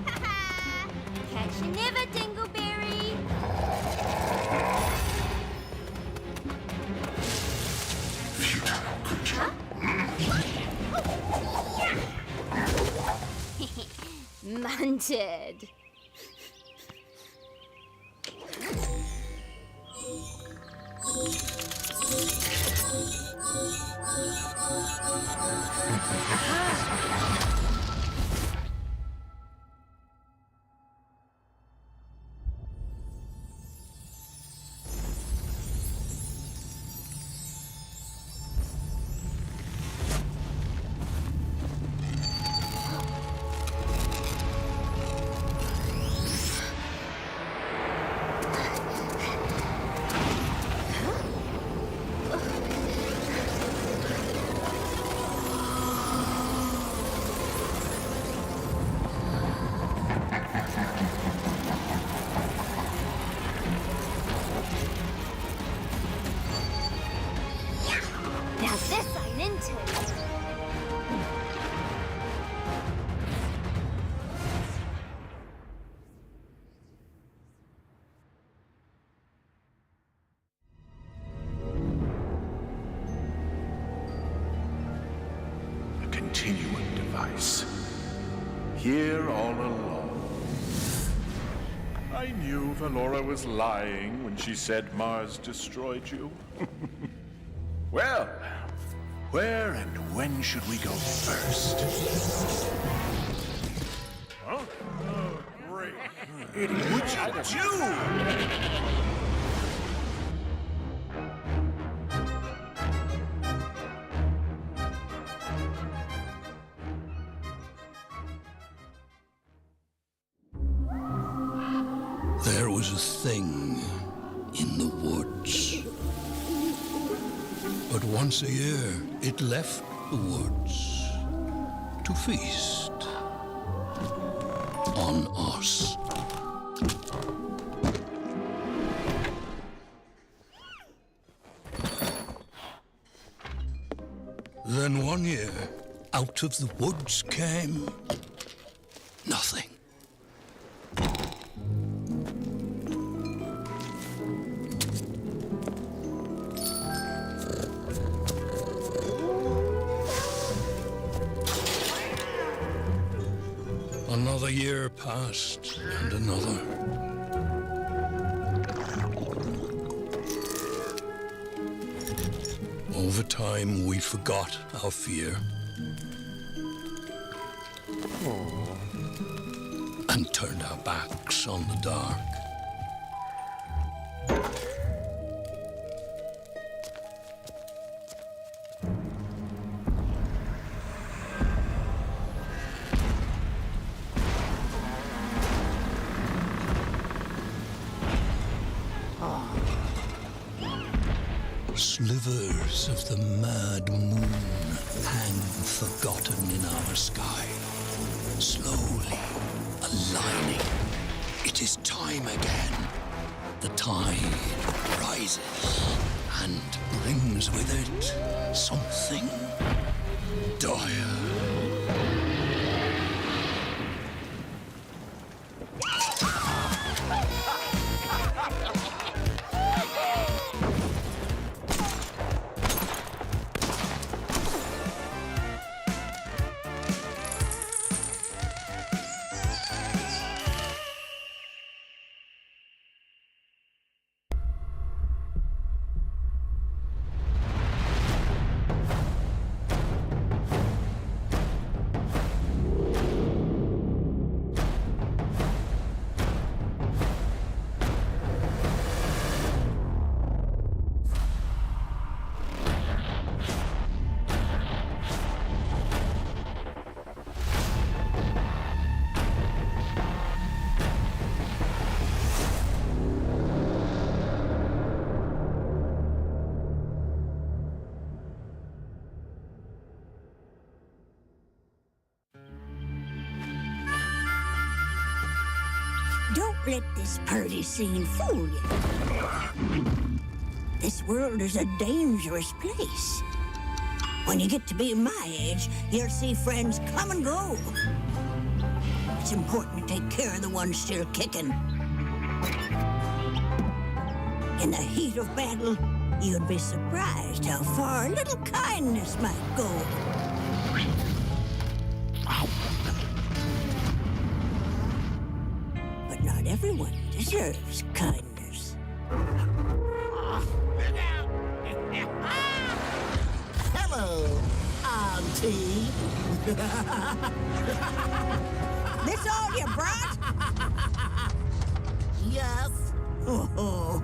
Ha-ha! Catch you never, Dingleberry! Munted! Now this I'm into! A continuum device. Here all along. I knew Valora was lying when she said Mars destroyed you. Well, where and when should we go first? Huh? Oh, great. What'd you do? There was a thing in the woods. But once a year, it left the woods to feast on us. Then one year, out of the woods came nothing. Another year passed, and another. Over time, we forgot our fear. And turned our backs on the dark. Slivers of the mad moon hang forgotten in our sky, slowly aligning. It is time again. The tide rises and brings with it something dire. let this pretty scene fool you. This world is a dangerous place. When you get to be my age, you'll see friends come and go. It's important to take care of the ones still kicking. In the heat of battle, you'd be surprised how far a little kindness might go. But not everyone deserves kindness. Hello, Auntie. This all you brought? Yes. Oh.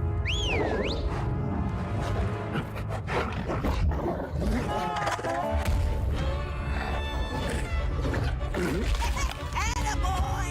Attaboy!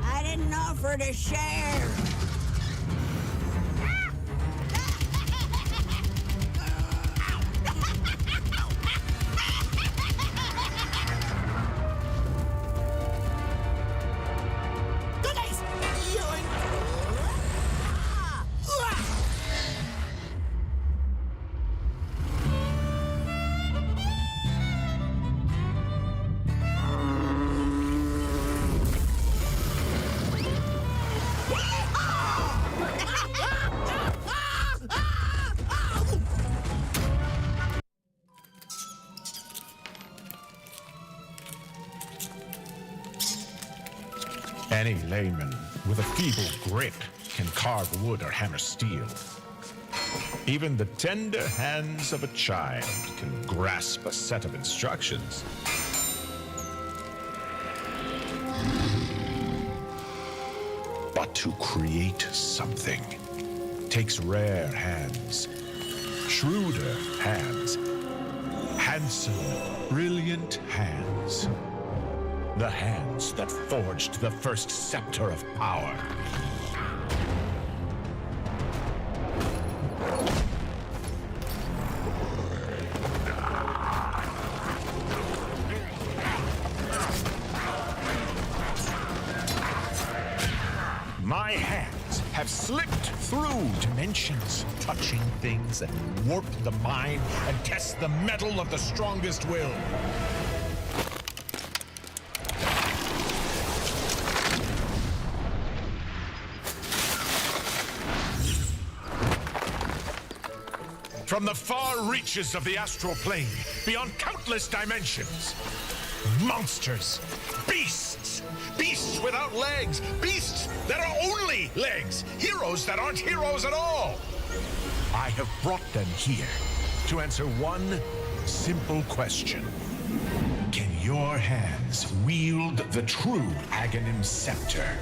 I didn't offer to share. Any layman with a feeble grip can carve wood or hammer steel. Even the tender hands of a child can grasp a set of instructions. But to create something takes rare hands, shrewder hands, handsome, brilliant hands. The hands that forged the first scepter of power. My hands have slipped through dimensions, touching things that warp the mind and test the mettle of the strongest will. From the far reaches of the astral plane, beyond countless dimensions, monsters, beasts, beasts without legs, beasts that are only legs, heroes that aren't heroes at all. I have brought them here to answer one simple question. Can your hands wield the true Aghanim scepter?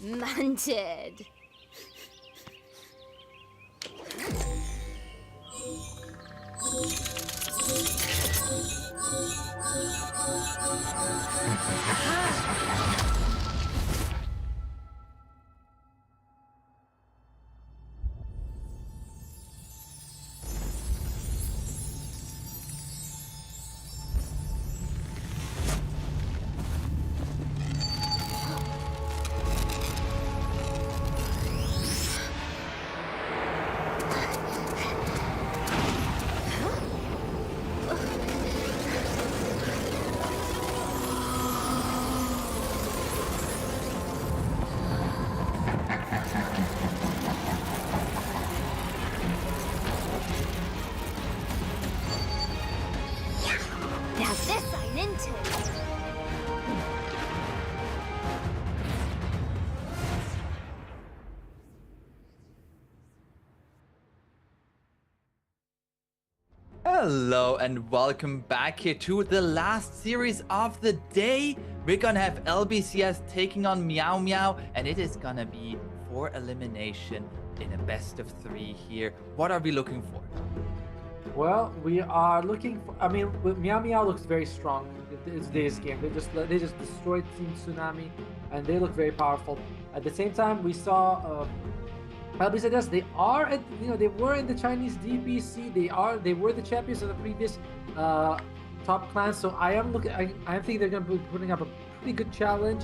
Munted. Now this I'm into. Hello and welcome back here to the last series of the day. We're gonna have LBCS taking on Meow Meow, and it is gonna be for elimination in a best of 3 here. What are we looking for? Well, we are looking for. I mean, Meow Meow looks very strong in today's game. They just destroyed Team Tsunami, and they look very powerful. At the same time, we saw LBZS. They are at, they were in the Chinese DPC. They were the champions of the previous top clans. So I think they're gonna be putting up a pretty good challenge.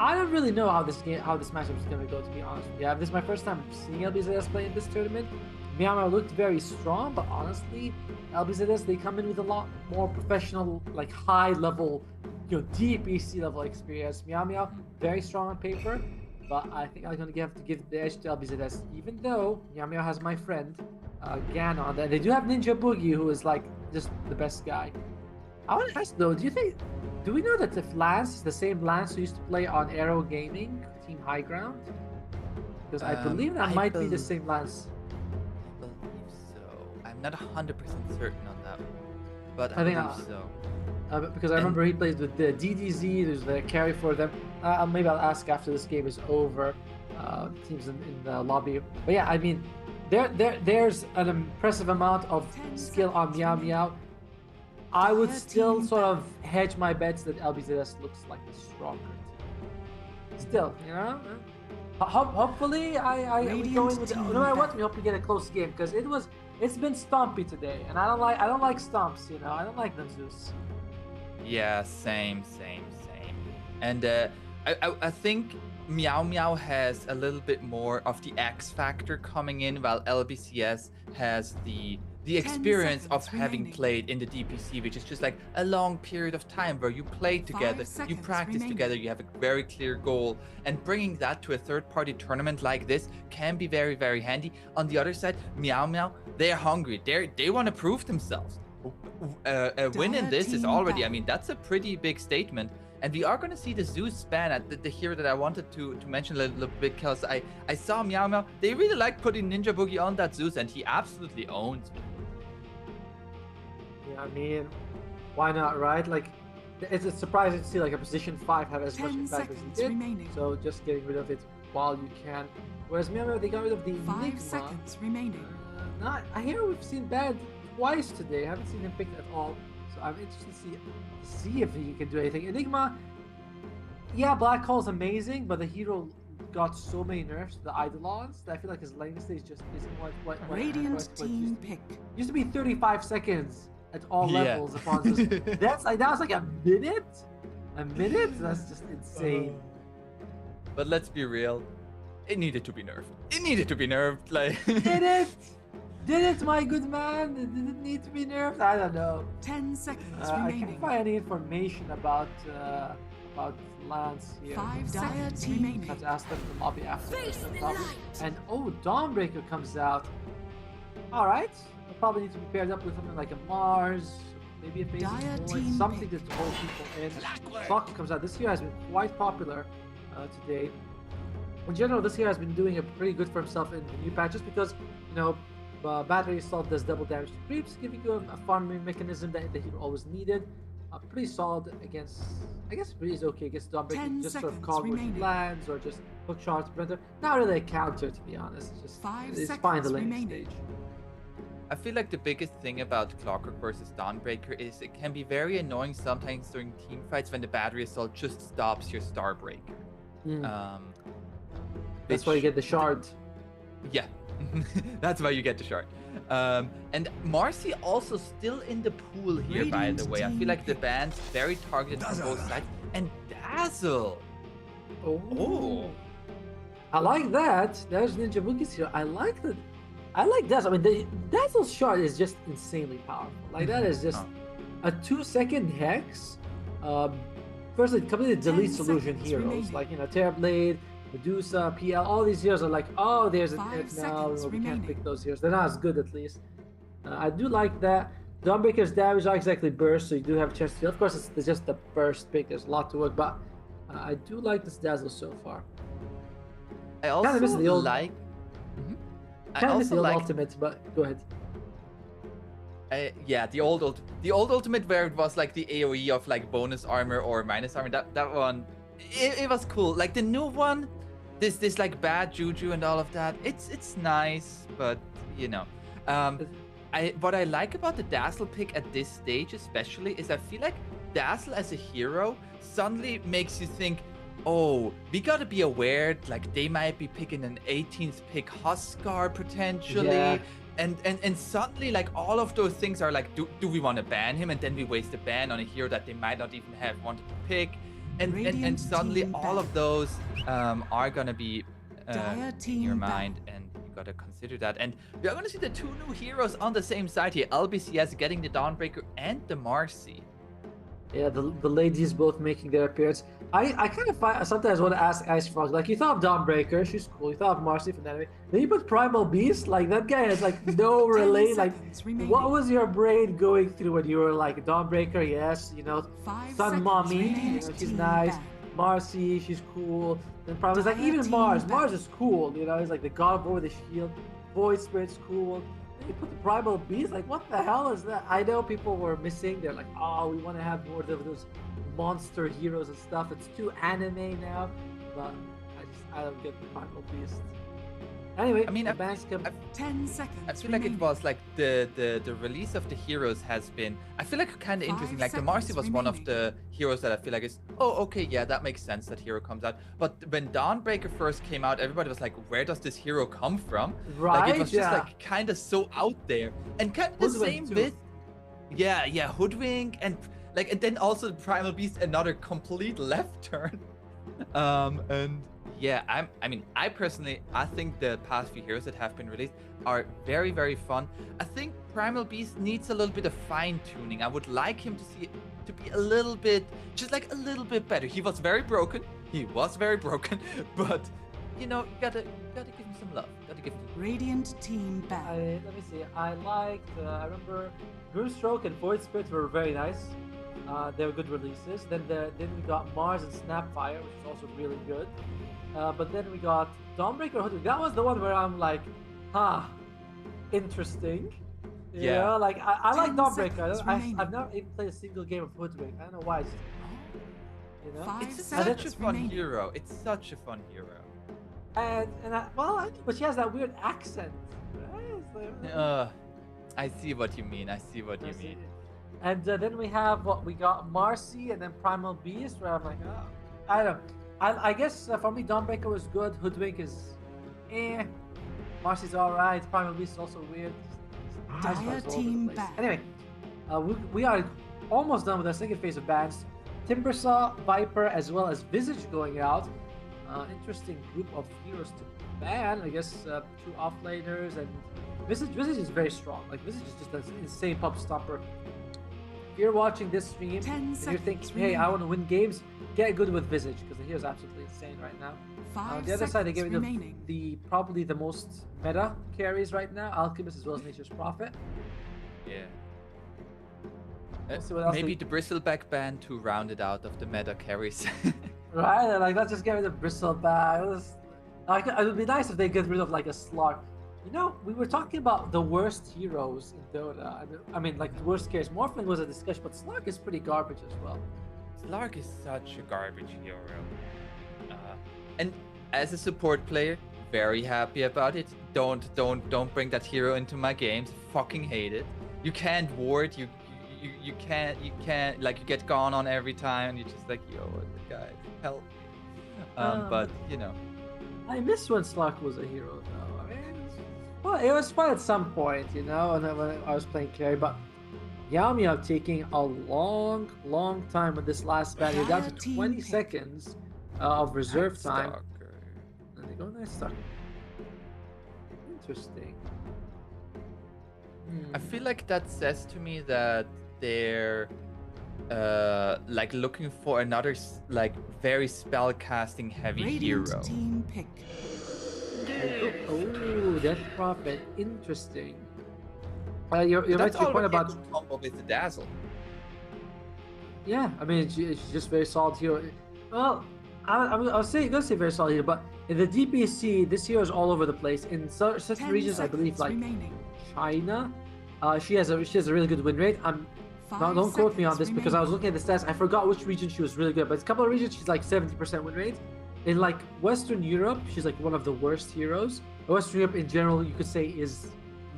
I don't really know how this matchup is gonna go, to be honest with you. This is my first time seeing LBZS play in this tournament. Meow Meow looked very strong, but honestly, LBZS, they come in with a lot more professional, like high level, DPC level experience. Meow Meow, very strong on paper, but I think I'm gonna have to give the edge to LBZS, even though Meow Meow has my friend, Gan on there. They do have Ninja Boogie, who is like just the best guy. I want to ask though, do we know that if Lance is the same Lance who used to play on Arrow Gaming, Team High Ground? Because I believe that might be the same Lance. I'm not 100% certain on that one, but I believe so. Because I remember he plays with the DDZ, there's the carry for them. Maybe I'll ask after this game is over, teams in the lobby. But yeah, I mean, there's an impressive amount of skill on Meow Meow. I would still sort of hedge my bets that LBZS looks like the stronger team. Still, hopefully I go in with no matter what. We hope we get a close game, because it's been stompy today, and I don't like stomps. I don't like them, Zeus. Yeah, same. And I think Meow Meow has a little bit more of the X factor coming in, while LBCS has the experience of having played in the DPC, which is just like a long period of time where you play together, you practice together, you have a very clear goal, and bringing that to a third-party tournament like this can be very, very handy. On the other side, Meow Meow, they're hungry, they want to prove themselves. A win in this is already, I mean, that's a pretty big statement. And we are going to see the Zeus span at the hero that I wanted to mention a little bit, because I saw Meow Meow, they really like putting Ninja Boogie on that Zeus, and he absolutely owns it. Yeah, I mean, why not, right? Like, it's surprising to see like a position 5 have as much impact as he did. Remaining. So just getting rid of it while you can. Whereas Meow Meow, they got rid of the 5 Enigma. seconds remaining. I hear we've seen Bad twice today. I haven't seen him picked at all. So I'm interested to see if he can do anything. Enigma, yeah, Black Hole's amazing, but the hero got so many nerfs to the Eidolons that I feel like his lane stage just isn't what Radiant team pick. Used to be 35 seconds at all levels upon that was like a minute? A minute? That's just insane. But let's be real, it needed to be nerfed. Like Did it, my good man? Did it need to be nerfed? I don't know. 10 seconds I remaining. can't find any information about Lance here. 5 seconds remaining. I have to ask them in the lobby after. Face the light. And Dawnbreaker comes out. Alright. I'll probably need to be paired up with something like a Mars, maybe a basic point, something to hold people in. Buck comes out. This hero has been quite popular today. In general, this hero has been doing pretty good for himself in the new patch, just because, battery assault does double damage to creeps, giving you a farming mechanism that the hero always needed. pretty solid against. I guess Breeze okay against Dawnbreaker. 10 Just sort of seconds call with remaining. lands or just hook shots, sprinter. Not really a counter, to be honest. Just 5 it's seconds fine the lane remaining. stage. I feel like the biggest thing about Clockwork versus Dawnbreaker is it can be very annoying sometimes during team fights when the battery assault just stops your Starbreaker. That's why you get the shard. Yeah, that's why you get the shard. And Marcy also still in the pool here, by the way. I feel like the band's very targeted on both sides. And Dazzle. Oh. I like that. There's Ninja Boogie's here. I like that. I like Dazzle. I mean, the Dazzle's shard is just insanely powerful. Like, that is just a 2-second hex. First, it completely deletes illusion heroes. remaining. Like, Terrorblade, Medusa, PL, all these heroes are like, oh, there's an 5 F now. seconds We can't remaining. pick those heroes. They're not as good, at least. I do like that. Dawnbreaker's damage not exactly burst, so you do have a chance to heal. Of course, it's just the first pick. There's a lot to work, but I do like this Dazzle so far. I Kinda miss also the old- like. I Kind of miss the also old like. ultimate, but go ahead. Yeah, the old ultimate where it was like the AOE of like bonus armor or minus armor. That one, it was cool. Like the new one, this like bad juju and all of that. It's nice, but what I like about the Dazzle pick at this stage especially is I feel like Dazzle as a hero suddenly makes you think, oh, we gotta be aware, like they might be picking an 18th pick Huskar potentially. Yeah. And suddenly, like, all of those things are like, do we want to ban him? And then we waste a ban on a hero that they might not even have wanted to pick. And Radiant suddenly team all ban. of those are gonna be Dire in team your ban. mind, and you gotta consider that. And we are gonna see the two new heroes on the same side here. LBCS getting the Dawnbreaker and the Marcy. Yeah, the ladies both making their appearance. I kind of sometimes want to ask Ice Frog, like, you thought of Dawnbreaker, she's cool. You thought of Marcy from anime. Then you put Primal Beast, like, that guy has, like, no 10 relate. Like, seconds remaining. what was your brain going through when you were like, Dawnbreaker, yes, 5 Sun seconds Mommy, remaining. she's Team nice. ban. Marcy, she's cool. Then Primal is like, Dire even team Mars. ban. Mars is cool, he's like the god over the shield. Void Spirit's cool. Then you put the Primal Beast, like, what the hell is that? I know people were missing. They're like, oh, we want to have more of those monster heroes and stuff. It's too anime now, but I don't get the Primal Beast. Anyway, I mean, the bands come. 10 seconds I feel like it remaining. was like the release of the heroes has been, I feel like kind of 5 interesting. Like the Marcy seconds was one of remaining. the heroes that I feel like is, oh, okay, yeah, that makes sense that hero comes out. But when Dawnbreaker first came out, everybody was like, where does this hero come from? Like it Right, was just yeah. like kind of so out there. And kind of the Hoodwink same too. with, yeah, Hoodwink and like, and then also the Primal Beast, another complete left turn. And yeah, I personally, I think the past few heroes that have been released are very, very fun. I think Primal Beast needs a little bit of fine tuning. I would like him to be a little bit, just like a little bit better. He was very broken, but you gotta give him some love. Gotta give him. Radiant team ban. Let me see. I remember Grimstroke and Void Spirit were very nice. They were good releases. Then we got Mars and Snapfire, which is also really good. But then we got Dawnbreaker Hoodwink. That was the one where I'm like, interesting. Yeah. Like I like 10 Dawnbreaker. seconds remaining. I've never even played a single game of Hoodwink. I don't know why. It's just, 5 It's seconds such a fun remaining. hero. It's such a fun hero. But she has that weird accent. Right? It's like, I see what you mean. And then we have we got Marcy and then Primal Beast, where I'm like, I don't know. I guess for me, Dawnbreaker was good. Hoodwink is, Marcy's alright. Primal Beast is also weird. Dire all over the team place. back. Anyway, we are almost done with our second phase of bans. Timbersaw, Viper, as well as Visage going out. Interesting group of heroes to ban. I guess 2 offlaners and Visage is very strong. Like Visage is just an insane pub stomper. If you're watching this stream 10 and you're seconds thinking, hey, I remaining. want to win games, get good with Visage because the hero's absolutely insane right now. 5 On the other side, they seconds gave it remaining. probably the most meta carries right now, Alchemist as well as Nature's Prophet. Yeah. We'll see what else Maybe they- the Bristleback band to round it out of the meta carries. Right? Like, let's just get rid of Bristleback. It would be nice if they get rid of like a Slark. You know, we were talking about the worst heroes in Dota. I mean, like the worst characters. Morphling was a discussion, but Slark is pretty garbage as well. Slark is such a garbage hero. And as a support player, very happy about it. Don't bring that hero into my games. Fucking hate it. You can't ward. You can't like you get gone on every time. And you're just like, yo, guys, help. But you know, I miss when Slark was a hero though. I mean, well, it was fun at some point, you know, and then when I was playing carry, but Meow taking a long time with this last battle. You're down to 20 seconds of reserve time. And they go nice stuff. Interesting. I feel like that says to me that they're like looking for another like very spell casting heavy hero. Team pick. Oh, Death Prophet. Interesting. You're right to your point about combo with the Dazzle. Yeah, I mean she's just very solid hero. Well, I'll say very solid hero, but in the DPC, this hero is all over the place. In certain regions, I believe like China, she has a really good win rate. Don't quote me on this because I was looking at the stats. I forgot which region she was really good, but it's a couple of regions she's like 70% win rate. In like Western Europe, she's like one of the worst heroes. Western Europe in general, you could say is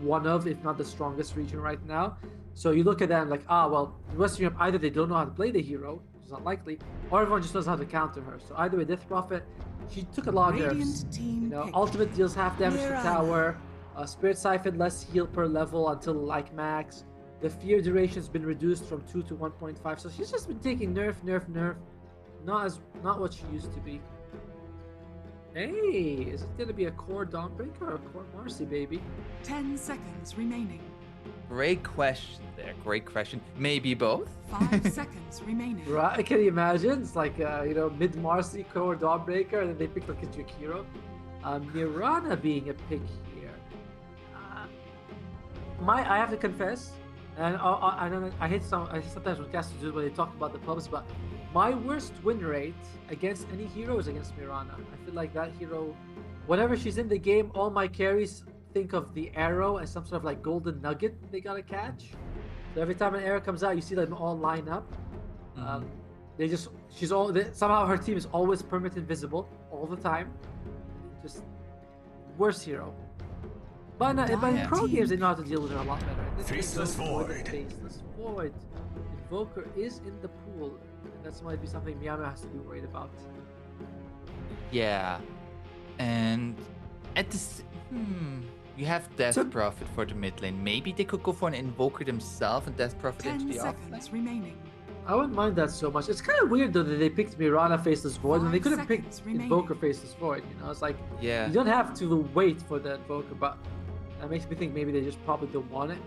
one of, if not the strongest region right now. So you look at that and like, well, in Western Europe, either they don't know how to play the hero, which is unlikely, or everyone just knows how to counter her. So either way, Death Prophet, she took a lot of nerfs. You know, ultimate deals half damage to tower, Spirit Siphon less heal per level until like max. The fear duration's been reduced from 2 to 1.5. So she's just been taking nerf. Not what she used to be. Hey, is it gonna be a core Dawnbreaker or a core Marcy, baby? 10 seconds remaining. Great question there. Great question. Maybe both. 5 seconds remaining. Right? Can you imagine? It's like you know, mid Marcy core Dawnbreaker, and then they pick like a trick hero. Mirana being a pick here. I have to confess, and I hate sometimes when casters do when they talk about the pubs, but my worst win rate against any hero is against Mirana. I feel like that hero, whenever she's in the game, all my carries think of the arrow as some sort of like golden nugget they gotta catch. So every time an arrow comes out, you see them all line up. Somehow her team is always permanent invisible all the time. Just worst hero. But in pro games, they know how to deal with her a lot better. Faceless Void. Faceless Void. Invoker is in the pool. That might be something Miyama has to be worried about. Yeah, and at this, you have Death Prophet for the mid lane. Maybe they could go for an Invoker themselves and Death Prophet into the off lane. Remaining. I wouldn't mind that so much. It's kind of weird though that they picked Mirana Faceless Void when they could have picked Invoker Faceless Void. You know, it's like you don't have to wait for the Invoker, but that makes me think maybe they just probably don't want it.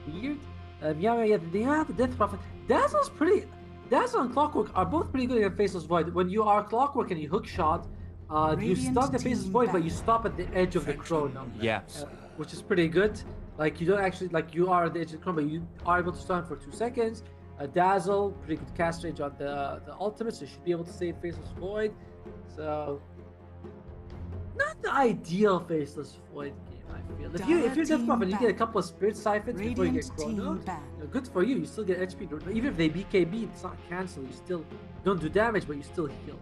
It's weird. They have the Death Prophet. Dazzle and Clockwork are both pretty good at Faceless Void. When you are Clockwork and you hook shot, you stun the Faceless Void, but you stop at the edge of the chrono. Yeah. Which is pretty good. Like you don't actually, like you are at the edge of the chrono, but you are able to stun for 2 seconds. Dazzle, pretty good cast range on the ultimate, so you should be able to save Faceless Void. So, not the ideal Faceless Void game, I feel. If you're Death Prophet and you get a couple of Spirit Siphons before you get chrono, good for you. You still get HP. Even if they BKB, it's not cancelled. You still don't do damage, but you still heal.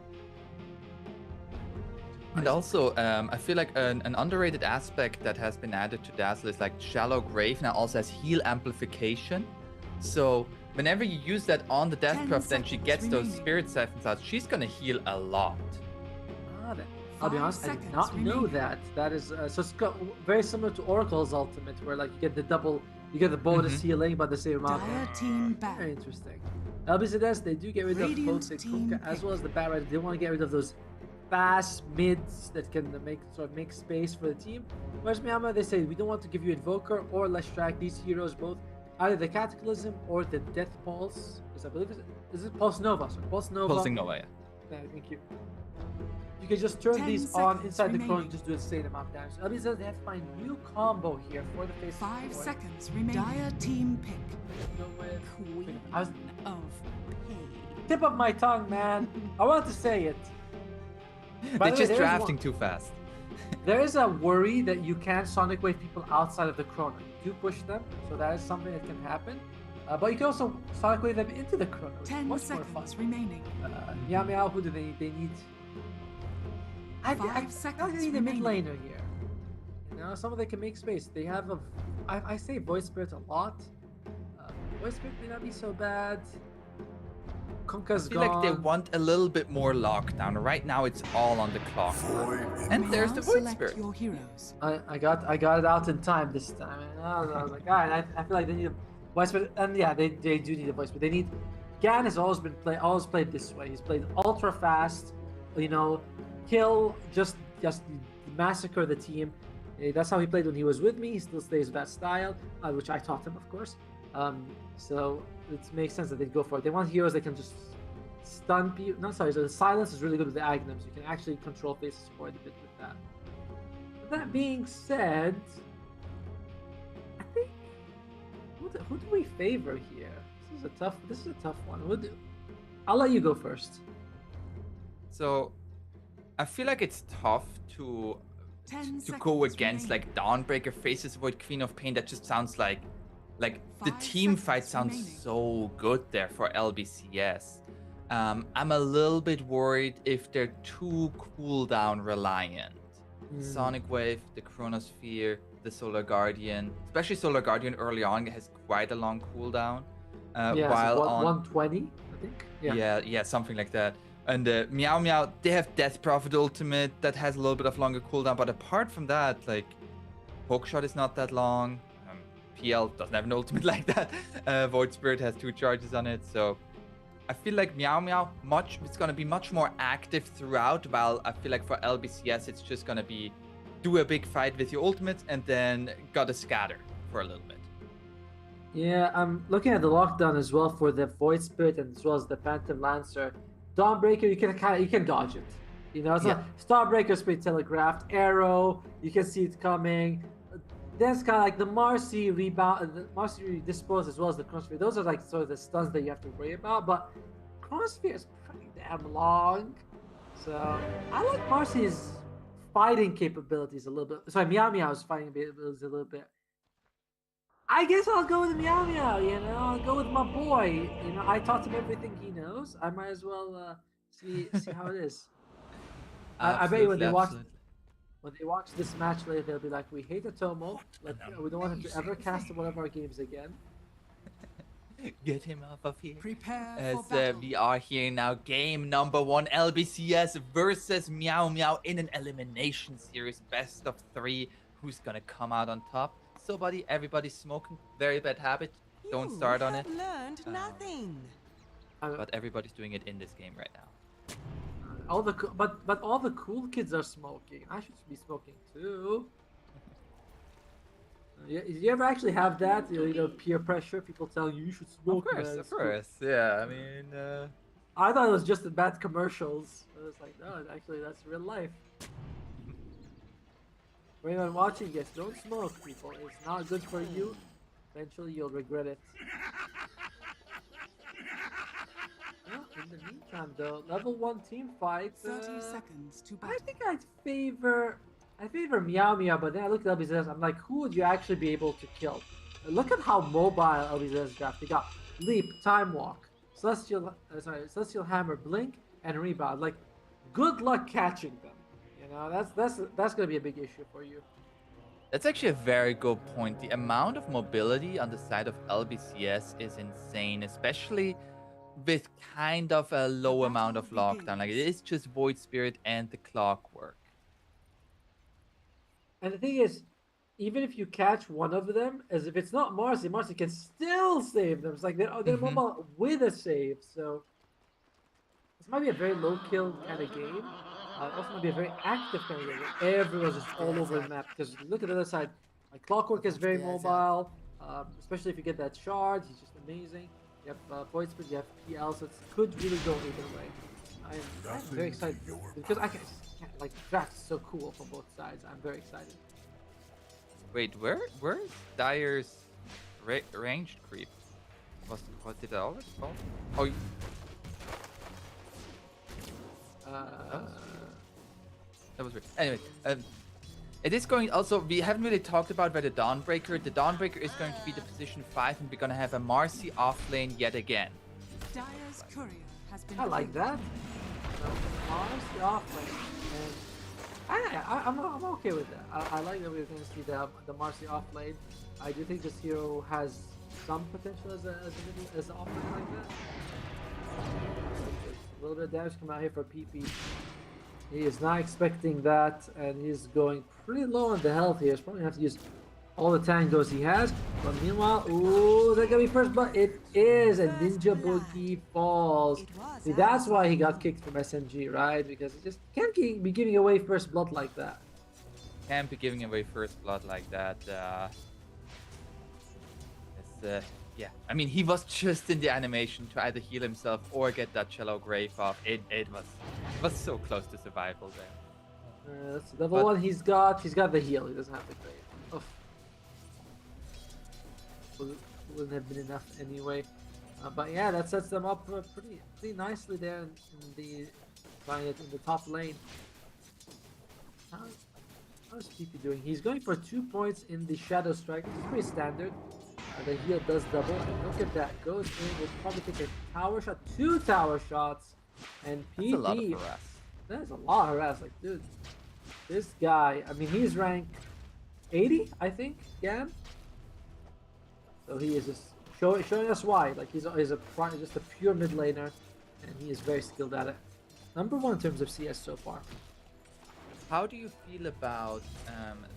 And also, I feel like an underrated aspect that has been added to Dazzle is like Shallow Grave now also has heal amplification. So whenever you use that on the Death Prophet and she gets those Spirit Siphons out, she's gonna heal a lot. I'll be honest, I did not know that. That is so it's very similar to Oracle's ultimate, where like you get the bonus healing, but the same amount. Very interesting. LBZS, they do get rid of both the Kunkka as well as the Bat Rider. They want to get rid of those fast mids that can make space for the team. Whereas Miyama, they say we don't want to give you Invoker or Let's Track these heroes both. Either the Cataclysm or the Death Pulse. Because I believe is it Pulse Nova? Sorry, Pulse Nova. Pulsing Nova, yeah. Thank you. You can just turn these on inside the chrono and just do the same amount of damage. LB says they have to find a new combo here for the face. 5 seconds remaining. Dire team pick. Queen of Pain. Tip of my tongue, man. I want to say it. They're just drafting too fast. There is a worry that you can Sonic Wave people outside of the Chrono. You do push them, so that is something that can happen. But you can also Sonic Wave them into the Chrono. 10 much more fun. seconds remaining. Meow Meow, who do they need? They need... I feel like they need a mid laner here. You know, someone that can make space. They have a... I say Voice Spirit a lot. Voice Spirit may not be so bad. Kunka's I feel gone. like they want a little bit more lockdown. Right now it's all on the clock. And there's the Void Spirit. Your heroes. I got it out in time this time. And I was like, alright, I feel like they need a Voice Spirit. And yeah, they do need a Voice Spirit. They need... Gan has always played this way. He's played ultra fast, you know, kill, just massacre the team. That's how he played when he was with me. He still stays with that style, which I taught him, of course. So it makes sense that they go for it. They want heroes that can just stun people. No, sorry, so the silence is really good with the Agnums. You can actually control faces quite a bit with that. With that being said, I think who do we favor here? This is a tough one. I'll let you go first. So I feel like it's tough to go against like Dawnbreaker, Faces Void, Queen of Pain. That just sounds like the team fight sounds so good there for LBCS. I'm a little bit worried if they're too cooldown reliant. Sonic Wave, the Chronosphere, the Solar Guardian, especially Solar Guardian early on has quite a long cooldown. While on 120, I think. Yeah, something like that. And Meow Meow, they have Death Prophet ultimate that has a little bit of longer cooldown, but apart from that, like Pokeshot is not that long. PL doesn't have an ultimate like that. Void Spirit has 2 charges on it, so I feel like Meow Meow it's gonna be much more active throughout. While I feel like for LBCS, it's just gonna be do a big fight with your ultimate and then gotta scatter for a little bit. Yeah, I'm looking at the lockdown as well for the Void Spirit and as well as the Phantom Lancer. Dawnbreaker, you can dodge it. You know, it's not Starbreaker, Spirit Telegraphed, Arrow, you can see it coming. Then it's kind of like the Marcy rebound, the Marcy Dispose as well as the Chronosphere. Those are like sort of the stuns that you have to worry about, but Chronosphere is pretty damn long. So I like Marcy's fighting capabilities a little bit. Sorry, Meow Meow's fighting abilities a little bit. I guess I'll go with Meow Meow, you know, I'll go with my boy. You know, I taught him everything he knows. I might as well see how it is. I bet you when they watch this match later, they'll be like, we hate Atomo. We don't want him to ever cast one of our games again. Get him off of here. Prepare As for battle. we are here now, game number 1, LBCS versus Meow Meow in an elimination series, best of 3. Who's gonna come out on top? So, buddy, everybody's smoking. Very bad habit. Don't start on it. Learned nothing. But everybody's doing it in this game right now. But all the cool kids are smoking. I should be smoking too. You ever actually have that? You know, peer pressure. People tell you should smoke. Of course. Yeah, I mean. I thought it was just the bad commercials. I was like, no, actually, that's real life. For anyone watching, yes, don't smoke, people. It's not good for you. Eventually, you'll regret it. Well, in the meantime, though, level 1 team fight. 30 seconds to battle. I think I'd favor Meow Meow, but then I look at LBZS. I'm like, who would you actually be able to kill? Look at how mobile LBZS draft. They got Leap, Time Walk, Celestial Hammer, Blink, and Rebound. Like, good luck catching them. You know, that's gonna be a big issue for you. That's actually a very good point. The amount of mobility on the side of LBCS is insane, especially with kind of a low amount of lockdown. Like, it is just Void Spirit and the Clockwork. And the thing is, even if you catch one of them, as if it's not Marcy can still save them. It's like they're mobile with a save. So this might be a very low kill kind of game. Also might be a very active kind of game. Everyone's just all over the map. Because look at the other side. Like Clockwork is very mobile, especially if you get that shard. He's just amazing. You have Void Spirit, you have PL, so it could really go either way. I'm very excited because I can like draft is so cool from both sides. I'm very excited. Wait, where's Dyer's ranged creep? What did I always call? Oh. That was weird. Anyway, It is going also, we haven't really talked about where the Dawnbreaker. The Dawnbreaker is going to be the position 5, and we're going to have a Marcy offlane yet again. Dire's courier has been I like that. Marcy offlane. I'm okay with that. I like that we're going to see the Marcy offlane. I do think this hero has some potential as an offlane like that. A little bit of damage coming out here for PP. He is not expecting that, and he's going pretty low on the health here. He's probably going to have to use all the tangos he has. But meanwhile, ooh, that gonna be first blood. It is, and Ninja Boogie falls. See, that's why he got kicked from SMG, right? Because he just can't be giving away first blood like that. Can't be giving away first blood like that. Yeah, I mean, he was just in the animation to either heal himself or get that shallow grave off. It was so close to survival there. That's level 1. He's got the heal. He doesn't have the grave. Oh. Wouldn't have been enough anyway. But yeah, that sets them up pretty nicely there in the top lane. How's PP doing? He's going for 2 points in the Shadow Strike, which is pretty standard. The heal does double, and look at that. Goes in, will probably take a tower shot, 2 tower shots, and PP. That's a lot of harass. That is a lot of harass. Like, dude, this guy. I mean, he's rank 80, I think. Gan. So he is just showing us why. Like he's just a pure mid laner, and he is very skilled at it. Number 1 in terms of CS so far. How do you feel about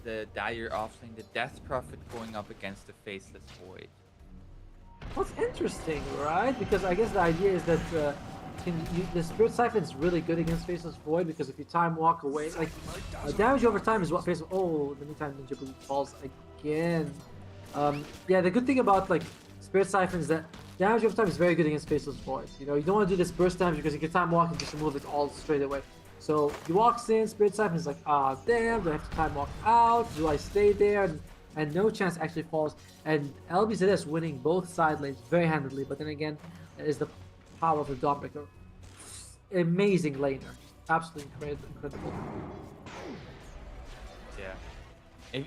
the Dire offlane, the Death Prophet going up against the Faceless Void? Well, it's interesting, right? Because I guess the idea is that the Spirit Siphon is really good against Faceless Void, because if you time walk away, like damage over time is what Faceless. Oh, in the meantime, Ninja Boogie falls again. Yeah, the good thing about like Spirit Siphon is that damage over time is very good against Faceless Void. You know, you don't want to do this burst damage because you can time walk and just remove it all straight away. So he walks in, Spirit Siphon is like, ah, damn, do I have to time walk out? Do I stay there? And no chance actually falls. And LBZS winning both side lanes very handedly, but then again, that is the power of the Dawnbreaker. Amazing laner. Absolutely incredible. Yeah.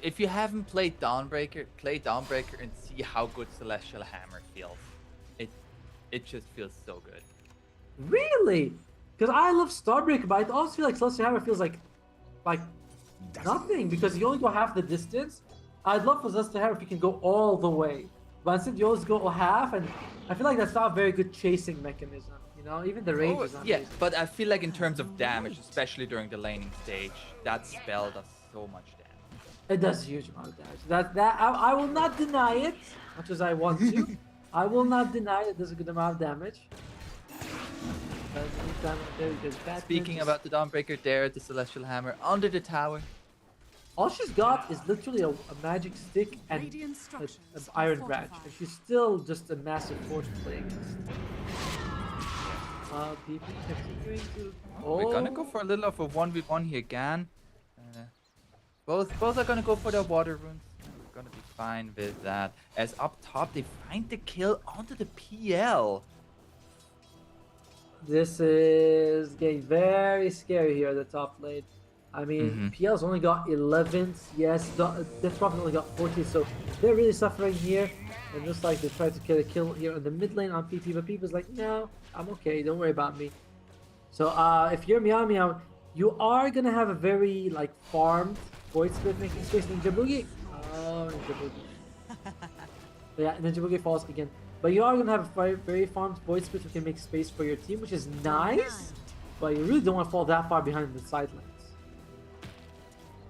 If you haven't played Dawnbreaker, play Dawnbreaker and see how good Celestial Hammer feels. It just feels so good. Really? Because I love Starbreaker, but I also feel like Celestial Hammer feels like nothing, because you only go half the distance. I'd love for Celestial Hammer if you can go all the way. But instead you always go half, and I feel like that's not a very good chasing mechanism. You know, even the range is not yeah, amazing. but I feel like in terms of damage, especially during the laning stage, that spell does so much damage. It does a huge amount of damage. I will not deny it, much as I want to. I will not deny it does a good amount of damage. Speaking about the Dawnbreaker there, the Celestial Hammer under the tower. All she's got is literally a magic stick and an iron branch, and she's still just a massive force to play against. PP continuing to. Oh. We're gonna go for a little of a 1v1 here, Gan. Both are gonna go for their water runes. We're gonna be fine with that. As up top they find the kill onto the PL. This is getting very scary here at the top lane. I mean, PL's only got 11th. Yes, Death Prophet only got 14th, so they're really suffering here. And just like they tried to get a kill here on the mid lane on PP, but PP's like, no, I'm okay, don't worry about me. So if you're Meow Meow, you are gonna have a very like farmed Void Spirit making space. Ninja Boogie. Oh, Ninja Boogie. Yeah, Ninja Boogie falls again. But you are going to have a very farmed Void Spirit who can make space for your team, which is nice. But you really don't want to fall that far behind the side lanes.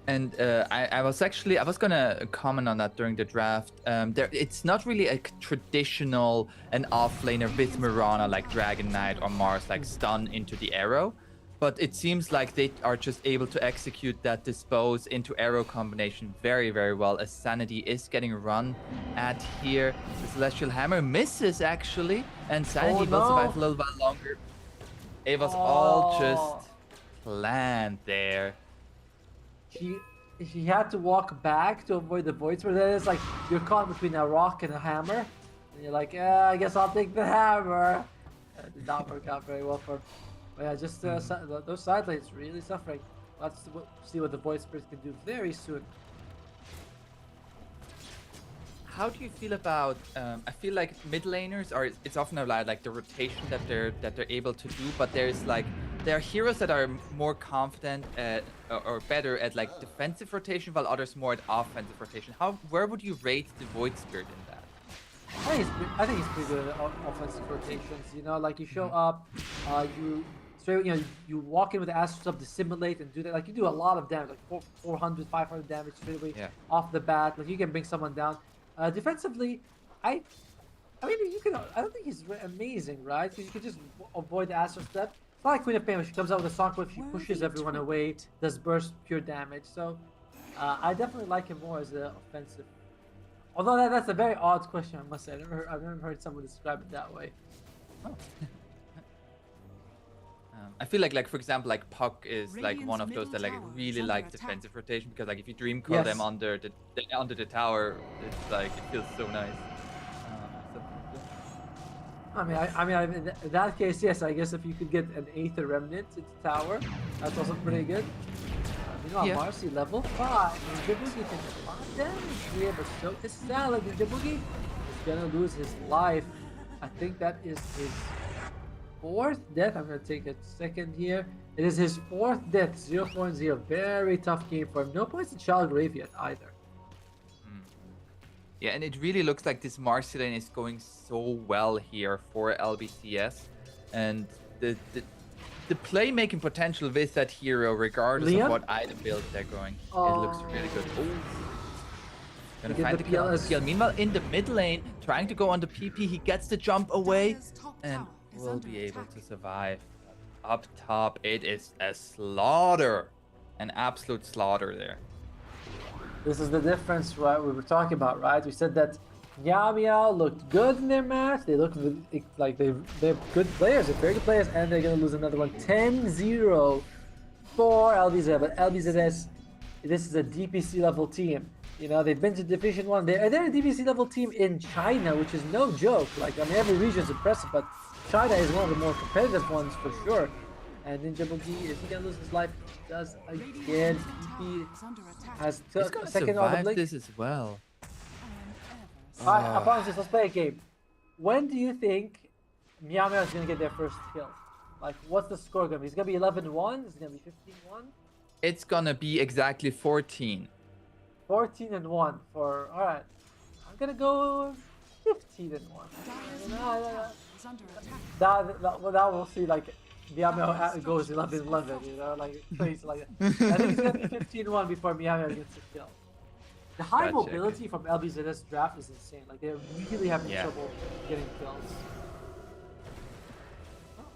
And I was going to comment on that during the draft. It's not really a traditional an offlaner with Mirana like Dragon Knight or Mars like stun into the arrow. But it seems like they are just able to execute that dispose into arrow combination very, very well, as Sanity is getting run at here. The Celestial Hammer misses, actually, and Sanity will survive a little while longer. It was all just planned there. She had to walk back to avoid the Void Spirit. Then it's like you're caught between a rock and a hammer. And you're like, I guess I'll take the hammer. It did not work out very well for her. But yeah, just those side lanes really suffering. Let's see what the Void Spirit can do very soon. How do you feel about? I feel like mid laners are. It's often about like the rotation that they're able to do, but there are heroes that are more confident at, or better at like defensive rotation, while others more at offensive rotation. Where would you rate the Void Spirit in that? I think he's pretty good at offensive rotations. You know, like you show up, you walk in with the Astro Sub, dissimulate and do that. Like you do a lot of damage, like 400, 500 damage straight away off the bat. Like you can bring someone down. Defensively, I mean, you can. I don't think he's amazing, right? Because you can just avoid the Astro Step. It's not like Queen of Pain when she comes out with a Sonic Wave, she pushes everyone away, does burst pure damage. So, I definitely like him more as an offensive. Although that's a very odd question, I must say. I've never heard someone describe it that way. Oh. I feel like for example, like Puck is like one of those that like really like defensive rotation, because like if you dream call them under the tower, it's like it feels so nice. I mean, in that case, yes. I guess if you could get an Aether Remnant into tower, that's also pretty good. Marcy level 5. Ninja Boogie takes a lot of damage here, but so is Salad. Ninja Boogie is gonna lose his life. I think that is his 4th death. I'm gonna take a second here. It is his 4th death, 0.0. Very tough game for him. No points in Child Grave yet either. Yeah, and it really looks like this Marcy lane is going so well here for LBCS, and the playmaking potential with that hero, regardless of what item build they're going, it looks really good. Oh, gonna find the kill. Meanwhile, in the mid lane, trying to go on the PP, he gets the jump away, and will be able to survive. Up top, it is a slaughter, an absolute slaughter there. This is the difference, right? We were talking about, right? We said that Meow looked good in their match. They look like they're good players, they're very good players, and they're gonna lose another one. 10-0 for LBZ, but LBZS, this is a DPC level team. You know, they've been to Division 1. They're a DPC level team in China, which is no joke. Like, I mean, every region is impressive, but China is one of the more competitive ones for sure. And Ninja Boogie, is he gonna lose his life? He does again. PP has second on the blink. This as well. Alright, apologies, let's play a game. When do you think Meow is gonna get their first kill? Like, what's the score gonna be? Is it gonna be 11-1? Is it gonna be 15-1? It's gonna be exactly 14. 14-1 for, alright. I'm gonna go 15-1. That we'll see, like, Meow goes 11-11, you know, like, crazy like that. I think it's gonna be 15-1 before Meow gets a kill. The high mobility from LBZS draft is insane. Like, they're really having trouble getting kills.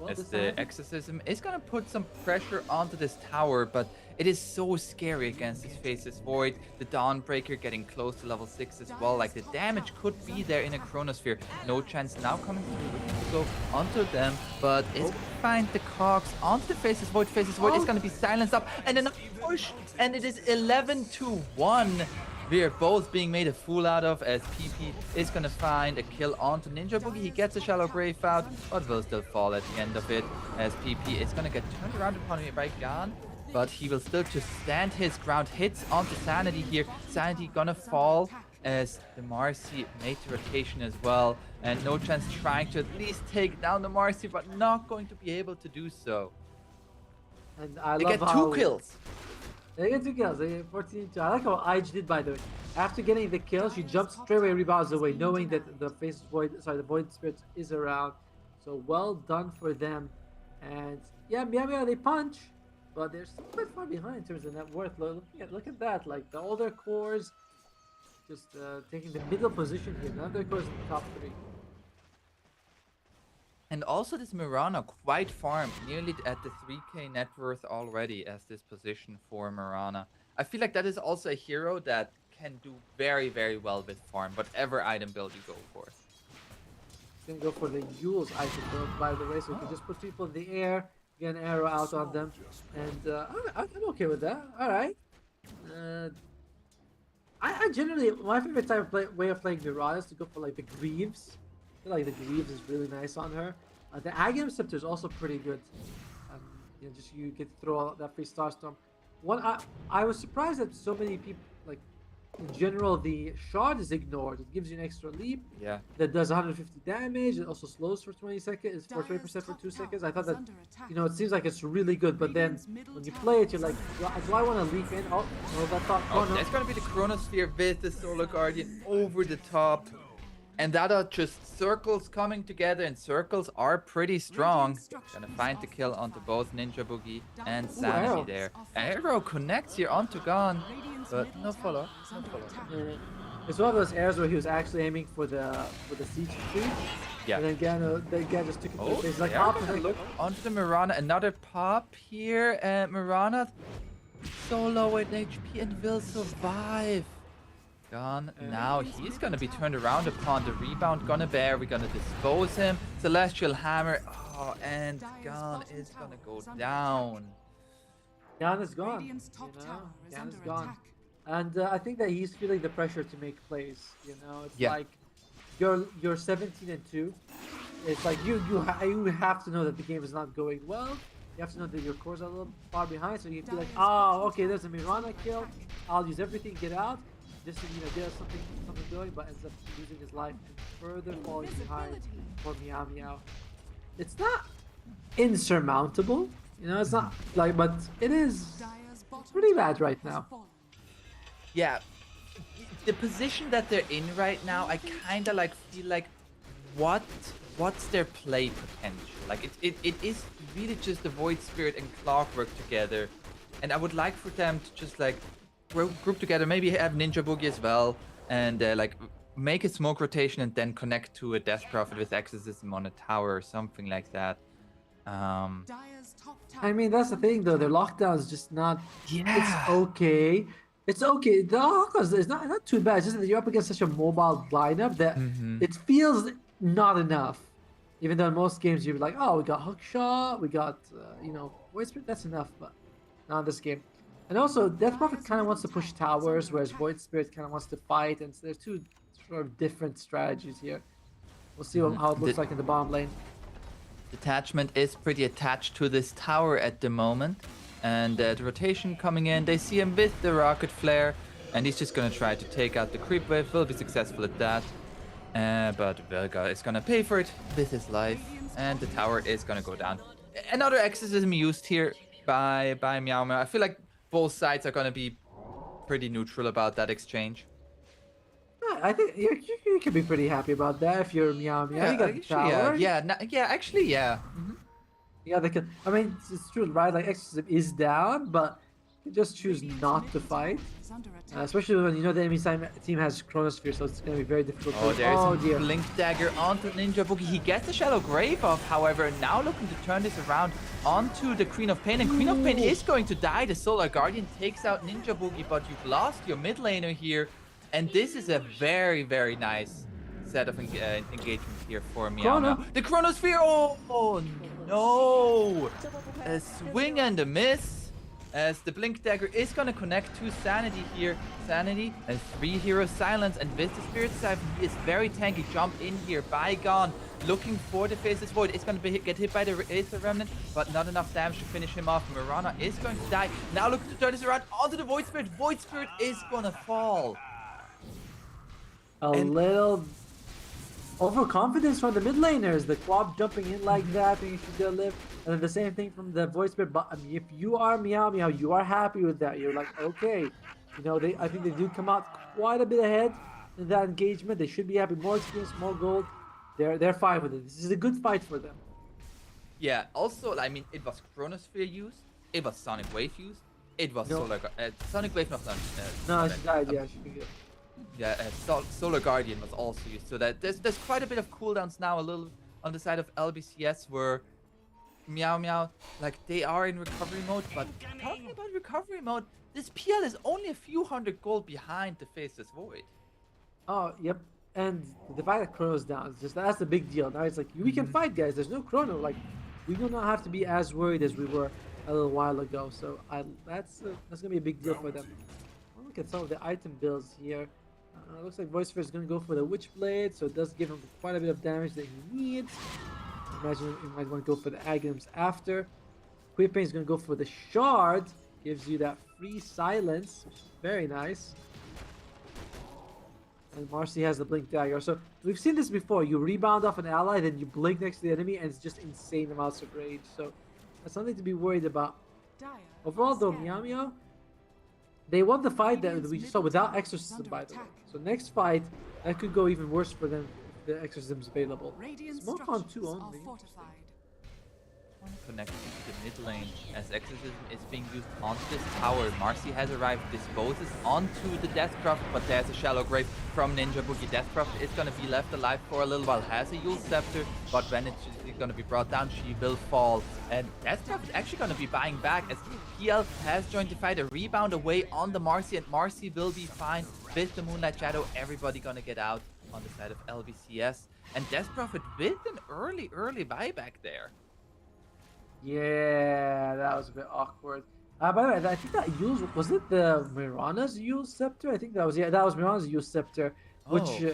As the Exorcism is gonna put some pressure onto this tower, but it is so scary against his Faceless Void. The Dawnbreaker getting close to level 6 as well. Like, the damage could be there in a Chronosphere. No chance now coming through. Go onto them, but it's gonna find the cogs onto the Faceless Void. Faceless Void is gonna be silenced up, and then a push, and it is 11-1. We are both being made a fool out of, as PP is gonna find a kill onto Ninja Boogie. He gets a Shallow Grave out, but will still fall at the end of it, as PP is gonna get turned around upon him by Gan, but he will still just stand his ground. Hits onto Sanity here. Sanity gonna fall, as the Marcy made the rotation as well, and No Chance trying to at least take down the Marcy, but not going to be able to do so. And I they love get 2 kills. They get 2 kills. They get 14-2. I like how Ige did, by the way. After getting the kill, she jumps straight away, rebounds away, knowing that the Void Spirit is around. So well done for them. And yeah, Meow, they punch, but they're still quite far behind in terms of net worth. Look at that. Like, the older cores just taking the middle position here. None of their cores in the top 3. And also this Mirana quite farmed, nearly at the 3k net worth already as this position for Mirana. I feel like that is also a hero that can do very, very well with farm, whatever item build you go for. Gonna go for the Yule's item build, by the way, so you can just put people in the air, get an arrow out on them, and I'm okay with that. Alright. I generally, my favorite way of playing Mirana is to go for like the Greaves. I feel like the Greaves is really nice on her. The Agam Scepter is also pretty good. You know, just you get to throw out that free Starstorm. I was surprised that so many people, like, in general, the shard is ignored. It gives you an extra leap. Yeah. That does 150 damage. It also slows for 20 seconds, for 20% for 2 seconds. I thought that, it seems like it's really good, but then when you play it, you're like, do I want to leap in? Oh, no, that's not. Oh, no. that's gonna be the Chronosphere with the Solar Guardian over the top. And that are just circles coming together, and circles are pretty strong. Gonna find the kill onto both Ninja Boogie and Sanity there. Arrow connects here onto Gon, but no follow. It's one of those arrows where he was actually aiming for the siege tree. Yeah. And then Gan just took it to his like, look onto the Mirana. Another pop here. Mirana so low in HP and will survive. Gon, now he's gonna be turned around upon the rebound. Gonna bear, we're gonna dispose him. Celestial Hammer. Oh, and Gon is gonna go down. Gan is gone. Gan is gone. And I think that he's feeling the pressure to make plays. It's like you're 17-2. It's like you have to know that the game is not going well. You have to know that your cores are a little far behind, so you can be like, oh, okay, there's a Mirana kill. I'll use everything, get out, just to get us something going, but ends up losing his life and further falling behind for Meow Meow. It's not insurmountable, it's not like, but it is pretty bad right now. Yeah, the position that they're in right now, I kind of feel like what's their play potential? Like it is really just the Void Spirit and Clockwork together, and I would like for them to just group together, maybe have Ninja Boogie as well, and make a smoke rotation and then connect to a Death Prophet with Exorcism on a tower or something like that. I mean, that's the thing though, their lockdown is just not. It's okay. It's okay. The Hawkers is not too bad. It's just that you're up against such a mobile lineup that it feels not enough. Even though in most games you're like, oh, we got Hookshot, we got Void Spirit, that's enough, but not in this game. And also, Death Prophet kind of wants to push towers, whereas Void Spirit kind of wants to fight, and so there's two sort of different strategies here. We'll see how it looks like in the bottom lane. Detachment is pretty attached to this tower at the moment, and the rotation coming in, they see him with the Rocket Flare, and he's just gonna try to take out the creep wave. Will be successful at that, but Velga is gonna pay for it with his life, and the tower is gonna go down. Another exorcism used here by Meow Meow. I feel like both sides are gonna be pretty neutral about that exchange. I think you can be pretty happy about that if you're Meow Meow. You got the tower. Actually, yeah. Yeah, they can. I mean, it's true, right? Like, Exorcism is down, but you just choose not to fight. Especially when you know the enemy team has Chronosphere, so it's going to be very difficult. Oh, there's a Blink Dagger onto Ninja Boogie. He gets the Shallow Grave off, however, now looking to turn this around onto the Queen of Pain. And Queen of Pain is going to die. The Solar Guardian takes out Ninja Boogie, but you've lost your mid laner here. And this is a very, very nice set of engagement here for Meow Meow. The Chronosphere! Oh no! A swing and a miss. As the Blink Dagger is going to connect to Sanity here. Sanity, a 3-hero silence, and with the Spirit Siphon, he is very tanky. Jump in here by Gon, looking for the Faceless Void. It's going to get hit by the Aether Remnant, but not enough damage to finish him off. Mirana is going to die. Now looking to turn this around onto the Void Spirit. Void Spirit is going to fall. A little overconfidence from the mid laners. The Quab jumping in like that, thinking she's gonna live. And then the same thing from the Void Spirit. But I mean, if you are Meow Meow, you are happy with that. You're like, okay. I think they do come out quite a bit ahead in that engagement. They should be happy. More experience, more gold. They're fine with it. This is a good fight for them. Yeah, also, I mean, it was Chronosphere used. It was Sonic Wave used. It was Sonic Wave, not no, she died, yeah, she did. Yeah, Solar Guardian was also used, so that there's quite a bit of cooldowns now, a little on the side of LBCS, where Meow Meow, they are in recovery mode. But talking about recovery mode, this PL is only a few hundred gold behind the Faceless Void. Oh, yep. And the fact that Chrono's down, that's the big deal. Now it's like, we can fight, guys. There's no Chrono. Like, we do not have to be as worried as we were a little while ago. So that's gonna be a big deal for them. I'll look at some of the item builds here. Looks like Void Sphere is going to go for the Witchblade, so it does give him quite a bit of damage that he needs. Imagine he might want to go for the Aghanim's after. Queen of Pain is going to go for the Shard. gives you that free silence, which is very nice. And Marcy has the blink dagger. So we've seen this before. You rebound off an ally, then you blink next to the enemy, and it's just insane amounts of rage. So that's something to be worried about. Overall, though, Meow, they won the fight that we saw without Exorcism, by the way. So next fight, that could go even worse for them if the Exorcism's available. Smoke on 2 only. Connecting to the mid lane as Exorcism is being used onto this tower. Marcy has arrived, disposes onto the Death Prophet, but there's a shallow grave from Ninja Boogie. Death Prophet is going to be left alive for a little while, has a Yule Scepter, but when it's going to be brought down, she will fall. And Death Prophet is actually going to be buying back as PL has joined the fight, a rebound away on the Marcy, and Marcy will be fine with the Moonlight Shadow. Everybody going to get out on the side of LVCS, and Death Prophet with an early buyback there. Yeah, that was a bit awkward. By the way, I think that Yule, was it the Mirana's Yule Scepter? I think that was, yeah, that was Mirana's Yule Scepter. Which,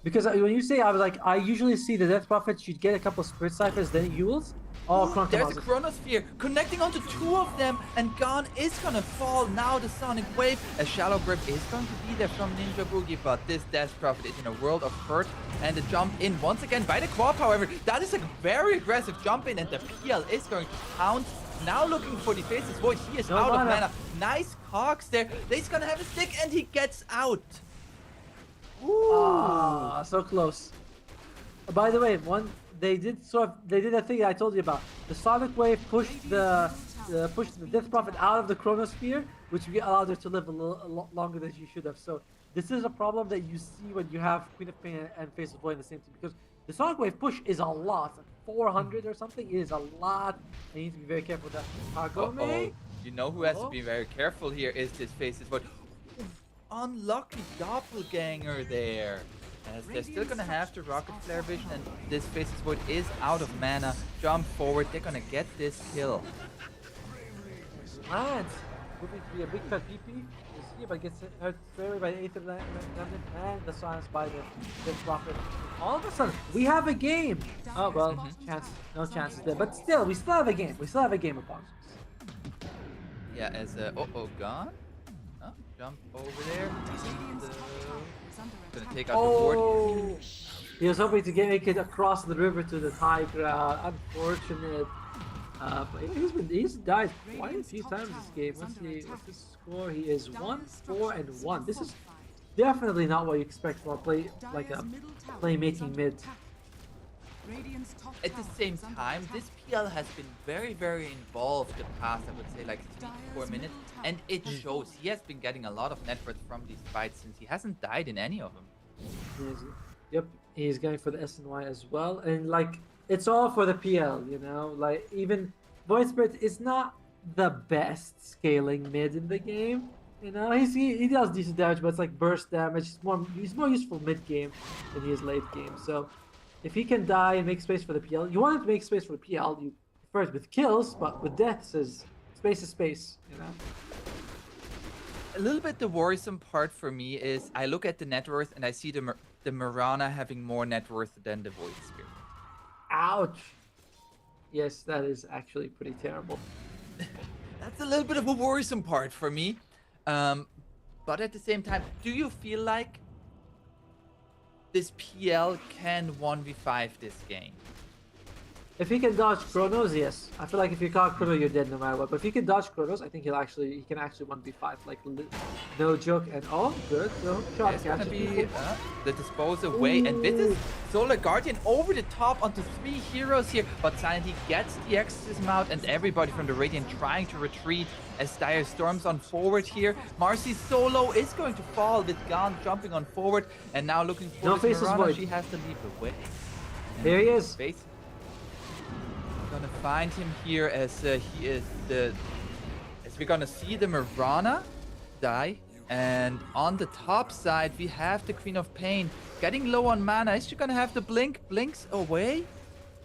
because when you say, I was like, I usually see the Death Prophet, she'd get a couple Spirit Ciphers, then Yules. Oh, there's a Chronosphere connecting onto 2 of them, and Gon is gonna fall. Now the Sonic Wave, a Shallow Grip is going to be there from Ninja Boogie, but this Death Prophet is in a world of hurt, and the jump in once again by the Quap. However, that is a very aggressive jump in, and the PL is going to pounce. Now looking for the Faceless Void. He is out of mana. Nice cogs there. He's gonna have a stick, and he gets out. Ooh. So close. By the way, they did a thing I told you about. The Sonic Wave pushed the Death Prophet out of the Chronosphere, which allowed her to live a lot longer than she should have. So this is a problem that you see when you have Queen of Pain and Faceless Void in the same team, because the Sonic Wave push is a lot, like 400 or something. It is a lot, and you need to be very careful with that. Kagome. You know who has to be very careful here is this Faceless Void. Unlucky doppelganger there. As they're still gonna have to Rocket Flare Vision, and this Faceless Void is out of mana. Jump forward, they're gonna get this kill. And moving to be a big fat PP. You see, but gets hurt straight by the Aether Lantern and the silence by the Death Prophet. All of a sudden, we have a game. Oh well, no chances there, but still, we still have a game. We still have a game upon us. Yeah, as Gone. Oh, jump over there. Gonna take out the board. He was hoping to make it across the river to the high ground. Unfortunate. But he's died quite a few times this game. Let's see what's his score. He is 1-4-1. This is definitely not what you expect from a playmaking mid. At the same time, this PL has been very involved the past, I would say, like 3 to 4 minutes, and it shows. He has been getting a lot of net worth from these fights since he hasn't died in any of them. Yep, he's going for the SNY as well, and like, it's all for the PL, you know? Like, even Void Spirit is not the best scaling mid in the game, you know? He does decent damage, but it's like burst damage. He's more useful mid game than he is late game, so if he can die and make space for the PL, you want him to make space for the PL. You first with kills, but with deaths is space, you know. A little bit the worrisome part for me is I look at the net worth and I see the Mirana having more net worth than the Void Spirit. Ouch. Yes, that is actually pretty terrible. That's a little bit of a worrisome part for me. But at the same time, do you feel like this PL can 1v5 this game? If he can dodge Chronos, yes. I feel like if you caught Chrono, you're dead no matter what. But if he can dodge Chronos, I think he can actually 1v5, like no joke. And oh, good, no shot. It's gonna be the disposal away, and this is Solar Guardian over the top onto 3 heroes here. But Sanity gets the Exorcism out, and everybody from the Radiant trying to retreat as Dire storms on forward here. Marcy solo is going to fall with Gon jumping on forward, and now looking for this Mirana. She has to leap away. There he is. Gonna find him here as he is as we're gonna see the Mirana die, and on the top side we have the Queen of Pain getting low on mana. Is she gonna have the blinks away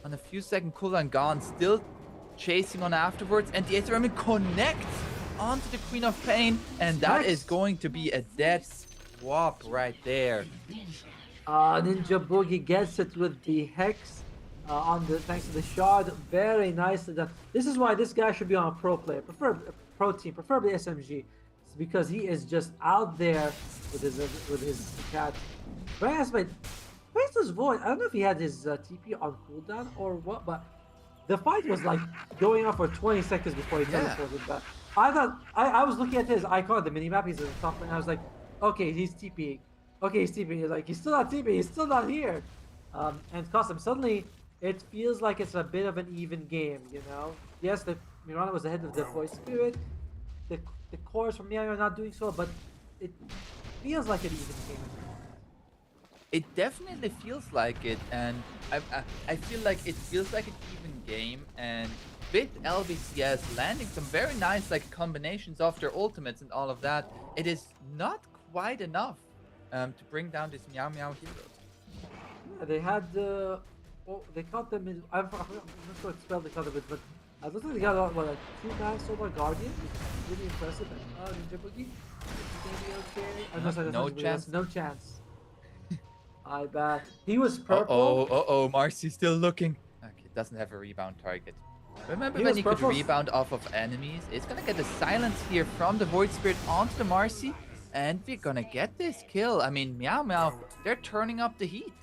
on a few second cooldown? Gone, still chasing on afterwards, and the Aether Remnant connects onto the Queen of Pain, and that is going to be a dead swap right there. Ninja Boogie gets it with the Hex. Thanks to the shard, very nicely done. This is why this guy should be on a pro player. pro team, preferably SMG. It's because he is just out there with his cat. Very nice, but where's his voice? I don't know if he had his TP on cooldown or what, but the fight was like going on for 20 seconds before he teleported back. I thought I was looking at his icon, the minimap. He's at the top, and I was like, okay, he's TPing. Okay, he's TPing. He's like, he's still not TPing. He's still not here. And Custom, suddenly it feels like it's a bit of an even game, you know? Yes, the Mirana was ahead of the Voice Spirit. The cores from Miao are not doing so, but it feels like an even game. It definitely feels like it, and I feel like it feels like an even game, and with LBCS landing some very nice like combinations of their ultimates and all of that, it is not quite enough to bring down this Meow Meow heroes. Yeah, they had they caught them in. I'm not sure what spell they caught them with, but I looked like they got a 2-man Solar Guardian, which is really impressive. And Ninja Boogie, is okay? No chance. No chance. I bet he was purple. Marcy's still looking. Okay, doesn't have a rebound target. Remember He when was you could purple. rebound off of enemies? It's gonna get the silence here from the Void Spirit onto the Marcy, and we're gonna get this kill. I mean, Meow Meow, they're turning up the heat.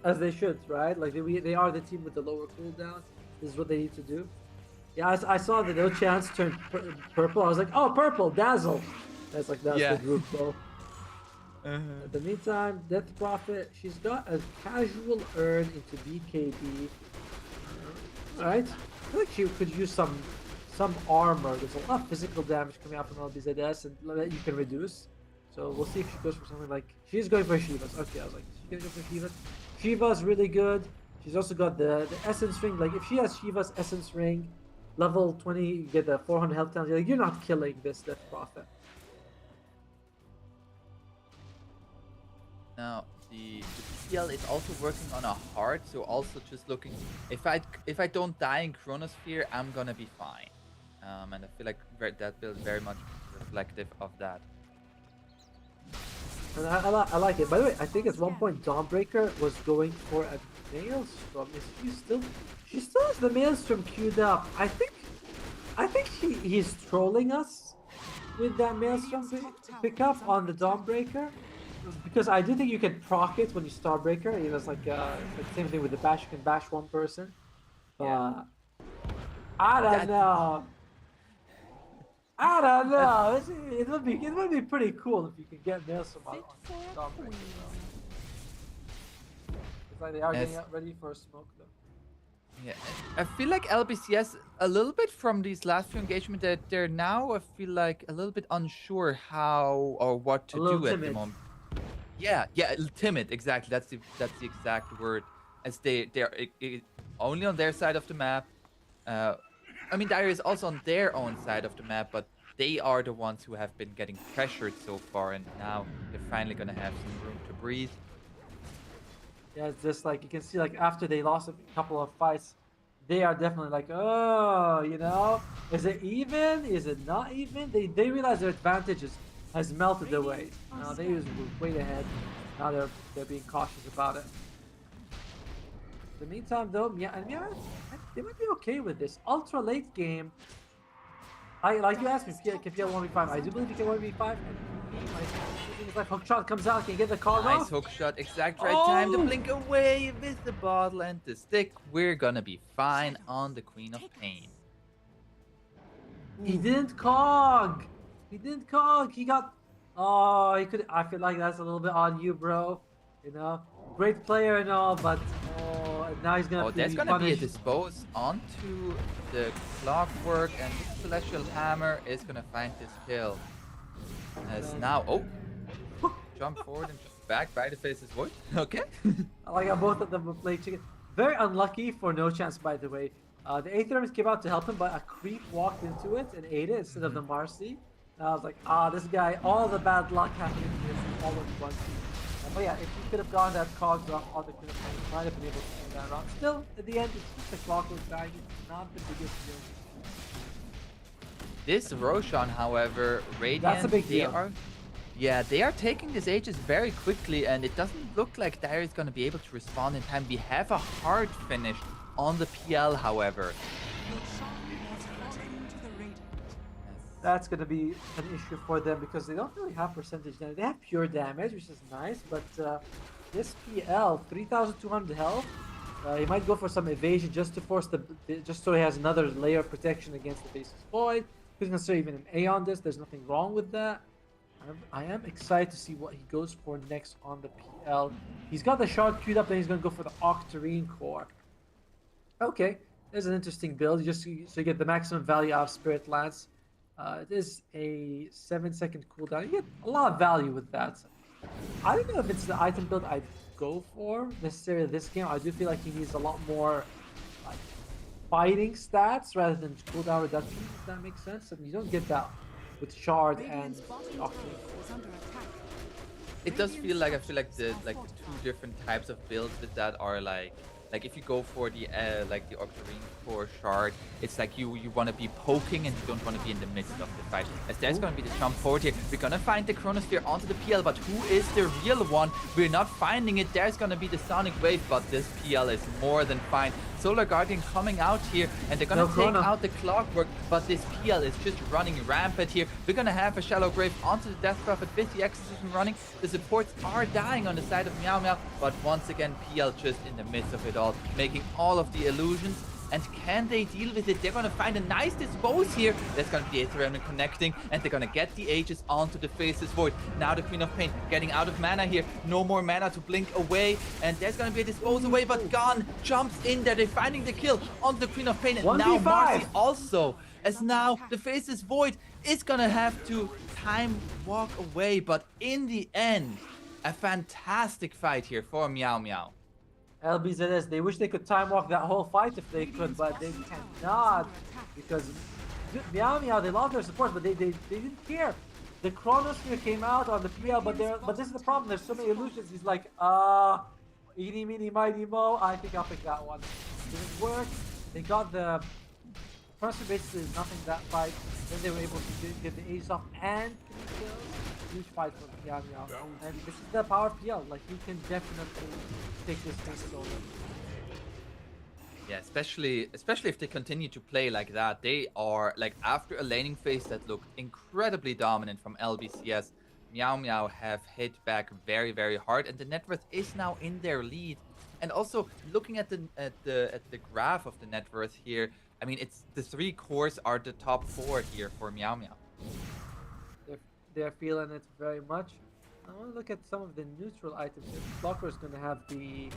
As they should, right? Like they are the team with the lower cooldown. This is what they need to do. Yeah, I saw the no chance turn purple. I was like, oh, purple, dazzle. That's the group though. In the meantime, Death Prophet, she's got a casual earn into BKB. Alright. I feel like she could use some armor. There's a lot of physical damage coming out from LBZS and that you can reduce. So we'll see if she goes for something like... She's going for Shiva's. Okay, I was like, she's going to go for Shiva's. Shiva's really good. She's also got the Essence Ring. Like, if she has Shiva's Essence Ring, level 20, you get the 400 health down. Like, you're not killing this Death Prophet. Now, the PL is also working on a heart, so also just looking... If I don't die in Chronosphere, I'm gonna be fine. And I feel like that build very much reflective of that. And I like it. By the way, I think at one point Dawnbreaker was going for a Maelstrom. She still has the Maelstrom queued up. I think he's trolling us with that Maelstrom pickup on the Dawnbreaker. Because I do think you can proc it when you Starbreaker. You know, it's like the same thing with the bash. You can bash one person. I don't know. It would be pretty cool if you could get Maelstrom on Dawnbreaker. It's like they are getting ready for a smoke though. Yeah, I feel like LBCS a little bit from these last few engagements that they're now, I feel like a little bit unsure how or what to do at the moment. Yeah, timid. Exactly. That's the exact word. As they're only on their side of the map. I mean, Dire is also on their own side of the map, but they are the ones who have been getting pressured so far, and now they're finally gonna have some room to breathe. Yeah, it's just like you can see, like after they lost a couple of fights, they are definitely like, oh, you know, is it even? Is it not even? They realize their advantages has melted away. They were way ahead. Now they're being cautious about it. In the meantime, though, they might be okay with this ultra late game. Like you asked me if you have 1v5. I do believe you can 1v5. Like hookshot comes out, can you get the call Nice off? hookshot, exact right time to blink away with the bottle and the stick. We're gonna be fine on the Queen of Pain. He didn't cog. He didn't cog. He got. Oh, he could. I feel like that's a little bit on you, bro. You know, great player and all, but now he's gonna. Oh, there's gonna be a dispose onto the clockwork, and this celestial hammer is gonna find this kill. As now, jump forward and just back by the face's void. Okay. I like how both of them were playing chicken. Very unlucky for no chance, by the way. The Aetherms came out to help him, but a creep walked into it and ate it instead of the Marcy. And I was like, this guy, all the bad luck happened to him all in one. But yeah, if he could have gone that cogs off on the Queen of Pain, he might have been able to turn that around. Still, at the end, it's just a clockwork bag. It's not the biggest deal. This Roshan, however, Radiant, that's a big deal. They are taking these Ages very quickly, and it doesn't look like Dire is going to be able to respond in time. We have a hard finish on the PL, however. that's going to be an issue for them because they don't really have percentage damage. They have pure damage, which is nice, but this PL, 3,200 health, he might go for some evasion just to force just so he has another layer of protection against the Faceless Void. He's going to say even an A on this. There's nothing wrong with that. I am excited to see what he goes for next on the PL. He's got the shard queued up, then he's going to go for the Octarine Core. Okay, there's an interesting build, just so you get the maximum value out of Spirit Lance. It is a 7-second cooldown. You get a lot of value with that. I don't know if it's the item build I'd go for necessarily this game. I do feel like he needs a lot more like fighting stats rather than cooldown reduction, if that makes sense. And you don't get that with Shard and Octarine. It does feel like, I feel like the two different types of builds with that are like if you go for the the Octarine Core Shard, it's like you want to be poking and you don't want to be in the midst of the fight. As there's going to be the jump forward here. We're going to find the Chronosphere onto the PL, but who is the real one? We're not finding it. There's going to be the Sonic Wave, but this PL is more than fine. Solar Guardian coming out here, and they're going to take out the Clockwork, but this PL is just running rampant here. We're going to have a Shallow Grave onto the Death Prophet with the Exorcism running. The supports are dying on the side of Meow Meow, but once again, PL just in the midst of it all, making all of the illusions. And can they deal with it? They're going to find a nice dispose here. There's going to be Aether Remnant connecting, and they're going to get the Aegis onto the Faceless Void. Now the Queen of Pain getting out of mana here. No more mana to blink away, and there's going to be a dispose away, but Gon jumps in there. They're finding the kill on the Queen of Pain, and now Marcy also, as now the Faceless Void is going to have to time walk away. But in the end, a fantastic fight here for Meow Meow. LBZS, they wish they could time walk that whole fight if they could, but they cannot because Meow Meow, they lost their support, but they didn't care. The Chronosphere came out on the PL, but this is the problem. There's so many illusions. He's like, eeny, meeny, miny, mo. I think I'll pick that one. Didn't work. They got the Chronosphere basically is nothing that fight. Then they were able to get the ace off and kills. Huge fight from Meow Meow. And this is the power of PL. Like, you can definitely take this thing solo. Yeah, especially if they continue to play like that. They are, like, after a laning phase that looked incredibly dominant from LBCS, Meow Meow have hit back very, very hard, and the net worth is now in their lead. And also, looking at the graph of the net worth here, I mean, it's the 3 cores are the top 4 here for Meow Meow. They're feeling it very much. I want to look at some of the neutral items. Blocker is going to have the...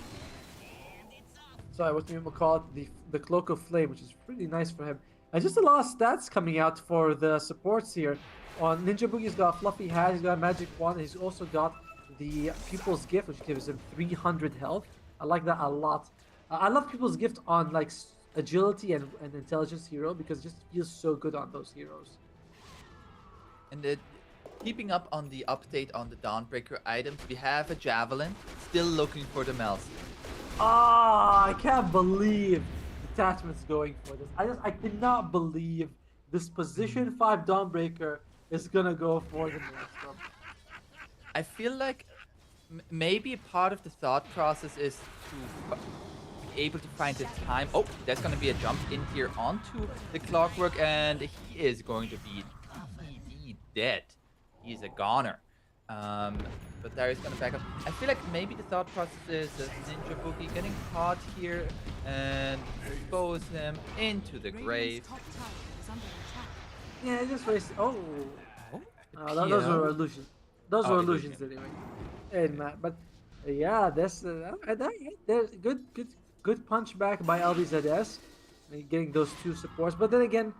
Sorry, what do you call it? The Cloak of Flame, which is pretty nice for him. And just a lot of stats coming out for the supports here. On Ninja Boogie's got Fluffy Hat, he's got a Magic Wand, he's also got the Pupil's Gift, which gives him 300 health. I like that a lot. I love Pupil's Gift on like Agility and Intelligence hero because it just feels so good on those heroes. And keeping up on the update on the Dawnbreaker items, we have a Javelin, still looking for the Mel's. I can't believe Detachment's going for this. I cannot believe this position 5 Dawnbreaker is gonna go for the Maelstrom. I feel like maybe part of the thought process is to be able to find the time. Oh, there's gonna be a jump in here onto the Clockwork, and he is going to be dead. He's a goner. But there is gonna back up. I feel like maybe the thought process is that Ninja Boogie getting caught here and expose him into the grave. Yeah, just wasted. Those were illusions. Those were illusions anyway. Hey, Matt, but yeah, there's good punch back by LBZS, getting those 2 supports. But then again,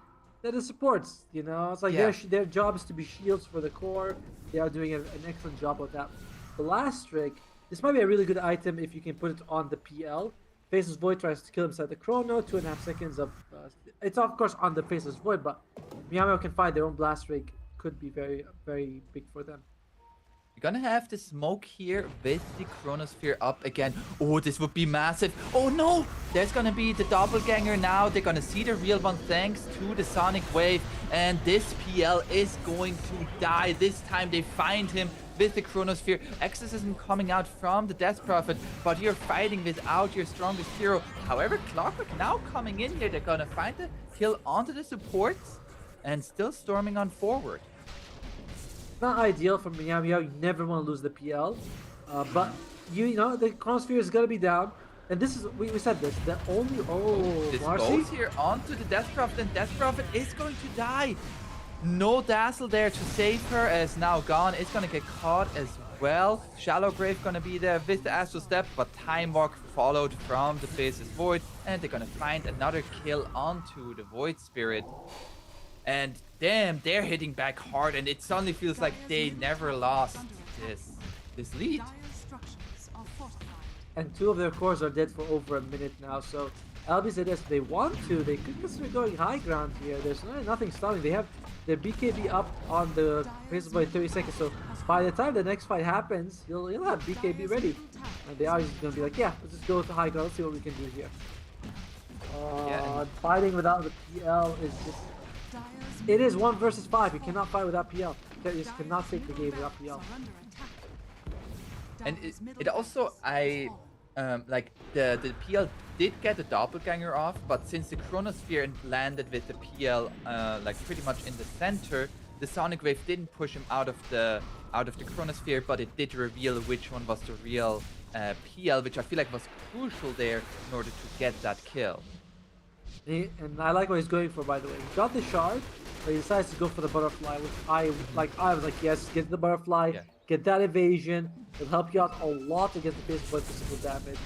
they're the supports, you know. It's like their job is to be shields for the core. They are doing an excellent job with that. Blast Rig, this might be a really good item if you can put it on the PL. Faceless Void tries to kill him inside the Chrono, 2.5 seconds of... it's of course on the Faceless Void, but Meow Meow can find their own Blast Rig. Could be very, very big for them. You're gonna have the smoke here with the Chronosphere up again. Oh, this would be massive. Oh no! There's gonna be the doppelganger now. They're gonna see the real one thanks to the Sonic Wave. And this PL is going to die. This time they find him with the Chronosphere. Exorcism coming out from the Death Prophet, but you're fighting without your strongest hero. However, Clockwork now coming in here. They're gonna find the kill onto the supports. and still storming on forward. Not ideal for Meow Meow. You never want to lose the PL, but you know the Chronosphere is gonna be down, and this is we said this. The only This Marcy. goes here onto the Death Prophet, and Death Prophet is going to die. No Dazzle there to save her, as now gone. It's gonna get caught as well. Shallow Grave gonna be there with the Astral Step, but Time Walk followed from the Faceless Void, and they're gonna find another kill onto the Void Spirit. And damn, they're hitting back hard, and it suddenly feels like they never lost this lead. And 2 of their cores are dead for over a minute now. So LBZS, if they want to, they could consider going high ground here. There's nothing stopping. They have their BKB up on the Faceless Void 30 seconds. So by the time the next fight happens, you'll have BKB ready. And they are just gonna be like, yeah, let's just go to high ground. Let's see what we can do here. Fighting without the PL is just. It is 1 versus 5. You cannot fight without PL. You just cannot take the game without PL. And it also, like the PL did get the doppelganger off, but since the Chronosphere landed with the PL like pretty much in the center, the Sonic Wave didn't push him out of the Chronosphere, but it did reveal which one was the real PL, which I feel like was crucial there in order to get that kill. And I like what he's going for, by the way. He got the shard, but he decides to go for the butterfly, which I was like, yes, get the butterfly, get that evasion. It'll help you out a lot against the base for physical damage.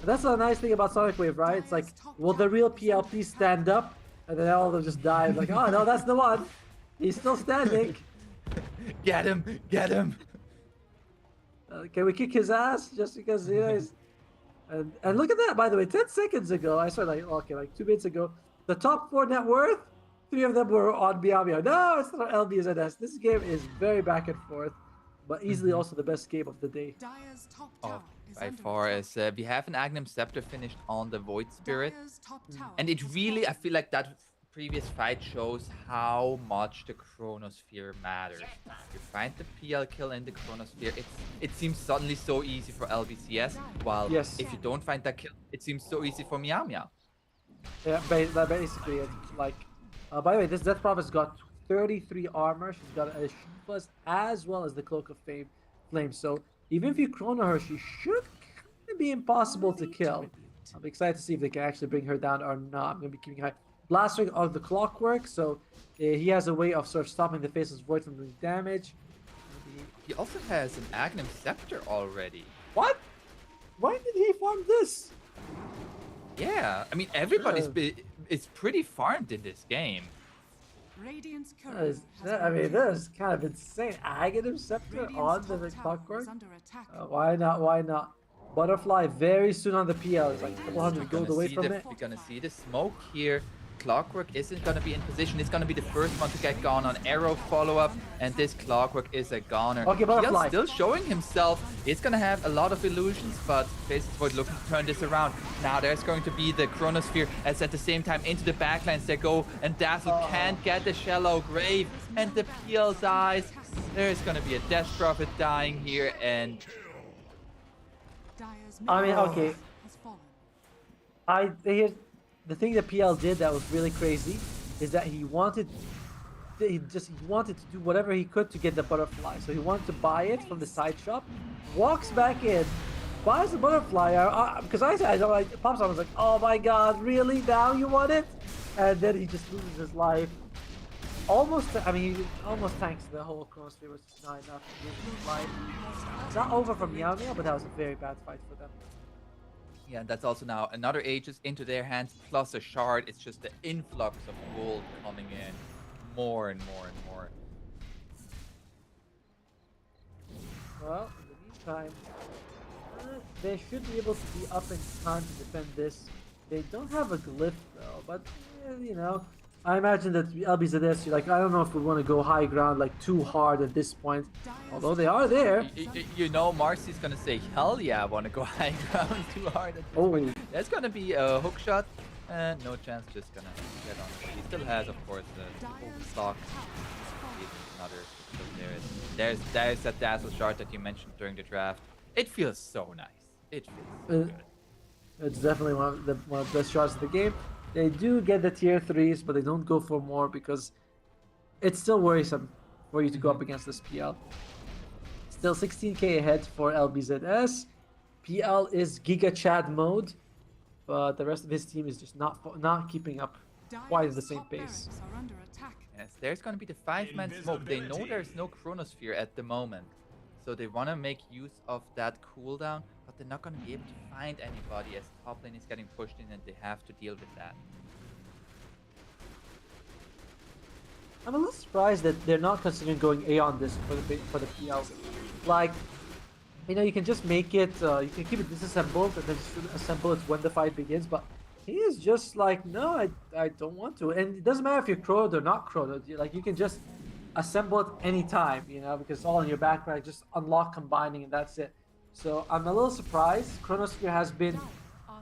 And that's a nice thing about Sonic Wave, right? It's like, will the real PL please stand up? And then all of them just die. It's like, oh no, that's the one. He's still standing. Get him! Get him! Can we kick his ass just because he's... And look at that, by the way, 10 seconds ago, I saw like 2 minutes ago, the top 4 net worth, 3 of them were on Meow Meow. No, it's not LBZS. This game is very back and forth, but easily also the best game of the day. By far, as we have an Agnum Scepter finished on the Void Spirit, and it really, I feel like that previous fight shows how much the Chronosphere matters. You find the PL kill in the Chronosphere, it seems suddenly so easy for LBCS, while if you don't find that kill, it seems so easy for Meow Meow. Yeah, basically, it's like, by the way, this Death Prophet's got 33 armor, she's got a Shield Plus as well as the Cloak of Flame, so even if you chrono her, she should kind of be impossible to kill. I'm excited to see if they can actually bring her down or not. I'm going to be keeping high. Blast Ring of the Clockwork, so he has a way of sort of stopping the Faceless Void from doing damage. He also has an Agnum Scepter already. What? Why did he farm this? Yeah, I mean, everybody's is pretty farmed in this game. I mean, this is kind of insane. Agnum Scepter on the Clockwork? Why not? Why not? Butterfly very soon on the PL. It's like a couple hundred gold away from it. We're gonna see the smoke here. Clockwork isn't gonna be in position. It's gonna be the first one to get gone on arrow follow-up, and this Clockwork is a goner. Okay, Butterfly. Still showing himself. It's gonna have a lot of illusions, but Faceless Void looking to turn this around. Now there's going to be the Chronosphere, as at the same time into the backlines they go, and Dazzle can't get the Shallow Grave, and the PL dies. There's gonna be a Death Prophet dying here, and I mean, okay. Here's the thing that PL did that was really crazy is that he wanted to do whatever he could to get the butterfly. So he wanted to buy it from the side shop, walks back in, buys the butterfly. Because I pops on, was like, oh my god, really? Now you want it? And then he just loses his life. Almost, I mean, he almost tanks the whole Chronosphere, was just not enough to lose his life. It's not over for Meow Meow, but that was a very bad fight for them. yeah, that's also now another Aegis into their hands, plus a shard. It's just the influx of gold coming in more and more and more. Well, in the meantime, they should be able to be up in time to defend this. They don't have a glyph though, but you know, I imagine that LBZS, like, I don't know if we want to go high ground like too hard at this point, although they are there. You know, Marcy's gonna say, hell yeah, I want to go high ground too hard at this point. There's gonna be a hook shot, no chance, just gonna get on it. He still has, of course, the stock. There's that Dazzle shard that you mentioned during the draft. It feels so nice. It feels so good. It's definitely one of the best shots of the game. They do get the tier 3s, but they don't go for more because it's still worrisome for you to go up against this PL. Still 16k ahead for LBZS. PL is Giga Chad mode, but the rest of his team is just not keeping up quite at the same pace. Yes, there's gonna be the 5-man smoke. They know there's no Chronosphere at the moment, so they wanna make use of that cooldown, but they're not gonna be able to find anybody as top lane is getting pushed in and they have to deal with that. I'm a little surprised that they're not considering going A on this for the PL. Like, you know, you can just make it, you can keep it disassembled and then just assemble it when the fight begins, but he is just like, no, I don't want to. And it doesn't matter if you're crowed or not crowed. Like, you can just assemble it anytime, you know, because it's all in your backpack, just unlock combining and that's it. So I'm a little surprised. Chronosphere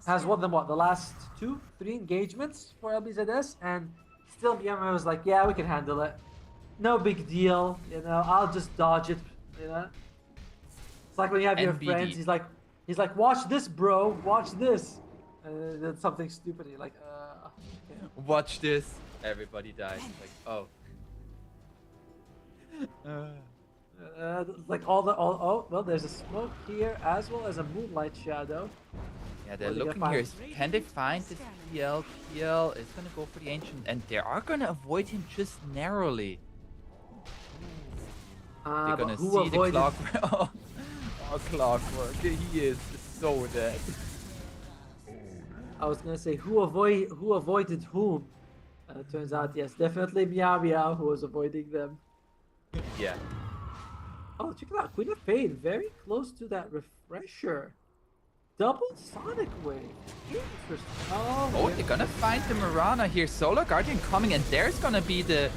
has won them, what, the last 2-3 engagements for LBZS, and still BMI was like, yeah, we can handle it. No big deal, you know, I'll just dodge it, you know. It's like when you have your friends, he's like, watch this, bro, watch this. Then something stupid, you're like, okay. Watch this. Everybody dies. Like, oh. Like oh, well, there's a smoke here as well as a moonlight shadow. Yeah, they're looking here. Can they find this PL? PL is gonna go for the ancient, and they are gonna avoid him just narrowly. They're gonna see the clockwork. Oh, clockwork. He is so dead. I was gonna say who avoided whom. Turns out, yes, definitely Meow Meow who was avoiding them. Yeah. Oh, check it out, Queen of Pain, very close to that refresher. Double Sonic Wave. Interesting. Oh, they're gonna find the Mirana here. Solar Guardian coming, and there's gonna be the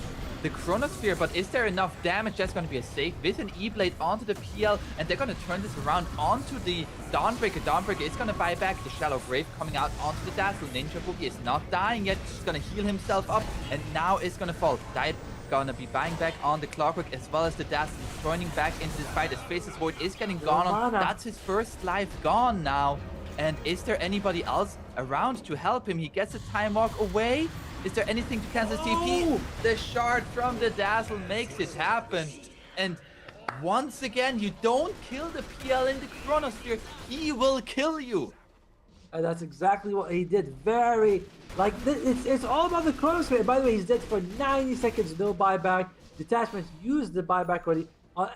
Chronosphere, but is there enough damage? That's going to be a save with an E-Blade onto the PL, and they're going to turn this around onto the Dawnbreaker. Dawnbreaker is going to buy back the Shallow Grave coming out onto the Dazzle. Ninja Boogie is not dying yet. He's going to heal himself up, and now is going to fall. Dive gonna be buying back on the Clockwork as well as the Dazzle. He's joining back into this fight as Faceless Void is getting gone on. That's his first life gone now. And is there anybody else around to help him? He gets a time walk away. Is there anything to cancel TP? The shard from the Dazzle makes it happen. And once again, you don't kill the PL in the Chronosphere, he will kill you. And that's exactly what he did. Very, like, it's all about the Chronosphere. By the way, he's dead for 90 seconds, no buyback. Detachments used the buyback already.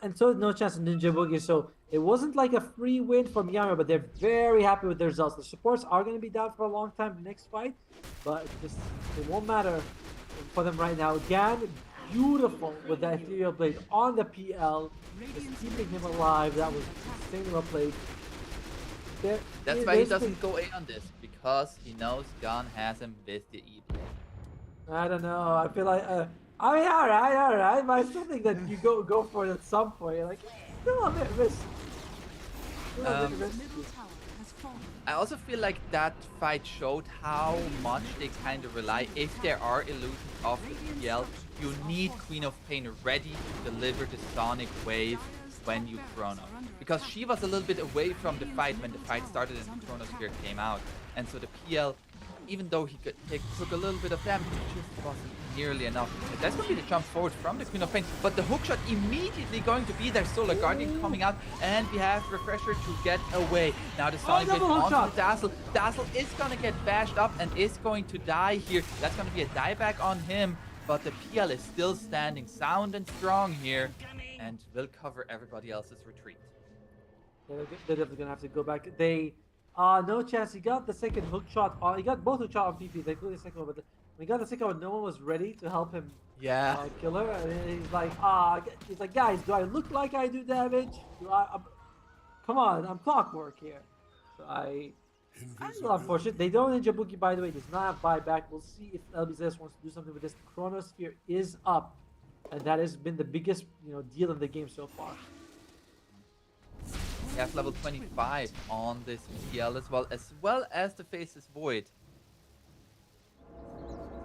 And so no chance of Ninja Boogie. So it wasn't like a free win from Yama, but they're very happy with the results. The supports are going to be down for a long time the next fight, but it won't matter for them right now. Gan, beautiful with that Ethereal Blade on the PL, just keeping him alive. That was insanely well played. That's why he doesn't go A on this, because he knows Gan has him with the E-Blade. I don't know. I feel like, I mean, all right, but I still think that you go for it at some point. You're like, still a bit risky. I also feel like that fight showed how much they kind of rely. If there are illusions of the PL, you need Queen of Pain ready to deliver the Sonic Wave when you Chrono. Because she was a little bit away from the fight when the fight started and the Chronosphere came out. And so the PL, even though he took a little bit of damage, it just wasn't nearly enough. But that's going to be the jump forward from the Queen of Pain. But the hookshot immediately going to be there. Solar Guardian coming out, and we have Refresher to get away. Now the Sonic Wave onto the Dazzle. Dazzle is going to get bashed up and is going to die here. That's going to be a dieback on him. But the PL is still standing sound and strong here, and will cover everybody else's retreat. They're definitely going to have to go back. No chance. He got the second hook shot. He got both hook shot on PP. They included the second one, but when he got the second one, no one was ready to help him. Yeah. Kill her. And he's like, guys, do I look like I do damage? Come on, I'm Clockwork here. So I'm a little unfortunate. They don't Ninja Boogie, by the way. Does not have buyback. We'll see if LBZS wants to do something with this. The Chronosphere is up, and that has been the biggest, deal in the game so far. We have level 25 on this PL as well as the Faceless Void.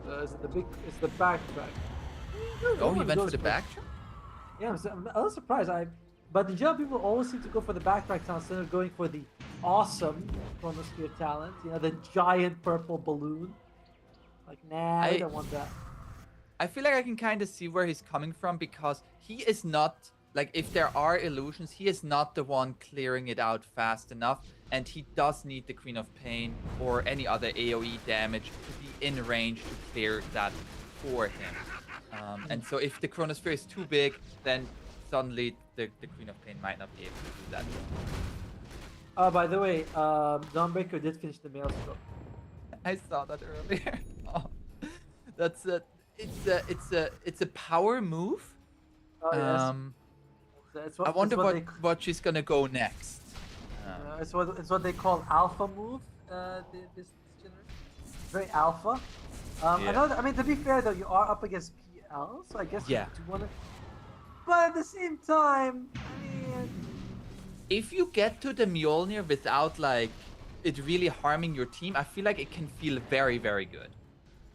It's the backtrack. Oh, he went for the backtrack? Yeah, I'm a little surprised. But in general, people always seem to go for the backtrack talent instead of going for the awesome Chronosphere talent. The giant purple balloon. Like, nah, I don't want that. I feel like I can kind of see where he's coming from, because he is not, like, if there are illusions, he is not the one clearing it out fast enough, and he does need the Queen of Pain or any other AoE damage to be in range to clear that for him. And so if the Chronosphere is too big, then suddenly the Queen of Pain might not be able to do that. By the way, Dawnbreaker did finish the Maelstrom. I saw that earlier. Oh, that's a, it's a power move. Oh, yes. I wonder what she's gonna go next. It's what they call alpha move. This generation, very alpha. I mean, to be fair though, you are up against PL, so I guess you do want to. But at the same time, I mean, if you get to the Mjolnir without like it really harming your team, I feel like it can feel very, very good.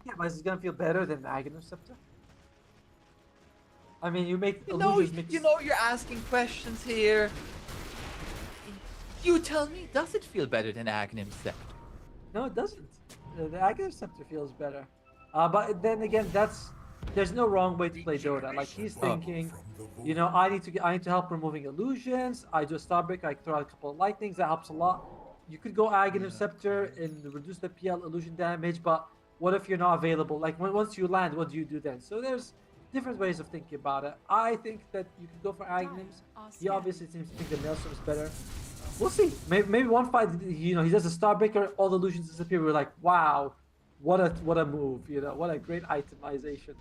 Yeah, but is it gonna feel better than the Aghanim Scepter? I mean, you make you know, you're asking questions here. You tell me, does it feel better than Aghanim Scepter? No, it doesn't. The Aghanim Scepter feels better. But then again, there's no wrong way to play Dota. Like he's thinking, you know, I need to help removing illusions. I do a Starbreak, I throw out a couple of lightnings, that helps a lot. You could go Aghanim Scepter and reduce the PL illusion damage, but what if you're not available? Like once you land, what do you do then? So there's different ways of thinking about it. I think that you could go for Aghanims. He obviously seems to think the Maelstrom is better. We'll see. Maybe one fight, you know, he does a Starbreaker, all the illusions disappear. We're like, wow, what a move, you know, what a great itemization.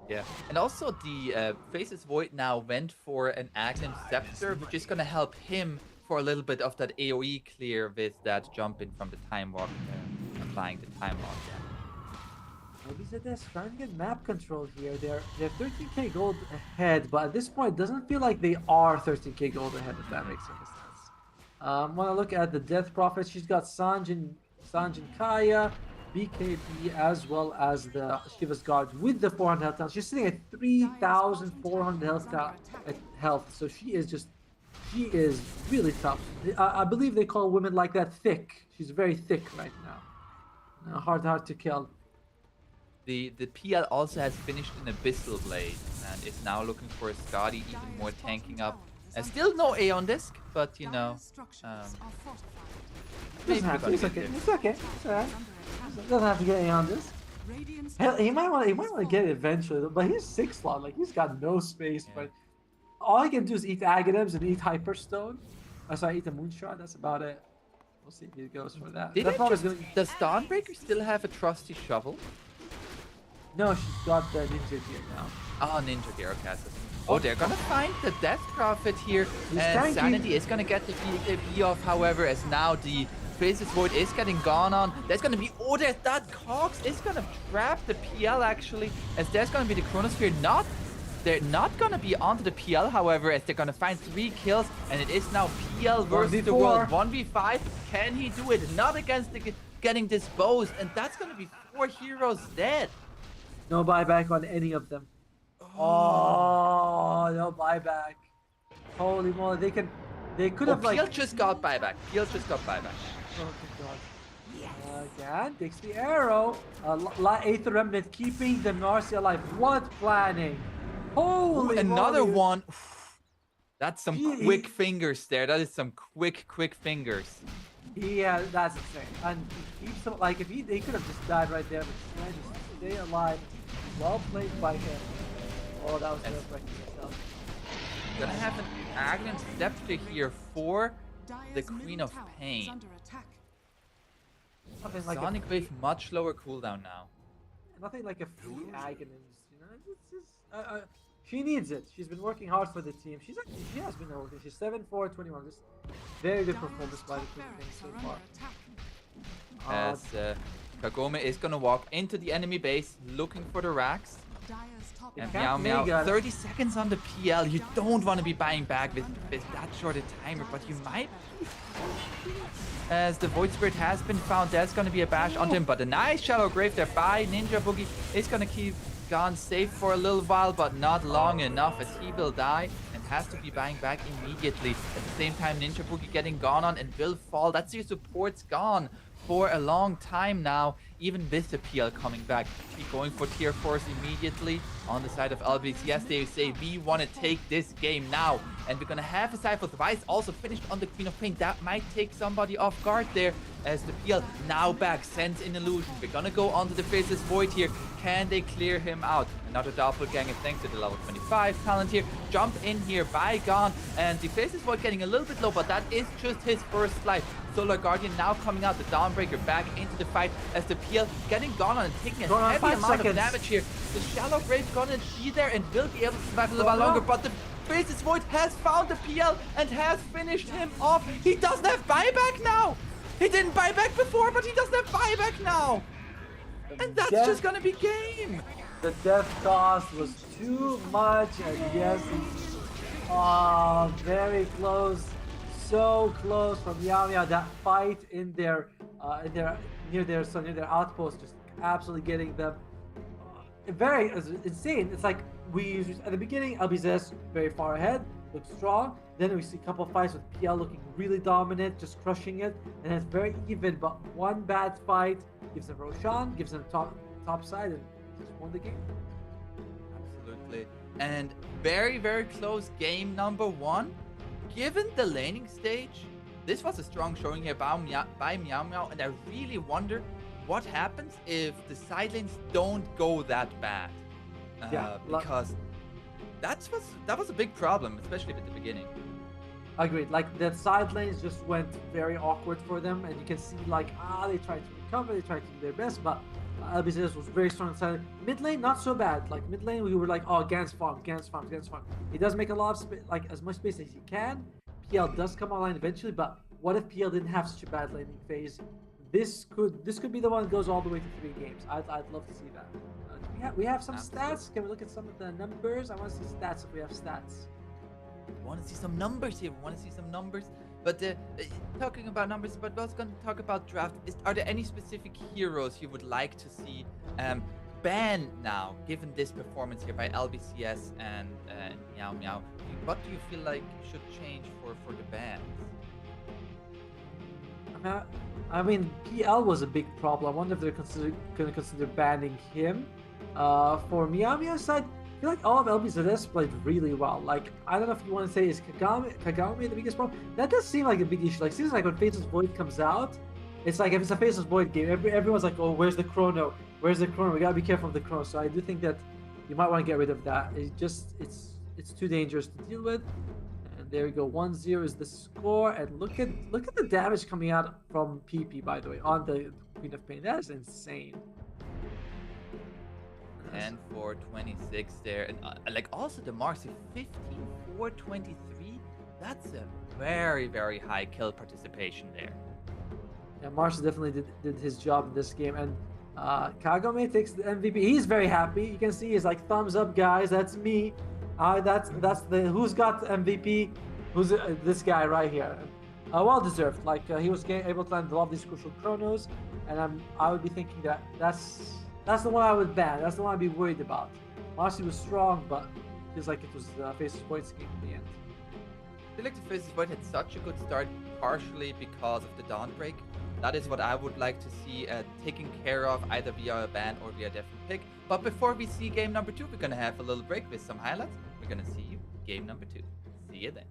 Yeah, and also the Faceless Void now went for an Aghanim Scepter, which is gonna help him for a little bit of that AoE clear with that jump in from the Time Walk, applying the Time Walk. Maybe they're trying to get map control here. They're 13k gold ahead, but at this point, it doesn't feel like they are 13k gold ahead, if that makes any sense. When I look at the Death Prophet, she's got Sanjin Kaya, BKB, as well as the Shiva's Guard with the 400 health down. She's sitting at 3,400 health, so she is really tough. I believe they call women like that thick. She's very thick right now. Hard to kill. The PL also has finished an Abyssal Blade and is now looking for a Skadi, even more tanking up. Still no A on disc, but you know. It's okay. It's okay. It's alright. Doesn't have to get A on disc. Hell, he might want to get it eventually, but he's 6 slot. Like he's got no space. Yeah. But all he can do is eat Aghanims and eat Hyperstone. Sorry, eat the Moonshot. That's about it. We'll see if he goes for that. Does Dawnbreaker still have a trusty shovel? No, she's got the Ninja Gear now. Oh, Ninja Gear, okay. Oh, they're gonna find the Death Prophet here. And Sanity is gonna get the BKB off, however, as now the Faceless Void is getting gone on. There's gonna be, there's that Cox is gonna trap the PL actually, as there's gonna be the Chronosphere. They're not gonna be onto the PL, however, as they're gonna find 3 kills, and it is now PL versus the world. 1v5. Can he do it? Not against getting disposed, and that's gonna be 4 heroes dead. No buyback on any of them. Oh, no buyback. Holy moly, they could have like... PL just got buyback. PL just got buyback. Oh, good god. Again, takes the arrow. Aether Remnant keeping the Narcy alive. What planning? Holy another moly. One. That's some quick fingers there. That is some quick fingers. Yeah, that's insane. And like if they could have just died right there, but he managed to stay alive. Well played by him. Oh, that was nerve-wracking yourself. Gonna have an Aghanim Scepter here for the Queen of Pain. Like Sonic Wave much lower cooldown now. Nothing like a free Aghanims, you know. It's just, she needs it. She's been working hard for the team. She has been working. She's 7-4-21. Just very good performance by the Queen of Pain so far. As Kagome is gonna walk into the enemy base looking for the racks. And Meow, 30 seconds on the PL. You don't want to be buying back with that short a timer, but you might be. As the Void Spirit has been found, there's going to be a bash onto him, but a nice shallow grave there by Ninja Boogie is going to keep gone safe for a little while, but not long enough, as he will die and has to be buying back immediately. At the same time, Ninja Boogie getting gone on and will fall. That's your supports gone for a long time now, even with the PL coming back. Be going for tier 4s immediately. On the side of LBCS, they say we want to take this game now. And we're going to have a side with Vice also finished on the Queen of Pain. That might take somebody off guard there as the PL now back sends in illusion. We're going to go onto the Faceless Void here. Can they clear him out? Another doppelganger thanks to the level 25 talent here. Jump in here by Gone. And the Faceless Void getting a little bit low, but that is just his first life. Solar Guardian now coming out, the Dawnbreaker back into the fight as the PL getting gone on and taking a heavy amount of damage here. The Shallow Grave's gonna be there and will be able to survive a little while longer, but the Faceless Void has found the PL and has finished him off. He doesn't have buyback now. He didn't buy back before, but he doesn't have buyback now. And that's just gonna be game. The death cost was too much, and yes, very close. So close from Meow. That fight in their near their outpost, just absolutely getting them very insane. It's like we at the beginning, LBZS very far ahead, looks strong. Then we see a couple of fights with PL looking really dominant, just crushing it, and it's very even. But one bad fight gives them Roshan, gives them top side, and just won the game. Absolutely, and very close game number 1. Given the laning stage, this was a strong showing here by Meow, and I really wonder what happens if the side lanes don't go that bad. Because that was a big problem, especially at the beginning. Agreed. Like the side lanes just went very awkward for them, and you can see like they tried to recover, they tried to do their best, but LBZS was very strong inside. Mid lane, not so bad. Like mid lane, we were like, oh, Gans farm. He does make a lot of space, like as much space as he can. PL does come online eventually, but what if PL didn't have such a bad laning phase? This could be the one that goes all the way to 3 games. I'd love to see that. We have some stats. Can we look at some of the numbers? I want to see stats if we have stats. We want to see some numbers here. But talking about numbers, but we're also going to talk about draft. Are there any specific heroes you would like to see ban now, given this performance here by LBCS and Meow? What do you feel like should change for the bans? I mean, PL was a big problem. I wonder if they're going to consider banning him. For Meow's side, I feel like all of LBZS played really well. Like, I don't know if you want to say is Kagami the biggest problem. That does seem like a big issue. Like, seems like when Faceless Void comes out, it's like if it's a Faceless Void game, everyone's like, oh, where's the chrono? We gotta be careful of the chrono. So I do think that you might want to get rid of that. It's too dangerous to deal with. And there we go. 1-0 is the score. And look at the damage coming out from PP, by the way, on the Queen of Pain. That is insane. 10 for 26 there, and like also the Marcy 15 for 23. That's a very high kill participation there. Yeah, Marcy definitely did his job in this game, and Kagome takes the MVP. He's very happy. You can see he's like, thumbs up, guys. That's me. That's the who's got the MVP. Who's this guy right here? Well deserved. Like he was able to land a lot of these crucial chronos, and I would be thinking that that's the one I would ban. That's the one I'd be worried about. Marcy was strong, but it feels like it was Faceless Void's game in the end. I feel like the Faceless Void had such a good start, partially because of the Dawnbreak. That is what I would like to see taken care of, either via a ban or via a different pick. But before we see game number 2, we're going to have a little break with some highlights. We're going to see you game number 2. See you then.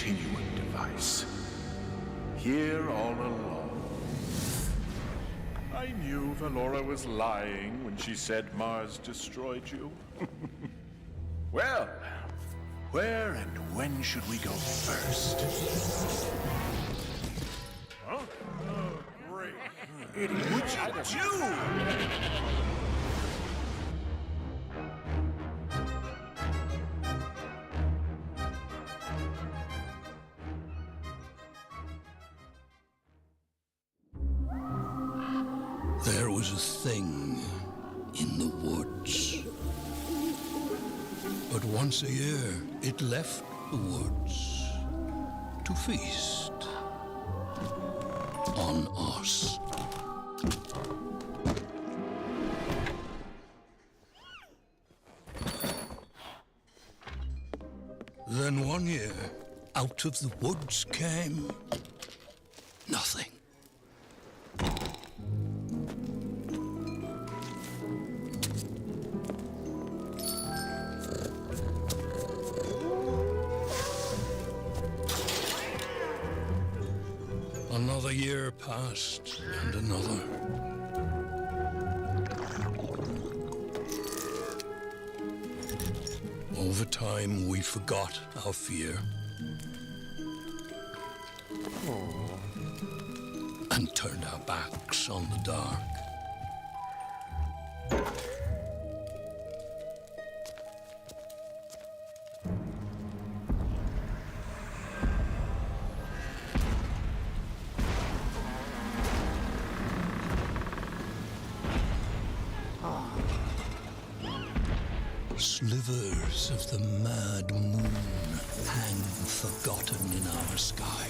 continuing device. Here all along. I knew Valora was lying when she said Mars destroyed you. Well, where and when should we go first? Huh? Oh, great. What'd you do? There was a thing in the woods. But once a year, it left the woods to feast on us. Then one year, out of the woods came nothing. Another year passed, and another. Over time, we forgot our fear. And turned our backs on the dark. Slivers of the mad moon hang forgotten in our sky,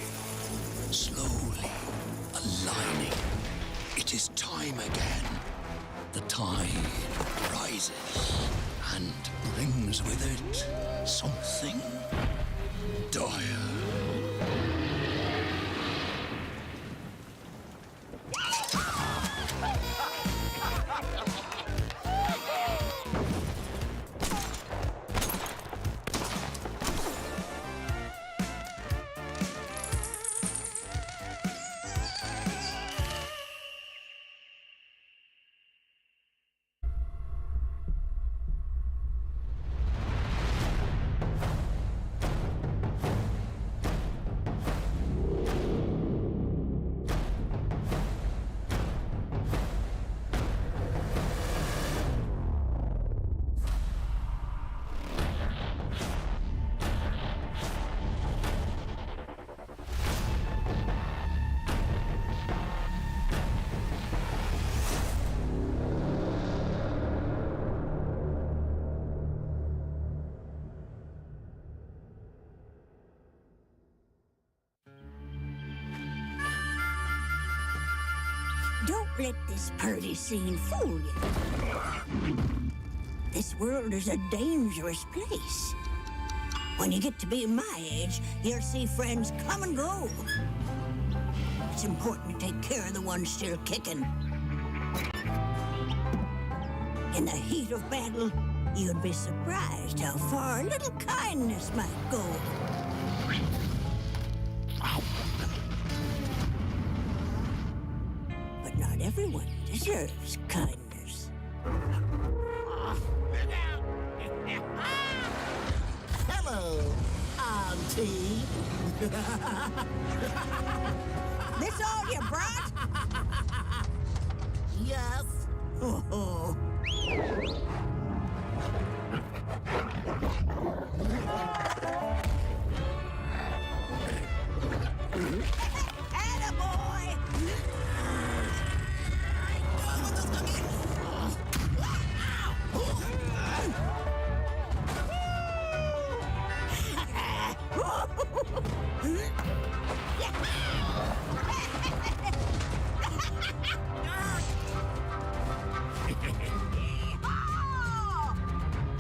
slowly aligning. It is time again. The tide rises and brings with it something dire. Don't let this party scene fool you. This world is a dangerous place. When you get to be my age, you'll see friends come and go. It's important to take care of the ones still kicking. In the heat of battle, you'd be surprised how far a little kindness might go. But not everyone deserves kindness. Hello, Auntie. This all you brought? Yes. Oh. Attaboy!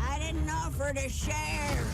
I didn't offer to share.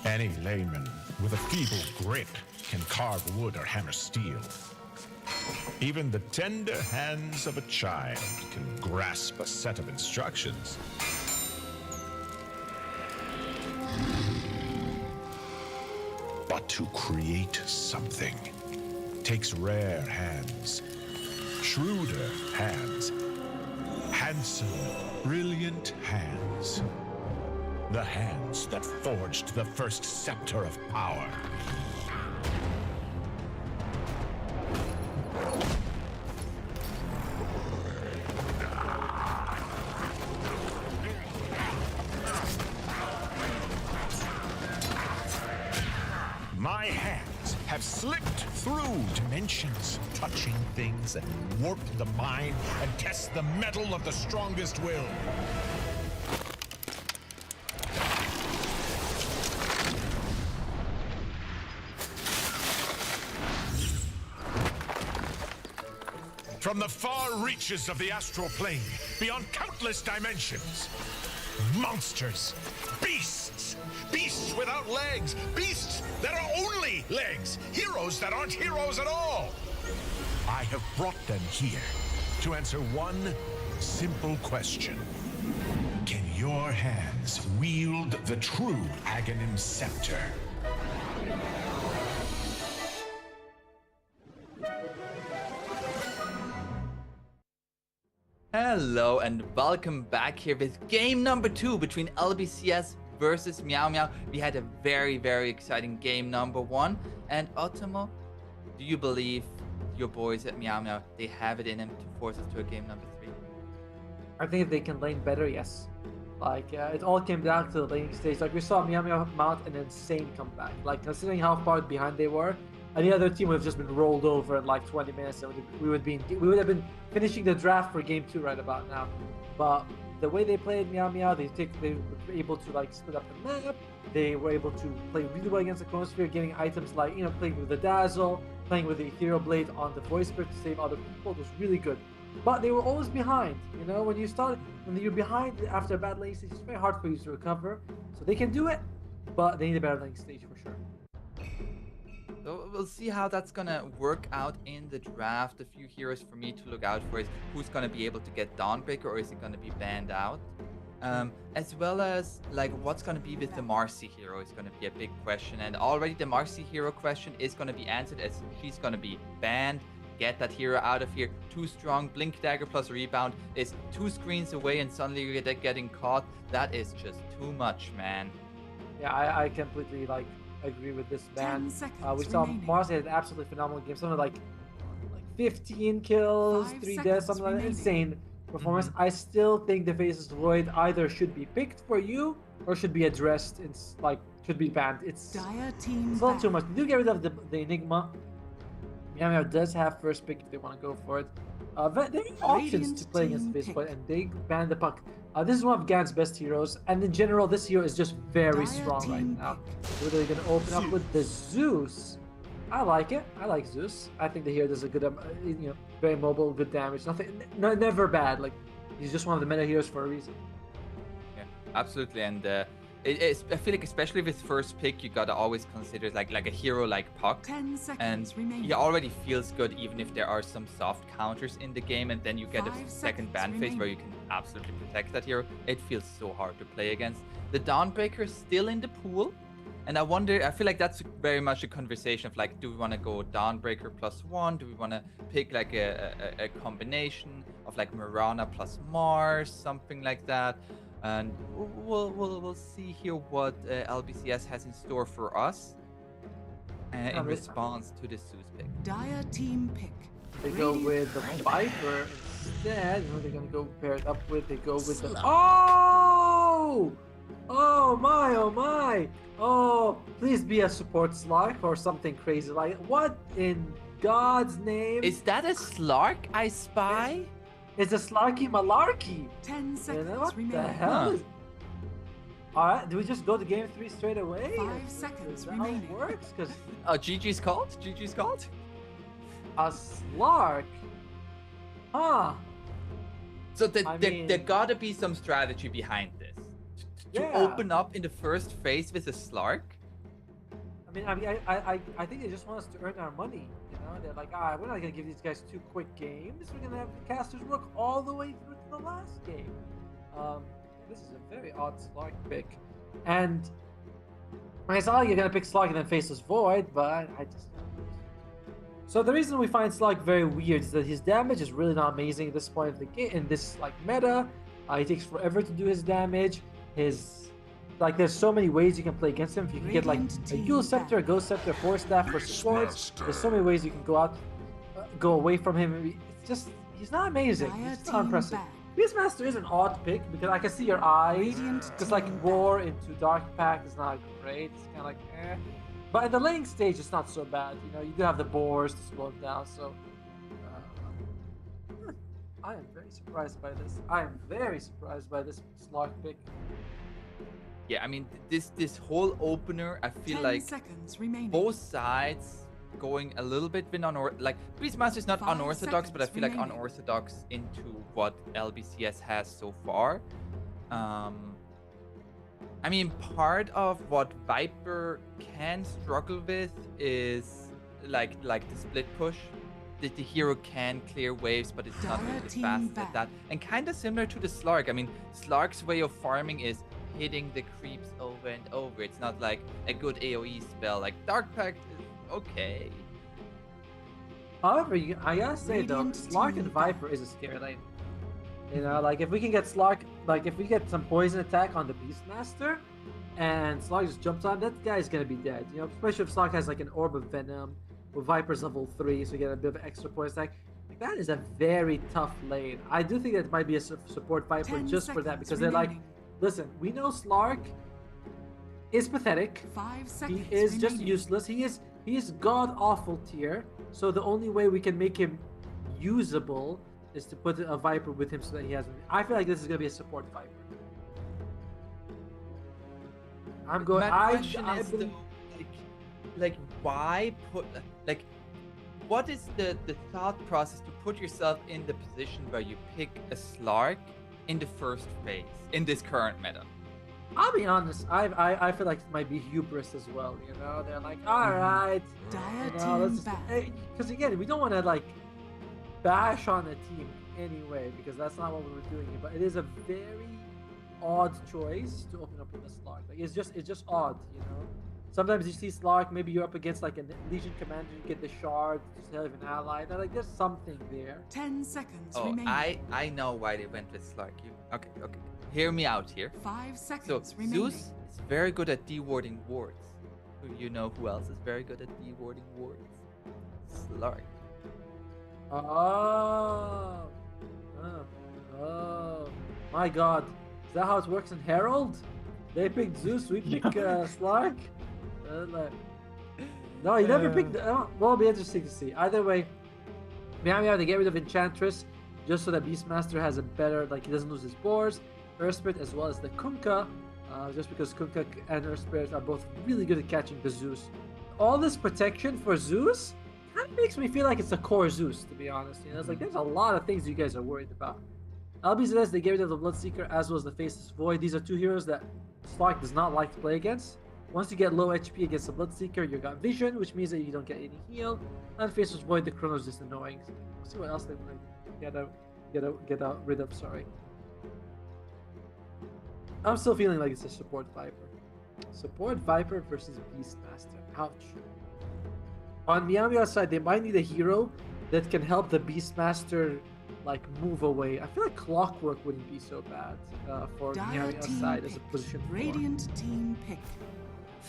Any layman with a feeble grit can carve wood or hammer steel. Even the tender hands of a child can grasp a set of instructions. But to create something takes rare hands, shrewder hands, handsome, brilliant hands. The hands that forged the first scepter of power. My hands have slipped through dimensions, touching things that warp the mind and test the mettle of the strongest will. From the far reaches of the astral plane, beyond countless dimensions, monsters, beasts, beasts without legs, beasts that are only legs, heroes that aren't heroes at all. I have brought them here to answer one simple question. Can your hands wield the true Aghanim scepter? Hello and welcome back here with game number 2 between LBCS versus Meow Meow. We had a very, very exciting game number 1. And Otomo, do you believe your boys at Meow Meow, they have it in them to force us to a game number 3? I think if they can lane better, yes. Like, it all came down to the laning stage. Like, we saw Meow Meow mount an insane comeback. Like, considering how far behind they were, any other team would have just been rolled over in like 20 minutes, and we would have been finishing the draft for game 2 right about now. But the way they played Meow Meow, they were able to like split up the map. They were able to play really well against the Chronosphere, getting items like, you know, playing with the Dazzle, playing with the Ethereal Blade on the Voice Spirit to save other people. It was really good. But they were always behind. You know, when you're behind after a bad lane stage, it's very hard for you to recover. So they can do it, but they need a better lane stage for sure. So we'll see how that's gonna work out in the draft. A few heroes for me to look out for is who's gonna be able to get Dawnbreaker, or is it gonna be banned out? As well as like what's gonna be with the Marcy hero is gonna be a big question, and already the Marcy hero question is gonna be answered as she's gonna be banned. Get that hero out of here. Too strong. Blink Dagger plus Rebound is 2 screens away, and suddenly you're getting caught. That is just too much, man. Yeah, I completely like agree with this ban. We saw Mars had an absolutely phenomenal game. Something like 15 kills, 3 deaths, something like that. Insane performance. I still think the Faceless Void either should be picked for you or should be addressed. It's like should be banned. It's a little too much. They do get rid of the Enigma. Meow Meow does have first pick if they want to go for it. There are options to play against Faceless Void, and they ban the puck. This is one of Gan's best heroes, and in general, this hero is just very strong right now. We're really going to open up with the Zeus. I like it. I like Zeus. I think the hero does a good, you know, very mobile, good damage. Nothing, never bad. Like, he's just one of the meta heroes for a reason. Yeah, absolutely. And I feel like especially with first pick, you gotta always consider like a hero like Puck. 10 seconds and remaining. he already feels good even if there are some soft counters in the game, and then you get a second ban phase where you can absolutely protect that hero. It feels so hard to play against. The Dawnbreaker is still in the pool, and I feel like that's very much a conversation of like, do we want to go Dawnbreaker +1? Do we want to pick like a combination of like Mirana plus Mars, something like that? And we'll see here what LBCS has in store for us in response to the Zeus pick. Dire team pick. They go with the Viper instead. Who they're gonna go pair it up with? They go with the oh my, oh my, oh, please be a support Slark or something crazy like what in God's name? Is that a Slark I spy? It's a Slarky Malarkey. 10 seconds you know, what remaining. the hell is... Alright, do we just go to game 3 straight away? 5 seconds is that remaining. How it works? Because GG's called? GG's called? a Slark? Huh. So there gotta be some strategy behind this. To open up in the first phase with a Slark? I think they just want us to earn our money. You know, they're like, we're not gonna give these guys 2 quick games. We're gonna have the casters work all the way through to the last game. This is a very odd Slark pick, and I saw you're gonna pick Slark and then Faceless Void, but I just. So the reason we find Slark very weird is that his damage is really not amazing at this point of the game. In this meta, he takes forever to do his damage. There's so many ways you can play against him. If you can get a Yule Scepter, a Ghost Scepter, Force Staff for supports, there's so many ways you can go away from him. It's just, he's not amazing. He's not impressive. Beastmaster is an odd pick because I can see your eyes. Because Roar into Dark Pact is not great. It's kind of like eh. But in the laning stage, it's not so bad. You know, you do have the boars to slow it down. So I am very surprised by this. I am very surprised by this Slark pick. Yeah, I mean, this whole opener, I feel like both sides going a little bit like Beastmaster is not unorthodox, but I feel like unorthodox into what LBCS has so far. I mean, part of what Viper can struggle with is like the split push. The hero can clear waves, but it's not really as fast as that. And kind of similar to the Slark. I mean, Slark's way of farming is hitting the creeps over and over. It's not like a good AoE spell. Like Dark Pact is okay. However, I gotta say though, Slark and Viper is a scary lane. You know, like if we can get Slark, like if we get some poison attack on the Beastmaster, and Slark just jumps on, that guy's gonna be dead. You know, especially if Slark has like an Orb of Venom, with Viper's level 3, so you get a bit of extra poison attack. Like, that is a very tough lane. I do think that might be a support Viper just for that, because they're like, listen, we know Slark is pathetic. 5 seconds he is just useless. He is god awful tier. So the only way we can make him usable is to put a Viper with him so that he has. I feel like this is gonna be a support Viper. I'm going. My question is though, like why put what is the thought process to put yourself in the position where you pick a Slark in the first phase in this current meta? I'll be honest, I feel like it might be hubris as well, you know? They're like, alright, because again, we don't want to like bash on a team anyway, because that's not what we were doing here, but it is a very odd choice to open up with a Slark. Like, it's just odd, you know? Sometimes you see Slark, maybe you're up against like a Legion commander, you get the shard to have an ally. They're like, there's something there. 10 seconds remaining. I know why they went with Slark. Okay. Hear me out here. 5 seconds remaining. Zeus is very good at dewarding wards. You know who else is very good at dewarding wards? Slark. Oh, my God. Is that how it works in Herald? They picked Zeus, we pick Slark? No, you never picked... well, it'll be interesting to see. Either way, Miami, they get rid of Enchantress just so that Beastmaster has a better... Like, he doesn't lose his boars. Earth Spirit as well as the Kunkka, just because Kunkka and Earth Spirit are both really good at catching the Zeus. All this protection for Zeus kind of makes me feel like it's a core Zeus, to be honest. You know, it's like there's a lot of things you guys are worried about. LBZS, they get rid of the Bloodseeker as well as the Faceless Void. These are two heroes that Slark does not like to play against. Once you get low HP against the Bloodseeker, you got Vision, which means that you don't get any heal. And Faceless Void, the Chrono is just annoying. Let's see what else they want to get rid of. Sorry. I'm still feeling like it's a support Viper. Support Viper versus Beastmaster. Ouch. On Miami's side, they might need a hero that can help the Beastmaster like move away. I feel like Clockwork wouldn't be so bad for Miami's side as a position. Radiant team pick.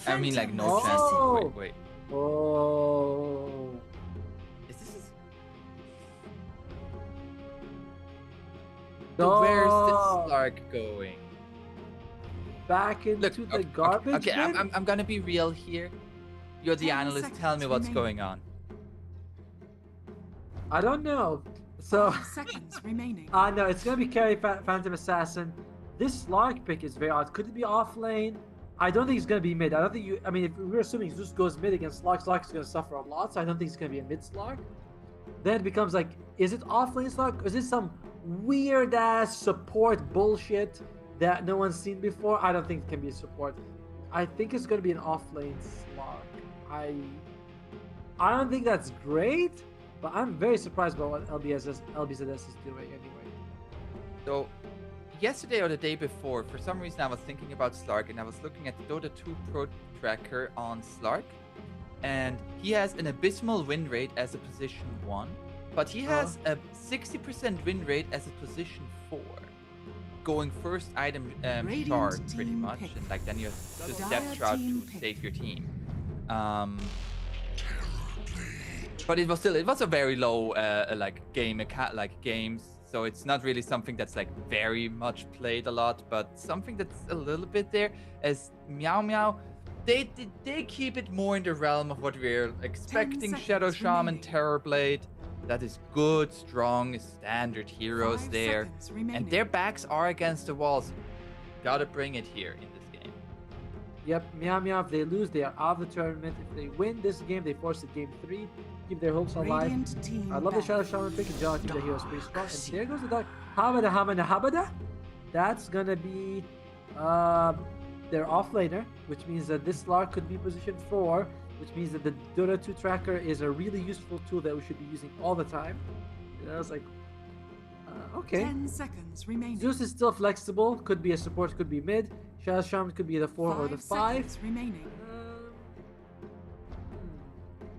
I mean, like no chance. Wait. Oh. Is this? No. So where's the Slark going? Back into the garbage. Okay, I'm gonna be real here. You're the analyst. Tell me what's going on. I don't know. So 5 seconds remaining. No, it's gonna be Carry Phantom Assassin. This Slark pick is very odd. Could it be off lane? I don't think it's gonna be mid. I don't think you. I mean, if we're assuming Zeus goes mid against Slark, Slark is gonna suffer a lot. So I don't think it's gonna be a mid Slark. Then it becomes like, is it off lane Slark? Or is this some weird ass support bullshit that no one's seen before? I don't think it can be a support. I think it's gonna be an off lane Slark. I don't think that's great, but I'm very surprised by what LBZS is doing anyway. So, yesterday or the day before, for some reason I was thinking about Slark, and I was looking at the Dota 2 Pro Tracker on Slark, and he has an abysmal win rate as a position 1, but he has a 60% win rate as a position 4. Going first item shard pretty much, and like then you have just depth shroud to save your team. But it was a very low games, so it's not really something that's like very much played a lot, but something that's a little bit there. As Meow Meow, they keep it more in the realm of what we're expecting. Shadow Shaman, Terrorblade. That is good, strong, standard heroes there. And their backs are against the walls. Gotta bring it here in this game. Yep, Meow Meow, if they lose, they are out of the tournament. If they win this game, they force the game 3. Keep their hopes alive. I love the Shadow Shaman pick, and John keep the heroes pretty strong. And there goes the Dark. Habada. That's gonna be their offlaner, which means that this Slark could be position 4. Which means that the Dota 2 tracker is a really useful tool that we should be using all the time. And I was like, okay. 10 seconds remaining. Zeus is still flexible. Could be a support, could be mid. Shadow Shaman could be the 4 or the 5. Remaining.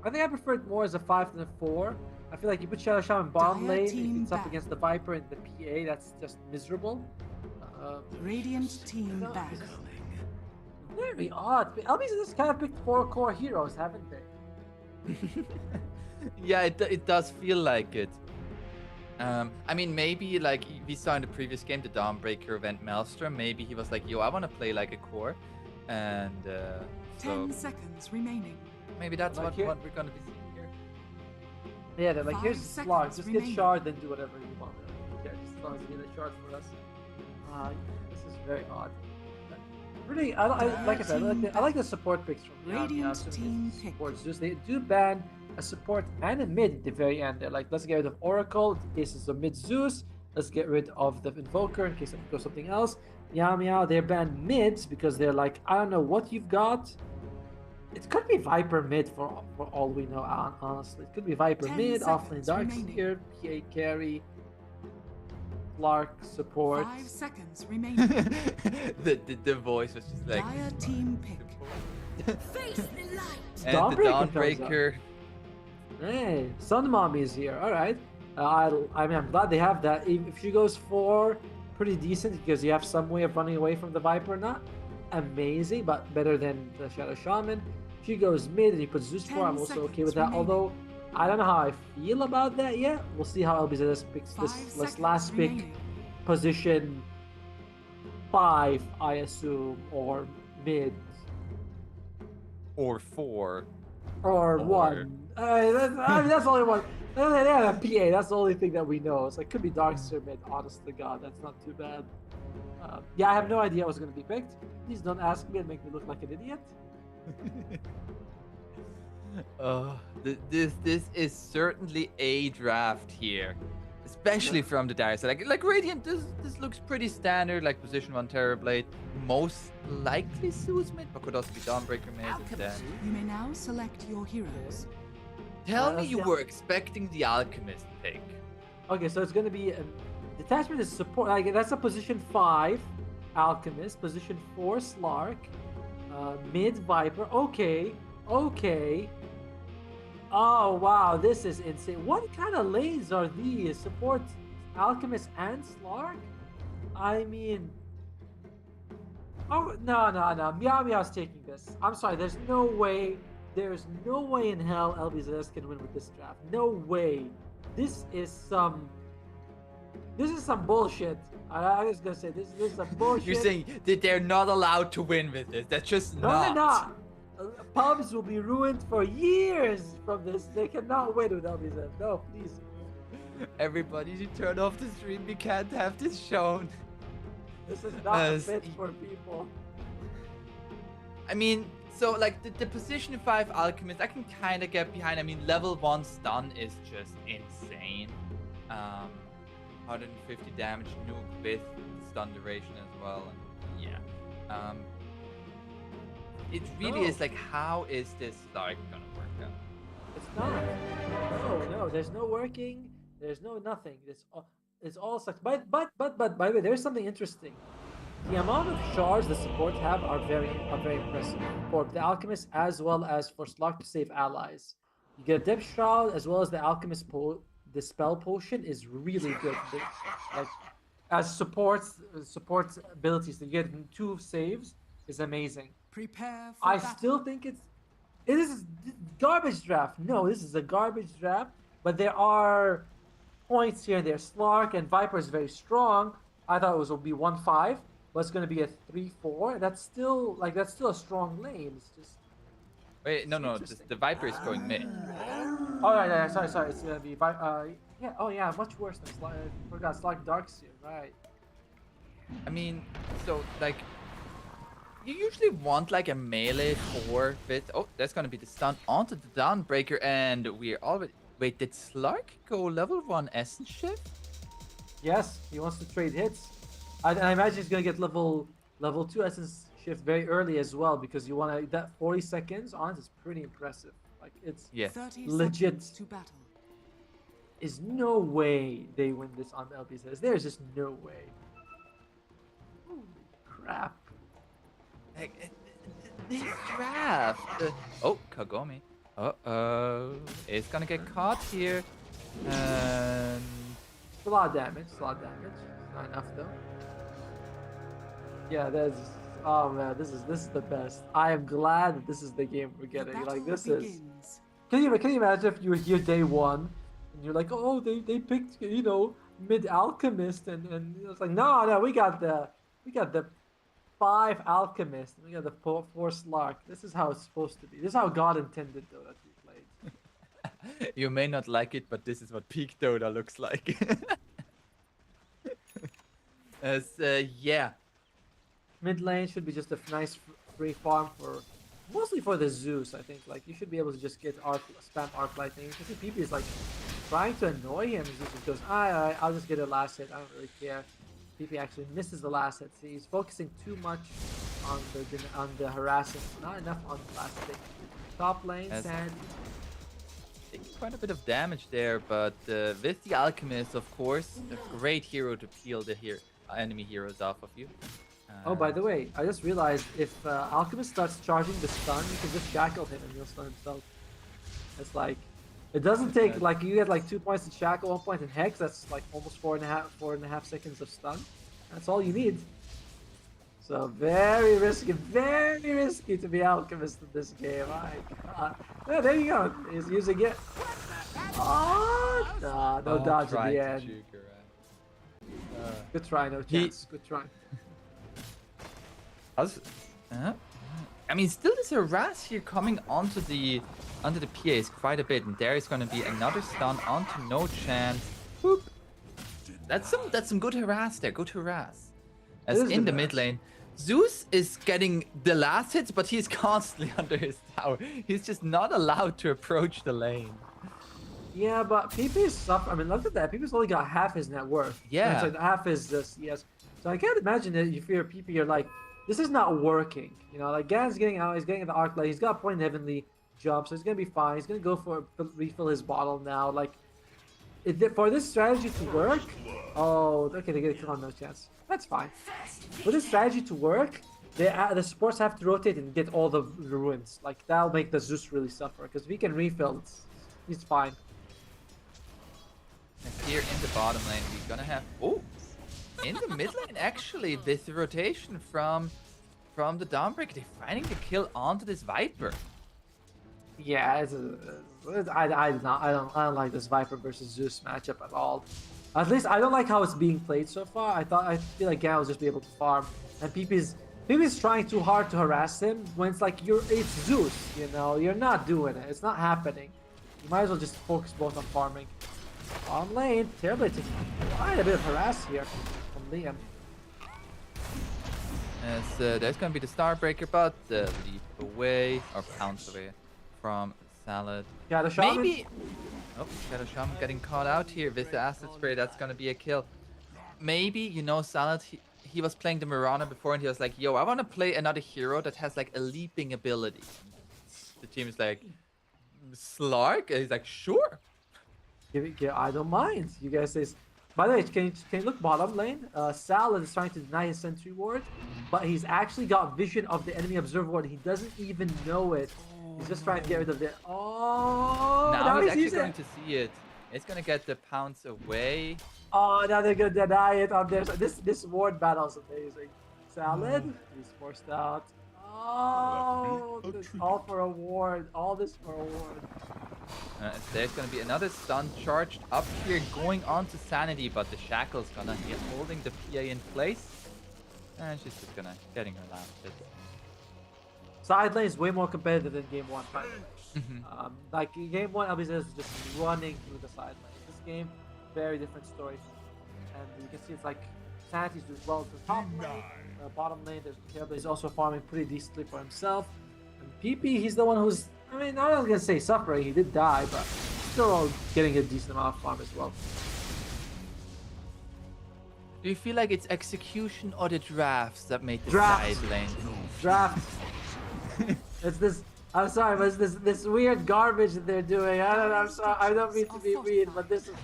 I think I prefer it more as a 5 than a 4. I feel like you put Shadow Shaman bottom lane, if it's up against the Viper and the PA, that's just miserable. Radiant team back. Very odd. LB's just kind of picked 4 core heroes, haven't they? Yeah, it does feel like it. I mean, maybe like we saw in the previous game, the Dawnbreaker event Maelstrom, maybe he was like, yo, I want to play like a core. And 10 seconds remaining. Maybe that's like what we're going to be seeing here. Yeah, they're like, here's the Slark, just get shard, then do whatever you want. Yeah, just as long as you get a shard for us. This is very odd. Really, like I said, I like the support picks from Radiant team supports. Just they do ban a support and a mid at the very end. They're like, let's get rid of Oracle in case it's a mid Zeus. Let's get rid of the Invoker in case it goes something else. Meow Meow, they're banned mids because they're like, I don't know what you've got. It could be Viper mid for all we know, honestly. It could be Viper mid, offlane Darkseer, PA carry, Lark support. 5 seconds remaining. the voice was just like Dire team pick. Face the light. And the Dawnbreaker. Hey, Sun Mommy is here. All right. I mean, I'm glad they have that. If she goes 4, pretty decent because you have some way of running away from the Viper. Not amazing, but better than the Shadow Shaman. If she goes mid and you put Zeus 4, I'm also okay with that. Although I don't know how I feel about that yet. We'll see how LBZS picks this last pick. Position 5, I assume, or mid. Or 4. Or 1. That's only one. They have a PA. That's the only thing that we know. It's like could be Darkseer mid. Honest to God, that's not too bad. Yeah, I have no idea what's going to be picked. Please don't ask me and make me look like an idiot. This is certainly a draft here, especially from the dire side. Like Radiant, this looks pretty standard. Like position 1 Terrorblade, most likely Zeus mid, but could also be Dawnbreaker mid. Alchemist, you may now select your heroes. Tell me you were expecting the Alchemist pick. Okay, so it's going to be detachment is support. Like that's a position 5 Alchemist, position 4 Slark, mid Viper. Okay. Oh wow, this is insane. What kind of lanes are these? Support Alchemist and Slark? I mean, oh no. Meow Meow's taking this. I'm sorry. There's no way in hell LBZS can win with this draft. No way. This is some bullshit. I was gonna say this is some bullshit. You're saying that they're not allowed to win with this. That's just no, they're not. Pubs will be ruined for years from this. They cannot win with LBZ. No, please. Everybody should turn off the stream. We can't have this shown. This is not fit for people. I mean, so like the position 5 Alchemist, I can kind of get behind. I mean, level 1 stun is just insane. 150 damage nuke with stun duration as well. And yeah. it really is like, how is this like gonna work out? It's not. No, there's no working. There's no nothing. It's all sucks. But by the way, there's something interesting. The amount of shards the support have are very impressive for the alchemist as well as for Slark to save allies. You get a depth shroud as well as the alchemist the spell potion is really good. Like as support abilities, you get 2 saves is amazing. Prepare for I battle. still think it is garbage draft. No, this is a garbage draft, but there are points here and there. Slark and Viper is very strong. I thought it would be 1-5, but it's going to be a 3-4. That's still a strong lane. It's just Wait, no, the Viper is going mid. oh yeah, sorry. It's going to be yeah. Oh yeah, much worse than Slark. I forgot Slark Darkseer, right? I mean, so like, you usually want like a melee for with. Oh, that's gonna be the stun onto the Dawnbreaker, and we're already. Wait, did Slark go level 1 Essence Shift? Yes, he wants to trade hits. I imagine he's gonna get level 2 Essence Shift very early as well because you want to that 40 seconds on it is pretty impressive. Like it's 30 legit. seconds to battle. Is no way they win this on LBS. There's just no way. Holy crap. Like, this draft. Oh, Kagome. It's gonna get caught here. And It's a lot of damage. Not enough though. Yeah, oh man, this is the best. I am glad that this is the game we're getting. Like this is. Can you imagine if you were here day 1 and you're like, oh, they picked mid alchemist and it's like no, we got the 5 alchemists. We got the 4 Slark. This is how it's supposed to be. This is how God intended though that we played. you may not like it, but this is what peak Dota looks like. Yeah. Mid lane should be just a nice free farm mostly for the Zeus. I think like you should be able to just get spam arc lightning. You see PP is like trying to annoy him. Zeus just goes, alright, I'll just get a last hit. I don't really care. PP actually misses the last hit. See, he's focusing too much on the harassing, not enough on the last hit. Top lane, Sandy. Taking quite a bit of damage there, but with the Alchemist, of course, a great hero to peel the enemy heroes off of you. Oh, by the way, I just realized if Alchemist starts charging the stun, you can just shackle him and he'll stun himself. It's like, it doesn't take, like, you get like 2 points in shackle, 1 point in hex, that's like almost 4.5 seconds of stun. That's all you need. So very risky to be Alchemist in this game. My God. Yeah, there you go. He's using it. Oh, no dodge at the end. Good try, no chance. Good try. I mean, still there's a harass here coming onto the PAs quite a bit, and there is going to be another stun onto no chance. Boop. That's some good harass there. Good harass. As in the mid lane, Zeus is getting the last hits, but he's constantly under his tower. He's just not allowed to approach the lane. Yeah, but PP's suffer. I mean, look at that. PP's only got half his net worth. Yeah. It's like half his CS. So I can't imagine that if you're a PP, you're like, this is not working. You know, like Gan's getting out, he's getting the arc light, he's got a point in heavenly jump, so he's gonna be fine. He's gonna go for refill his bottle now. Like, for this strategy to work, oh, okay, they get a kill on no chance. That's fine. For this strategy to work, the supports have to rotate and get all the ruins. Like that'll make the Zeus really suffer because if he can refill, he's fine. And here in the bottom lane, we're gonna have in the mid lane actually with the rotation from the Dawnbreaker, they're finding the kill onto this Viper. Yeah, I don't like this Viper versus Zeus matchup at all. At least I don't like how it's being played so far. I feel like Gan will just be able to farm, and PP's trying too hard to harass him when it's like it's Zeus, you know, you're not doing it. It's not happening. You might as well just focus both on farming. On lane, terribly taking quite a bit of harass here from Liam. As there's gonna be the Starbreaker, but leap away or pounce away from Salad. Shadow Shaman. Maybe. Oh, Shadow Shaman getting caught out here with the acid spray. That's gonna be a kill. Maybe, you know, Salad he was playing the Mirana before, and he was like, "Yo, I want to play another hero that has like a leaping ability." The team is like, "Slark?" And he's like, "Sure." I don't mind. You guys say. By the way, can you look bottom lane? Salad is trying to deny his sentry ward, but he's actually got vision of the enemy observer ward. He doesn't even know it. He's just trying to get rid of it. Oh, now he's actually going to see it. It's gonna get the pounce away. Oh, now they're gonna deny it on there. This ward battle is amazing. Salad, he's forced out. Oh, all for a ward. All this for a ward. There's gonna be another stun charged up here, going on to Sanity, but the Shackle's gonna be holding the PA in place. And she's just gonna getting her last hit. Side lane is way more competitive than game 1, by the way. Like in game 1, LBZ was just running through the side lane. This game, very different story. And you can see it's like Sanity's doing well to the top lane. Bottom lane, there's Terribly's also farming pretty decently for himself. And PP, he's the one who's, I mean, I'm not gonna say suffering, he did die, but still getting a decent amount of farm as well. Do you feel like it's execution or the drafts that made the side lane? Drafts. It's this. I'm sorry, but it's this weird garbage that they're doing. I'm sorry. I don't mean to be weird, but this is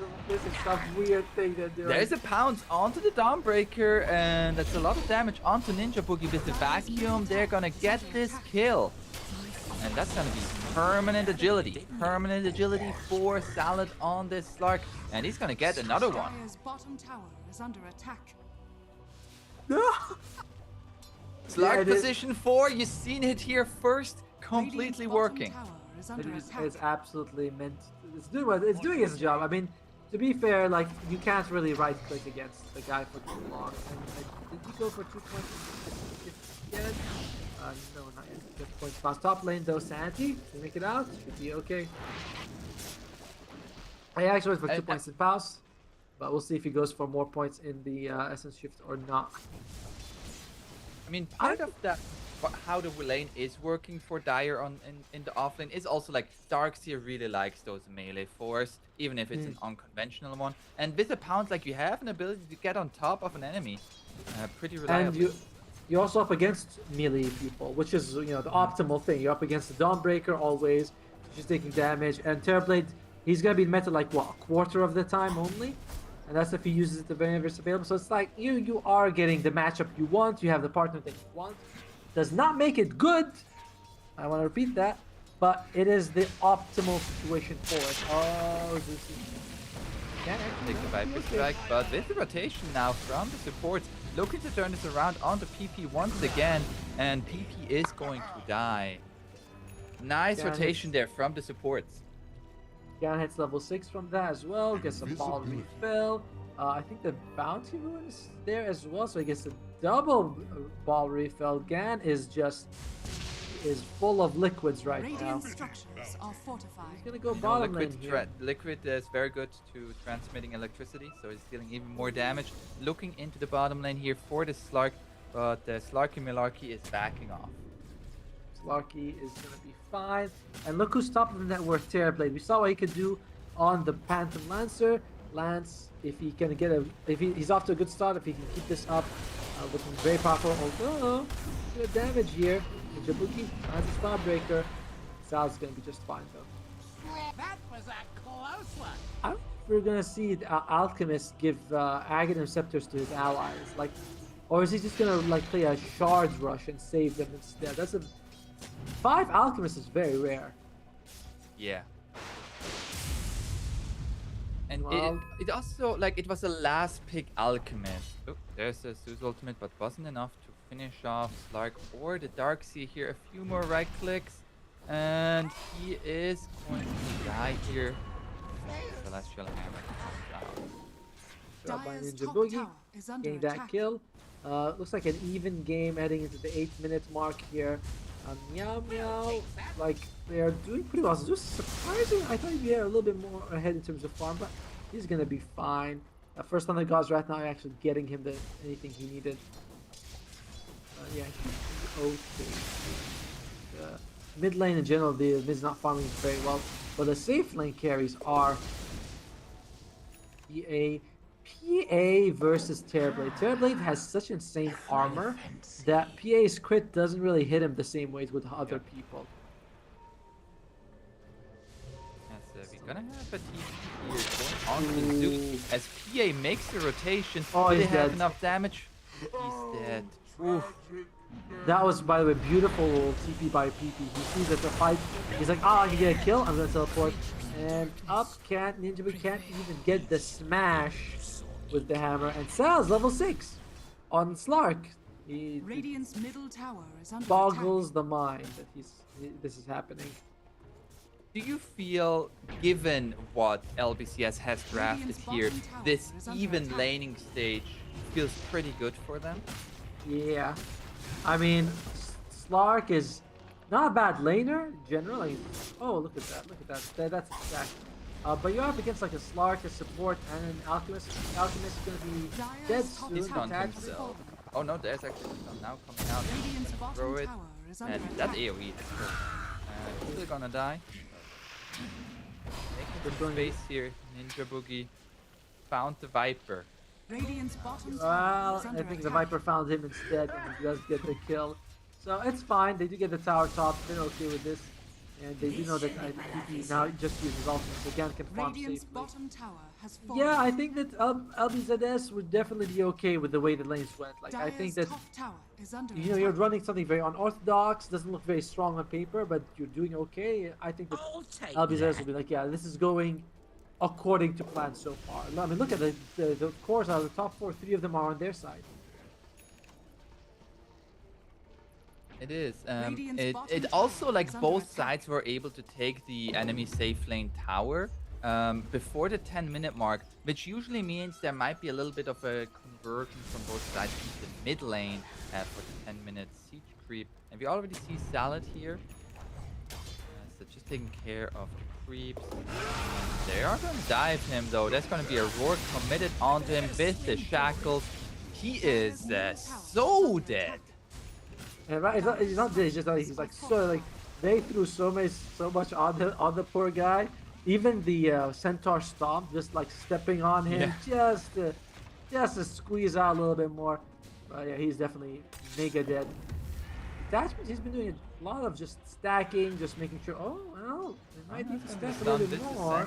some weird thing they're doing. There's a pounce onto the Dawnbreaker, and that's a lot of damage onto Ninja Boogie with the vacuum. They're gonna get this kill, and that's gonna be permanent agility. Permanent agility for Salad on this Slark, and he's gonna get another one. Dire's bottom tower is under attack. Slark position 4. You've seen it here first. Completely working. It's absolutely meant. It's doing its job. I mean, to be fair, like you can't really right click against the guy for too long. And did he go for 2 points yet? No, not yet. Good points pass. Top lane though, Sanity to make it out should be okay. I actually went for 2 points in pass, but we'll see if he goes for more points in the essence shift or not. I mean, part of that, how the lane is working for Dire in the offlane is also like Darkseer really likes those melee fours, even if it's an unconventional one. And with a pounce, like you have an ability to get on top of an enemy, pretty reliably. And you're also up against melee people, which is the optimal thing. You're up against the Dawnbreaker always, she's taking damage, and Terrorblade, he's gonna be meta like what, a quarter of the time only. And that's if he uses it whenever it's available. So it's like you are getting the matchup you want. You have the partner that you want. Does not make it good. I want to repeat that. But it is the optimal situation for it. Oh, this is... Take the Viper Strike, but with the rotation now from the supports, looking to turn this around onto PP once again. And PP is going to die. Nice rotation there from the supports. Gareth hits level 6 from that as well, gets a ball refill. I think the bounty ruin is there as well, so he gets a double ball refill. Gan is full of liquids right now. Structures are fortified. He's gonna go bottom lane here. Liquid is very good to transmitting electricity, so he's dealing even more damage. Looking into the bottom lane here for the Slark, but the Slarky Malarkey is backing off. Slarky is gonna be fine. And look who's top of the network, Terrorblade. We saw what he could do on the Phantom Lancer. Lance, if he can get he's off to a good start, if he can keep this up, looking very powerful. Although, good damage here. Jabuki has a Starbreaker. Sal's gonna be just fine though. That was a close one. I don't know if we're gonna see Alchemist give Aghanim Scepters to his allies, like, or is he just gonna like play a Shards Rush and save them instead? That's a 5 Alchemists is very rare. Yeah. And well, it also, like, it was a last pick Alchemist. Oh, there's a Zeus ultimate, but wasn't enough to finish off Slark or the Darkseer here. A few more right clicks, and he is going to die here. Celestial Hammer down. By Ninja Boogie, getting that kill. Looks like an even game heading into the 8-minute mark here. Meow Meow, like, they are doing pretty well. So just surprising. I thought he'd be a little bit more ahead in terms of farm, but he's gonna be fine. First on the gods right now, actually getting him anything he needed. Yeah, he's okay. Mid lane in general, the mid's not farming very well, but the safe lane carries are EA PA versus Terrorblade. Terrorblade has such insane armor that PA's crit doesn't really hit him the same way with other people. We're gonna have a TP here going on to Zuki as PA makes the rotation. Oh, Will he's they have dead. enough damage? He's dead. Oof. That was, by the way, beautiful TP by PP. He sees that the fight. He's like, I can get a kill. I'm gonna teleport. And up Ninja can't even get the smash with the hammer. And Sal's level 6 on Slark. He Radiant's middle tower is under boggles the mind that this is happening. Do you feel, given what LBCS has drafted here, this even laning stage feels pretty good for them? Yeah. I mean, Slark is not a bad laner, generally. Oh, look at that, that's exact. But you're up against like a Slark, a support, and an Alchemist. Alchemist is going to be dead soon. He's on himself. Oh no, there's actually some now coming out. He's gonna throw it. And that AoE is cool. Still gonna die. Making some space here. Ninja Boogie found the Viper. Well, I think the Viper found him instead, and he does get the kill. So it's fine. They do get the tower top. They're okay with this. And they do know that PP now just uses ultimate, so again can farm safely. Yeah, I think that LBZS would definitely be okay with the way the lanes went. Like, I think that, you know, you're running something very unorthodox, doesn't look very strong on paper, but you're doing okay. I think that LBZS will be like, yeah, this is going according to plan so far. I mean, look at the cores out of the top 4, 3 of them are on their side. It is. It also, like, both sides were able to take the enemy safe lane tower before the 10-minute mark, which usually means there might be a little bit of a conversion from both sides into the mid lane for the 10-minute siege creep. And we already see Salad here. So just taking care of the creeps. And they are going to dive him, though. There's going to be a roar committed onto him with the shackles. He is so dead. And right, he's not dead. He's just he's like so like they threw so much on the poor guy. Even the Centaur Stomp, just like stepping on him, just to squeeze out a little bit more. But yeah, he's definitely mega dead. Attachments, he's been doing a lot of just stacking, just making sure. Oh well, they might need to stack a little bit more.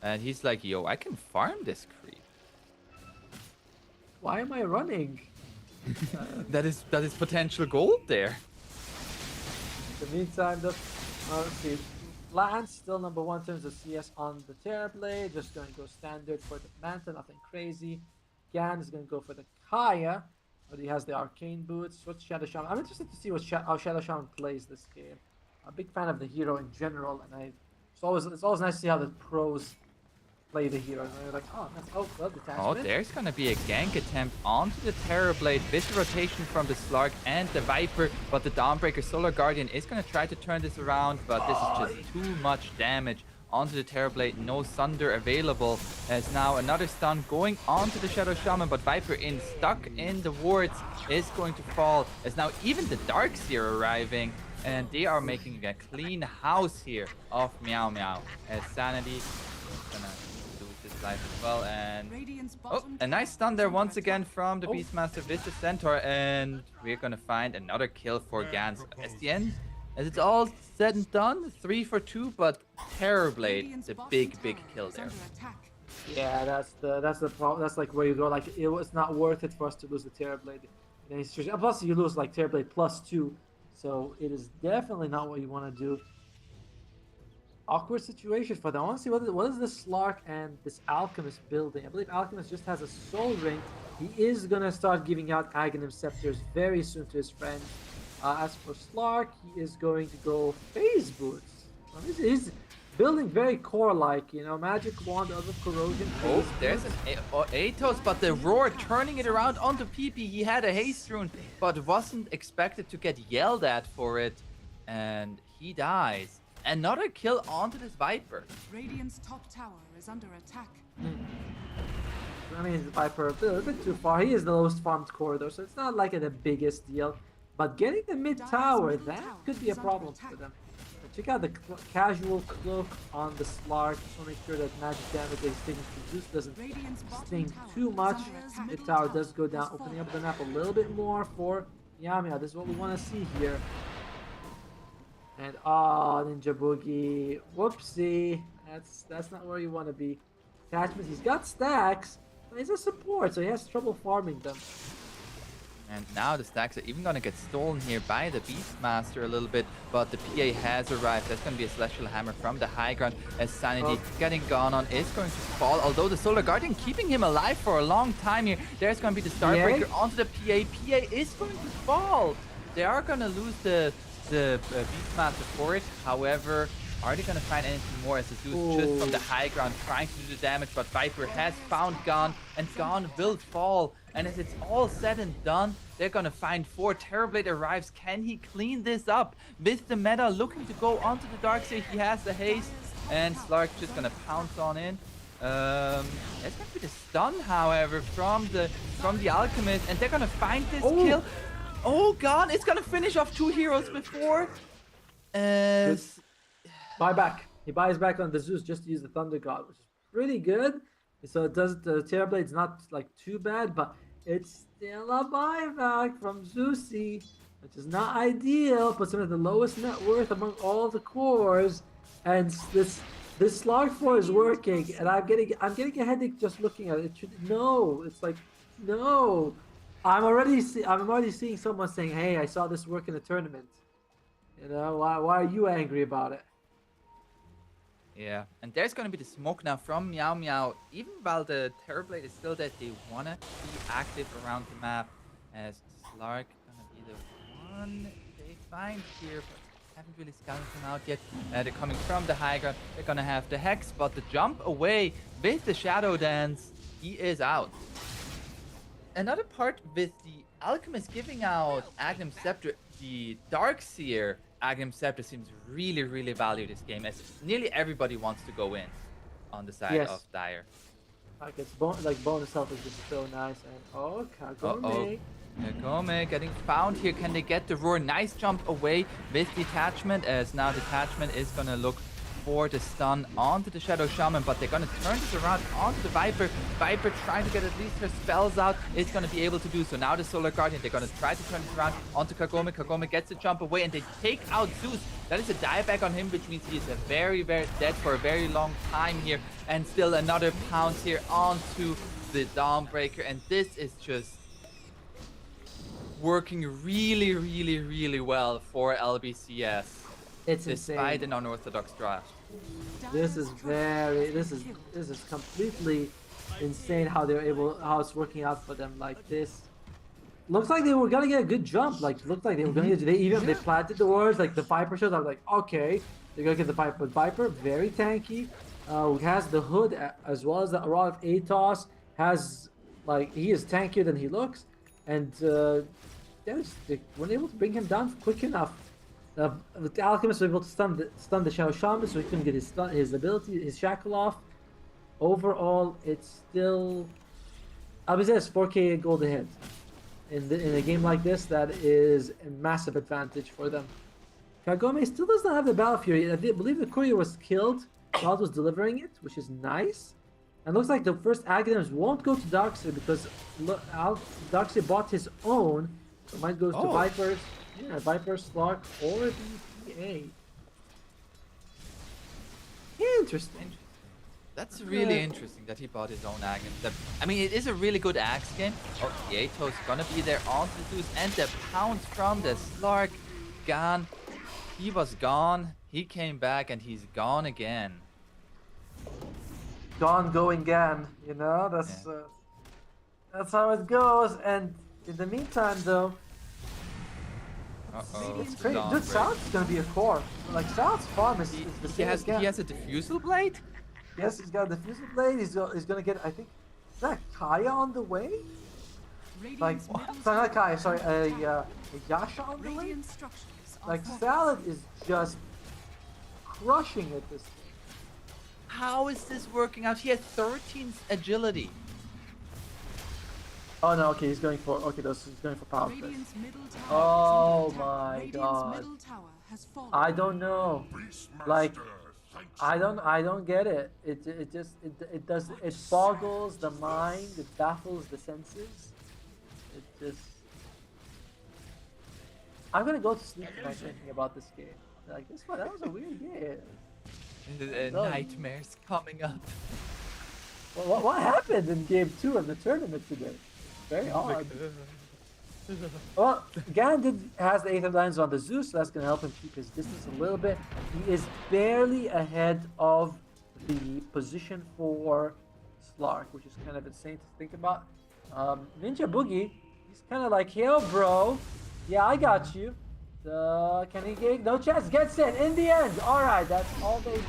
And he's like, yo, I can farm this creep. Why am I running? That is potential gold there. In the meantime, let's see. Lance still number 1 in terms of CS on the Terrorblade. Just going to go standard for the Manta, nothing crazy. Gan is going to go for the Kaya, but he has the Arcane Boots. What's Shadow Shaman? I'm interested to see how Shadow Shaman plays this game. I'm a big fan of the hero in general, and it's always nice to see how the pros play the hero. And they're like, oh, well, detachment. Oh, there's gonna be a gank attempt onto the Terrorblade with the rotation from the Slark and the Viper, but the Dawnbreaker Solar Guardian is gonna try to turn this around, but this is just too much damage onto the Terrorblade. No Sunder available, as now another stun going onto the Shadow Shaman, but Viper stuck in the wards is going to fall, as now even the Darkseer arriving, and they are making a clean house here of Meow Meow, as Sanity gonna life as well. And oh, a nice stun there once again from the Beastmaster with the Centaur, and we're gonna find another kill for Gans at the end. As it's all said and done, 3 for 2, but Terrorblade, the big kill there. Yeah, that's the problem. That's like where you go. Like, it was not worth it for us to lose the Terrorblade. Plus, you lose like Terrorblade +2, so it is definitely not what you want to do. Awkward situation for them. I want to see what is this Slark and this Alchemist building. I believe Alchemist just has a soul ring. He is gonna start giving out Aghanim Scepters very soon to his friend. As for Slark, he is going to go Phase Boots. He's building very core-like, you know, Magic Wand of Corrosion. Oh, there's an Atos, but the Roar turning it around onto PP. He had a Haste Rune, but wasn't expected to get yelled at for it, and he dies. Another kill onto this Viper. Radiant's top tower is under attack. I mean, the Viper a bit too far. He is the lowest farmed corridor, so it's not like the biggest deal. But getting the mid tower, that could be a problem for them. check out the casual cloak on the Slark. Just want to make sure that magic damage is taken to Zeus doesn't sting too much. The tower does go down, opening up the map a little bit more for Meow. This is what we want to see here. And Ninja Boogie. Whoopsie. That's not where you want to be. Attachments. He's got stacks, but he's a support, so he has trouble farming them. And now the stacks are even going to get stolen here by the Beastmaster a little bit, but the PA has arrived. That's going to be a Celestial Hammer from the high ground as Sanity getting gone on is going to fall, although the Solar Guardian keeping him alive for a long time here. There's going to be the Starbreaker onto the PA. PA is going to fall. They are going to lose the Beastmaster for it. However, are they going to find anything more as the Zeus just from the high ground trying to do the damage, but Viper has found Gon, and Gon will fall. And as it's all said and done, they're going to find 4. Terrorblade arrives. Can he clean this up? With the meta looking to go onto the Darkseer, he has the haste, and Slark just going to pounce on in. It's going to be the stun, however, from the Alchemist, and they're going to find this kill. Oh, God, it's going to finish off 2 heroes before. Buyback. He buys back on the Zeus just to use the Thunder God, which is pretty good. So it does the Terrorblade's not like too bad, but it's still a buyback from Zeusy, which is not ideal. Puts him at the lowest net worth among all the cores, and this Slark 4 is working, and I'm getting a headache just looking at it. It's like no. I'm already seeing someone saying, "Hey, I saw this work in a tournament." You know, why are you angry about it? Yeah, and there's going to be the smoke now from Meow. Even while the Terrorblade is still dead, they want to be active around the map, as Slark going to be the one they find here, but haven't really scouted him out yet. They're coming from the high ground. They're going to have the Hex, but the jump away with the Shadow Dance, he is out. Another part with the Alchemist giving out Agnum Scepter, the Darkseer Agnum Scepter seems really, really valued this game, as nearly everybody wants to go in on the side of Dire. Like it's bonus health is just so nice. And Kagome. Kagome getting found here. Can they get the roar? Nice jump away with detachment, as now detachment is gonna look for the stun onto the Shadow Shaman, but they're gonna turn this around onto the Viper. Viper trying to get at least her spells out, is gonna be able to do so. Now the Solar Guardian, they're gonna try to turn this around onto Kagome. Kagome gets the jump away, and they take out Zeus. That is a dieback on him, which means he is a very, very dead for a very long time here. And still another pounce here onto the Dawnbreaker, and this is just working really, really, really well for LBCS. It's despite insane. an unorthodox draft. This is completely insane how it's working out for them like this. Looks like they were gonna get a good jump. Like looked like they were gonna get. They planted the words like the Viper shows. I was like, okay, they're gonna get the Viper. But Viper very tanky. Has the hood as well as the Rod of Atos. He is tankier than he looks, and they weren't able to bring him down quick enough. The Alchemist was able to stun the Shadow Shaman, so he couldn't get his shackle off. Overall, it's still LBCS 4K gold ahead. In a game like this, that is a massive advantage for them. Kagome still does not have the Battle Fury. I believe the courier was killed while it was delivering it, which is nice. And looks like the first Aghanims won't go to Darkseer because Darkseer bought his own. So it might go to Vipers. Yeah, Viper, Slark, or BPA. Interesting. That's really interesting that he bought his own Agnum. I mean, it is a really good axe game. Oh, the Atos gonna be there on the Zeus, and the pounce from the Slark. Gone. He was gone. He came back, and he's gone again. Gone, going again. You know, that's how it goes. And in the meantime, though. It's crazy. Dude, South's gonna be a core. Like South's farm is the same. He has a diffusal blade? Yes, he's got a diffusal blade. He's gonna get, I think, is that Kaya on the way? Like, sorry, not Kaya, sorry, a Yasha on the way? Like, Salad is just crushing it this game. How is this working out? He has 13 agility. Oh no, okay, he's going for he's going for power. Radiant's middle tower Oh is under attack. my Radiant's god. middle tower has fallen. I don't know. Like I don't get it. It just it boggles the mind, it baffles the senses. It just I'm gonna go to sleep tonight thinking about this game. Like that was a weird game. Nightmares coming up. Well, what happened in game 2 of the tournament today? Very odd. Well, Ganon has the 8th of Lions on the Zeus, so that's going to help him keep his distance a little bit. He is barely ahead of the position for Slark, which is kind of insane to think about. Ninja Boogie, he's kind of like, yo, bro. Yeah, I got you. Can he get? No chance. Gets in the end. All right, that's all they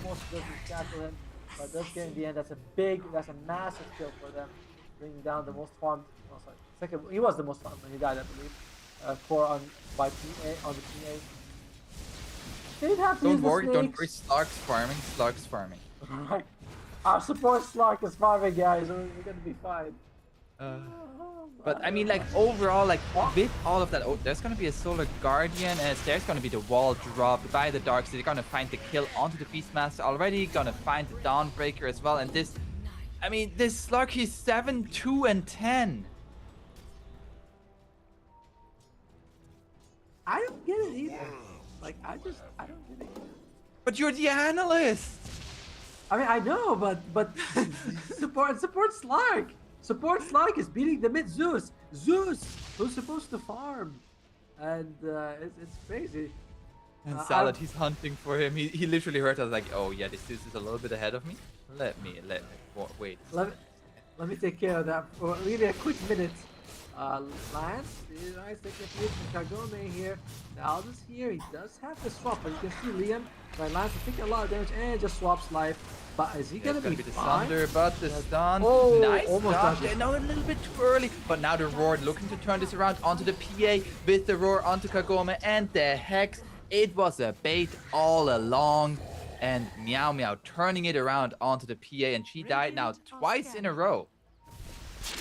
almost doesn't tackle him. But does get in the end. That's a massive kill for them. Bringing down the most farmed. Oh, sorry. Second, he was the most farmed when he died, I believe. Core by PA on the PA. They'd have to Don't worry, Slark's farming. Our support Slark is farming, guys. We're gonna be fine. But I mean, like overall, like with all of that, there's gonna be a Solar Guardian, and there's gonna be the wall dropped by the Dark. So they're gonna find the kill onto the Beastmaster already. Gonna find the Dawnbreaker as well. And this, I mean, this Slark, he's 7, 2, and 10. I don't get it either. Like I don't get it either. But you're the analyst. I mean, I know, but support Slark. Support Slark is beating the mid Zeus, who's supposed to farm, and it's crazy. And Salad, he's hunting for him. He literally heard us like, oh yeah, this Zeus is a little bit ahead of me. Let me wait. Let me take care of that for maybe a quick minute. Lance is nice taking a few from Kagome here. Now this here, he does have the swap, but you can see Liam, right? Lance is taking a lot of damage and just swaps life. But is he gonna be the fine? Sunder, but the stun. Oh, nice almost dodge. No, a little bit too early. But now the Roar looking to turn this around onto the PA with the Roar onto Kagome and the Hex. It was a bait all along. And Meow Meow turning it around onto the PA, and she died now twice in a row.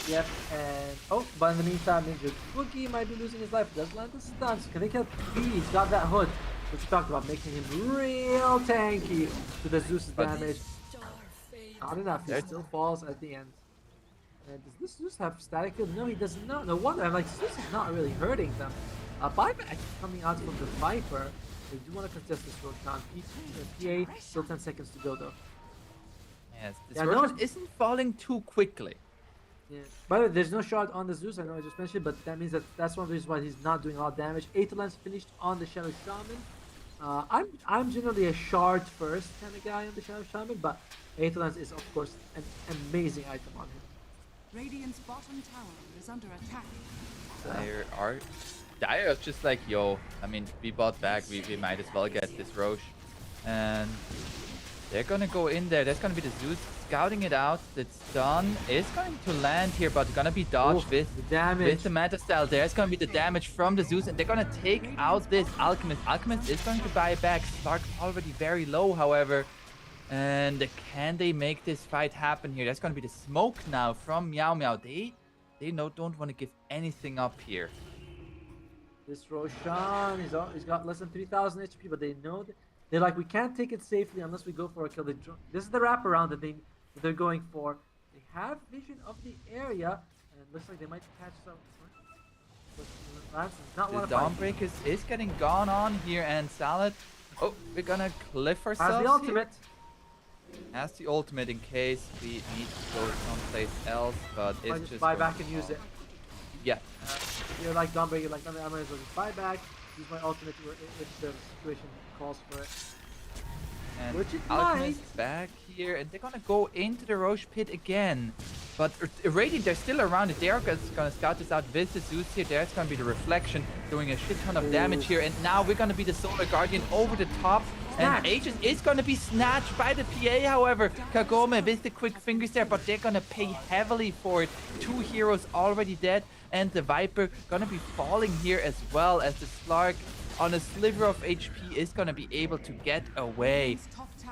Yep, and but in the meantime, Ninja Boogie might be losing his life. Does land the stuns. Can they kill P? He's got that hood, which we talked about, making him real tanky to the Zeus's damage. Not enough. He still falls at the end. And does this Zeus have static field? No, he does not. No wonder. I'm like, Zeus is not really hurting them. Buyback coming out from the Viper. They do want to contest this Roshan. PA still 10 seconds to go though. Yes, this Roshan isn't falling too quickly. Yeah. By the way, there's no shard on the Zeus. I know I just mentioned, but that means that's one of the reasons why he's not doing a lot of damage. 8 lens finished on the Shadow Shaman. I'm generally a shard first kind of guy on the Shadow Shaman, but 8 lens is of course an amazing item on him. Radiant's bottom tower is under attack. Dire is just like, yo, I mean, we bought back, we might as well get this Roche. And they're gonna go in there. There's gonna be the Zeus scouting it out. The stun is going to land here, but gonna be dodged with the damage. With the Manta Style. There's gonna be the damage from the Zeus, and they're gonna take out this Alchemist. Alchemist is going to buy back. Slark's already very low, however. And can they make this fight happen here? There's gonna be the smoke now from Meow Meow. They don't want to give anything up here. This Roshan, he's got less than 3,000 HP, but they know that they're like, we can't take it safely unless we go for a kill. This is the wraparound that they're going for. They have vision of the area, and it looks like they might catch some. But the Dawnbreaker is getting gone on here, and Salad. Oh, we're gonna cliff ourselves. Has the ultimate. Has the ultimate in case we need to go someplace else, but it's just buy back and use it. Yeah. You're like Dawnbreaker, like I might as well just buy back, use my ultimate if the situation calls for it. And which it Alchemist might. Back here, and they're gonna go into the Roche pit again. But Radiant, they're still around it. They're gonna scout this out with the Zeus here. There's gonna be the Reflection doing a shit ton of damage here, and now we're gonna be the Solar Guardian over the top. And Aegis is going to be snatched by the PA, however. Kagome with the quick fingers there, but they're going to pay heavily for it. 2 heroes already dead, and the Viper going to be falling here as well, as the Slark on a sliver of HP is going to be able to get away.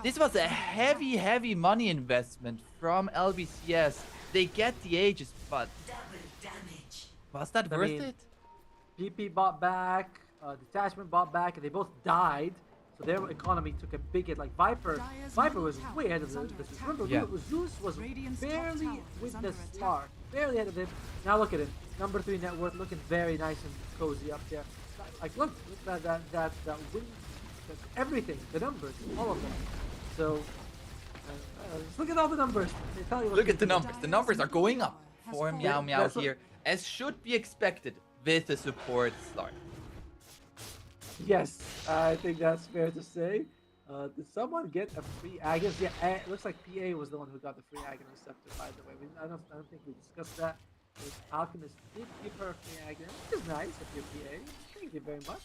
This was a heavy money investment from LBCS. They get the Aegis, but Was that I worth mean, it? PP bought back, Detachment bought back, and they both died. So their economy took a big hit. Like Viper was way ahead of the Zeus. Remember, Yeah. Zeus was Radiant's top barely tower is with under the attack. Slark. Barely ahead of him. Now look at him. Number 3 net worth looking very nice and cozy up there. Like look at that win, everything, the numbers, all of them. So just look at all the numbers. They tell you what Look at the people- numbers. The numbers are going up for Meow Meow That's what- here, as should be expected with a support Slark. Yes, I think that's fair to say. Did someone get a free Aghanim? Yeah, it looks like PA was the one who got the free Aghanim Scepter, by the way. I don't think we discussed that. The Alchemist did give her a free Aghanim, which is nice if you're PA. Thank you very much.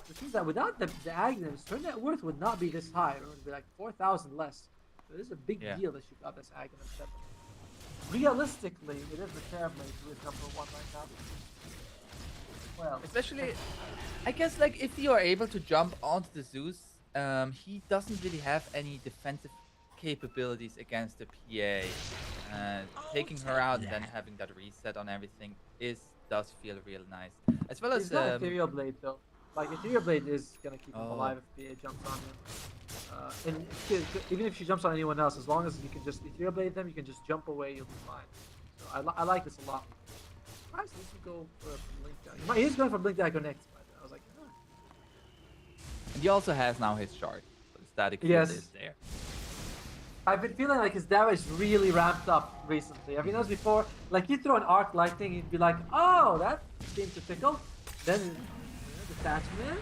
Which means that without the Aghanims, her net worth would not be this high. It would be like 4,000 less. So this is a big deal that she got this Aghanim Scepter. Realistically, it is the Terrorblade who is #1 right now. Well, Especially, I guess, like, if you are able to jump onto the Zeus, he doesn't really have any defensive capabilities against the PA. Taking her out and then having that reset on everything does feel real nice. As well as he's got Ethereal Blade though. Like Ethereal Blade is gonna keep him alive if PA jumps on him. And even if she jumps on anyone else, as long as you can just Ethereal Blade them, you can just jump away, you'll be fine. So I like this a lot. Surprised he doesn't go for Blink Dagger. He's going for Blink Dagger next, by the way. I was like, and he also has now his shard. So the static field Yes. is there. I've been feeling like his damage really ramped up recently. Have you noticed before? Like you throw an arc lightning, you'd be like, oh, that seems to tickle. Then detachment.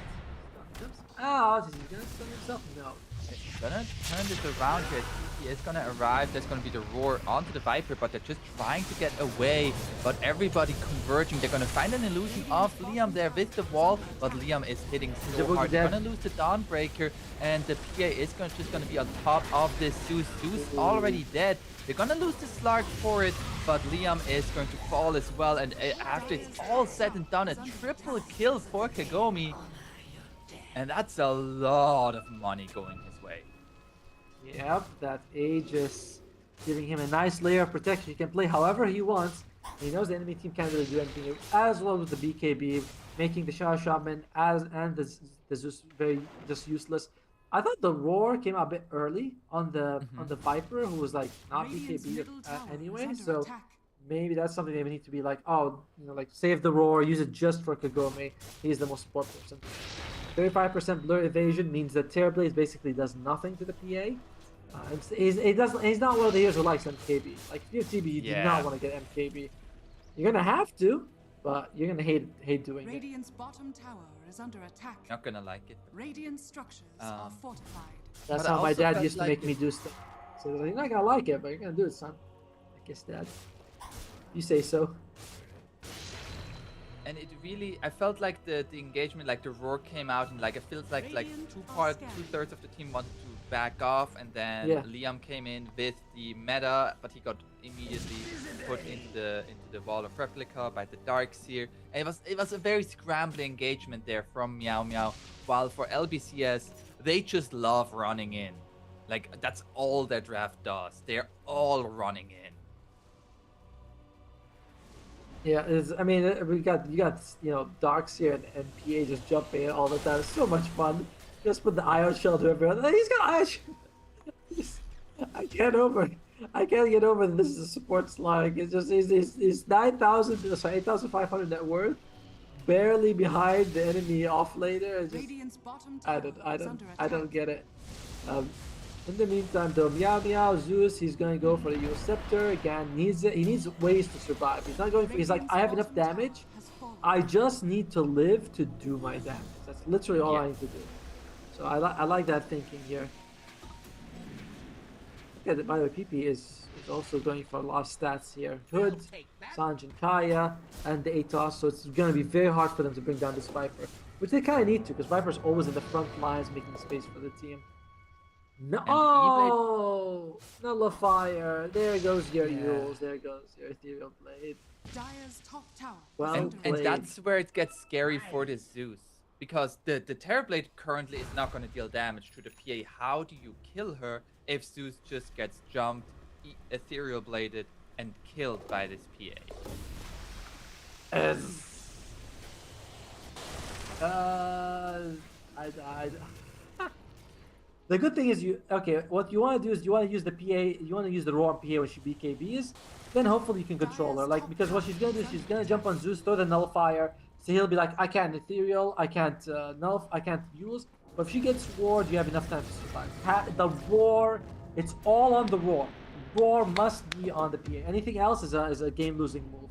Jumps out. Is he gonna stun himself? No. He's gonna turn this around here. He is gonna arrive. There's gonna be the roar onto the Viper, but they're just trying to get away. But everybody converging. They're gonna find an illusion of Liam there with the wall, but Liam is hitting so hard. They're gonna lose the Dawnbreaker, and the PA is just gonna be on top of this Zeus. Zeus already dead. They're gonna lose the Slark for it, but Liam is going to fall as well. And after it's all said and done, a triple kill for Kagome. And that's a lot of money going his way. Yep, that Aegis giving him a nice layer of protection. He can play however he wants. He knows the enemy team can't really do anything. As well with the BKB, making the Shadow Shaman and the Zeus very just useless. I thought the roar came out a bit early on the Viper, who was like not BKB anyway. So maybe that's something they need to be like, oh, like save the roar, use it just for Kagome. He's the most support person. 35% blur evasion means that Terrorblade basically does nothing to the PA. He's not one of the heroes who likes MKB. Like if you have TB, you do not want to get MKB. You're gonna have to, but you're gonna hate doing Radiant's bottom tower is under attack. Not gonna like it. Radiant structures are fortified. That's But I how my also dad felt used to like make me do stuff. So you're not gonna like it, but you're gonna do it, son. I guess, Dad. You say so. And it really, I felt like the engagement, like the roar came out, and like it feels like two-thirds of the team wanted to back off, and then Liam came in with the meta, but he got immediately put into the wall of replica by the Darkseer. And it was a very scrambly engagement there from Meow Meow. While for LBCS, they just love running in. Like that's all their draft does. They're all running in. Yeah, I mean, you got Darkseer and PA just jumping in all the time. It's so much fun. Just put the Ion Shell to everyone. He's got Ion Shell. I can't get over that this is a support slide. It's just he's 8,500 net worth, barely behind the enemy offlaner. I don't get it. In the meantime, though, Meow Meow, Zeus, he's going to go for the Euro Scepter. Again, he needs ways to survive. He's not going for, he's like, I have enough damage. I just need to live to do my damage. That's literally all I need to do. So I like that thinking here. Yeah, by the way, PP is also going for a lot of stats here. Hood, Sanj and Kaya, and the Atos. So it's going to be very hard for them to bring down this Viper. Which they kind of need to, because Viper's always in the front lines making space for the team. No, oh, Nullifier. There goes your Euls. There goes your Ethereal Blade. Dire's top tower. Well and that's where it gets scary for the Zeus. Because the Terrorblade currently is not going to deal damage to the PA. How do you kill her if Zeus just gets jumped, Ethereal Bladed, and killed by this PA? As I the good thing is what you want to do is you want to use the PA, you want to use the raw PA when she BKBs, then hopefully you can control her. Like, because what she's gonna do is she's gonna jump on Zeus, throw the nullifier, so he'll be like, I can't ethereal, I can't I can't use. But if she gets ward, you have enough time to survive. The roar, it's all on the roar. Roar must be on the PA. Anything else is a game losing move.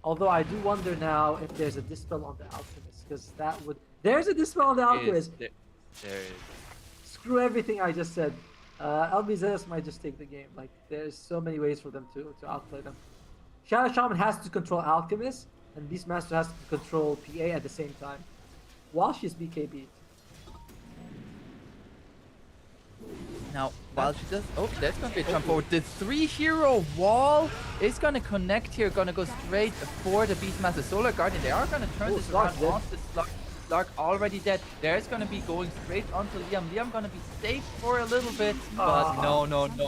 Although I do wonder now if there's a dispel on the alchemist, because that would. There's a dispel on the alchemist. There is. Screw everything I just said. LBZS might just take the game. Like, there's so many ways for them to outplay them. Shadow Shaman has to control Alchemist, and Beastmaster has to control PA at the same time, while she's BKB. Now, while she does... Oh, that's going to be a jump forward. The 3-hero wall is going to connect here, going to go straight for the Beastmaster Solar Guardian. They are going to turn this around onto the Slark already dead. There's going to be going straight onto Liam. Liam going to be safe for a little bit, but no.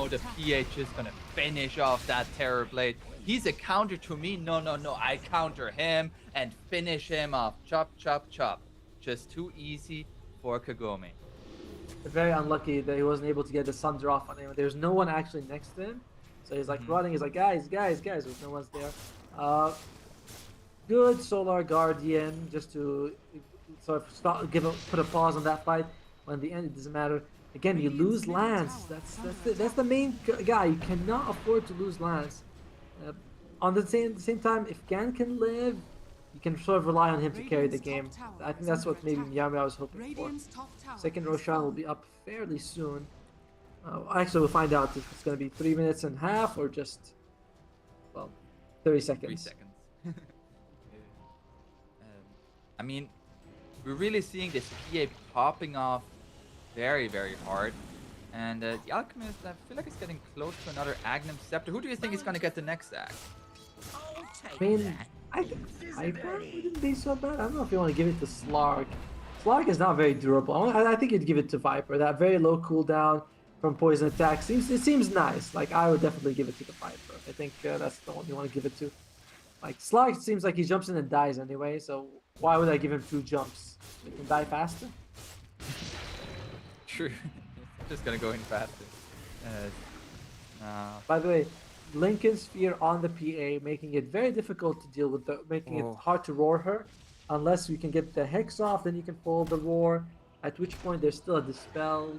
The PH is going to finish off that Terror Blade. He's a counter to me. No. I counter him and finish him off. Chop, chop, chop. Just too easy for Kagome. Very unlucky that he wasn't able to get the Sunder off on him. There's no one actually next to him. So he's like running. He's like, guys. There's no one's there. Good Solar Guardian just to sort of put a pause on that fight. When the end, it doesn't matter. Again, you lose Lance. That's the main guy. You cannot afford to lose Lance. On the same time, if Gan can live, you can sort of rely on him to carry the game. I think that's what maybe Meow Meow was hoping for. Second Roshan will be up fairly soon. Actually, we'll find out if it's going to be 3 minutes and a half or just, well, 30 seconds. 3 seconds. I mean, we're really seeing this PA popping off very, very hard. And the Alchemist, I feel like it's getting close to another Agnum Scepter. Who do you think is going to get the next act? I mean, I think Viper wouldn't be so bad. I don't know if you want to give it to Slark. Slark is not very durable. I think you'd give it to Viper. That very low cooldown from poison attack seems nice. Like, I would definitely give it to the Viper. I think that's the one you want to give it to. Like, Slark seems like he jumps in and dies anyway, so why would I give him 2 jumps? He can die faster? True. Just gonna go in faster. By the way, Lincoln Sphere on the PA, making it very difficult to deal with, making it hard to roar her. Unless you can get the Hex off, then you can follow the roar. At which point there's still a Dispel.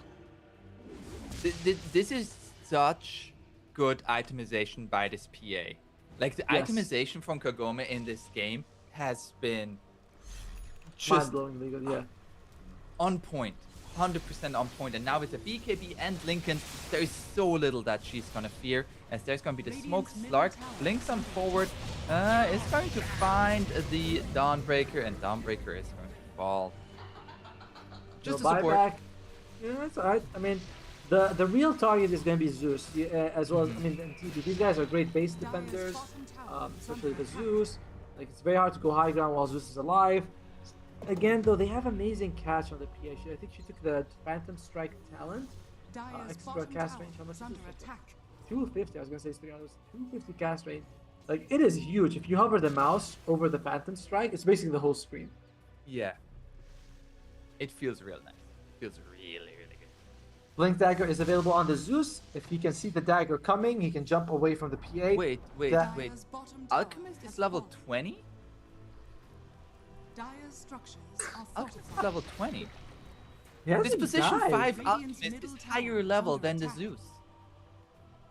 This is such good itemization by this PA. Like, the itemization from Kagome in this game has been just mind-blowingly good, yeah. On point. 100% on point. And now with the BKB and Lincoln, there is so little that she's gonna fear, as there's gonna be the smoke. Slark blinks on forward, is going to find the Dawnbreaker, and Dawnbreaker is going to fall. Just no to support. Buyback. Yeah, that's alright. I mean, the real target is going to be Zeus, as well as, I mean, these guys are great base defenders, especially the Zeus. Like, it's very hard to go high ground while Zeus is alive. Again, though, they have amazing catch on the PA. I think she took the Phantom Strike talent. Extra cast range. How much is it? 250. I was going to say 300. 250 cast range. Like, it is huge. If you hover the mouse over the Phantom Strike, it's basically the whole screen. Yeah. It feels real nice. It feels really, really good. Blink Dagger is available on the Zeus. If he can see the dagger coming, he can jump away from the PA. Wait. Alchemist is level 20? Alchemist is level 20. This position 5 Alchemist is higher level than the Zeus.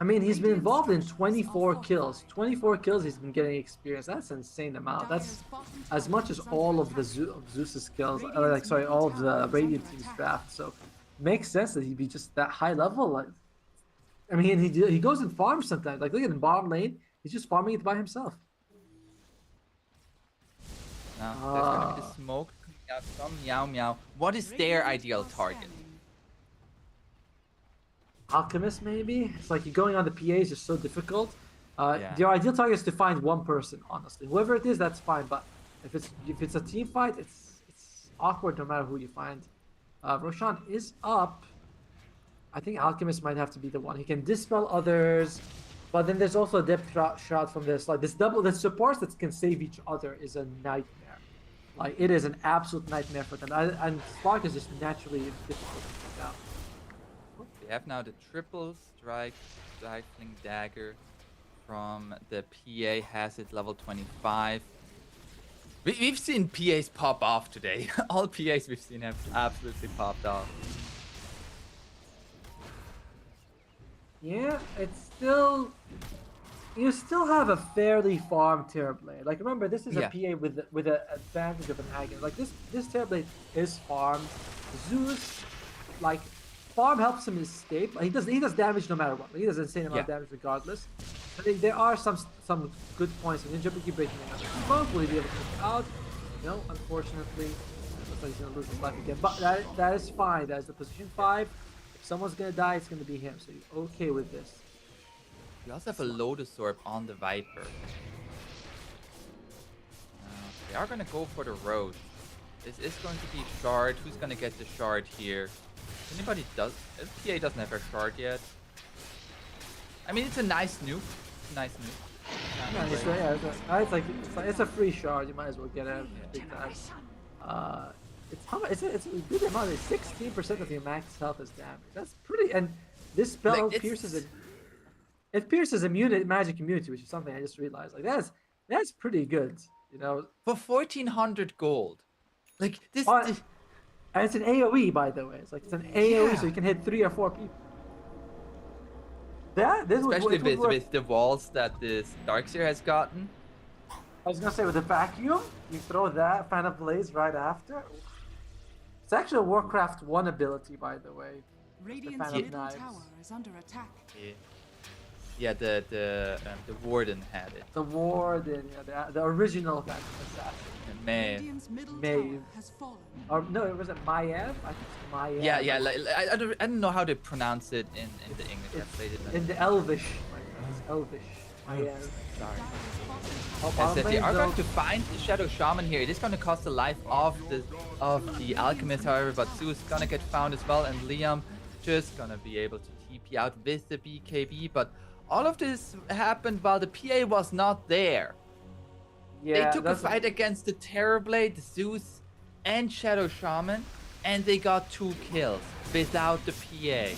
I mean, he's been involved in 24 kills. 24 kills he's been getting experience. That's an insane amount. That's as much as all of the Zeus's kills. All of the Radiant team's draft. So, makes sense that he'd be just that high level. Like, I mean, he goes and farms sometimes. Like, look at him, bottom lane. He's just farming it by himself. Now, there's going to be the smoke coming out from Meow Meow. What is their ideal target? Alchemist, maybe? It's like going on the PA is just so difficult. Your ideal target is to find one person, honestly. Whoever it is, that's fine. But if it's a team fight, it's awkward no matter who you find. Roshan is up. I think Alchemist might have to be the one. He can dispel others, But then there's also a depth shot from this. Like the supports that can save each other is a nightmare. Like it is an absolute nightmare for them. And Spark is just naturally difficult to take down. We have now the triple strike stifling dagger from the PA, has it level 25. We've seen PAs pop off today. All PAs we've seen have absolutely popped off. Yeah, it's still... You still have a fairly farm Terrorblade. Like remember, this is a PA with an advantage of an Hagen. Like this Terrorblade is farmed. Zeus, like farm helps him escape. He does damage no matter what. He does insane amount of damage regardless. But there are some good points. Ninja Bookie breaking another smoke. Will he be able to take it out? No, unfortunately. Looks like he's gonna lose his life again. But that is fine. That is the position 5. If someone's gonna die, it's gonna be him. So you're okay with this. We also have a Lotus Orb on the Viper. They are going to go for the Roach. This is going to be Shard. Who's going to get the Shard here? Anybody does? PA doesn't have a Shard yet. I mean, it's a nice nuke. Nice nuke. It's a free Shard. You might as well get it big time. It's a good amount. It's 16% of your max health is damage. That's pretty. And this spell pierces it. It pierces magic immunity, which is something I just realized. Like that's pretty good, you know. For 1,400 gold, like this. And it's an AOE, by the way. It's an AOE, so you can hit 3 or 4 people. Especially with the walls that this Darkseer has gotten. I was gonna say with the vacuum, you throw that Fan of Blaze right after. It's actually a Warcraft 1 ability, by the way. Radiant's middle tower is under attack. Yeah, the Warden had it. The Warden, yeah, the original assassin. Maeve. Has fallen. Or no, it wasn't Maiev. I think it's Maiev. Yeah. Like, I don't know how to pronounce it in the English. I've played it in the Elvish. It's Elvish. Maiev. Sorry. They are going to find the Shadow Shaman here. It is going to cost the life of the Alchemist, however, but Zeus is gonna get found as well, and Liam just gonna be able to TP out with the BKB, but all of this happened while the PA was not there. Yeah, they took a fight against the Terrorblade, Zeus, and Shadow Shaman, and they got 2 kills without the PA.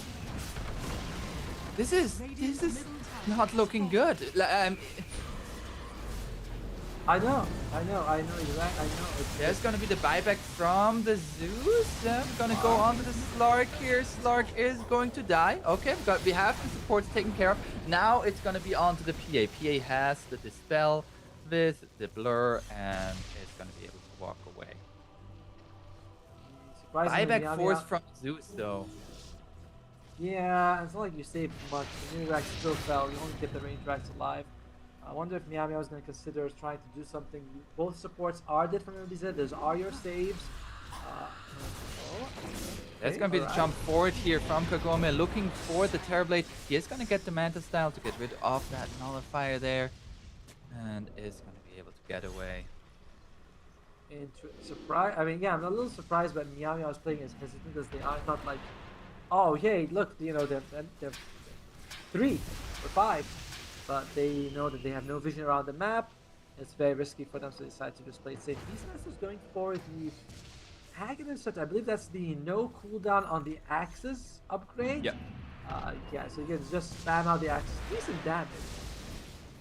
This is not looking good. I know. You're right. I know. There's gonna be the buyback from the Zeus. Gonna go on to the Slark here. Slark is going to die. Okay, we have the supports taken care of. Now it's gonna be on to the PA. PA has the Dispel with the Blur and is gonna be able to walk away. Buyback force from Zeus though. Yeah, it's not like you saved much. The new rack still fell. You only get the range racks alive. I wonder if Miami was going to consider trying to do something. Both supports are dead from MBZ. Those are your saves. That's going to be the jump forward here from Kagome, looking for the Terrorblade. He is going to get the Manta Style to get rid of that Nullifier there, and is going to be able to get away. Surprise! I mean, yeah, I'm a little surprised, but Miami was playing as hesitant as they are. I thought like, oh, hey, look, you know, they're 3 or 5. But they know that they have no vision around the map. It's very risky for them, so they decide to just play it safe. BeastCoast is going for the Hagen and such. I believe that's the no cooldown on the Axis upgrade. Yeah. Yeah, so you can just spam out the Axis. Decent damage.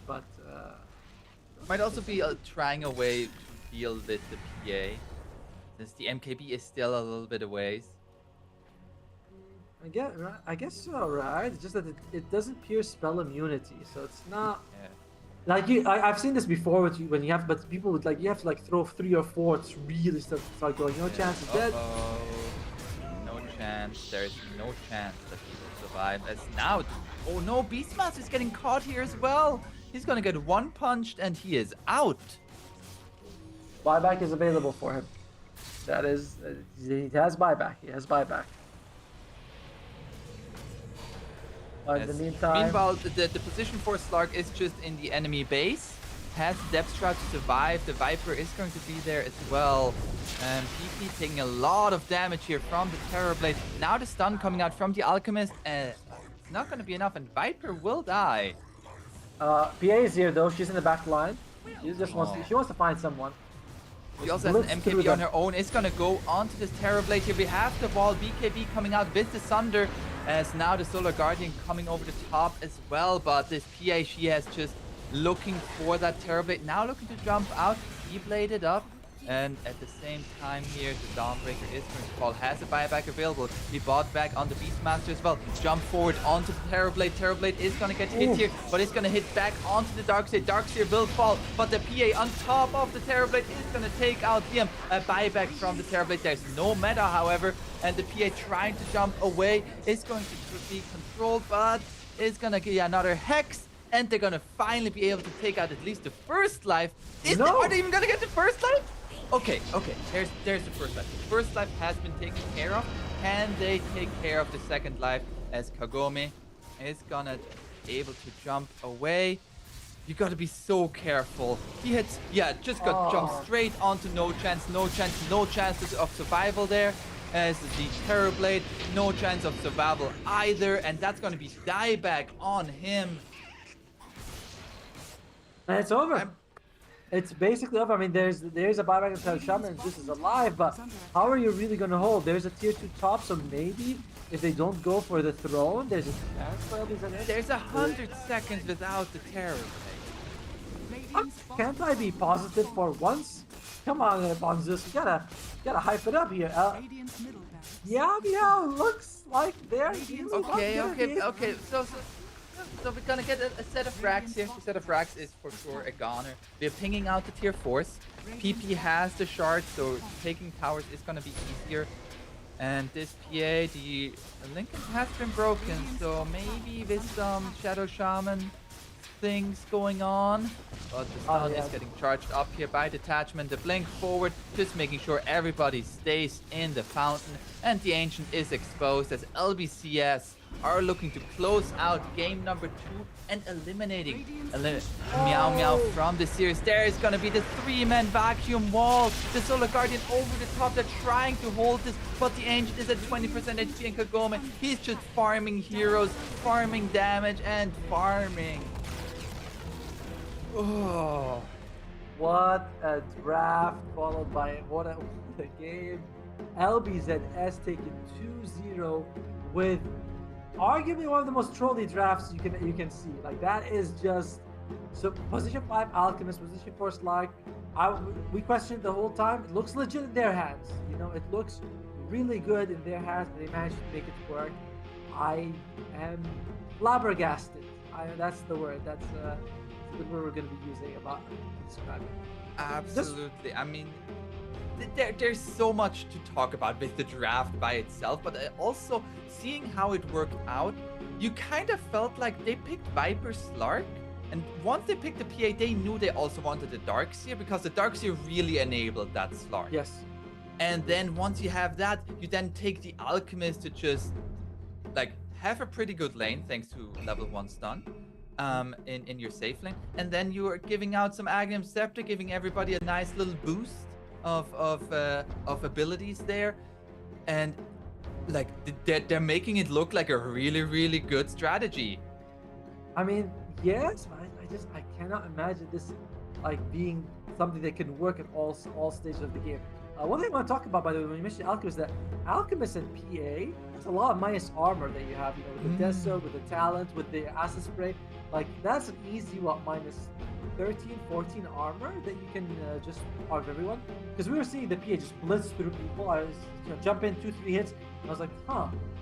But, might also be trying a way to deal with the PA, since the MKB is still a little bit away. I guess so, right? It's just that it doesn't pierce spell immunity, so it's not. Yeah. Like I've seen this before with you when you have, but people would like you have to like throw 3 or 4 to really start going. No chance of dead. No chance. There is no chance that he will survive. As now, oh no, Beastmaster is getting caught here as well. He's gonna get 1-punched and he is out. Buyback is available for him. That is, he has buyback. He has buyback. In the meanwhile, the position for Slark is just in the enemy base. Has the Depth Shroud to survive. The Viper is going to be there as well. PP taking a lot of damage here from the Terrorblade. Now the stun coming out from the Alchemist. It's not going to be enough, and Viper will die. PA is here though. She's in the back line. She just wants to, she wants to find someone. She also has an MKB on her own. It's gonna go onto this Terrorblade here. We have the wall. BKB coming out with the Sunder, as now the Solar Guardian coming over the top as well. But this PA, she has just looking for that Terrorblade. Now looking to jump out. He bladed up. And at the same time here, the Dawnbreaker is going to fall. Has a buyback available. He bought back on the Beastmaster as well. Jump forward onto the Terrorblade. Terrorblade is going to get hit here, but it's going to hit back onto the Darkseer. Darkseer will fall, but the PA on top of the Terrorblade is going to take out him. A buyback from the Terrorblade. There's no meta, however, and the PA trying to jump away is going to be controlled, but it's going to get another Hex, and they're going to finally be able to take out at least the first life. Are they even going to get the first life? Okay, there's the first life. The first life has been taken care of. Can they take care of the second life, as Kagome is gonna be able to jump away? You gotta be so careful. He hits, just got jumped straight onto no chance of survival there. As the Terrorblade, no chance of survival either, and that's gonna be dieback on him. And it's over. It's basically over. I mean, there's a buyback until Shaman. This is alive, but how are you really going to hold? There's a tier 2 top, so maybe if they don't go for the throne, there's a chance for Elby's. There's 100 seconds without the terror. Can't I be positive for once? Come on, Bonzus. You gotta hype it up here. Yeah, looks like they're Okay. So we're gonna get a set of frags here. The set of frags is for sure a goner. We're pinging out the tier 4s. PP has the shard, so taking towers is gonna be easier. And this PA, the Lincoln has been broken, so maybe with some Shadow Shaman things going on. But the stun is getting charged up here by detachment. The blink forward, just making sure everybody stays in the fountain. And the Ancient is exposed as LBCS are looking to close out game number 2 and eliminating Meow Meow from the series. There is going to be the 3-man vacuum wall. The Solar Guardian over the top. They're trying to hold this, but the Ancient is at 20% HP and Kagome. He's just farming heroes, farming damage, and farming. Oh, what a draft followed by what a game. LBZS taking 2-0 with arguably one of the most trolly drafts you can see. Like, that is just so. Position 5 Alchemist, position 4 Slark. We questioned the whole time. It looks legit in their hands. You know, it looks really good in their hands, but they managed to make it work. I am flabbergasted. That's the word. That's the word we're going to be using about describing. Absolutely. I mean, there's so much to talk about with the draft by itself, but also seeing how it worked out, you kind of felt like they picked Viper Slark, and once they picked the PA, they knew they also wanted the Darkseer, because the Darkseer really enabled that Slark. Yes. And then once you have that, you then take the Alchemist to just like have a pretty good lane thanks to level 1 stun in your safe lane, and then you are giving out some Aghanim Scepter, giving everybody a nice little boost of abilities there, and like they're making it look like a really good strategy. I mean, yes, I cannot imagine this like being something that can work at all stages of the game. One thing I want to talk about, by the way, when you mentioned Alchemist, that Alchemist and PA, that's a lot of minus armor that you have, you know, with the Deso, with the Talent, with the Acid Spray. Like, that's an easy, minus 13, 14 armor that you can just arm everyone. Because we were seeing the PA just blitz through people. I was, jump in 2-3 hits, and I was like,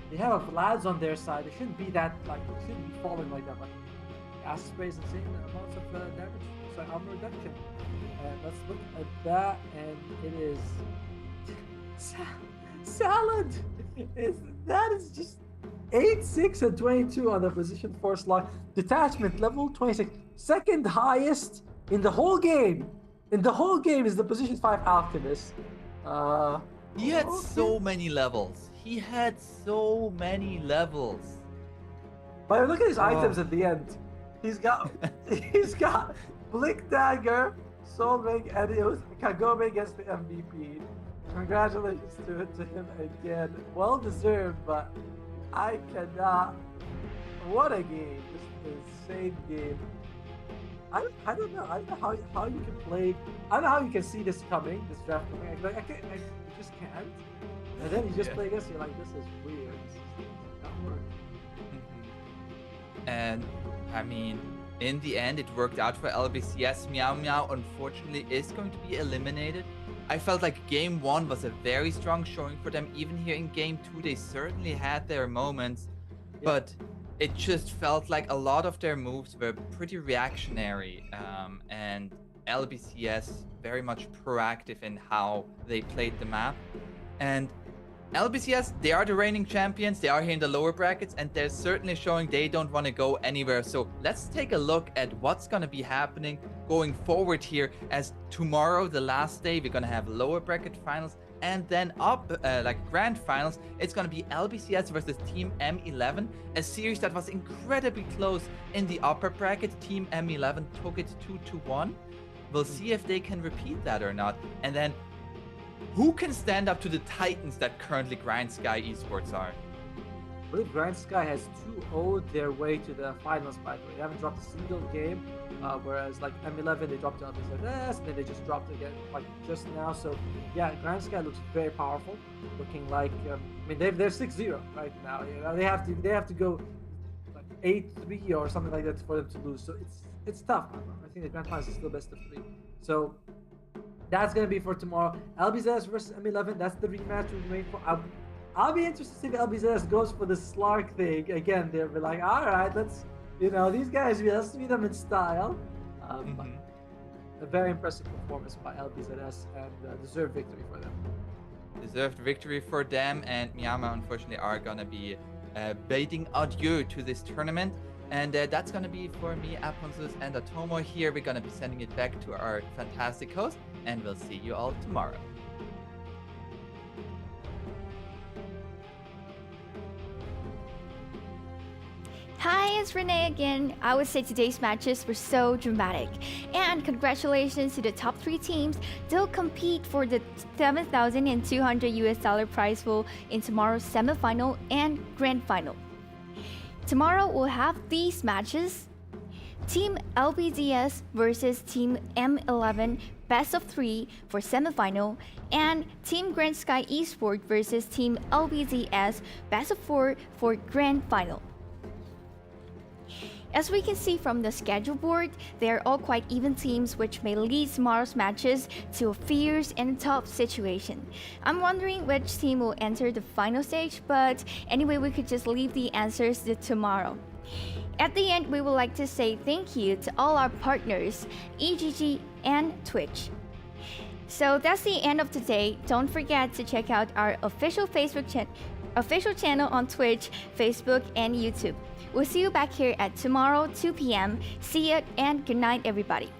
they have a Vlad's on their side. They shouldn't be that, like, they shouldn't be falling like that. But Acid Spray is insane amounts of damage, so armor reduction. And let's look at that, and it is salad. That is just 8-6 and 22 on the position 4 slot. Detachment level 26, second highest in the whole game. In the whole game is the position 5 Alchemist. He had so many levels. But look at his items at the end. He's got Blink Dagger, Soul Ring, and it was Kagome gets the MVP. Congratulations to him again. Well deserved, but I cannot. What a game! Just an insane game. I don't know. I don't know how you can play. I don't know how you can see this coming, this draft coming. I just can't. And then you just play against. You're like, this is weird. This is not working. And I mean, in the end, it worked out for LBCS. Meow Meow, unfortunately, is going to be eliminated. I felt like Game 1 was a very strong showing for them. Even here in Game 2, they certainly had their moments, but it just felt like a lot of their moves were pretty reactionary, and LBCS very much proactive in how they played the map. And LBCS, they are the reigning champions, they are here in the lower brackets, and they're certainly showing they don't want to go anywhere. So let's take a look at what's going to be happening going forward here, as tomorrow, the last day, we're going to have lower bracket finals, and then up, like grand finals, it's going to be LBCS versus Team M11, a series that was incredibly close in the upper bracket. Team M11 took it 2-1. We'll see if they can repeat that or not. And then who can stand up to the titans that currently Grind Sky Esports are? I believe Grind Sky has 2-0 their way to the finals, by the way. They haven't dropped a single game, whereas like M11, they dropped to LBCS, and then they just dropped again like just now. So yeah, Grind Sky looks very powerful, looking like, I mean, they're 6-0 right now. You know, they have to go like 8-3 or something like that for them to lose. So it's tough. I think the Grand Finals is still best of 3. So that's going to be for tomorrow. LBZS versus M11. That's the rematch we're waiting for. I'll be interested to see if LBZS goes for the Slark thing. Again, they'll be like, all right, let's, you know, these guys, let's meet them in style. A very impressive performance by LBZS, and deserved victory for them. Deserved victory for them, and Miyama, unfortunately, are going to be bidding adieu to this tournament. And that's going to be for me, Aponzus, and Atomo here. We're going to be sending it back to our fantastic host, and we'll see you all tomorrow. Hi, it's Renee again. I would say today's matches were so dramatic. And congratulations to the top 3 teams. They'll compete for the $7,200 prize pool in tomorrow's semifinal and grand final. Tomorrow we'll have these matches: Team LBDS versus Team M11 best of 3 for semifinal, and Team Grand Sky Esports versus Team LBDS best of 4 for grand final. As we can see from the schedule board, they are all quite even teams, which may lead tomorrow's matches to a fierce and tough situation. I'm wondering which team will enter the final stage, but anyway, we could just leave the answers to tomorrow. At the end, we would like to say thank you to all our partners, EGG and Twitch. So that's the end of today. Don't forget to check out our official channel on Twitch, Facebook, and YouTube. We'll see you back here at tomorrow, 2 p.m. See you and good night, everybody.